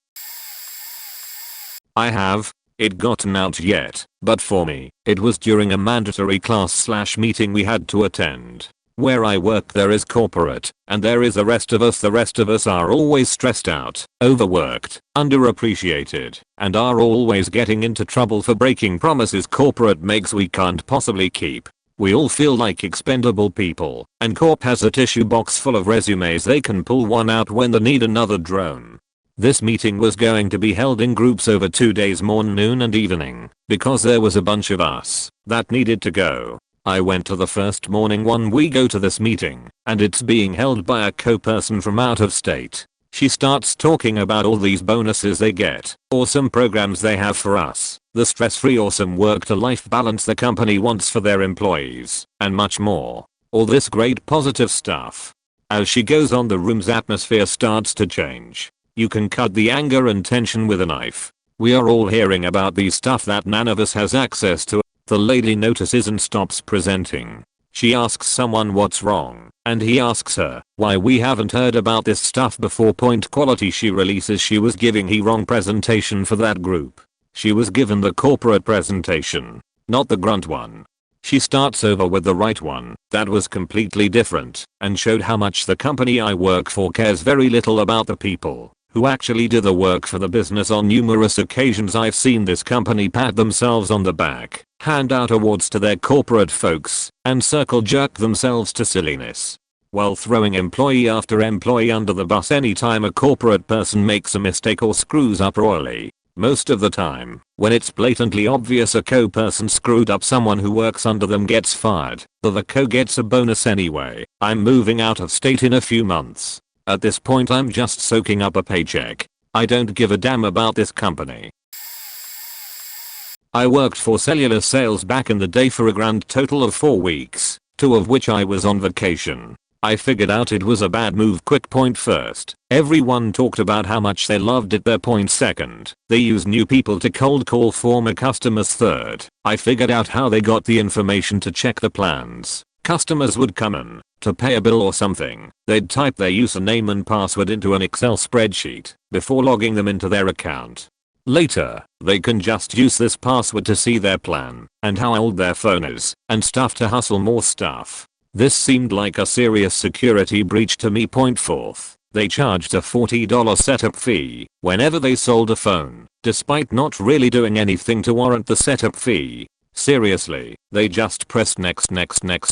I have it gotten out yet, but for me, it was during a mandatory class/meeting we had to attend. Where I work there is corporate, and there is the rest of us. The rest of us are always stressed out, overworked, underappreciated, and are always getting into trouble for breaking promises corporate makes we can't possibly keep. We all feel like expendable people, and Corp has a tissue box full of resumes they can pull one out when they need another drone. This meeting was going to be held in groups over 2 days, morning, noon and evening, because there was a bunch of us that needed to go. I went to the first morning one. We go to this meeting, and it's being held by a co-person from out of state. She starts talking about all these bonuses they get, awesome programs they have for us, the stress-free awesome work-to-life balance the company wants for their employees, and much more. All this great positive stuff. As she goes on, the room's atmosphere starts to change. You can cut the anger and tension with a knife. We are all hearing about these stuff that none of us has access to. The lady notices and stops presenting. She asks someone what's wrong, and he asks her why we haven't heard about this stuff before. Quality she releases she was giving the wrong presentation for that group. She was given the corporate presentation, not the grunt one. She starts over with the right one that was completely different and showed how much the company I work for cares very little about the people who actually do the work for the business. On numerous occasions I've seen this company pat themselves on the back, hand out awards to their corporate folks, and circle jerk themselves to silliness, while throwing employee after employee under the bus anytime a corporate person makes a mistake or screws up royally. Most of the time, when it's blatantly obvious a co-person screwed up, someone who works under them gets fired, but the co gets a bonus anyway. I'm moving out of state in a few months. At this point I'm just soaking up a paycheck. I don't give a damn about this company. I worked for cellular sales back in the day for a grand total of 4 weeks, 2 of which I was on vacation. I figured out it was a bad move quick. First, everyone talked about how much they loved it there. Second, they used new people to cold call former customers. Third, I figured out how they got the information to check the plans. Customers would come in to pay a bill or something. They'd type their username and password into an Excel spreadsheet before logging them into their account. Later, they can just use this password to see their plan and how old their phone is and stuff to hustle more stuff. This seemed like a serious security breach to me. Fourth, they charged a $40 setup fee whenever they sold a phone, despite not really doing anything to warrant the setup fee. Seriously, they just pressed next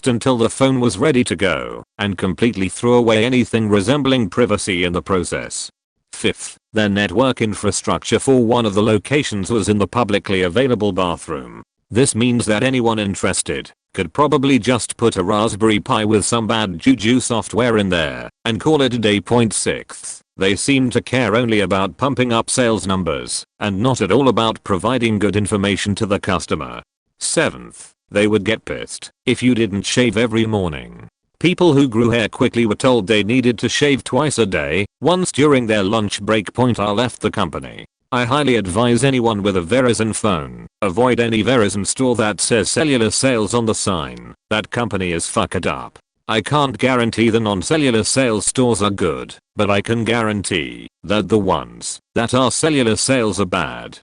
until the phone was ready to go and completely threw away anything resembling privacy in the process. Fifth, their network infrastructure for one of the locations was in the publicly available bathroom. This means that anyone interested could probably just put a Raspberry Pi with some bad juju software in there and call it a day. Sixth, they seem to care only about pumping up sales numbers and not at all about providing good information to the customer. Seventh, they would get pissed if you didn't shave every morning. People who grew hair quickly were told they needed to shave twice a day, once during their lunch break. I left the company. I highly advise anyone with a Verizon phone, avoid any Verizon store that says cellular sales on the sign. That company is fucked up. I can't guarantee the non-cellular sales stores are good, but I can guarantee that the ones that are cellular sales are bad.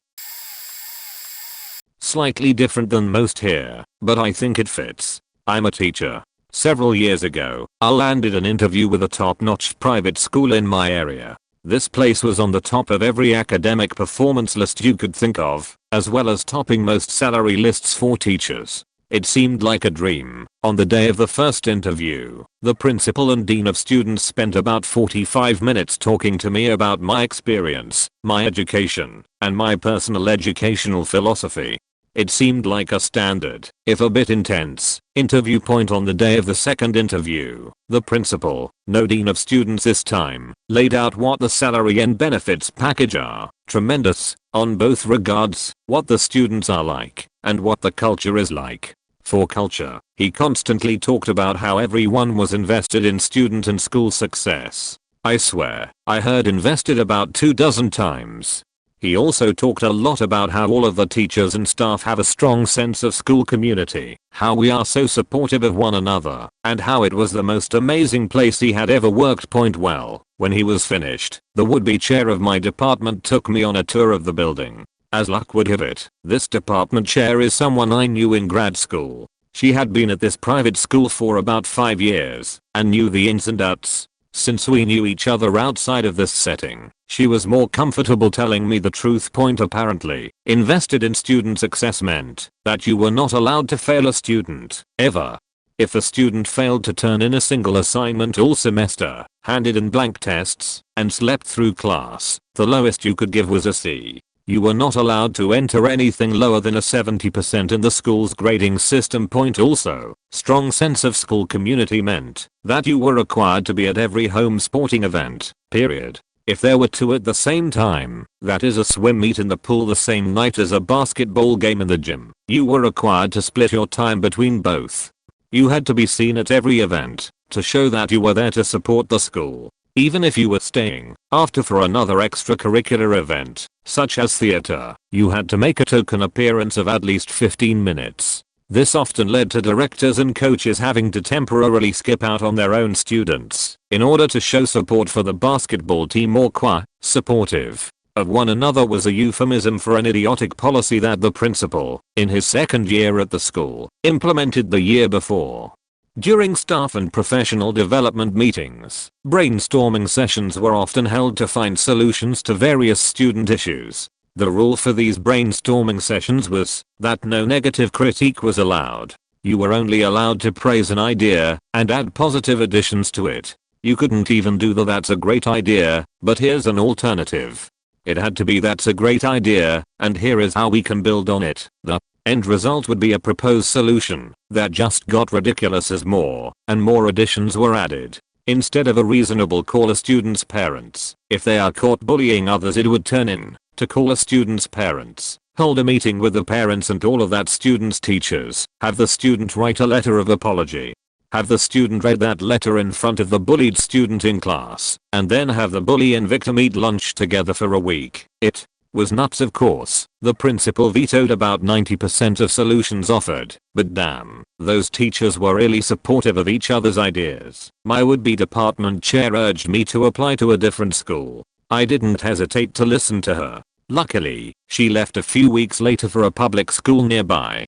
Slightly different than most here, but I think it fits. I'm a teacher. Several years ago, I landed an interview with a top-notch private school in my area. This place was on the top of every academic performance list you could think of, as well as topping most salary lists for teachers. It seemed like a dream. On the day of the first interview, the principal and dean of students spent about 45 minutes talking to me about my experience, my education, and my personal educational philosophy. It seemed like a standard, if a bit intense, interview point. On the day of the second interview, the principal, no dean of students this time, laid out what the salary and benefits package are. Tremendous, on both regards, what the students are like, and what the culture is like. For culture, he constantly talked about how everyone was invested in student and school success. I swear, I heard invested about 24 times. He also talked a lot about how all of the teachers and staff have a strong sense of school community, how we are so supportive of one another, and how it was the most amazing place he had ever worked. Well, when he was finished, the would-be chair of my department took me on a tour of the building. As luck would have it, this department chair is someone I knew in grad school. She had been at this private school for about 5 years, and knew the ins and outs. Since we knew each other outside of this setting, she was more comfortable telling me the truth. Apparently, invested in student success meant that you were not allowed to fail a student, ever. If a student failed to turn in a single assignment all semester, handed in blank tests, and slept through class, the lowest you could give was a C. You were not allowed to enter anything lower than a 70% in the school's grading system. Also, strong sense of school community meant that you were required to be at every home sporting event, period. If there were two at the same time, that is a swim meet in the pool the same night as a basketball game in the gym, you were required to split your time between both. You had to be seen at every event to show that you were there to support the school. Even if you were staying after for another extracurricular event, such as theater, you had to make a token appearance of at least 15 minutes. This often led to directors and coaches having to temporarily skip out on their own students in order to show support for the basketball team, or supportive of one another was a euphemism for an idiotic policy that the principal, in his second year at the school, implemented the year before. During staff and professional development meetings, brainstorming sessions were often held to find solutions to various student issues. The rule for these brainstorming sessions was that no negative critique was allowed. You were only allowed to praise an idea and add positive additions to it. You couldn't even do the "that's a great idea, but here's an alternative." It had to be "that's a great idea, and here is how we can build on it." The end result would be a proposed solution that just got ridiculous as more and more additions were added. Instead of a reasonable call a student's parents, if they are caught bullying others, it would turn in to call a student's parents, hold a meeting with the parents and all of that student's teachers, have the student write a letter of apology, have the student read that letter in front of the bullied student in class, and then have the bully and victim eat lunch together for a week. It was nuts. Of course, the principal vetoed about 90% of solutions offered, but damn, those teachers were really supportive of each other's ideas. My would-be department chair urged me to apply to a different school. I didn't hesitate to listen to her. Luckily, she left a few weeks later for a public school nearby.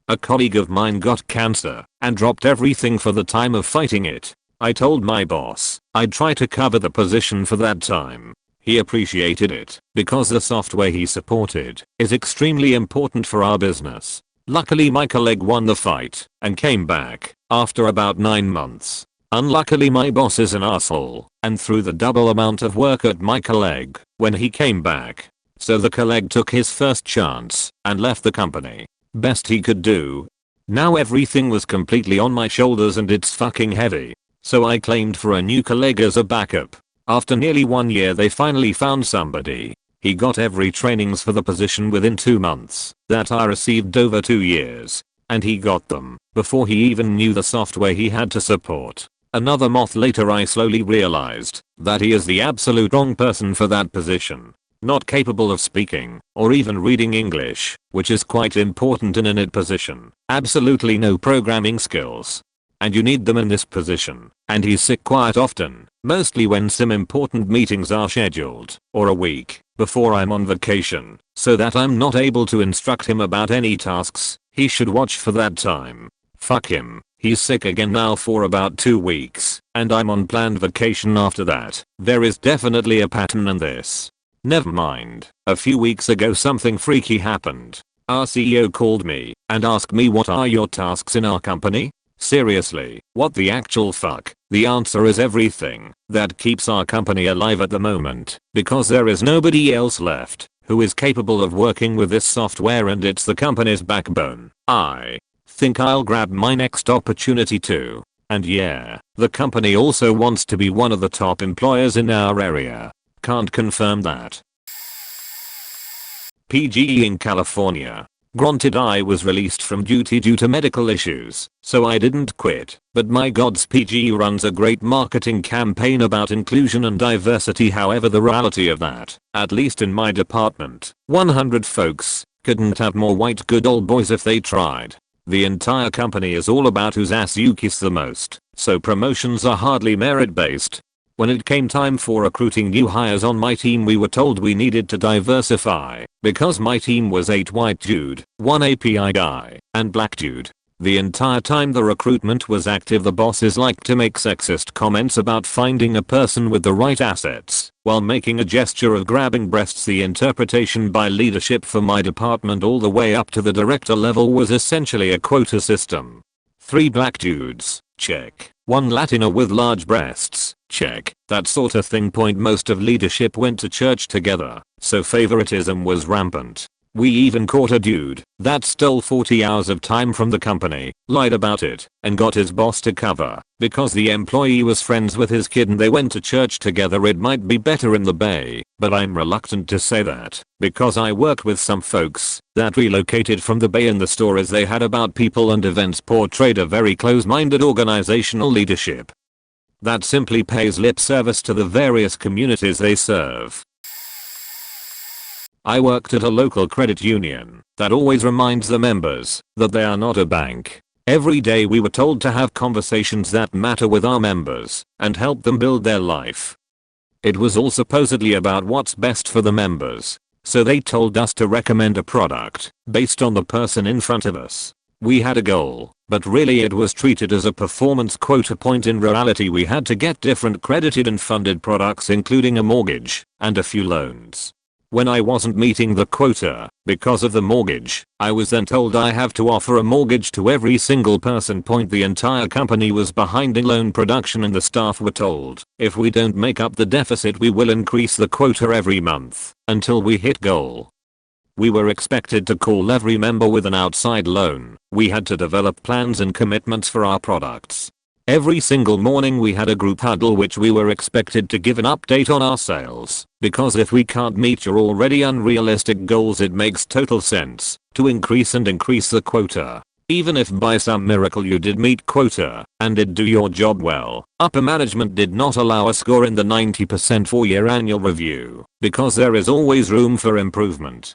A colleague of mine got cancer and dropped everything for the time of fighting it. I told my boss I'd try to cover the position for that time. He appreciated it because the software he supported is extremely important for our business. Luckily my colleague won the fight and came back after about 9 months. Unluckily my boss is an asshole and threw the double amount of work at my colleague when he came back. So the colleague took his first chance and left the company. Best he could do. Now everything was completely on my shoulders and it's fucking heavy. So I claimed for a new colleague as a backup. After nearly 1 year they finally found somebody. He got every trainings for the position within 2 months that I received over 2 years. And he got them before he even knew the software he had to support. Another month later I slowly realized that he is the absolute wrong person for that position. Not capable of speaking or even reading English, which is quite important in an IT position. Absolutely no programming skills. And you need them in this position. And he's sick quite often, mostly when some important meetings are scheduled, or a week before I'm on vacation, so that I'm not able to instruct him about any tasks he should watch for that time. Fuck him. He's sick again now for about 2 weeks, and I'm on planned vacation after that. There is definitely a pattern in this. Never mind. A few weeks ago something freaky happened. Our CEO called me and asked me what are your tasks in our company? Seriously, what the actual fuck? The answer is everything that keeps our company alive at the moment, because there is nobody else left who is capable of working with this software and it's the company's backbone. I think I'll grab my next opportunity too. And yeah, the company also wants to be one of the top employers in our area. Can't confirm that. PGE in California. Granted, I was released from duty due to medical issues, so I didn't quit, but my gods, PGE runs a great marketing campaign about inclusion and diversity. However, the reality of that, at least in my department, 100 folks, couldn't have more white good old boys if they tried. The entire company is all about whose ass you kiss the most, so promotions are hardly merit based. When it came time for recruiting new hires on my team, we were told we needed to diversify because my team was 8 white dude, 1 API guy, and black dude. The entire time the recruitment was active, the bosses liked to make sexist comments about finding a person with the right assets while making a gesture of grabbing breasts. The interpretation by leadership for my department all the way up to the director level was essentially a quota system. 3 black dudes, check. 1 Latina with large breasts, check. That sort of thing. Most of leadership went to church together, so favoritism was rampant. We even caught a dude that stole 40 hours of time from the company, lied about it, and got his boss to cover because the employee was friends with his kid and they went to church together. It might be better in the Bay, but I'm reluctant to say that because I worked with some folks that relocated from the Bay and the stories they had about people and events portrayed a very close-minded organizational leadership that simply pays lip service to the various communities they serve. I worked at a local credit union that always reminds the members that they are not a bank. Every day we were told to have conversations that matter with our members and help them build their life. It was all supposedly about what's best for the members, so they told us to recommend a product based on the person in front of us. We had a goal, but really it was treated as a performance quota point. In reality, we had to get different credited and funded products, including a mortgage and a few loans. When I wasn't meeting the quota because of the mortgage, I was then told I have to offer a mortgage to every single person. The entire company was behind in loan production and the staff were told, if we don't make up the deficit we will increase the quota every month until we hit goal. We were expected to call every member with an outside loan. We had to develop plans and commitments for our products. Every single morning we had a group huddle which we were expected to give an update on our sales, because if we can't meet your already unrealistic goals, it makes total sense to increase the quota. Even if by some miracle you did meet quota and did do your job well, upper management did not allow a score in the 90% 4-year annual review, because there is always room for improvement.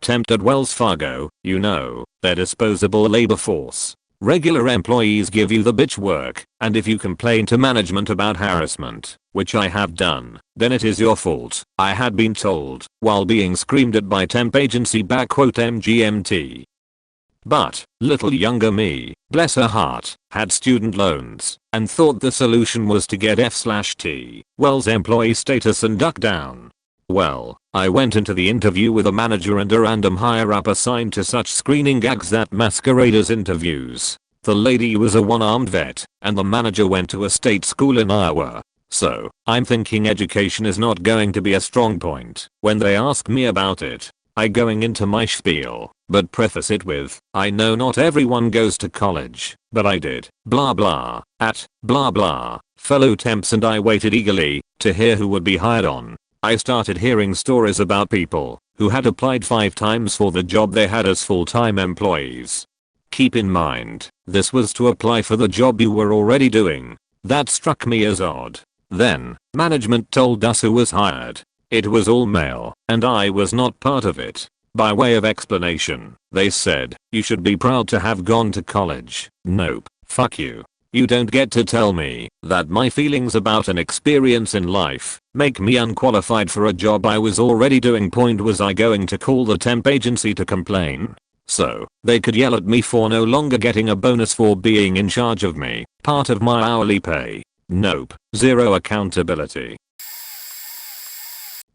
Temp at Wells Fargo, you know, their disposable labor force. Regular employees give you the bitch work, and if you complain to management about harassment, which I have done, then it is your fault. I had been told, while being screamed at by temp agency MGMT. But, little younger me, bless her heart, had student loans, and thought the solution was to get F/T, Wells employee status and duck down. Well, I went into the interview with a manager and a random higher up assigned to such screening gags that masquerade as interviews. The lady was a one-armed vet, and the manager went to a state school in Iowa. So, I'm thinking education is not going to be a strong point when they ask me about it. I going into my spiel, but preface it with, I know not everyone goes to college, but I did, blah blah, at, blah blah, fellow temps, and I waited eagerly to hear who would be hired on. I started hearing stories about people who had applied 5 times for the job they had as full-time employees. Keep in mind, this was to apply for the job you were already doing. That struck me as odd. Then, management told us who was hired. It was all male, and I was not part of it. By way of explanation, they said, you should be proud to have gone to college. Nope, fuck you. You don't get to tell me that my feelings about an experience in life make me unqualified for a job I was already doing. Was I going to call the temp agency to complain? So they could yell at me for no longer getting a bonus for being in charge of me, part of my hourly pay? Nope, zero accountability.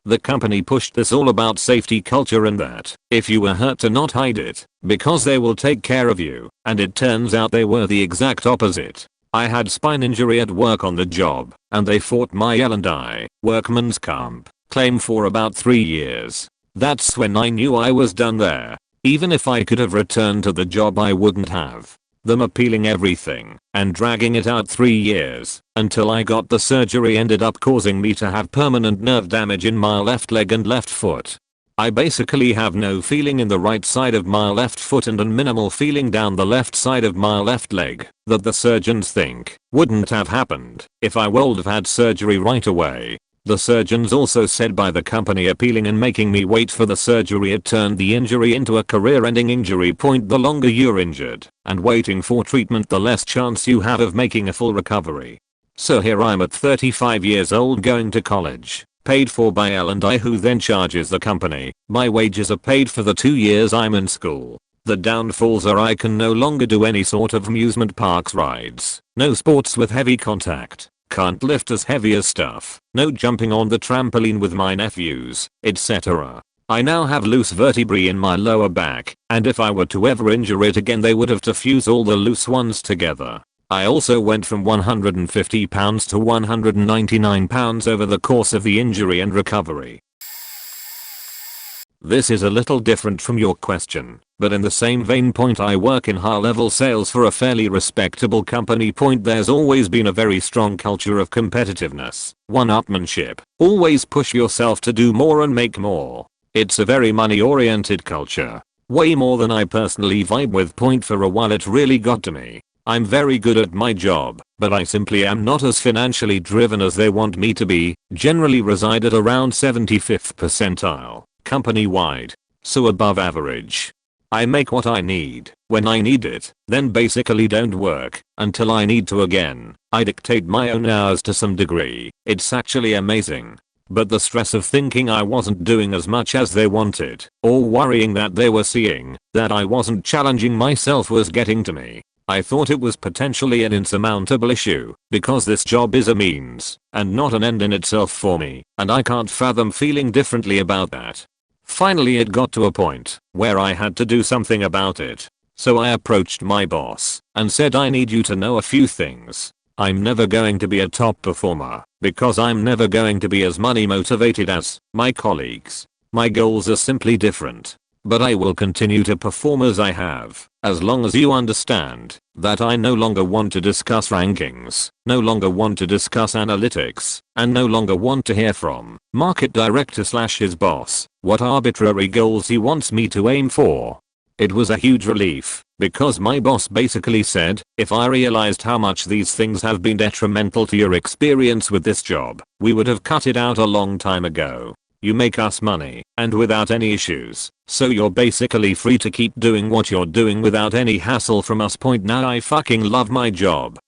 The company pushed this all about safety culture and that if you were hurt to not hide it because they will take care of you, and it turns out they were the exact opposite. I had spine injury at work on the job and they fought my L&I, workman's comp, claim for about 3 years. That's when I knew I was done there. Even if I could have returned to the job I wouldn't have. Them appealing everything and dragging it out 3 years until I got the surgery ended up causing me to have permanent nerve damage in my left leg and left foot. I basically have no feeling in the right side of my left foot and minimal feeling down the left side of my left leg that the surgeons think wouldn't have happened if I would have had surgery right away. The surgeons also said by the company appealing and making me wait for the surgery it turned the injury into a career-ending injury. The longer you're injured and waiting for treatment the less chance you have of making a full recovery. So here I'm at 35 years old going to college, paid for by L&I who then charges the company. My wages are paid for the 2 years I'm in school. The downfalls are I can no longer do any sort of amusement parks rides, no sports with heavy contact. Can't lift as heavy as stuff, no jumping on the trampoline with my nephews, etc. I now have loose vertebrae in my lower back, and if I were to ever injure it again they would have to fuse all the loose ones together. I also went from 150 pounds to 199 pounds over the course of the injury and recovery. This is a little different from your question, but in the same vein. I work in high-level sales for a fairly respectable company. There's always been a very strong culture of competitiveness, one-upmanship, always push yourself to do more and make more. It's a very money-oriented culture, way more than I personally vibe with. For a while it really got to me. I'm very good at my job, but I simply am not as financially driven as they want me to be, generally reside at around 75th percentile. Company-wide, so above average. I make what I need when I need it, then basically don't work until I need to again. I dictate my own hours to some degree. It's actually amazing. But the stress of thinking I wasn't doing as much as they wanted, or worrying that they were seeing that I wasn't challenging myself was getting to me. I thought it was potentially an insurmountable issue, because this job is a means and not an end in itself for me, and I can't fathom feeling differently about that. Finally it got to a point where I had to do something about it. So I approached my boss and said I need you to know a few things. I'm never going to be a top performer because I'm never going to be as money motivated as my colleagues. My goals are simply different. But I will continue to perform as I have, as long as you understand that I no longer want to discuss rankings, no longer want to discuss analytics, and no longer want to hear from market director / his boss what arbitrary goals he wants me to aim for. It was a huge relief, because my boss basically said, if I realized how much these things have been detrimental to your experience with this job, we would have cut it out a long time ago. You make us money, and without any issues, so you're basically free to keep doing what you're doing without any hassle from us. Now I fucking love my job.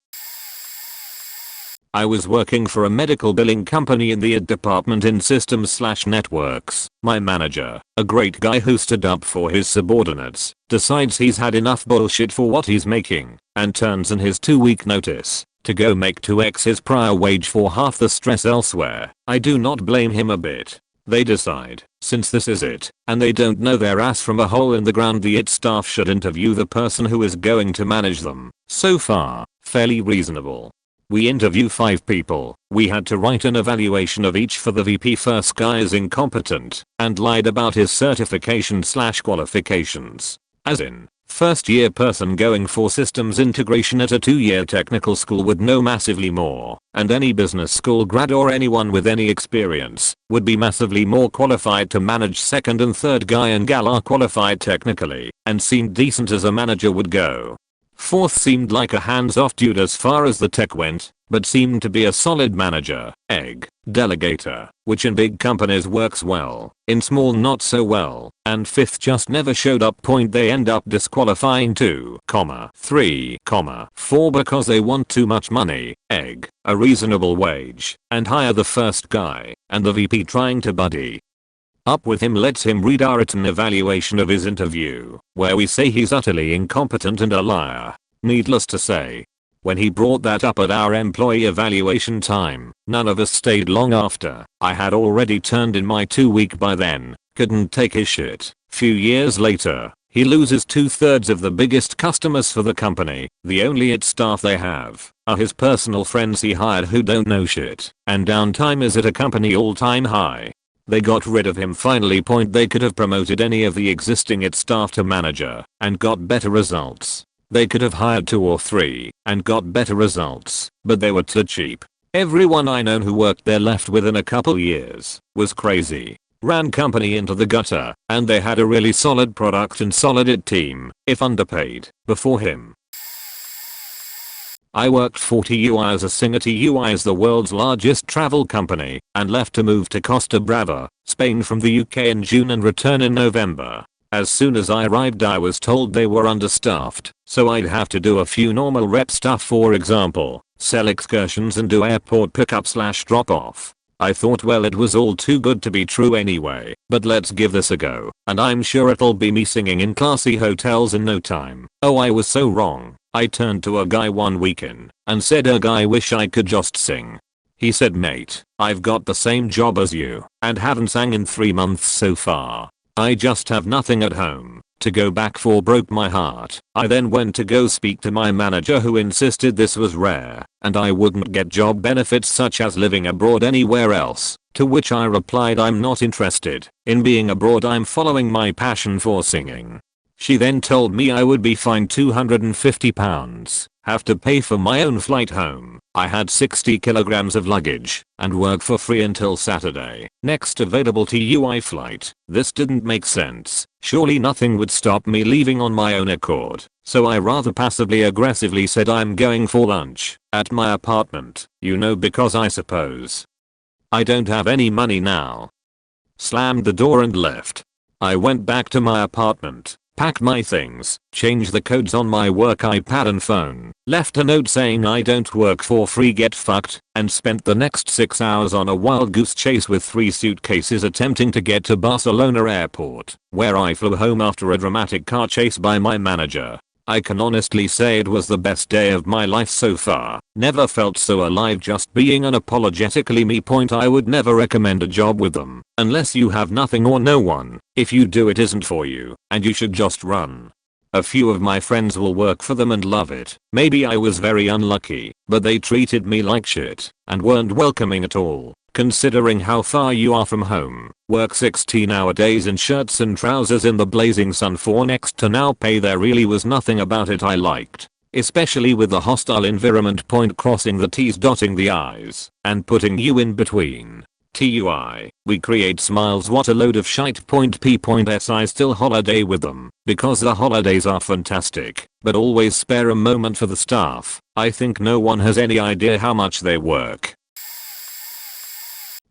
I was working for a medical billing company in the ad department in systems / networks. My manager, a great guy who stood up for his subordinates, decides he's had enough bullshit for what he's making, and turns in his 2-week notice to go make 2x his prior wage for half the stress elsewhere. I do not blame him a bit. They decide, since this is it, and they don't know their ass from a hole in the ground, the IT staff should interview the person who is going to manage them. So far, fairly reasonable. We interview 5 people. We had to write an evaluation of each for the VP. First guy is incompetent and lied about his certification / qualifications. As in, first year person going for systems integration at a 2-year technical school would know massively more, and any business school grad or anyone with any experience would be massively more qualified to manage. Second and third guy and gal are qualified technically and seemed decent as a manager would go. Fourth seemed like a hands-off dude as far as the tech went, but seemed to be a solid manager, delegator, which in big companies works well, in small not so well, and fifth just never showed up. They end up disqualifying 2, 3, 4 because they want too much money, a reasonable wage, and hire the first guy, and the VP trying to buddy up with him lets him read our written evaluation of his interview, where we say he's utterly incompetent and a liar. Needless to say, When he brought that up at our employee evaluation time, none of us stayed long after. I had already turned in my 2-week by then. Couldn't take his shit. Few years later, he loses 2/3 of the biggest customers for the company. The only IT staff they have are his personal friends he hired who don't know shit. And downtime is at a company all-time high. They got rid of him finally. They could have promoted any of the existing IT staff to manager and got better results. They could have hired 2 or 3 and got better results, but they were too cheap. Everyone I know who worked there left within a couple years. Was crazy. Ran company into the gutter, and they had a really solid product and solid IT team, if underpaid, before him. I worked for TUI as a singer. TUI is the world's largest travel company, and left to move to Costa Brava, Spain from the UK in June and return in November. As soon as I arrived I was told they were understaffed, so I'd have to do a few normal rep stuff, for example, sell excursions and do airport pickup/drop off. I thought, well, it was all too good to be true anyway, but let's give this a go, and I'm sure it'll be me singing in classy hotels in no time. Oh, I was so wrong. I turned to a guy one weekend and said, I wish I could just sing. He said, mate, I've got the same job as you and haven't sang in 3 months so far. I just have nothing at home to go back for. Broke my heart. I then went to go speak to my manager, who insisted this was rare and I wouldn't get job benefits such as living abroad anywhere else, to which I replied, I'm not interested in being abroad, I'm following my passion for singing. She then told me I would be fined £250, have to pay for my own flight home. I had 60 kilograms of luggage and work for free until Saturday. Next available TUI flight. This didn't make sense. Surely nothing would stop me leaving on my own accord. So I rather passively aggressively said, I'm going for lunch at my apartment, because I suppose I don't have any money now. Slammed the door and left. I went back to my apartment, packed my things, changed the codes on my work iPad and phone, left a note saying I don't work for free, get fucked, and spent the next 6 hours on a wild goose chase with 3 suitcases attempting to get to Barcelona airport, where I flew home after a dramatic car chase by my manager. I can honestly say it was the best day of my life so far. Never felt so alive just being unapologetically me. I would never recommend a job with them unless you have nothing or no one. If you do, it isn't for you and you should just run. A few of my friends will work for them and love it. Maybe I was very unlucky, but they treated me like shit and weren't welcoming at all. Considering how far you are from home, work 16-hour days in shirts and trousers in the blazing sun for next to no pay, there really was nothing about it I liked. Especially with the hostile environment. Crossing the T's, dotting the I's, and putting you in between. TUI, we create smiles, what a load of shite. P.S. I still holiday with them, because the holidays are fantastic, but always spare a moment for the staff. I think no one has any idea how much they work.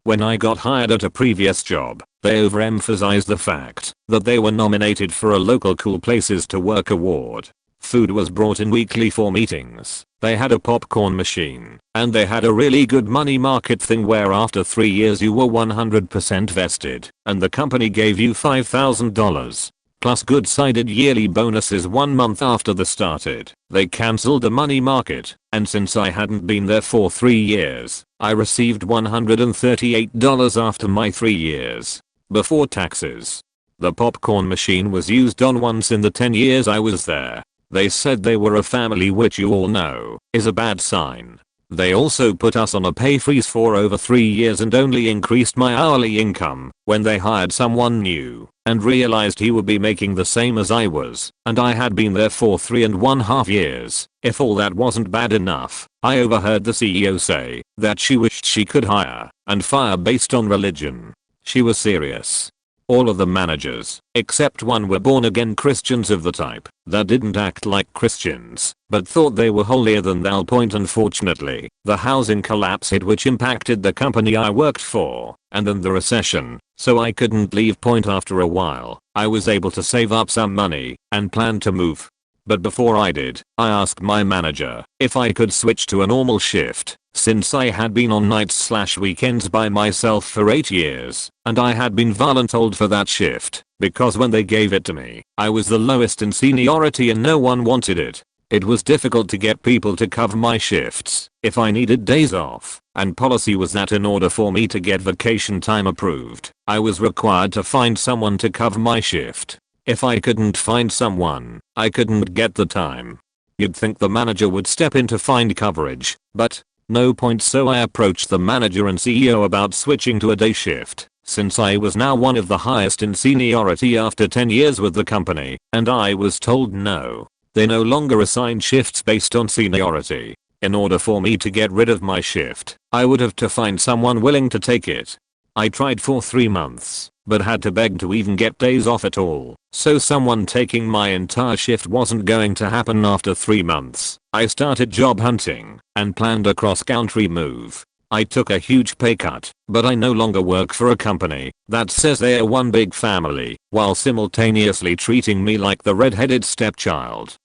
When I got hired at a previous job, they overemphasized the fact that they were nominated for a local Cool Places to Work award. Food was brought in weekly for meetings. They had a popcorn machine, and they had a really good money market thing where after 3 years you were 100% vested, and the company gave you $5,000. Plus good-sided yearly bonuses 1 month after the started. They cancelled the money market, and since I hadn't been there for 3 years, I received $138 after my 3 years. Before taxes. The popcorn machine was used on once in the 10 years I was there. They said they were a family, which you all know is a bad sign. They also put us on a pay freeze for over 3 years and only increased my hourly income when they hired someone new and realized he would be making the same as I was, and I had been there for 3.5 years. If all that wasn't bad enough, I overheard the CEO say that she wished she could hire and fire based on religion. She was serious. All of the managers, except one, were born again Christians of the type that didn't act like Christians, but thought they were holier than thou. Unfortunately, the housing collapse hit, which impacted the company I worked for, and then the recession, so I couldn't leave. After a while, I was able to save up some money and plan to move. But before I did, I asked my manager if I could switch to a normal shift, since I had been on nights/weekends by myself for 8 years, and I had been voluntold for that shift, because when they gave it to me, I was the lowest in seniority and no one wanted it. It was difficult to get people to cover my shifts if I needed days off, and policy was that in order for me to get vacation time approved, I was required to find someone to cover my shift. If I couldn't find someone, I couldn't get the time. You'd think the manager would step in to find coverage, but no point, so I approached the manager and CEO about switching to a day shift, since I was now one of the highest in seniority after 10 years with the company, and I was told no. They no longer assign shifts based on seniority. In order for me to get rid of my shift, I would have to find someone willing to take it. I tried for 3 months, but had to beg to even get days off at all, so someone taking my entire shift wasn't going to happen. After 3 months, I started job hunting and planned a cross-country move. I took a huge pay cut, but I no longer work for a company that says they are one big family, while simultaneously treating me like the red-headed stepchild.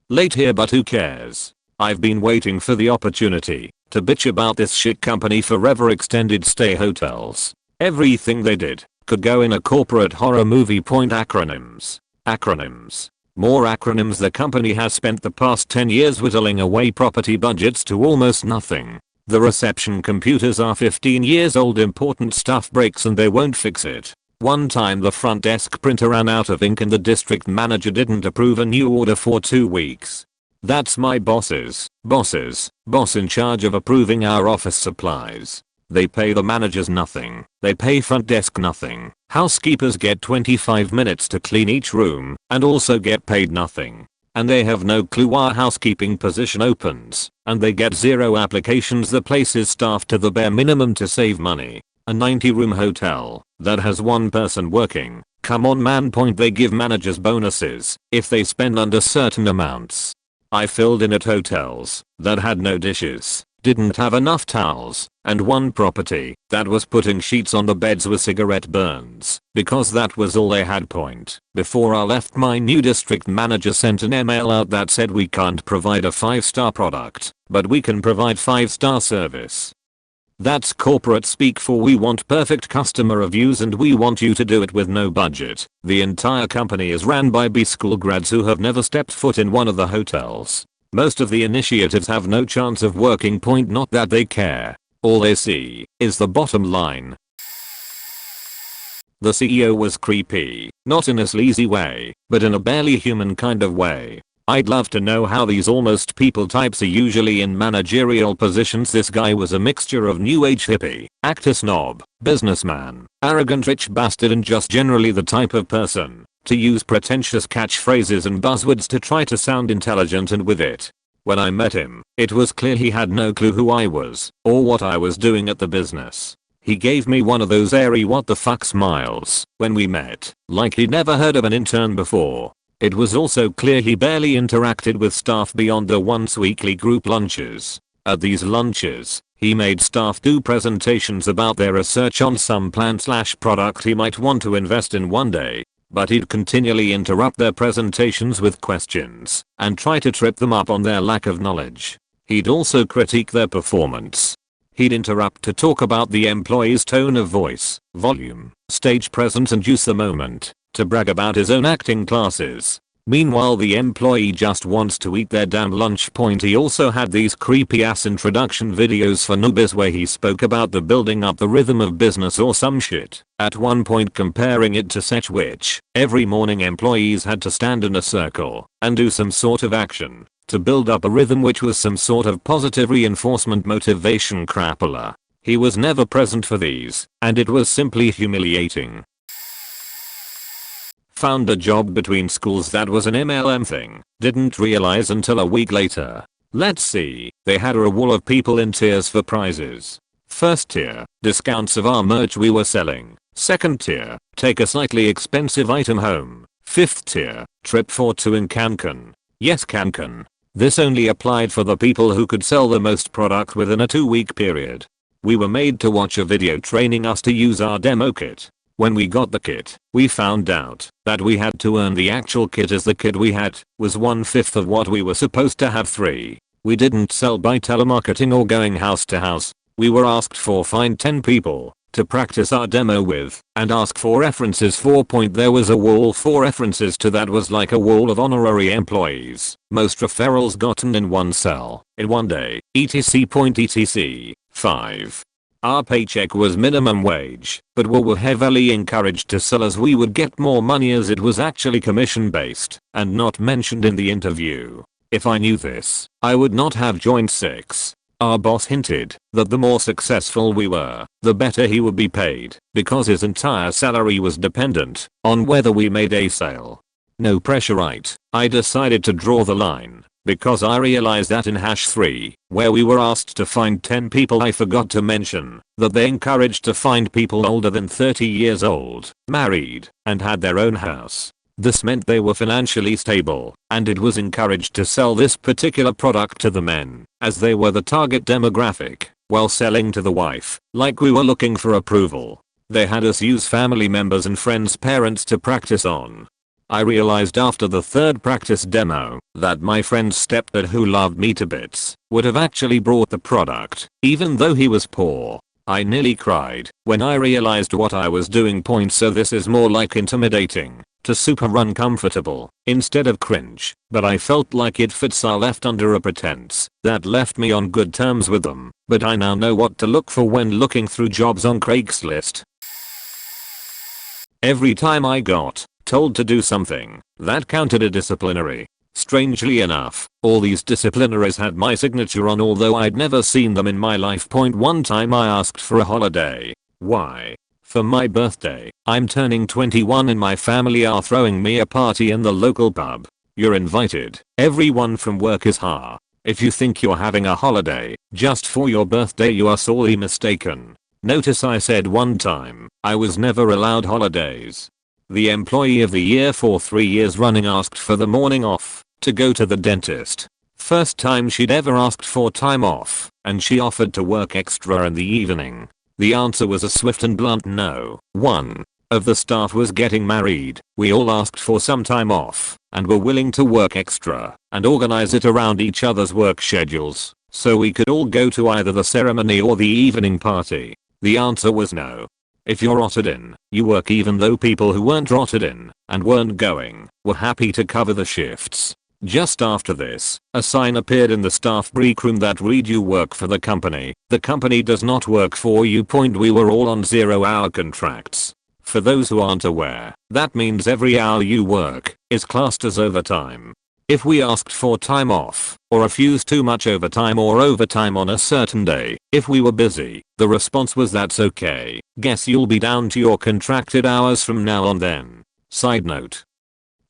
Late here, but who cares? I've been waiting for the opportunity to bitch about this shit company forever. Extended stay hotels. Everything they did could go in a corporate horror movie. Point acronyms. Acronyms. More acronyms. The company has spent the past 10 years whittling away property budgets to almost nothing. The reception computers are 15 years old. Important stuff breaks and they won't fix it. One time the front desk printer ran out of ink and the district manager didn't approve a new order for 2 weeks. That's my boss in charge of approving our office supplies. They pay the managers nothing. They pay front desk nothing. Housekeepers get 25 minutes to clean each room and also get paid nothing. And they have no clue why a housekeeping position opens, and they get 0 applications. The place is staffed to the bare minimum to save money. A 90-room hotel that has 1 person working. Come on man. Point. They give managers bonuses if they spend under certain amounts. I filled in at hotels that had no dishes, didn't have enough towels, and one property that was putting sheets on the beds with cigarette burns because that was all they had. Point. Before I left, my new district manager sent an email out that said we can't provide a 5-star product, but we can provide 5-star service. That's corporate speak for we want perfect customer reviews and we want you to do it with no budget. The entire company is ran by B-school grads who have never stepped foot in one of the hotels. Most of the initiatives have no chance of working. Point. Not that they care. All they see is the bottom line. The CEO was creepy, not in a sleazy way, but in a barely human kind of way. I'd love to know how these almost people types are usually in managerial positions. This guy was a mixture of new age hippie, actor snob, businessman, arrogant rich bastard, and just generally the type of person to use pretentious catchphrases and buzzwords to try to sound intelligent and with it. When I met him, it was clear he had no clue who I was or what I was doing at the business. He gave me one of those airy what the fuck smiles when we met, like he'd never heard of an intern before. It was also clear he barely interacted with staff beyond the once weekly group lunches. At these lunches, he made staff do presentations about their research on some plan/product he might want to invest in one day, but he'd continually interrupt their presentations with questions and try to trip them up on their lack of knowledge. He'd also critique their performance. He'd interrupt to talk about the employee's tone of voice, volume, stage presence, and use the moment to brag about his own acting classes. Meanwhile, the employee just wants to eat their damn lunch. Point. He also had these creepy ass introduction videos for newbies where he spoke about the building up the rhythm of business or some shit, at one point comparing it to such which every morning employees had to stand in a circle and do some sort of action to build up a rhythm, which was some sort of positive reinforcement motivation crapola. He was never present for these, and it was simply humiliating. Found a job between schools that was an MLM thing. Didn't realize until a week later. Let's see, they had a wall of people in tiers for prizes. First tier, discounts of our merch we were selling. Second tier, take a slightly expensive item home. Fifth tier, trip for 2 in Cancun. Yes, Cancun. This only applied for the people who could sell the most product within a 2-week period. We were made to watch a video training us to use our demo kit. When we got the kit, we found out that we had to earn the actual kit, as the kit we had was 1/5 of what we were supposed to have. 3. We didn't sell by telemarketing or going house to house. We were asked for find 10 people to practice our demo with and ask for references for. There was a wall for references to that was like a wall of honorary employees. Most referrals gotten in one cell, in one day, etc. 5. Our paycheck was minimum wage, but we were heavily encouraged to sell as we would get more money as it was actually commission based and not mentioned in the interview. If I knew this, I would not have joined 6. Our boss hinted that the more successful we were, the better he would be paid because his entire salary was dependent on whether we made a sale. No pressure, right? I decided to draw the line because I realized that in #3, where we were asked to find 10 people, I forgot to mention that they encouraged to find people older than 30 years old, married, and had their own house. This meant they were financially stable, and it was encouraged to sell this particular product to the men, as they were the target demographic, while selling to the wife, like we were looking for approval. They had us use family members and friends' parents to practice on. I realized after the 3rd practice demo that my friend's stepdad, who loved me to bits, would have actually brought the product, even though he was poor. I nearly cried when I realized what I was doing. So this is more like intimidating to super uncomfortable instead of cringe, but I felt like it fits. I left under a pretense that left me on good terms with them, but I now know what to look for when looking through jobs on Craigslist. Every time I got told to do something that counted as disciplinary. Strangely enough, all these disciplinaries had my signature on, although I'd never seen them in my life. One time I asked for a holiday. Why? For my birthday. I'm turning 21 and my family are throwing me a party in the local pub. You're invited. Everyone from work is here. If you think you're having a holiday just for your birthday, you are sorely mistaken. Notice I said one time I was never allowed holidays. The employee of the year for 3 years running asked for the morning off to go to the dentist. First time she'd ever asked for time off, and she offered to work extra in the evening. The answer was a swift and blunt no. One of the staff was getting married. We all asked for some time off and were willing to work extra and organize it around each other's work schedules so we could all go to either the ceremony or the evening party. The answer was no. If you're rotted in, you work, even though people who weren't rotted in and weren't going were happy to cover the shifts. Just after this, a sign appeared in the staff break room that read, "You work for the company. The company does not work for you." We were all on 0-hour contracts. For those who aren't aware, that means every hour you work is classed as overtime. If we asked for time off, or refused too much overtime or overtime on a certain day, if we were busy, the response was, "That's okay. Guess you'll be down to your contracted hours from now on then." Side note.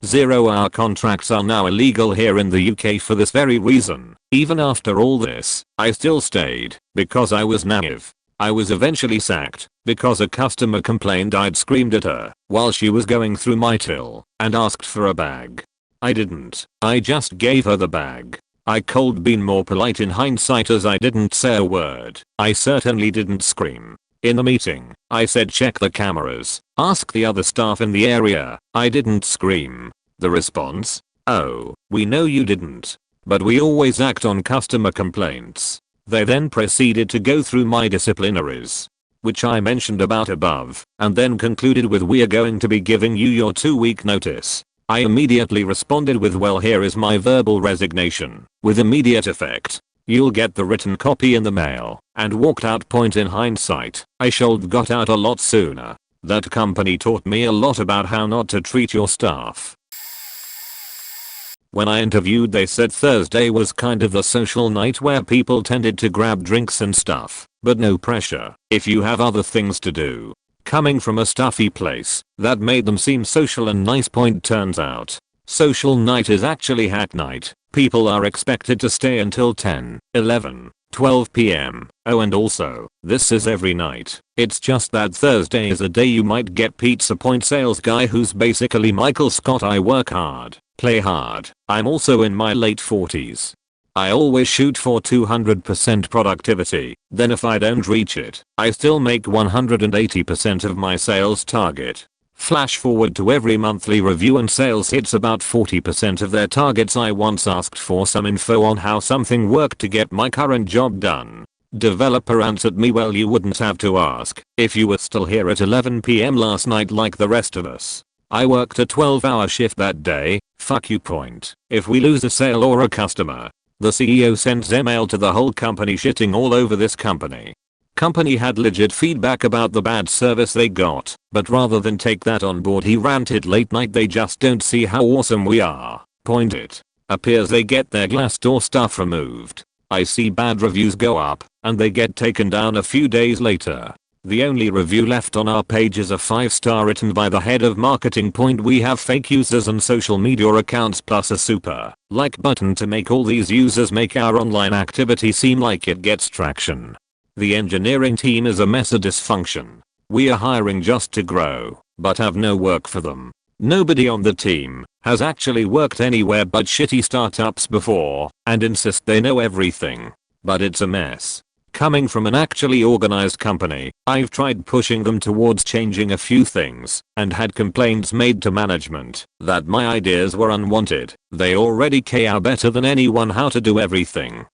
0-hour contracts are now illegal here in the UK for this very reason. Even after all this, I still stayed because I was naive. I was eventually sacked because a customer complained I'd screamed at her while she was going through my till and asked for a bag. I didn't. I just gave her the bag. I could been more polite in hindsight, as I didn't say a word. I certainly didn't scream. In the meeting, I said, "Check the cameras. Ask the other staff in the area." I didn't scream. The response? "Oh, we know you didn't. But we always act on customer complaints." They then proceeded to go through my disciplinaries, which I mentioned about above, and then concluded with, "We are going to be giving you your 2-week notice." I immediately responded with, "Well, here is my verbal resignation with immediate effect. You'll get the written copy in the mail," and walked out. In hindsight, I should've got out a lot sooner. That company taught me a lot about how not to treat your staff. When I interviewed, they said Thursday was kind of the social night where people tended to grab drinks and stuff, but no pressure if you have other things to do. Coming from a stuffy place, that made them seem social and nice. Turns out, social night is actually hack night. People are expected to stay until 10, 11, 12 p.m. Oh, and also, this is every night. It's just that Thursday is a day you might get pizza. Sales guy who's basically Michael Scott. I work hard, play hard. I'm also in my late 40s. I always shoot for 200% productivity, then if I don't reach it, I still make 180% of my sales target. Flash forward to every monthly review and sales hits about 40% of their targets. I once asked for some info on how something worked to get my current job done. Developer answered me, well, you wouldn't have to ask if you were still here at 11 PM last night like the rest of us. I worked a 12-hour shift that day, fuck you point. If we lose a sale or a customer, the CEO sends email to the whole company shitting all over this company. Company had legit feedback about the bad service they got, but rather than take that on board he ranted late night they just don't see how awesome we are. Point it. Appears they get their Glassdoor stuff removed. I see bad reviews go up, and they get taken down a few days later. The only review left on our page is a 5-star written by the head of marketing. Point, we have fake users and social media accounts plus a super like button to make all these users make our online activity seem like it gets traction. The engineering team is a mess of dysfunction. We are hiring just to grow, but have no work for them. Nobody on the team has actually worked anywhere but shitty startups before and insist they know everything. But it's a mess. Coming from an actually organized company, I've tried pushing them towards changing a few things and had complaints made to management that my ideas were unwanted. They already care better than anyone how to do everything.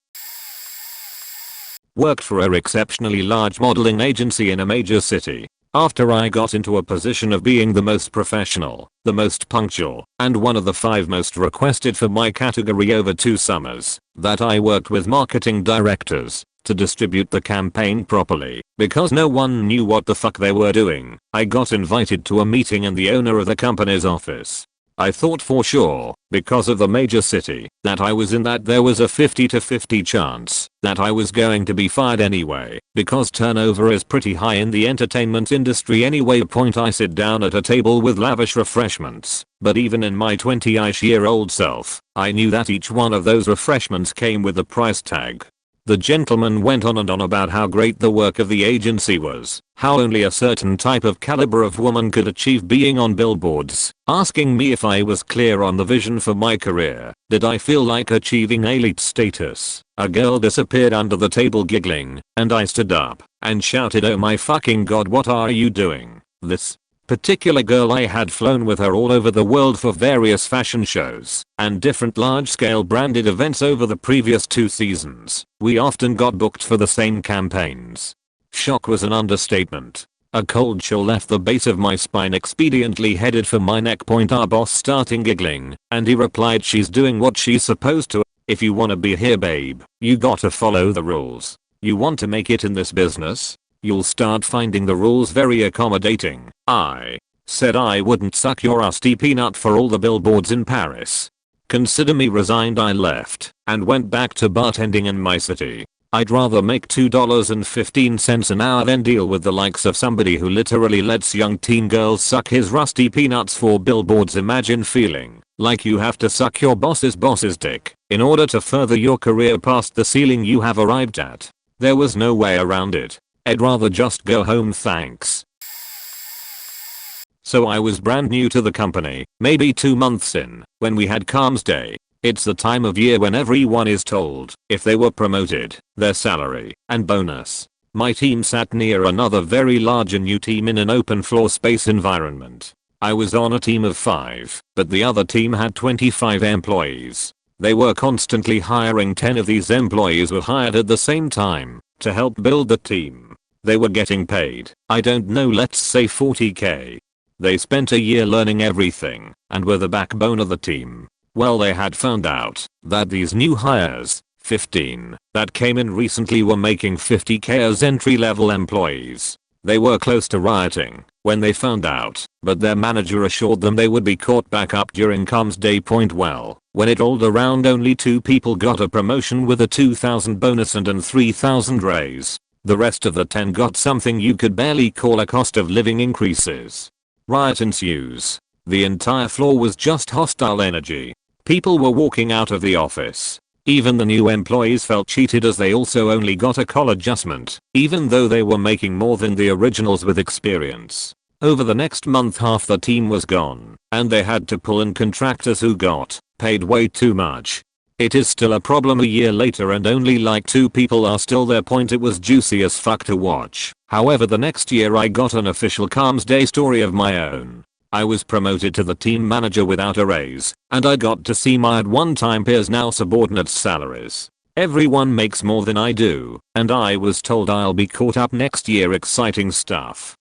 Worked for an exceptionally large modeling agency in a major city. After I got into a position of being the most professional, the most punctual, and one of the 5 most requested for my category over 2 summers, that I worked with marketing directors to distribute the campaign properly. Because no one knew what the fuck they were doing, I got invited to a meeting in the owner of the company's office. I thought for sure, because of the major city that I was in, that there was a 50-50 chance that I was going to be fired anyway, because turnover is pretty high in the entertainment industry anyway. Point, I sit down at a table with lavish refreshments, but even in my 20-ish-year-old self, I knew that each one of those refreshments came with a price tag. The gentleman went on and on about how great the work of the agency was, how only a certain type of caliber of woman could achieve being on billboards, asking me if I was clear on the vision for my career. Did I feel like achieving elite status? A girl disappeared under the table giggling, and I stood up and shouted, oh my fucking god, what are you doing? This particular girl, I had flown with her all over the world for various fashion shows and different large-scale branded events over the previous 2 seasons. We often got booked for the same campaigns. Shock was an understatement. A cold chill left the base of my spine, expediently headed for my neck. Point, our boss starting giggling, and he replied, she's doing what she's supposed to. If you wanna be here, babe, you gotta follow the rules. You want to make it in this business? You'll start finding the rules very accommodating. I said I wouldn't suck your rusty peanut for all the billboards in Paris. Consider me resigned. I left and went back to bartending in my city. I'd rather make $2.15 an hour than deal with the likes of somebody who literally lets young teen girls suck his rusty peanuts for billboards. Imagine feeling like you have to suck your boss's dick in order to further your career past the ceiling you have arrived at. There was no way around it. I'd rather just go home, thanks. So I was brand new to the company, maybe 2 months in, when we had Comms Day. It's the time of year when everyone is told if they were promoted, their salary, and bonus. My team sat near another very large and new team in an open floor space environment. I was on a team of 5, but the other team had 25 employees. They were constantly hiring. 10 of these employees were hired at the same time to help build the team. They were getting paid, I don't know, let's say $40k. They spent a year learning everything and were the backbone of the team. Well, they had found out that these new hires, 15, that came in recently, were making $50k as entry-level employees. They were close to rioting when they found out, but their manager assured them they would be caught back up during Comms Day. Point, well, when it rolled around, only 2 people got a promotion with a 2,000 bonus and an 3,000 raise. The rest of the 10 got something you could barely call a cost of living increases. Riot ensues. The entire floor was just hostile energy. People were walking out of the office. Even the new employees felt cheated as they also only got a collar adjustment, even though they were making more than the originals with experience. Over the next month, half the team was gone, and they had to pull in contractors who got paid way too much. It is still a problem a year later and only like 2 people are still there. Point, it was juicy as fuck to watch. However, the next year I got an official Comms Day story of my own. I was promoted to the team manager without a raise, and I got to see my at one time peers, now subordinates, salaries. Everyone makes more than I do, and I was told I'll be caught up next year. Exciting stuff.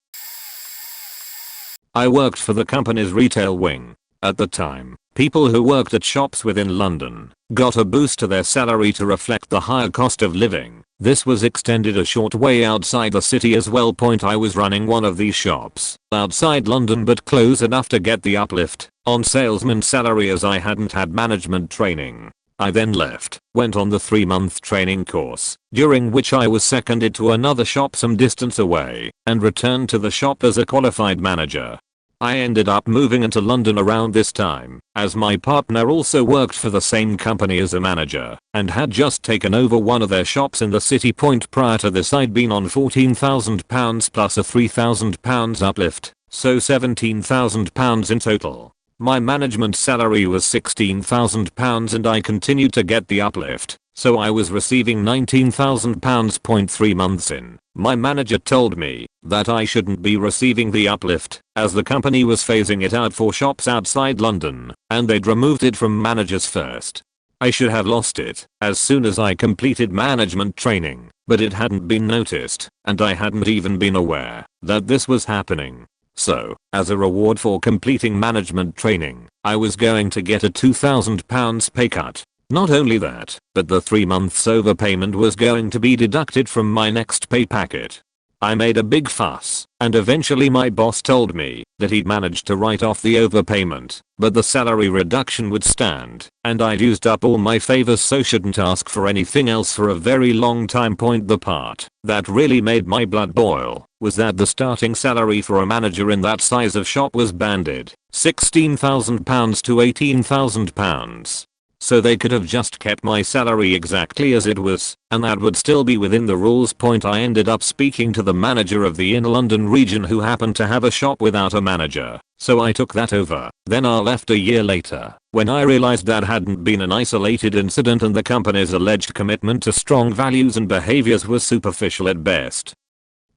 I worked for the company's retail wing. At the time, people who worked at shops within London got a boost to their salary to reflect the higher cost of living. This was extended a short way outside the city as well. I was running one of these shops outside London but close enough to get the uplift on salesman salary as I hadn't had management training. I then left, went on the 3-month training course, during which I was seconded to another shop some distance away, and returned to the shop as a qualified manager. I ended up moving into London around this time, as my partner also worked for the same company as a manager, and had just taken over one of their shops in the city. Prior to this I'd been on £14,000 plus a £3,000 uplift, so £17,000 in total. My management salary was £16,000 and I continued to get the uplift, so I was receiving £19,000. 3 months in, my manager told me that I shouldn't be receiving the uplift, as the company was phasing it out for shops outside London, and they'd removed it from managers first. I should have lost it as soon as I completed management training, but it hadn't been noticed, and I hadn't even been aware that this was happening. So, as a reward for completing management training, I was going to get a £2,000 pay cut. Not only that, but the 3 months overpayment was going to be deducted from my next pay packet. I made a big fuss, and eventually my boss told me that he'd managed to write off the overpayment, but the salary reduction would stand, and I'd used up all my favors, so shouldn't ask for anything else for a very long time. The part that really made my blood boil was that the starting salary for a manager in that size of shop was banded £16,000 to £18,000. So they could have just kept my salary exactly as it was, and that would still be within the rules. I ended up speaking to the manager of the inner London region who happened to have a shop without a manager, so I took that over. Then I left a year later, when I realized that hadn't been an isolated incident and the company's alleged commitment to strong values and behaviors was superficial at best,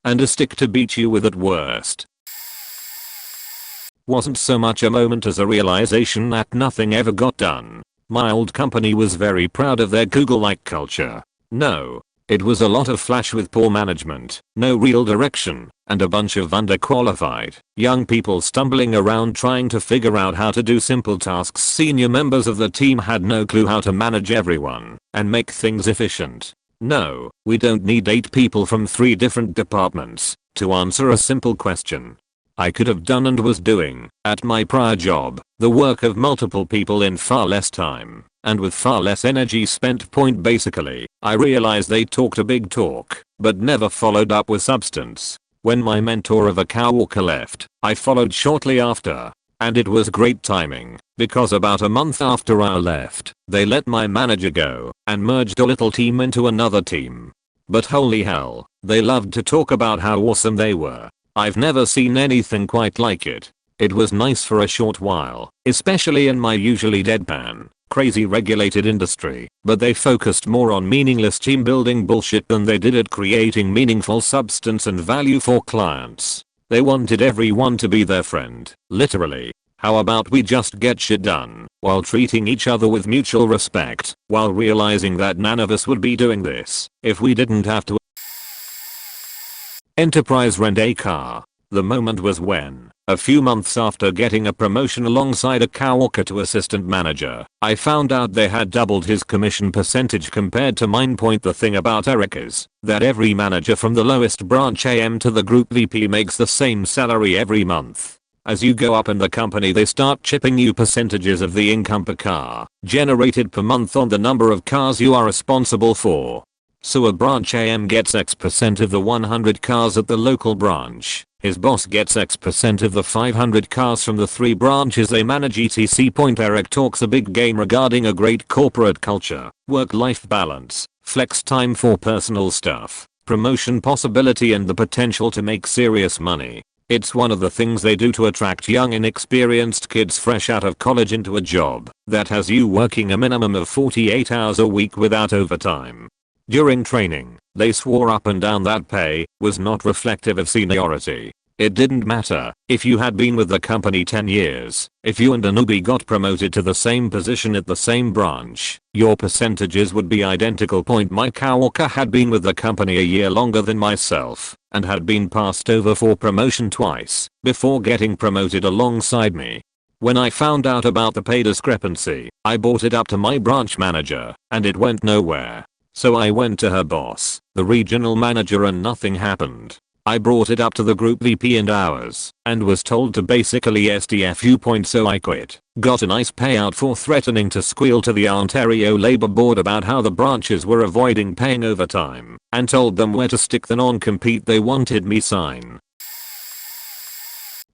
and a stick to beat you with at worst. Wasn't so much a moment as a realization that nothing ever got done. My old company was very proud of their Google-like culture. No, it was a lot of flash with poor management, no real direction, and a bunch of underqualified young people stumbling around trying to figure out how to do simple tasks. Senior members of the team had no clue how to manage everyone and make things efficient. No, we don't need 8 people from 3 different departments to answer a simple question. I could have done and was doing, at my prior job, the work of multiple people in far less time, and with far less energy spent. Basically, I realized they talked a big talk, but never followed up with substance. When my mentor of a coworker left, I followed shortly after. And it was great timing, because about a month after I left, they let my manager go, and merged a little team into another team. But holy hell, they loved to talk about how awesome they were. I've never seen anything quite like it. It was nice for a short while, especially in my usually deadpan, crazy regulated industry, but they focused more on meaningless team building bullshit than they did at creating meaningful substance and value for clients. They wanted everyone to be their friend, literally. How about we just get shit done, while treating each other with mutual respect, while realizing that none of us would be doing this if we didn't have to. Enterprise rent a car. The moment was when, a few months after getting a promotion alongside a coworker to assistant manager, I found out they had doubled his commission percentage compared to mine. The thing about Eric is that every manager from the lowest branch AM to the group VP makes the same salary every month. As you go up in the company they start chipping you percentages of the income per car generated per month on the number of cars you are responsible for. So a branch AM gets X% of the 100 cars at the local branch. His boss gets X% of the 500 cars from the 3 branches they manage etc. Eric talks a big game regarding a great corporate culture, work-life balance, flex time for personal stuff, promotion possibility and the potential to make serious money. It's one of the things they do to attract young inexperienced kids fresh out of college into a job that has you working a minimum of 48 hours a week without overtime. During training, they swore up and down that pay was not reflective of seniority. It didn't matter if you had been with the company 10 years. If you and a newbie got promoted to the same position at the same branch, your percentages would be identical. My coworker had been with the company a year longer than myself and had been passed over for promotion twice before getting promoted alongside me. When I found out about the pay discrepancy, I brought it up to my branch manager and it went nowhere. So I went to her boss, the regional manager, and nothing happened. I brought it up to the group VP and ours and was told to basically STFU. So I quit. Got a nice payout for threatening to squeal to the Ontario Labour Board about how the branches were avoiding paying overtime and told them where to stick the non-compete they wanted me sign.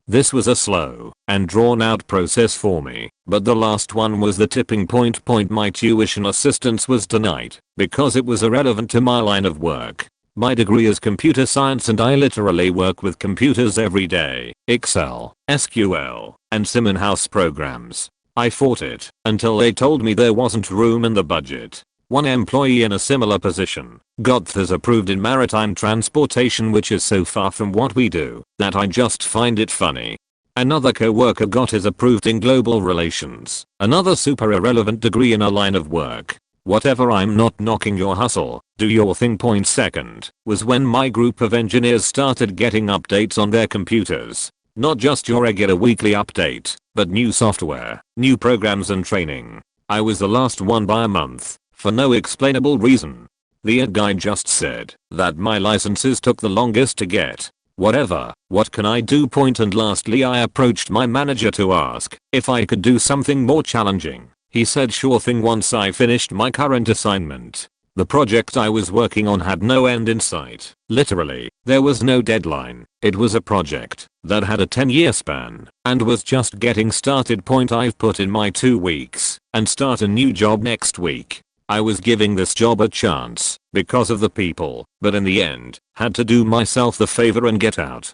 This was a slow and drawn out process for me, but the last one was the tipping point. My tuition assistance was denied because it was irrelevant to my line of work. My degree is computer science and I literally work with computers every day, Excel, SQL, and sim in-house programs. I fought it until they told me there wasn't room in the budget. One employee in a similar position got theirs approved in maritime transportation, which is so far from what we do that I just find it funny. Another co-worker got his approved in global relations, another super irrelevant degree in a line of work. Whatever, I'm not knocking your hustle, do your thing. Second was when my group of engineers started getting updates on their computers. Not just your regular weekly update, but new software, new programs and training. I was the last one by a month, for no explainable reason. The guy just said that my licenses took the longest to get. Whatever, what can I do? And lastly, I approached my manager to ask if I could do something more challenging. He said sure thing once I finished my current assignment. The project I was working on had no end in sight. Literally, there was no deadline. It was a project that had a 10-year span and was just getting started. I've put in my 2 weeks and start a new job next week. I was giving this job a chance because of the people, but in the end, had to do myself the favor and get out.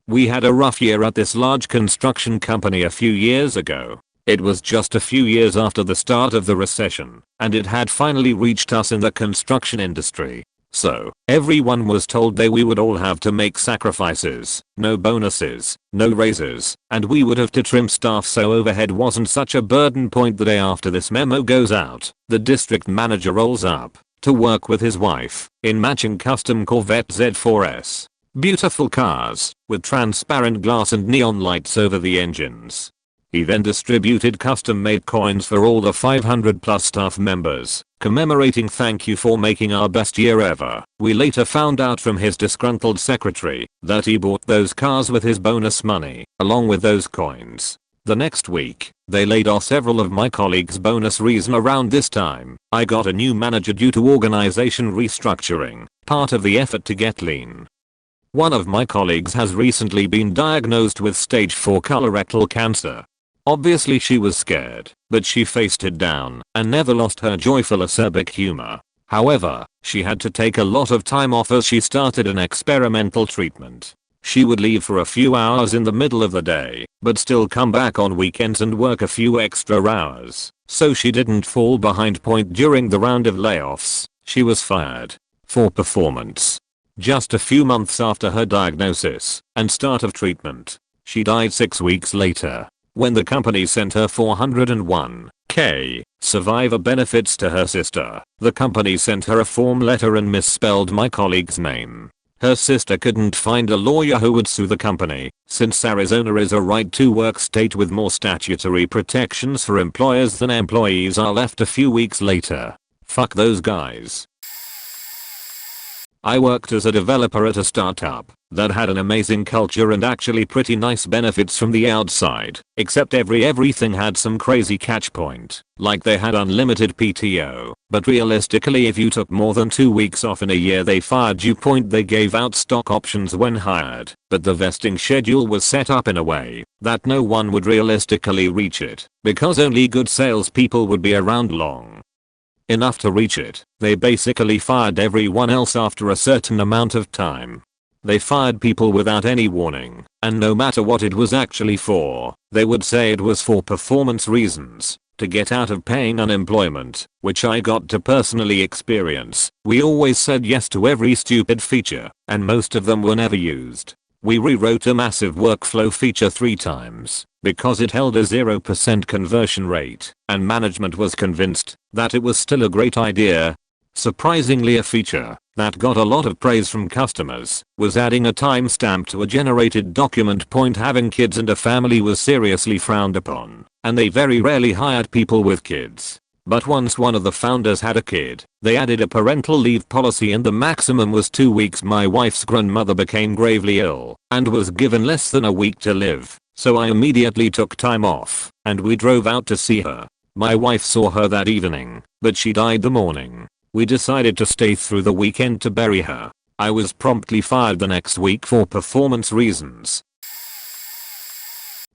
We had a rough year at this large construction company a few years ago. It was just a few years after the start of the recession, and it had finally reached us in the construction industry. So, everyone was told we would all have to make sacrifices, no bonuses, no raises, and we would have to trim staff so overhead wasn't such a burden. The day after this memo goes out, the district manager rolls up to work with his wife in matching custom Corvette Z4s. Beautiful cars with transparent glass and neon lights over the engines. He then distributed custom-made coins for all the 500 plus staff members, commemorating thank you for making our best year ever. We later found out from his disgruntled secretary that he bought those cars with his bonus money, along with those coins. The next week, they laid off several of my colleagues' bonus reason. Around this time, I got a new manager due to organization restructuring, part of the effort to get lean. One of my colleagues has recently been diagnosed with stage 4 colorectal cancer. Obviously she was scared, but she faced it down and never lost her joyful acerbic humor. However, she had to take a lot of time off as she started an experimental treatment. She would leave for a few hours in the middle of the day, but still come back on weekends and work a few extra hours, so she didn't fall behind. During the round of layoffs, she was fired for performance. Just a few months after her diagnosis and start of treatment, she died 6 weeks later. When the company sent her $401k survivor benefits to her sister, the company sent her a form letter and misspelled my colleague's name. Her sister couldn't find a lawyer who would sue the company, since Arizona is a right to work state with more statutory protections for employers than employees are. Left a few weeks later. Fuck those guys. I worked as a developer at a startup that had an amazing culture and actually pretty nice benefits from the outside, except everything had some crazy catch point, like they had unlimited PTO, but realistically if you took more than 2 weeks off in a year they fired you. They gave out stock options when hired, but the vesting schedule was set up in a way that no one would realistically reach it, because only good salespeople would be around long enough to reach it. They basically fired everyone else after a certain amount of time. They fired people without any warning, and no matter what it was actually for, they would say it was for performance reasons. to get out of paying unemployment, which I got to personally experience. We always said yes to every stupid feature, and most of them were never used. We rewrote a massive workflow feature 3 times because it held a 0% conversion rate, and management was convinced that it was still a great idea. Surprisingly, a feature that got a lot of praise from customers was adding a timestamp to a generated document. Having kids and a family was seriously frowned upon, and they very rarely hired people with kids. But once one of the founders had a kid, they added a parental leave policy and the maximum was 2 weeks. My wife's grandmother became gravely ill and was given less than a week to live, so I immediately took time off and we drove out to see her. My wife saw her that evening, but she died the morning. We decided to stay through the weekend to bury her. I was promptly fired the next week for performance reasons.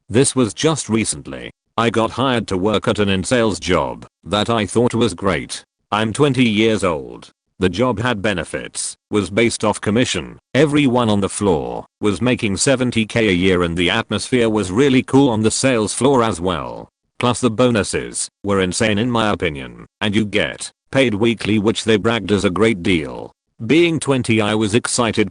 This was just recently. I got hired to work at an in-sales job that I thought was great. I'm 20 years old. The job had benefits, was based off commission. Everyone on the floor was making $70K a year and the atmosphere was really cool on the sales floor as well. Plus the bonuses were insane in my opinion, and you get paid weekly, which they bragged as a great deal. Being 20, I was excited.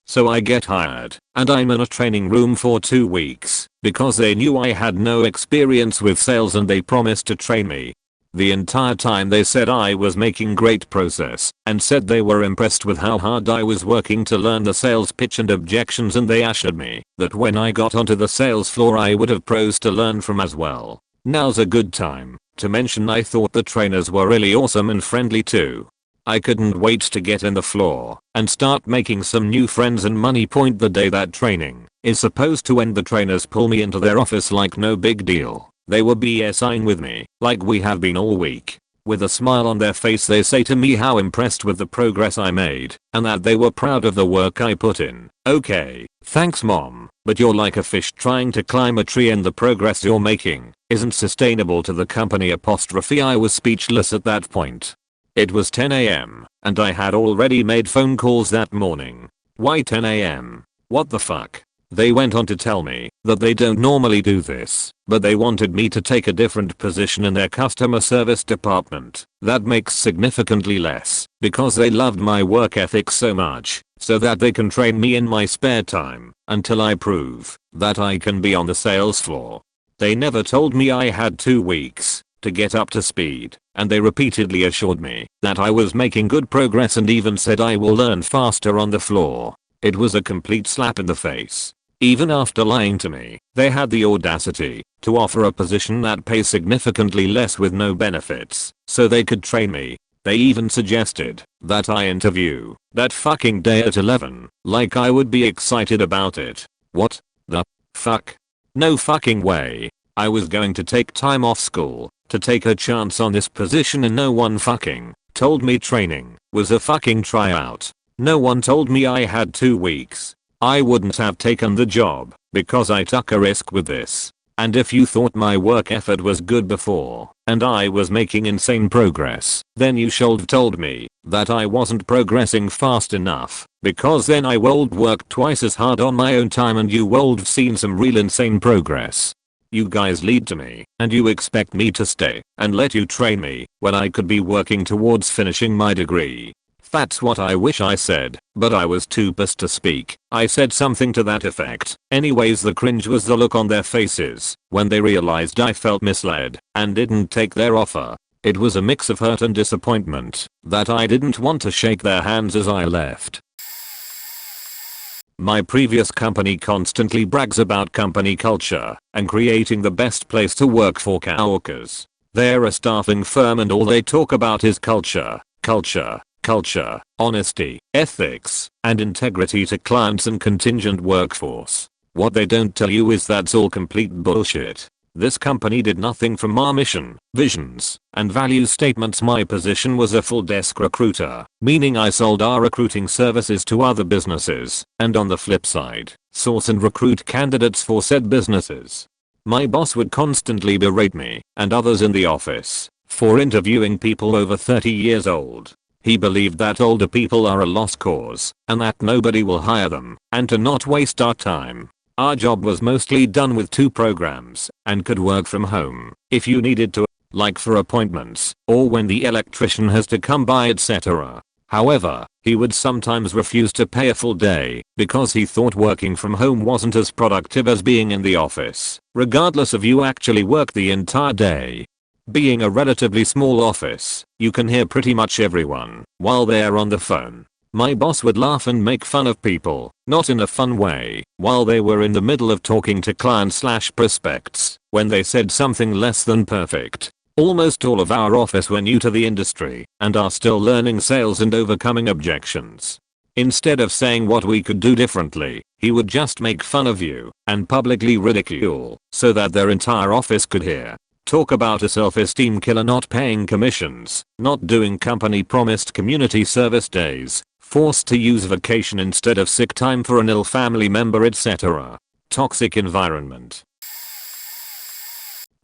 So I get hired, and I'm in a training room for 2 weeks because they knew I had no experience with sales and they promised to train me. The entire time they said I was making great progress and said they were impressed with how hard I was working to learn the sales pitch and objections, and they assured me that when I got onto the sales floor I would have pros to learn from as well. Now's a good time to mention I thought the trainers were really awesome and friendly too. I couldn't wait to get in the floor and start making some new friends and money. The day that training is supposed to end, the trainers pull me into their office like no big deal. They were BSing with me like we have been all week. With a smile on their face they say to me how impressed with the progress I made and that they were proud of the work I put in. Okay, thanks mom, but you're like a fish trying to climb a tree and the progress you're making isn't sustainable to the company. I was speechless at that point. It was 10 AM and I had already made phone calls that morning. Why 10 AM? What the fuck? They went on to tell me that they don't normally do this, but they wanted me to take a different position in their customer service department that makes significantly less because they loved my work ethic so much, so that they can train me in my spare time until I prove that I can be on the sales floor. They never told me I had 2 weeks to get up to speed, and they repeatedly assured me that I was making good progress and even said I will learn faster on the floor. It was a complete slap in the face. Even after lying to me, they had the audacity to offer a position that pays significantly less with no benefits so they could train me. They even suggested that I interview that fucking day at 11, like I would be excited about it. What the fuck? No fucking way. I was going to take time off school to take a chance on this position and no one fucking told me training was a fucking tryout. No one told me I had 2 weeks. I wouldn't have taken the job because I took a risk with this. And if you thought my work effort was good before and I was making insane progress, then you should have told me that I wasn't progressing fast enough, because then I would work twice as hard on my own time and you would have seen some real insane progress. You guys lead to me and you expect me to stay and let you train me when I could be working towards finishing my degree. That's what I wish I said, but I was too pissed to speak. I said something to that effect. Anyways, the cringe was the look on their faces when they realized I felt misled and didn't take their offer. It was a mix of hurt and disappointment that I didn't want to shake their hands as I left. My previous company constantly brags about company culture and creating the best place to work for coworkers. They're a staffing firm and all they talk about is culture, honesty, ethics, and integrity to clients and contingent workforce. What they don't tell you is that's all complete bullshit. This company did nothing from our mission, visions, and value statements. My position was a full desk recruiter, meaning I sold our recruiting services to other businesses, and on the flip side, source and recruit candidates for said businesses. My boss would constantly berate me and others in the office for interviewing people over 30 years old. He believed that older people are a lost cause and that nobody will hire them, and to not waste our time. Our job was mostly done with 2 programs and could work from home if you needed to. like for appointments or when the electrician has to come by, etc. However, he would sometimes refuse to pay a full day because he thought working from home wasn't as productive as being in the office, regardless of you actually work the entire day. Being a relatively small office, you can hear pretty much everyone while they're on the phone. My boss would laugh and make fun of people, not in a fun way, while they were in the middle of talking to clients/prospects when they said something less than perfect. Almost all of our office were new to the industry and are still learning sales and overcoming objections. Instead of saying what we could do differently, he would just make fun of you and publicly ridicule so that their entire office could hear. Talk about a self-esteem killer: not paying commissions, not doing company promised community service days, forced to use vacation instead of sick time for an ill family member, etc. Toxic environment.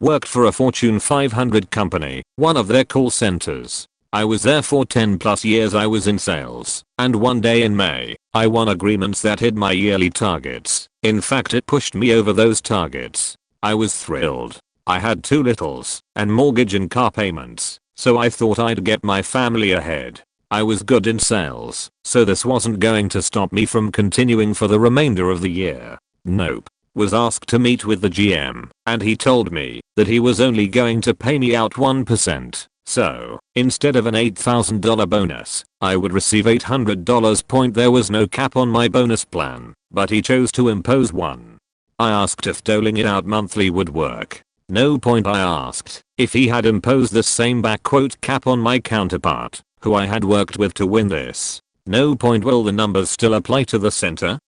Worked for a Fortune 500 company, one of their call centers. I was there for 10 plus years. I was in sales, and one day in May, I won agreements that hit my yearly targets. In fact, it pushed me over those targets. I was thrilled. I had 2 littles, and mortgage and car payments, so I thought I'd get my family ahead. I was good in sales, so this wasn't going to stop me from continuing for the remainder of the year. Nope. Was asked to meet with the GM, and he told me that he was only going to pay me out 1%. So, instead of an $8,000 bonus, I would receive $800. There was no cap on my bonus plan, but he chose to impose one. I asked if doling it out monthly would work. No. I asked if he had imposed the same cap on my counterpart, who I had worked with to win this. No. Will the numbers still apply to the center?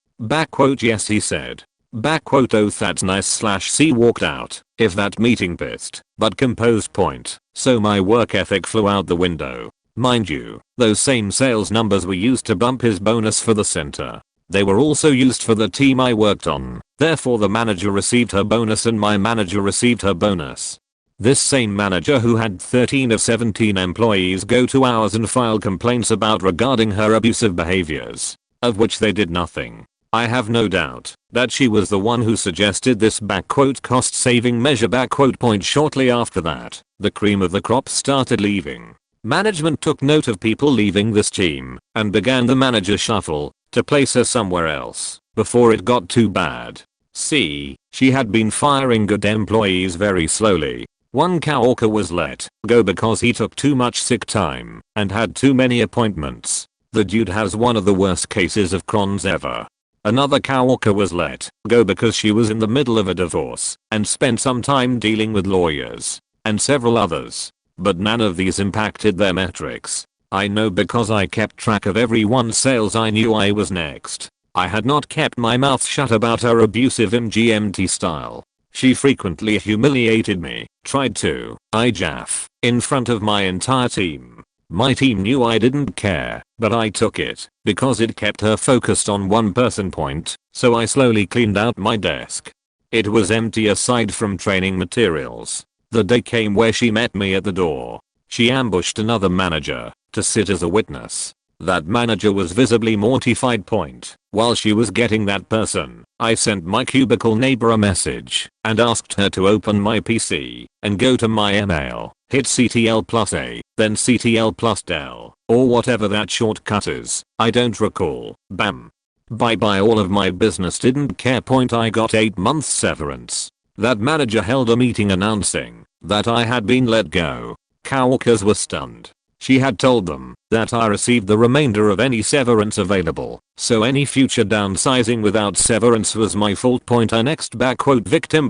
Yes, he said. Oh, that's nice/C walked out, if that meeting pissed, but composed. So my work ethic flew out the window. Mind you, those same sales numbers were used to bump his bonus for the center. They were also used for the team I worked on, therefore the manager received her bonus and my manager received her bonus. This same manager, who had 13 of 17 employees go to ours and file complaints about regarding her abusive behaviors, of which they did nothing. I have no doubt that she was the one who suggested this cost saving measure. Shortly after that, the cream of the crop started leaving. Management took note of people leaving this team and began the manager shuffle to place her somewhere else before it got too bad. See, she had been firing good employees very slowly. One coworker was let go because he took too much sick time and had too many appointments. The dude has one of the worst cases of Crohn's ever. Another coworker was let go because she was in the middle of a divorce and spent some time dealing with lawyers, and several others. But none of these impacted their metrics. I know because I kept track of everyone's sales. I knew I was next. I had not kept my mouth shut about her abusive MGMT style. She frequently humiliated me, tried to jaff in front of my entire team. My team knew I didn't care, but I took it because it kept her focused on one person. So I slowly cleaned out my desk. It was empty aside from training materials. The day came where she met me at the door. She ambushed another manager to sit as a witness. That manager was visibly mortified. While she was getting that person, I sent my cubicle neighbor a message and asked her to open my PC and go to my email, hit CTRL+A, then CTRL+del, or whatever that shortcut is. I don't recall. Bam. Bye bye. All of my business didn't care. I got 8 months severance. That manager held a meeting announcing that I had been let go. Coworkers were stunned. She had told them that I received the remainder of any severance available, so any future downsizing without severance was my fault. Our next victim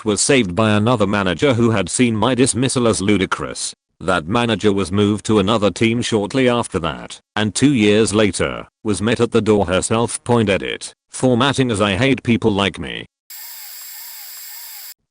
was saved by another manager who had seen my dismissal as ludicrous. That manager was moved to another team shortly after that, and 2 years later, was met at the door herself. Edit. Formatting: as I hate people like me.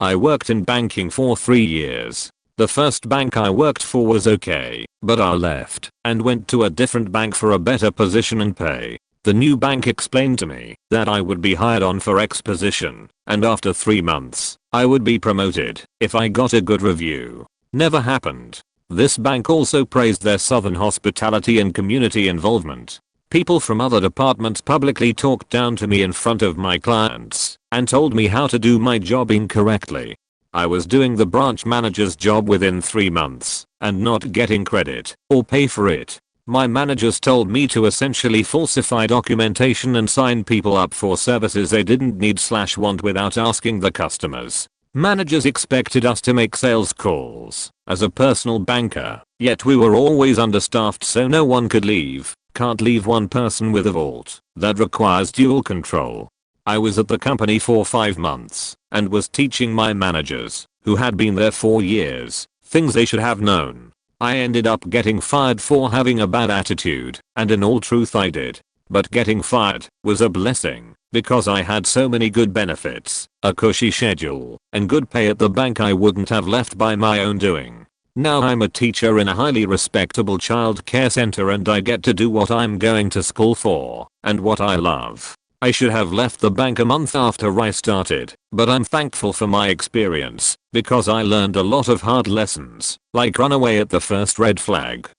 I worked in banking for 3 years. The first bank I worked for was okay, but I left and went to a different bank for a better position and pay. The new bank explained to me that I would be hired on for X position, and after 3 months, I would be promoted if I got a good review. Never happened. This bank also praised their southern hospitality and community involvement. People from other departments publicly talked down to me in front of my clients and told me how to do my job incorrectly. I was doing the branch manager's job within 3 months and not getting credit or pay for it. My managers told me to essentially falsify documentation and sign people up for services they didn't need/want without asking the customers. Managers expected us to make sales calls as a personal banker, yet we were always understaffed so no one could leave. Can't leave one person with a vault that requires dual control. I was at the company for 5 months and was teaching my managers, who had been there for years, things they should have known. I ended up getting fired for having a bad attitude, and in all truth I did. But getting fired was a blessing because I had so many good benefits, a cushy schedule, and good pay at the bank I wouldn't have left by my own doing. Now I'm a teacher in a highly respectable child care center and I get to do what I'm going to school for and what I love. I should have left the bank a month after I started, but I'm thankful for my experience because I learned a lot of hard lessons, like run away at the first red flag.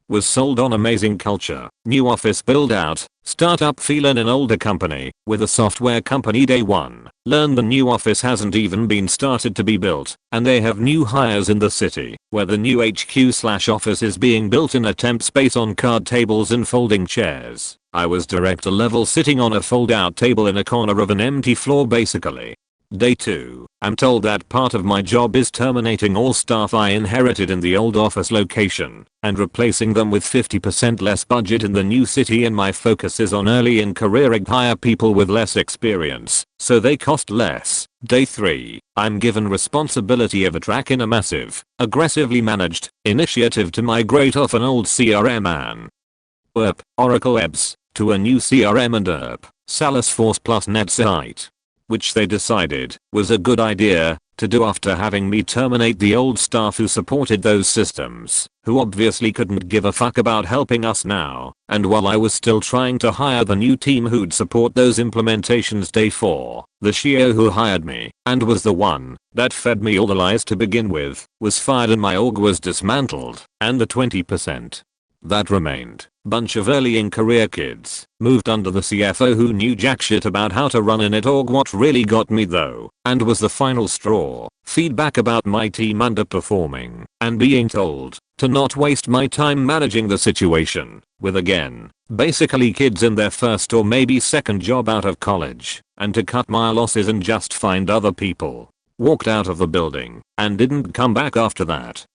Was sold on amazing culture, new office build out, startup feel in an older company, with a software company day one. Learn the new office hasn't even been started to be built, and they have new hires in the city, where the new HQ/office is being built in a temp space on card tables and folding chairs. I was director level sitting on a fold out table in a corner of an empty floor basically. Day 2, I'm told that part of my job is terminating all staff I inherited in the old office location and replacing them with 50% less budget in the new city, and my focus is on early in career hire people with less experience so they cost less. Day 3, I'm given responsibility of tracking a massive, aggressively managed initiative to migrate off an old CRM and Oracle EBS to a new CRM and Salesforce plus NetSuite, which they decided was a good idea to do after having me terminate the old staff who supported those systems, who obviously couldn't give a fuck about helping us now, and while I was still trying to hire the new team who'd support those implementations. Day 4, the CEO who hired me, and was the one that fed me all the lies to begin with, was fired and my org was dismantled, and the 20% that remained, bunch of early in career kids, moved under the CFO who knew jack shit about how to run an org. What really got me though, and was the final straw, feedback about my team underperforming, and being told to not waste my time managing the situation, with again, basically kids in their first or maybe second job out of college, and to cut my losses and just find other people. Walked out of the building, and didn't come back after that.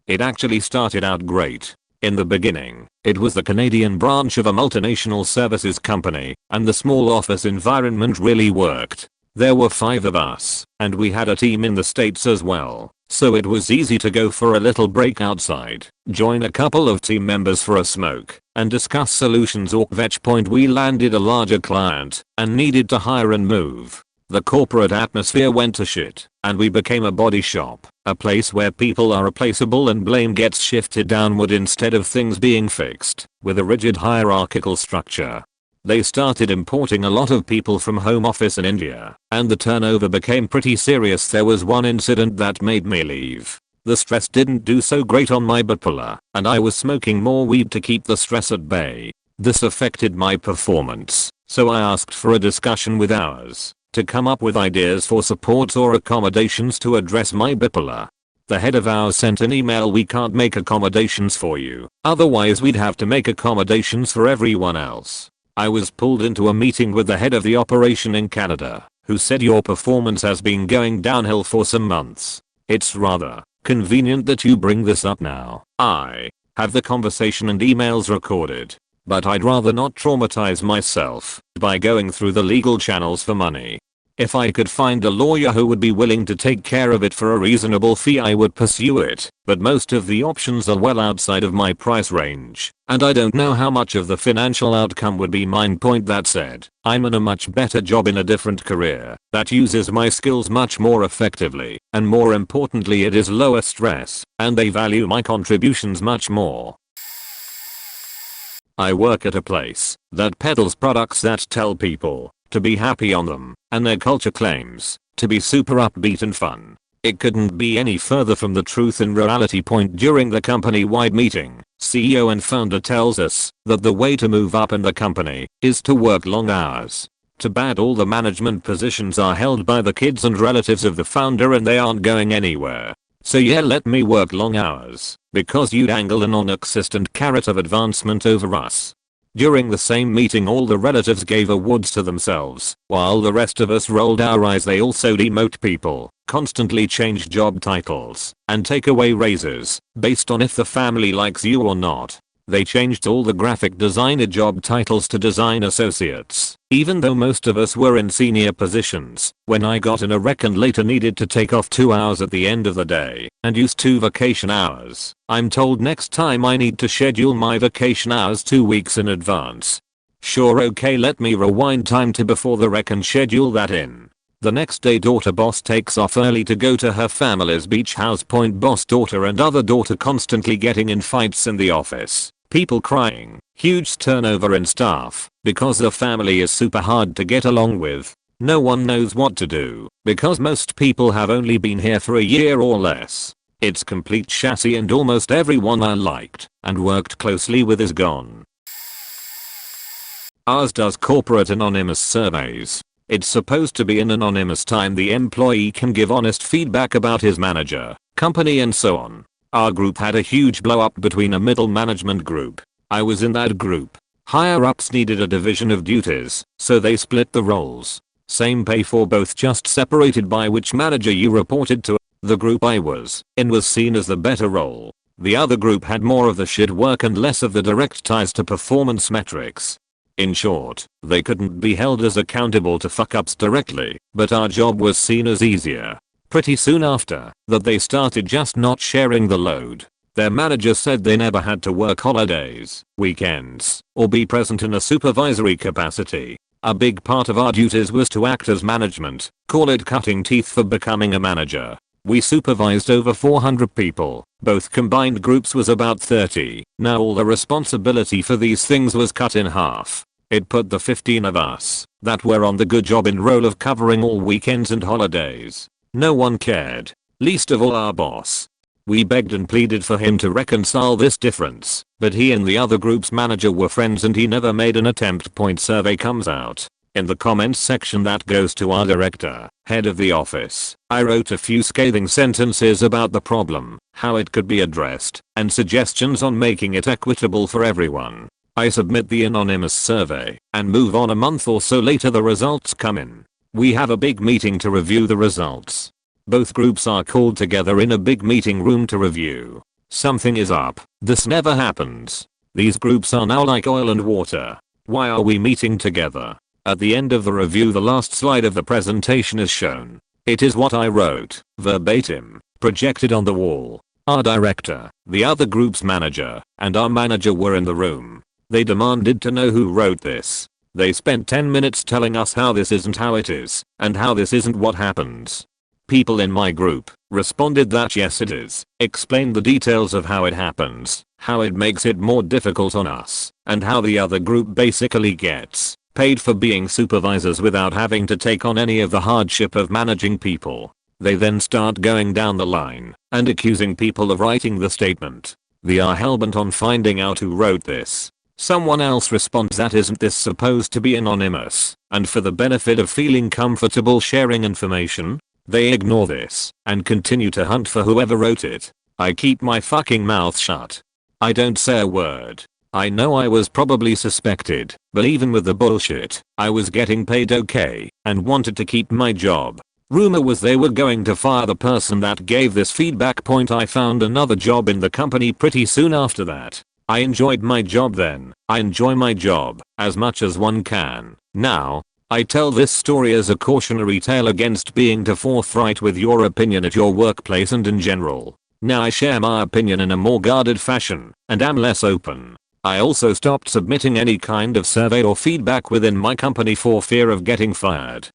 It actually started out great. In the beginning, it was the Canadian branch of a multinational services company, and the small office environment really worked. There were 5 of us, and we had a team in the States as well, so it was easy to go for a little break outside, join a couple of team members for a smoke, and discuss solutions. At which point we landed a larger client, and needed to hire and move. The corporate atmosphere went to shit, and we became a body shop, a place where people are replaceable and blame gets shifted downward instead of things being fixed, with a rigid hierarchical structure. They started importing a lot of people from home office in India, and the turnover became pretty serious. There was one incident that made me leave. The stress didn't do so great on my bipolar, and I was smoking more weed to keep the stress at bay. This affected my performance, so I asked for a discussion with ours to come up with ideas for supports or accommodations to address my bipolar. The head of ours sent an email: "We can't make accommodations for you, otherwise we'd have to make accommodations for everyone else." I was pulled into a meeting with the head of the operation in Canada, who said, "Your performance has been going downhill for some months. It's rather convenient that you bring this up now." I have the conversation and emails recorded, but I'd rather not traumatize myself by going through the legal channels for money. If I could find a lawyer who would be willing to take care of it for a reasonable fee, I would pursue it, but most of the options are well outside of my price range, and I don't know how much of the financial outcome would be mine. Point that said, I'm in a much better job in a different career that uses my skills much more effectively, and more importantly it is lower stress, and they value my contributions much more. I work at a place that peddles products that tell people to be happy on them, and their culture claims to be super upbeat and fun. It couldn't be any further from the truth. In reality, point during the company-wide meeting, CEO and founder tells us that the way to move up in the company is to work long hours. Too bad all the management positions are held by the kids and relatives of the founder and they aren't going anywhere. So yeah, let me work long hours because you dangle an non-existent carrot of advancement over us. During the same meeting all the relatives gave awards to themselves, while the rest of us rolled our eyes. They also demote people, constantly change job titles, and take away raises, based on if the family likes you or not. They changed all the graphic designer job titles to design associates, even though most of us were in senior positions. When I got in a wreck and later needed to take off 2 hours at the end of the day, and use 2 vacation hours, I'm told next time I need to schedule my vacation hours 2 weeks in advance. Sure, okay, let me rewind time to before the wreck and schedule that in. The next day daughter boss takes off early to go to her family's beach house. Point boss daughter and other daughter constantly getting in fights in the office. People crying, huge turnover in staff, because the family is super hard to get along with. No one knows what to do, because most people have only been here for a year or less. It's complete chassis and almost everyone I liked and worked closely with is gone. Ours does corporate anonymous surveys. It's supposed to be an anonymous time the employee can give honest feedback about his manager, company and so on. Our group had a huge blow up between a middle management group. I was in that group. Higher ups needed a division of duties, so they split the roles. Same pay for both, just separated by which manager you reported to. The group I was in was seen as the better role. The other group had more of the shit work and less of the direct ties to performance metrics. In short, they couldn't be held as accountable to fuck ups directly, but our job was seen as easier. Pretty soon after that they started just not sharing the load. Their manager said they never had to work holidays, weekends, or be present in a supervisory capacity. A big part of our duties was to act as management, call it cutting teeth for becoming a manager. We supervised over 400 people, both combined groups was about 30. Now all the responsibility for these things was cut in half. It put the 15 of us that were on the good job in role of covering all weekends and holidays. No one cared, least of all our boss. We begged and pleaded for him to reconcile this difference, but he and the other group's manager were friends and he never made an attempt. Point survey comes out. In the comments section that goes to our director, head of the office. I wrote a few scathing sentences about the problem, how it could be addressed, and suggestions on making it equitable for everyone. I submit the anonymous survey and move on. A month or so later the results come in. We have a big meeting to review the results. Both groups are called together in a big meeting room to review. Something is up. This never happens. These groups are now like oil and water. Why are we meeting together? At the end of the review the last slide of the presentation is shown. It is what I wrote, verbatim, projected on the wall. Our director, the other group's manager, and our manager were in the room. They demanded to know who wrote this. They spent 10 minutes telling us how this isn't how it is, and how this isn't what happens. People in my group responded that yes it is, explained the details of how it happens, how it makes it more difficult on us, and how the other group basically gets paid for being supervisors without having to take on any of the hardship of managing people. They then start going down the line and accusing people of writing the statement. They are hellbent on finding out who wrote this. Someone else responds that isn't this supposed to be anonymous, and for the benefit of feeling comfortable sharing information? They ignore this and continue to hunt for whoever wrote it. I keep my fucking mouth shut. I don't say a word. I know I was probably suspected, but even with the bullshit, I was getting paid okay and wanted to keep my job. Rumor was they were going to fire the person that gave this feedback. Point I found another job in the company pretty soon after that. I enjoyed my job then. I enjoy my job as much as one can now. I tell this story as a cautionary tale against being too forthright with your opinion at your workplace and in general. Now I share my opinion in a more guarded fashion and am less open. I also stopped submitting any kind of survey or feedback within my company for fear of getting fired.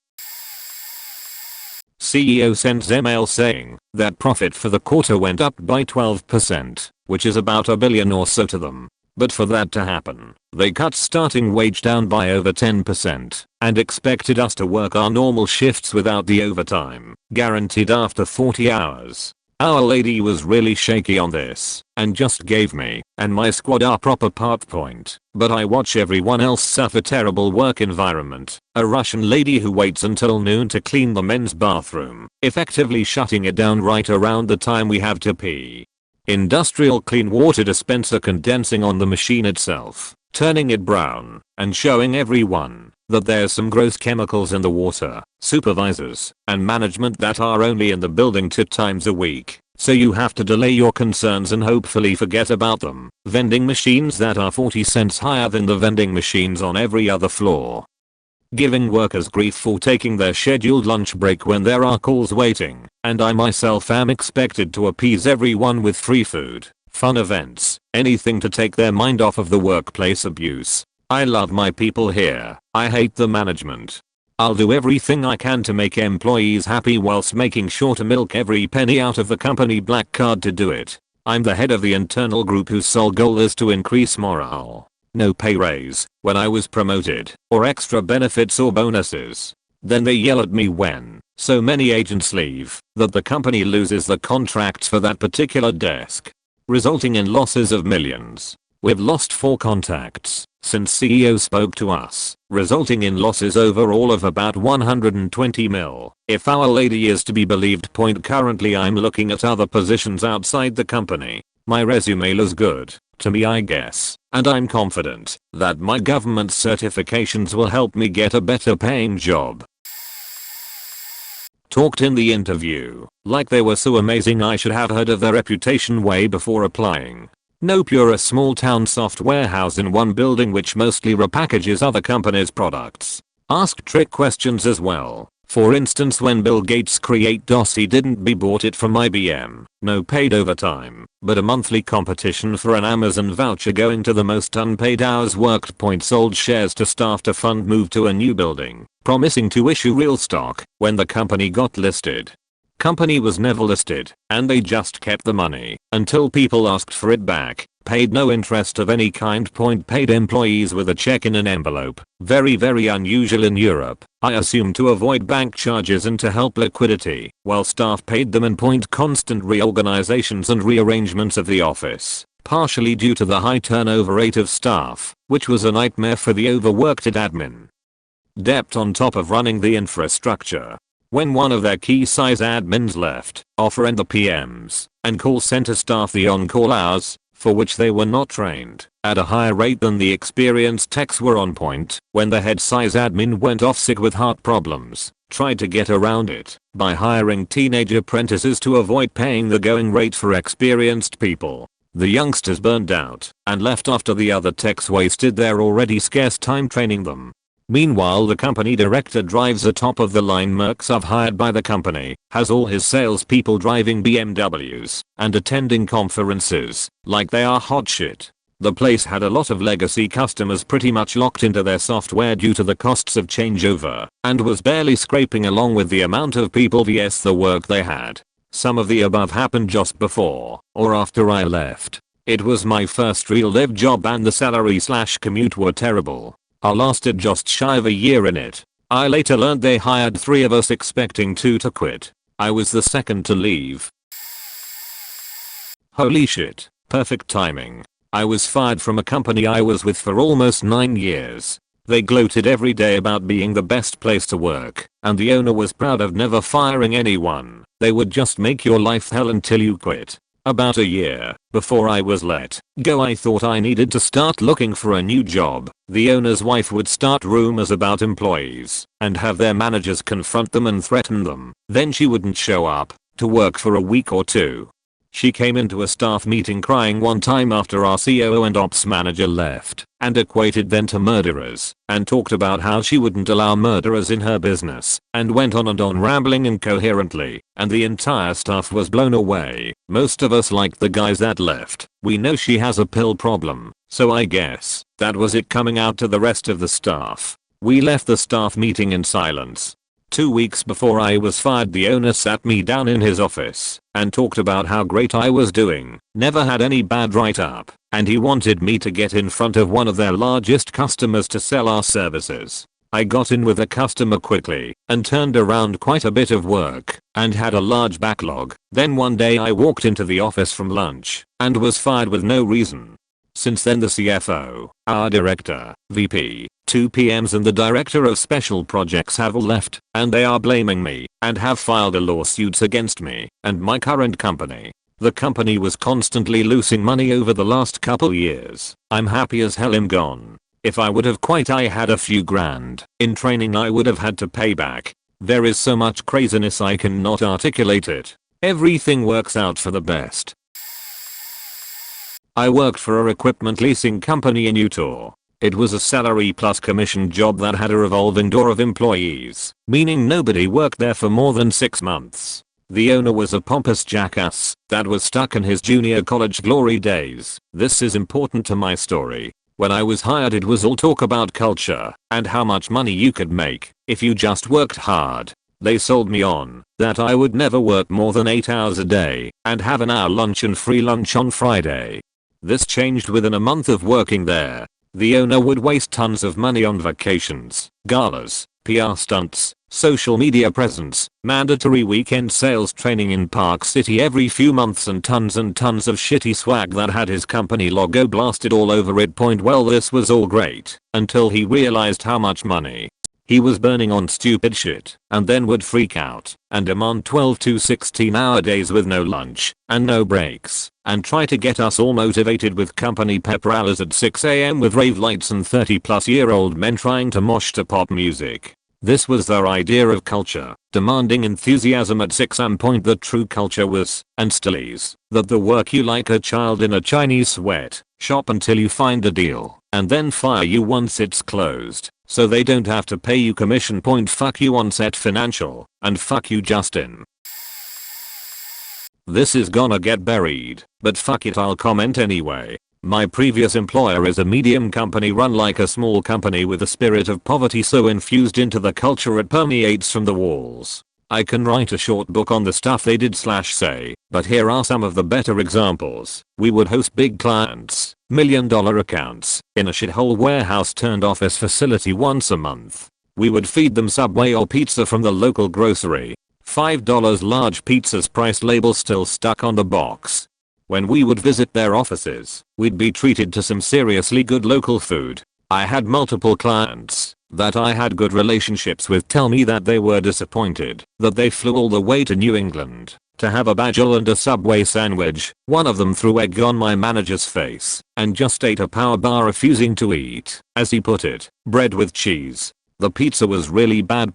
CEO sends email saying that profit for the quarter went up by 12%, which is about $1 billion or so to them. But for that to happen, they cut starting wage down by over 10% and expected us to work our normal shifts without the overtime, guaranteed after 40 hours. Our lady was really shaky on this and just gave me and my squad our proper part point, but I watch everyone else suffer terrible work environment. A Russian lady who waits until noon to clean the men's bathroom, effectively shutting it down right around the time we have to pee. Industrial clean water dispenser condensing on the machine itself, turning it brown and showing everyone that there's some gross chemicals in the water. Supervisors and management that are only in the building 2 times a week, so you have to delay your concerns and hopefully forget about them. Vending machines that are 40 cents higher than the vending machines on every other floor. Giving workers grief for taking their scheduled lunch break when there are calls waiting, and I myself am expected to appease everyone with free food, fun events, anything to take their mind off of the workplace abuse. I love my people here. I hate the management. I'll do everything I can to make employees happy whilst making sure to milk every penny out of the company black card to do it. I'm the head of the internal group whose sole goal is to increase morale. No pay raise when I was promoted, or extra benefits or bonuses. Then they yell at me when so many agents leave that the company loses the contracts for that particular desk, resulting in losses of millions. We've lost 4 contacts since CEO spoke to us, resulting in losses overall of about 120 mil. If our lady is to be believed. Currently I'm looking at other positions outside the company. My resume looks good to me, I guess, and I'm confident that my government certifications will help me get a better paying job. Talked in the interview like they were so amazing I should have heard of their reputation way before applying. Nope, you're a small town software house in one building which mostly repackages other companies' products. Ask trick questions as well. For instance, when Bill Gates create DOS, he didn't be bought it from IBM. No paid overtime, but a monthly competition for an Amazon voucher going to the most unpaid hours worked. Sold shares to staff to fund move to a new building, promising to issue real stock when the company got listed. Company was never listed, and they just kept the money until people asked for it back. Paid no interest of any kind. Paid employees with a check in an envelope. Very unusual in Europe. I assume to avoid bank charges and to help liquidity, while staff paid them. And constant reorganizations and rearrangements of the office, partially due to the high turnover rate of staff, which was a nightmare for the overworked admin. Debt on top of running the infrastructure. When one of their key size admins left, offer and the PMs and call center staff the on-call hours, for which they were not trained, at a higher rate than the experienced techs were on point. When the head size admin went off sick with heart problems, tried to get around it by hiring teenage apprentices to avoid paying the going rate for experienced people. The youngsters burned out and left after the other techs wasted their already scarce time training them. Meanwhile, the company director drives a top-of-the-line Mercs I've hired by the company, has all his salespeople driving BMWs and attending conferences like they are hot shit. The place had a lot of legacy customers pretty much locked into their software due to the costs of changeover, and was barely scraping along with the amount of people vs the work they had. Some of the above happened just before or after I left. It was my first real dev job and the salary/commute were terrible. I lasted just shy of a year in it. I later learned they hired 3 of us expecting 2 to quit. I was the second to leave. Holy shit, perfect timing. I was fired from a company I was with for almost 9 years. They gloated every day about being the best place to work, and the owner was proud of never firing anyone. They would just make your life hell until you quit. About a year before I was let go, I thought I needed to start looking for a new job. The owner's wife would start rumors about employees and have their managers confront them and threaten them. Then she wouldn't show up to work for a week or 2. She came into a staff meeting crying one time after our COO and ops manager left, and equated them to murderers, and talked about how she wouldn't allow murderers in her business, and went on and on rambling incoherently, and the entire staff was blown away. Most of us liked the guys that left. We know she has a pill problem, so I guess that was it coming out to the rest of the staff. We left the staff meeting in silence. 2 weeks before I was fired, the owner sat me down in his office and talked about how great I was doing, never had any bad write-up, and he wanted me to get in front of one of their largest customers to sell our services. I got in with a customer quickly and turned around quite a bit of work and had a large backlog. Then one day I walked into the office from lunch and was fired with no reason. Since then the CFO, our director, VP, 2 PMs and the director of special projects have all left and they are blaming me and have filed a lawsuit against me and my current company. The company was constantly losing money over the last couple years. I'm happy as hell I'm gone. If I would have quit I had a few grand in training I would have had to pay back. There is so much craziness I cannot articulate it. Everything works out for the best. I worked for a equipment leasing company in Utah. It was a salary plus commission job that had a revolving door of employees, meaning nobody worked there for more than 6 months. The owner was a pompous jackass that was stuck in his junior college glory days. This is important to my story. When I was hired it was all talk about culture and how much money you could make if you just worked hard. They sold me on that I would never work more than 8 hours a day and have an hour lunch and free lunch on Friday. This changed within a month of working there. The owner would waste tons of money on vacations, galas, PR stunts, social media presence, mandatory weekend sales training in Park City every few months and tons of shitty swag that had his company logo blasted all over it. Well, this was all great until he realized how much money he was burning on stupid shit and then would freak out and demand 12 to 16 hour days with no lunch and no breaks and try to get us all motivated with company pep rallies at 6 AM with rave lights and 30+ year old men trying to mosh to pop music. This was their idea of culture, demanding enthusiasm at 6 am. The true culture was, and still is, that the work you like a child in a Chinese sweat shop until you find a deal and then fire you once it's closed so they don't have to pay you commission. Fuck you Onset Financial and fuck you Justin. This is gonna get buried, but fuck it, I'll comment anyway. My previous employer is a medium company run like a small company with a spirit of poverty so infused into the culture it permeates from the walls. I can write a short book on the stuff they did say, but here are some of the better examples. We would host big clients, $1 million accounts, in a shithole warehouse turned office facility once a month. We would feed them Subway or pizza from the local grocery. $5 large pizzas, price label still stuck on the box. When we would visit their offices, we'd be treated to some seriously good local food. I had multiple clients that I had good relationships with tell me that they were disappointed that they flew all the way to New England to have a bagel and a Subway sandwich. One of them threw egg on my manager's face and just ate a power bar, refusing to eat, as he put it, bread with cheese. The pizza was really bad.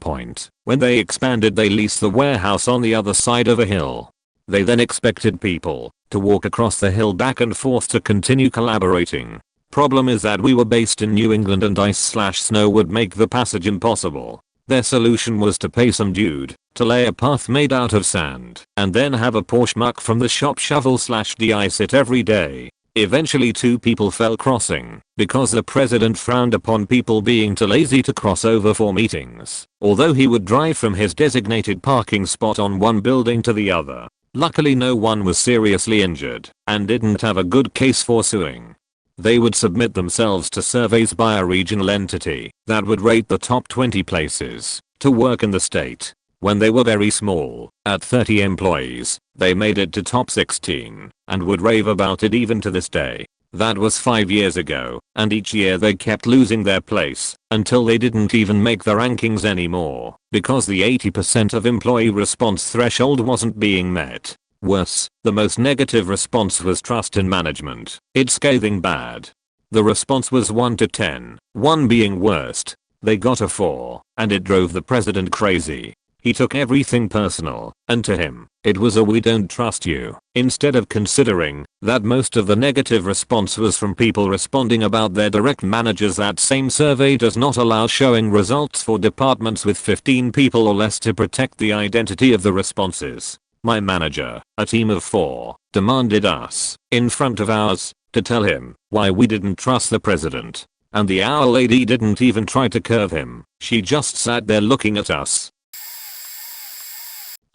When they expanded they leased the warehouse on the other side of a hill. They then expected people to walk across the hill back and forth to continue collaborating. Problem is that we were based in New England and ice/snow would make the passage impossible. Their solution was to pay some dude to lay a path made out of sand and then have a Porsche muck from the shop shovel/de-ice it every day. Eventually 2 people fell crossing because the president frowned upon people being too lazy to cross over for meetings, although he would drive from his designated parking spot on one building to the other. Luckily no one was seriously injured and didn't have a good case for suing. They would submit themselves to surveys by a regional entity that would rate the top 20 places to work in the state. When they were very small, at 30 employees, they made it to top 16 and would rave about it even to this day. That was 5 years ago, and each year they kept losing their place until they didn't even make the rankings anymore because the 80% of employee response threshold wasn't being met. Worse, the most negative response was trust in management. It's scathing bad. The response was 1 to 10, 1 being worst. They got a 4, and it drove the president crazy. He took everything personal, and to him, it was a "we don't trust you," instead of considering that most of the negative response was from people responding about their direct managers. That same survey does not allow showing results for departments with 15 people or less to protect the identity of the responses. My manager, a team of 4, demanded us, in front of ours, to tell him why we didn't trust the president. And the our lady didn't even try to curve him. She just sat there looking at us.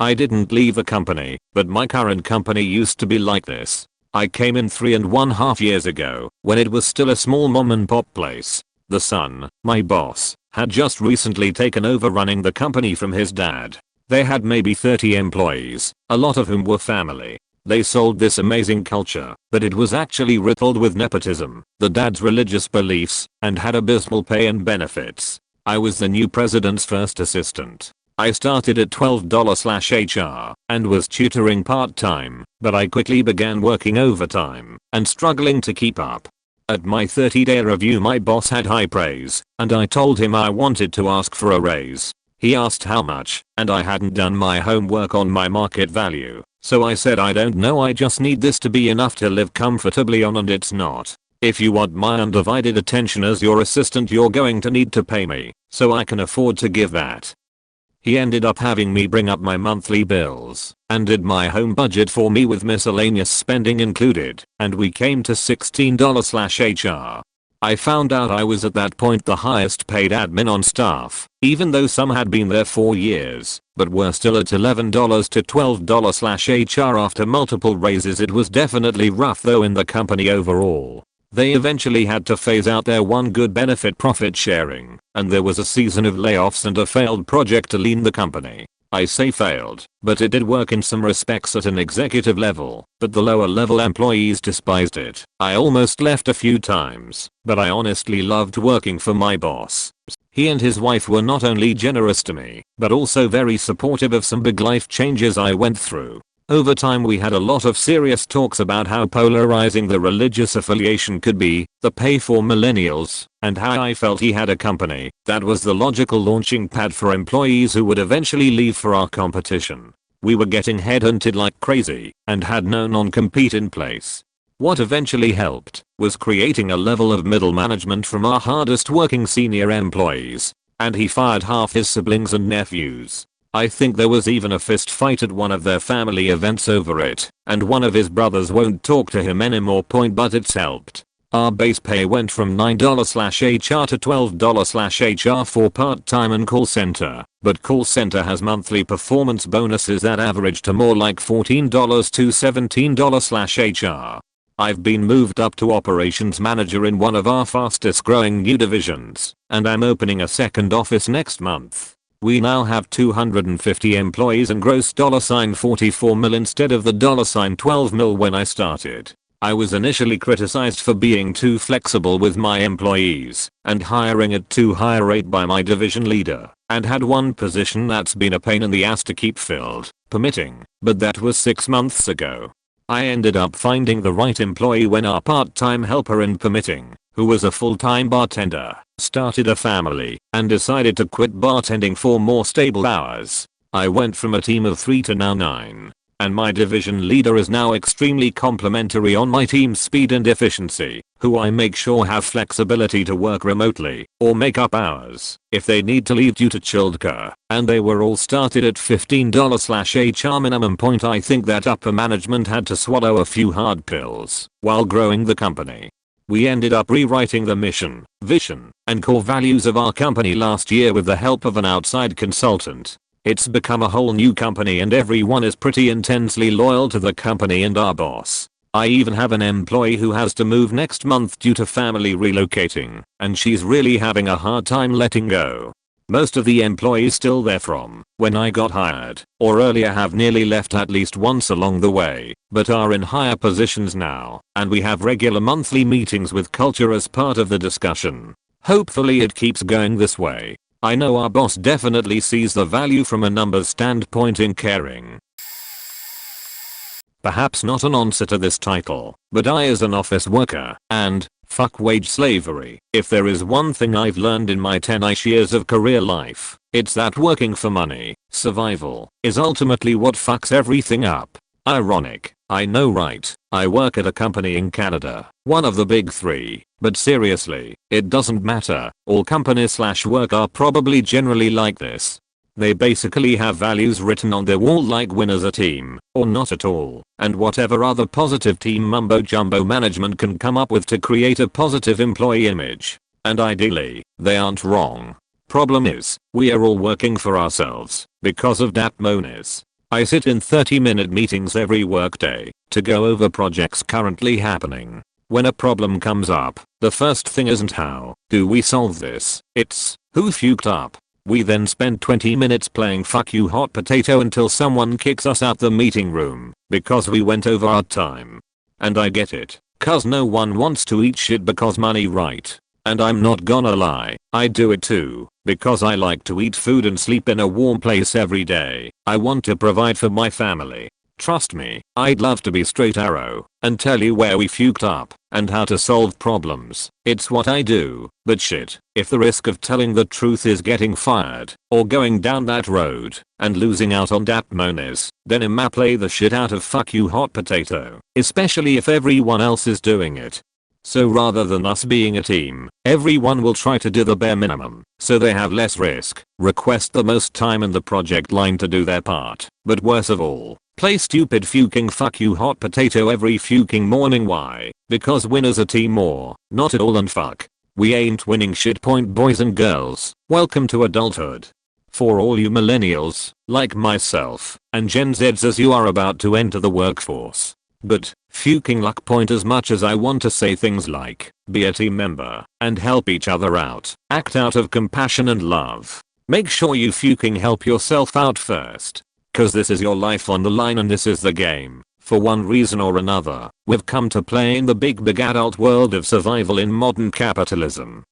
I didn't leave the company, but my current company used to be like this. I came in 3.5 years ago, when it was still a small mom and pop place. The son, my boss, had just recently taken over running the company from his dad. They had maybe 30 employees, a lot of whom were family. They sold this amazing culture, but it was actually riddled with nepotism, the dad's religious beliefs, and had abysmal pay and benefits. I was the new president's first assistant. I started at $12/HR and was tutoring part-time, but I quickly began working overtime and struggling to keep up. At my 30-day review my boss had high praise, and I told him I wanted to ask for a raise. He asked how much, and I hadn't done my homework on my market value, so I said I don't know, I just need this to be enough to live comfortably on, and it's not. If you want my undivided attention as your assistant you're going to need to pay me, so I can afford to give that. He ended up having me bring up my monthly bills and did my home budget for me with miscellaneous spending included, and we came to $16/HR. I found out I was at that point the highest paid admin on staff, even though some had been there for years, but were still at $11 to $12/HR after multiple raises. It was definitely rough though in the company overall. They eventually had to phase out their one good benefit, profit sharing, and there was a season of layoffs and a failed project to lean the company. I say failed, but it did work in some respects at an executive level, but the lower level employees despised it. I almost left a few times, but I honestly loved working for my boss. He and his wife were not only generous to me, but also very supportive of some big life changes I went through. Over time we had a lot of serious talks about how polarizing the religious affiliation could be, the pay for millennials, and how I felt he had a company that was the logical launching pad for employees who would eventually leave for our competition. We were getting headhunted like crazy and had no non-compete in place. What eventually helped was creating a level of middle management from our hardest working senior employees, and he fired half his siblings and nephews. I think there was even a fist fight at one of their family events over it, and one of his brothers won't talk to him anymore. But it's helped. Our base pay went from $9/HR to $12/HR for part-time and call center, but call center has monthly performance bonuses that average to more like $14 to $17/HR. I've been moved up to operations manager in one of our fastest growing new divisions, and I'm opening a second office next month. We now have 250 employees and gross $44 million instead of the $12 million when I started. I was initially criticized for being too flexible with my employees and hiring at too high a rate by my division leader, and had one position that's been a pain in the ass to keep filled, permitting, but that was 6 months ago. I ended up finding the right employee when our part-time helper in permitting, who was a full-time bartender, started a family and decided to quit bartending for more stable hours. I went from a team of 3 to now 9, and my division leader is now extremely complimentary on my team's speed and efficiency, who I make sure have flexibility to work remotely or make up hours if they need to leave due to childcare, and they were all started at $15/HR minimum. I think that upper management had to swallow a few hard pills while growing the company. We ended up rewriting the mission, vision, and core values of our company last year with the help of an outside consultant. It's become a whole new company and everyone is pretty intensely loyal to the company and our boss. I even have an employee who has to move next month due to family relocating, and she's really having a hard time letting go. Most of the employees still there from when I got hired or earlier have nearly left at least once along the way, but are in higher positions now, and we have regular monthly meetings with culture as part of the discussion. Hopefully it keeps going this way. I know our boss definitely sees the value from a numbers standpoint in caring. Perhaps not an answer to this title, but I as an office worker, and fuck wage slavery. If there is one thing I've learned in my 10-ish years of career life, it's that working for money, survival, is ultimately what fucks everything up. Ironic, I know, right? I work at a company in Canada, one of the big 3, but seriously, it doesn't matter. All companies/work are probably generally like this. They basically have values written on their wall like win as a team, or not at all, and whatever other positive team mumbo jumbo management can come up with to create a positive employee image. And ideally, they aren't wrong. Problem is, we are all working for ourselves, because of dat mones. I sit in 30-minute meetings every workday to go over projects currently happening. When a problem comes up, the first thing isn't how do we solve this, it's Who fuked up? We then spent 20 minutes playing fuck you hot potato until someone kicks us out the meeting room because we went over our time. And I get it, cause no one wants to eat shit because money, right? And I'm not gonna lie, I do it too, because I like to eat food and sleep in a warm place every day. I want to provide for my family. Trust me, I'd love to be straight arrow and tell you where we fuked up and how to solve problems. It's what I do, but shit, if the risk of telling the truth is getting fired or going down that road and losing out on DAP monies, then I'ma play the shit out of fuck you hot potato, especially if everyone else is doing it. So rather than us being a team, everyone will try to do the bare minimum, so they have less risk, request the most time in the project line to do their part, but worst of all, play stupid fuking fuck you hot potato every fucking morning. Why? Because win as a team or not at all, and fuck. We ain't winning shit, point boys and girls. Welcome to adulthood. For all you millennials, like myself, and Gen Zs as you are about to enter the workforce. But, fucking luck point, as much as I want to say things like, be a team member, and help each other out, act out of compassion and love. Make sure you fucking help yourself out first. Cause this is your life on the line and this is the game. For one reason or another, we've come to play in the big adult world of survival in modern capitalism.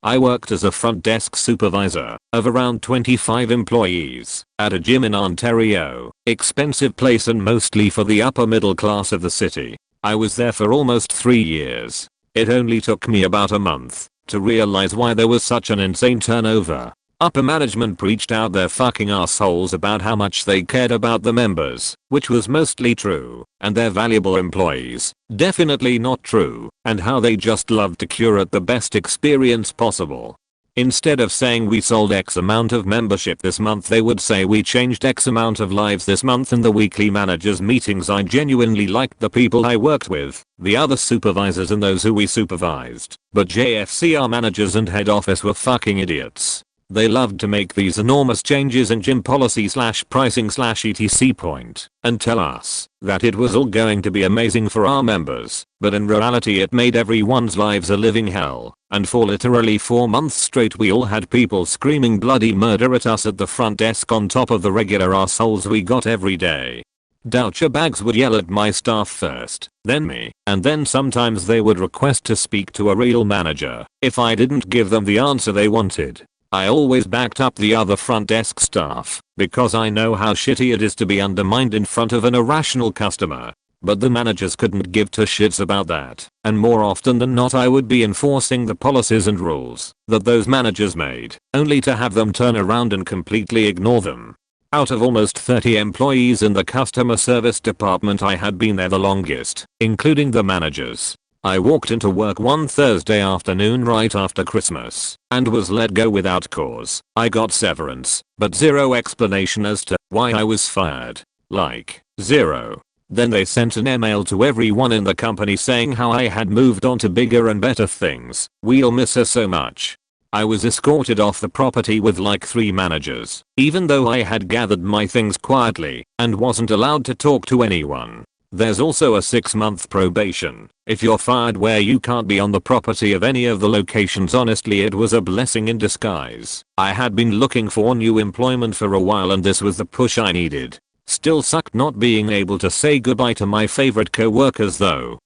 I worked as a front desk supervisor of around 25 employees at a gym in Ontario, expensive place and mostly for the upper middle class of the city. I was there for almost 3 years. It only took me about a month to realize why there was such an insane turnover. Upper management preached out their fucking assholes about how much they cared about the members, which was mostly true, and their valuable employees, definitely not true, and how they just loved to curate the best experience possible. Instead of saying we sold X amount of membership this month, they would say we changed X amount of lives this month. In the weekly managers meetings, I genuinely liked the people I worked with, the other supervisors and those who we supervised, but JFCR managers and head office were fucking idiots. They loved to make these enormous changes in gym policy / pricing / etc. point and tell us that it was all going to be amazing for our members, but in reality it made everyone's lives a living hell, and for literally 4 months straight we all had people screaming bloody murder at us at the front desk on top of the regular assholes we got every day. Douchebags would yell at my staff first, then me, and then sometimes they would request to speak to a real manager if I didn't give them the answer they wanted. I always backed up the other front desk staff because I know how shitty it is to be undermined in front of an irrational customer. But the managers couldn't give two shits about that, and more often than not I would be enforcing the policies and rules that those managers made, only to have them turn around and completely ignore them. Out of almost 30 employees in the customer service department, I had been there the longest, including the managers. I walked into work one Thursday afternoon right after Christmas and was let go without cause. I got severance, but zero explanation as to why I was fired. Like, zero. Then they sent an email to everyone in the company saying how I had moved on to bigger and better things. We'll miss her so much. I was escorted off the property with like 3 managers, even though I had gathered my things quietly and wasn't allowed to talk to anyone. There's also a 6-month probation if you're fired where you can't be on the property of any of the locations. Honestly, it was a blessing in disguise. I had been looking for new employment for a while and this was the push I needed. Still sucked not being able to say goodbye to my favorite co-workers though.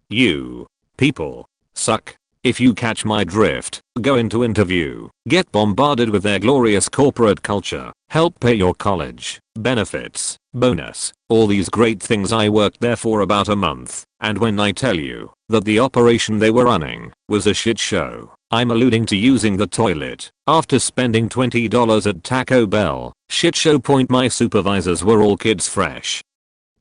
You people suck. If you catch my drift, go into interview, get bombarded with their glorious corporate culture, help pay your college, benefits, bonus, all these great things. I worked there for about a month, and when I tell you that the operation they were running was a shit show, I'm alluding to using the toilet after spending $20 at Taco Bell. Shit show point. My supervisors were all kids fresh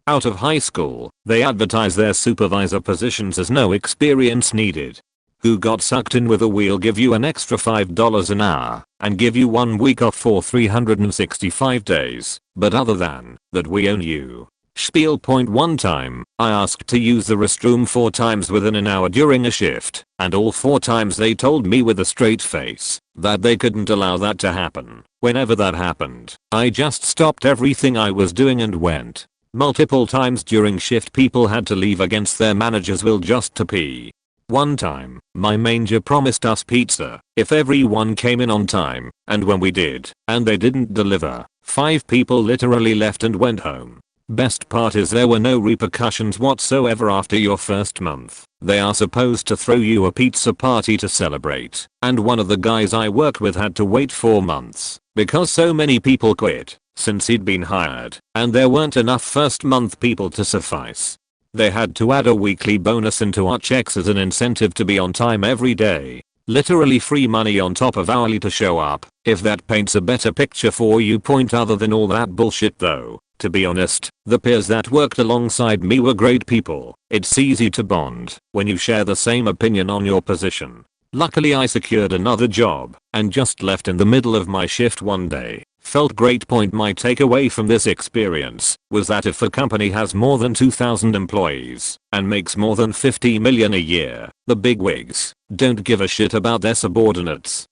out of high school. They advertise their supervisor positions as no experience needed. Who got sucked in with a "we'll give you an extra $5 an hour and give you 1 week off for 365 days, but other than that we own you" spiel point. One time, I asked to use the restroom 4 times within an hour during a shift, and all 4 times they told me with a straight face that they couldn't allow that to happen. Whenever that happened, I just stopped everything I was doing and went. Multiple times during shift people had to leave against their manager's will just to pee. One time, my manager promised us pizza if everyone came in on time, and when we did, and they didn't deliver, 5 people literally left and went home. Best part is there were no repercussions whatsoever after your first month. They are supposed to throw you a pizza party to celebrate, and one of the guys I worked with had to wait 4 months because so many people quit since he'd been hired, and there weren't enough first month people to suffice. They had to add a weekly bonus into our checks as an incentive to be on time every day. Literally free money on top of hourly to show up, if that paints a better picture for you. Point other than all that bullshit though, to be honest, the peers that worked alongside me were great people. It's easy to bond when you share the same opinion on your position. Luckily I secured another job and just left in the middle of my shift one day. Felt great. My takeaway from this experience was that if a company has more than 2,000 employees and makes more than 50 million a year, the bigwigs don't give a shit about their subordinates.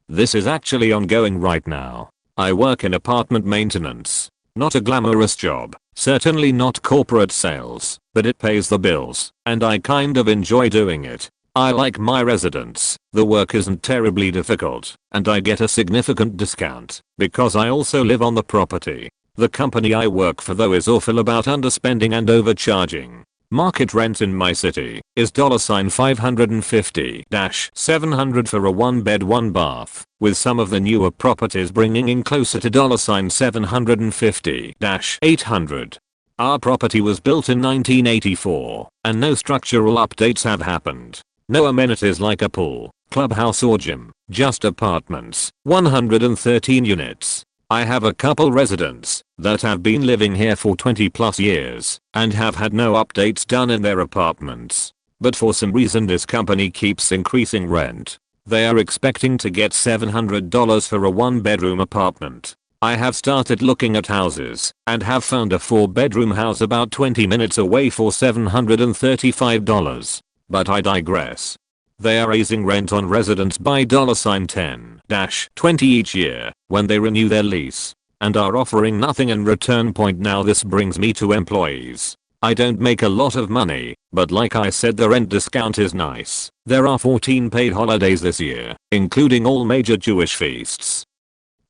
This is actually ongoing right now. I work in apartment maintenance. Not a glamorous job, certainly not corporate sales, but it pays the bills, and I kind of enjoy doing it. I like my residents, the work isn't terribly difficult, and I get a significant discount because I also live on the property. The company I work for though is awful about underspending and overcharging. Market rent in my city is $550-700 for a 1-bed 1-bath, with some of the newer properties bringing in closer to $750-800. Our property was built in 1984, and no structural updates have happened. No amenities like a pool, clubhouse or gym, just apartments, 113 units. I have a couple residents that have been living here for 20+ years and have had no updates done in their apartments. But for some reason this company keeps increasing rent. They are expecting to get $700 for a 1-bedroom apartment. I have started looking at houses and have found a 4-bedroom house about 20 minutes away for $735. But I digress. They are raising rent on residents by $10-20 each year when they renew their lease, and are offering nothing in return. Now this brings me to employees. I don't make a lot of money, but like I said, the rent discount is nice. There are 14 paid holidays this year, including all major Jewish feasts.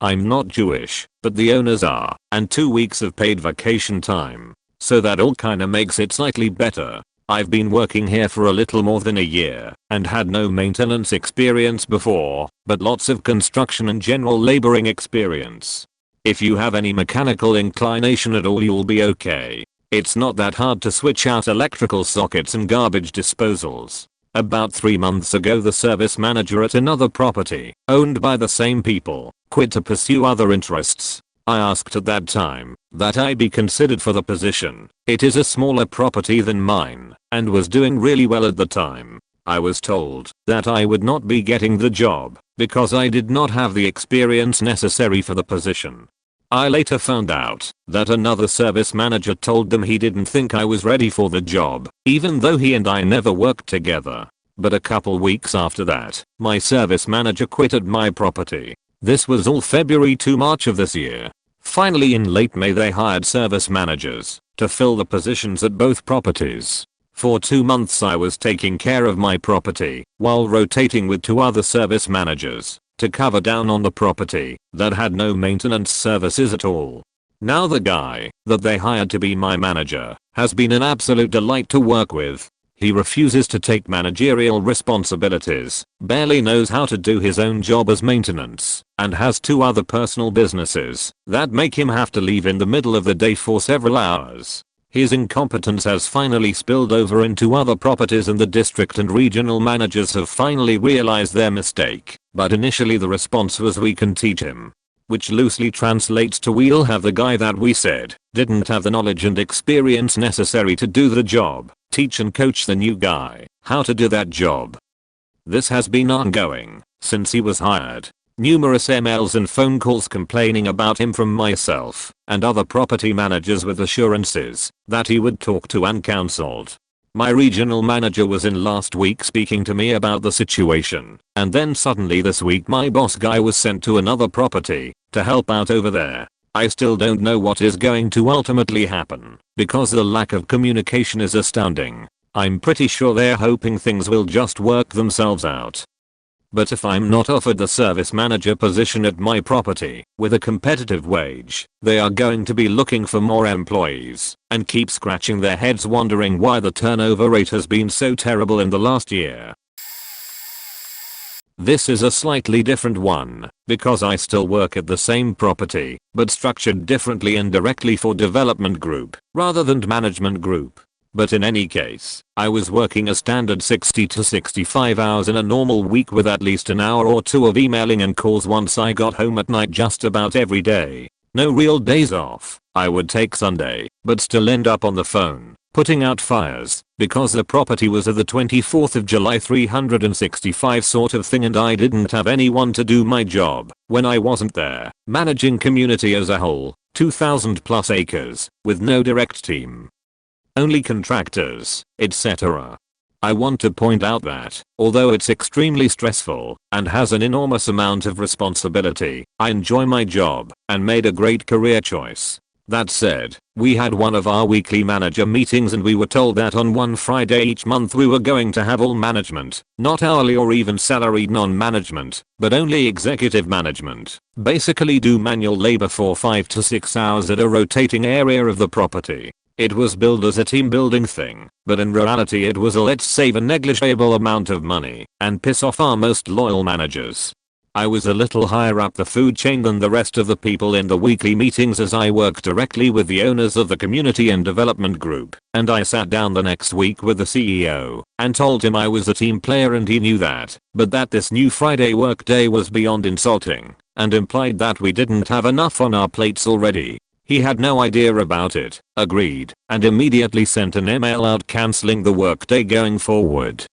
I'm not Jewish, but the owners are, and 2 weeks of paid vacation time. So that all kinda makes it slightly better. I've been working here for a little more than a year and had no maintenance experience before, but lots of construction and general laboring experience. If you have any mechanical inclination at all, you'll be okay. It's not that hard to switch out electrical sockets and garbage disposals. About 3 months ago, the service manager at another property, owned by the same people, quit to pursue other interests. I asked at that time that I be considered for the position. It is a smaller property than mine and was doing really well at the time. I was told that I would not be getting the job because I did not have the experience necessary for the position. I later found out that another service manager told them he didn't think I was ready for the job, even though he and I never worked together. But a couple weeks after that, my service manager quit at my property. This was all February to March of this year. Finally in late May they hired service managers to fill the positions at both properties. For 2 months I was taking care of my property while rotating with 2 other service managers to cover down on the property that had no maintenance services at all. Now the guy that they hired to be my manager has been an absolute delight to work with. He refuses to take managerial responsibilities, barely knows how to do his own job as maintenance, and has 2 other personal businesses that make him have to leave in the middle of the day for several hours. His incompetence has finally spilled over into other properties and the district and regional managers have finally realized their mistake, but initially the response was, "We can teach him." Which loosely translates to, "We'll have the guy that we said didn't have the knowledge and experience necessary to do the job, teach and coach the new guy how to do that job." This has been ongoing since he was hired. Numerous emails and phone calls complaining about him from myself and other property managers with assurances that he would talk to and counseled. My regional manager was in last week speaking to me about the situation, and then suddenly this week my boss guy was sent to another property to help out over there. I still don't know what is going to ultimately happen because the lack of communication is astounding. I'm pretty sure they're hoping things will just work themselves out. But if I'm not offered the service manager position at my property with a competitive wage, they are going to be looking for more employees and keep scratching their heads wondering why the turnover rate has been so terrible in the last year. This is a slightly different one, because I still work at the same property, but structured differently and directly for development group, rather than management group. But in any case, I was working a standard 60 to 65 hours in a normal week with at least an hour or two of emailing and calls once I got home at night just about every day. No real days off. I would take Sunday, but still end up on the phone, putting out fires, because the property was a the 24th of July 365 sort of thing and I didn't have anyone to do my job when I wasn't there, managing community as a whole, 2,000 plus acres, with no direct team. Only contractors, etc. I want to point out that, although it's extremely stressful and has an enormous amount of responsibility, I enjoy my job and made a great career choice. That said, we had one of our weekly manager meetings and we were told that on one Friday each month we were going to have all management, not hourly or even salaried non-management, but only executive management, basically do manual labor for 5 to 6 hours at a rotating area of the property. It was billed as a team building thing, but in reality it was a let's save a negligible amount of money and piss off our most loyal managers. I was a little higher up the food chain than the rest of the people in the weekly meetings as I worked directly with the owners of the community and development group, and I sat down the next week with the CEO and told him I was a team player and he knew that, but that this new Friday work day was beyond insulting and implied that we didn't have enough on our plates already. He had no idea about it, agreed, and immediately sent an email out cancelling the workday going forward.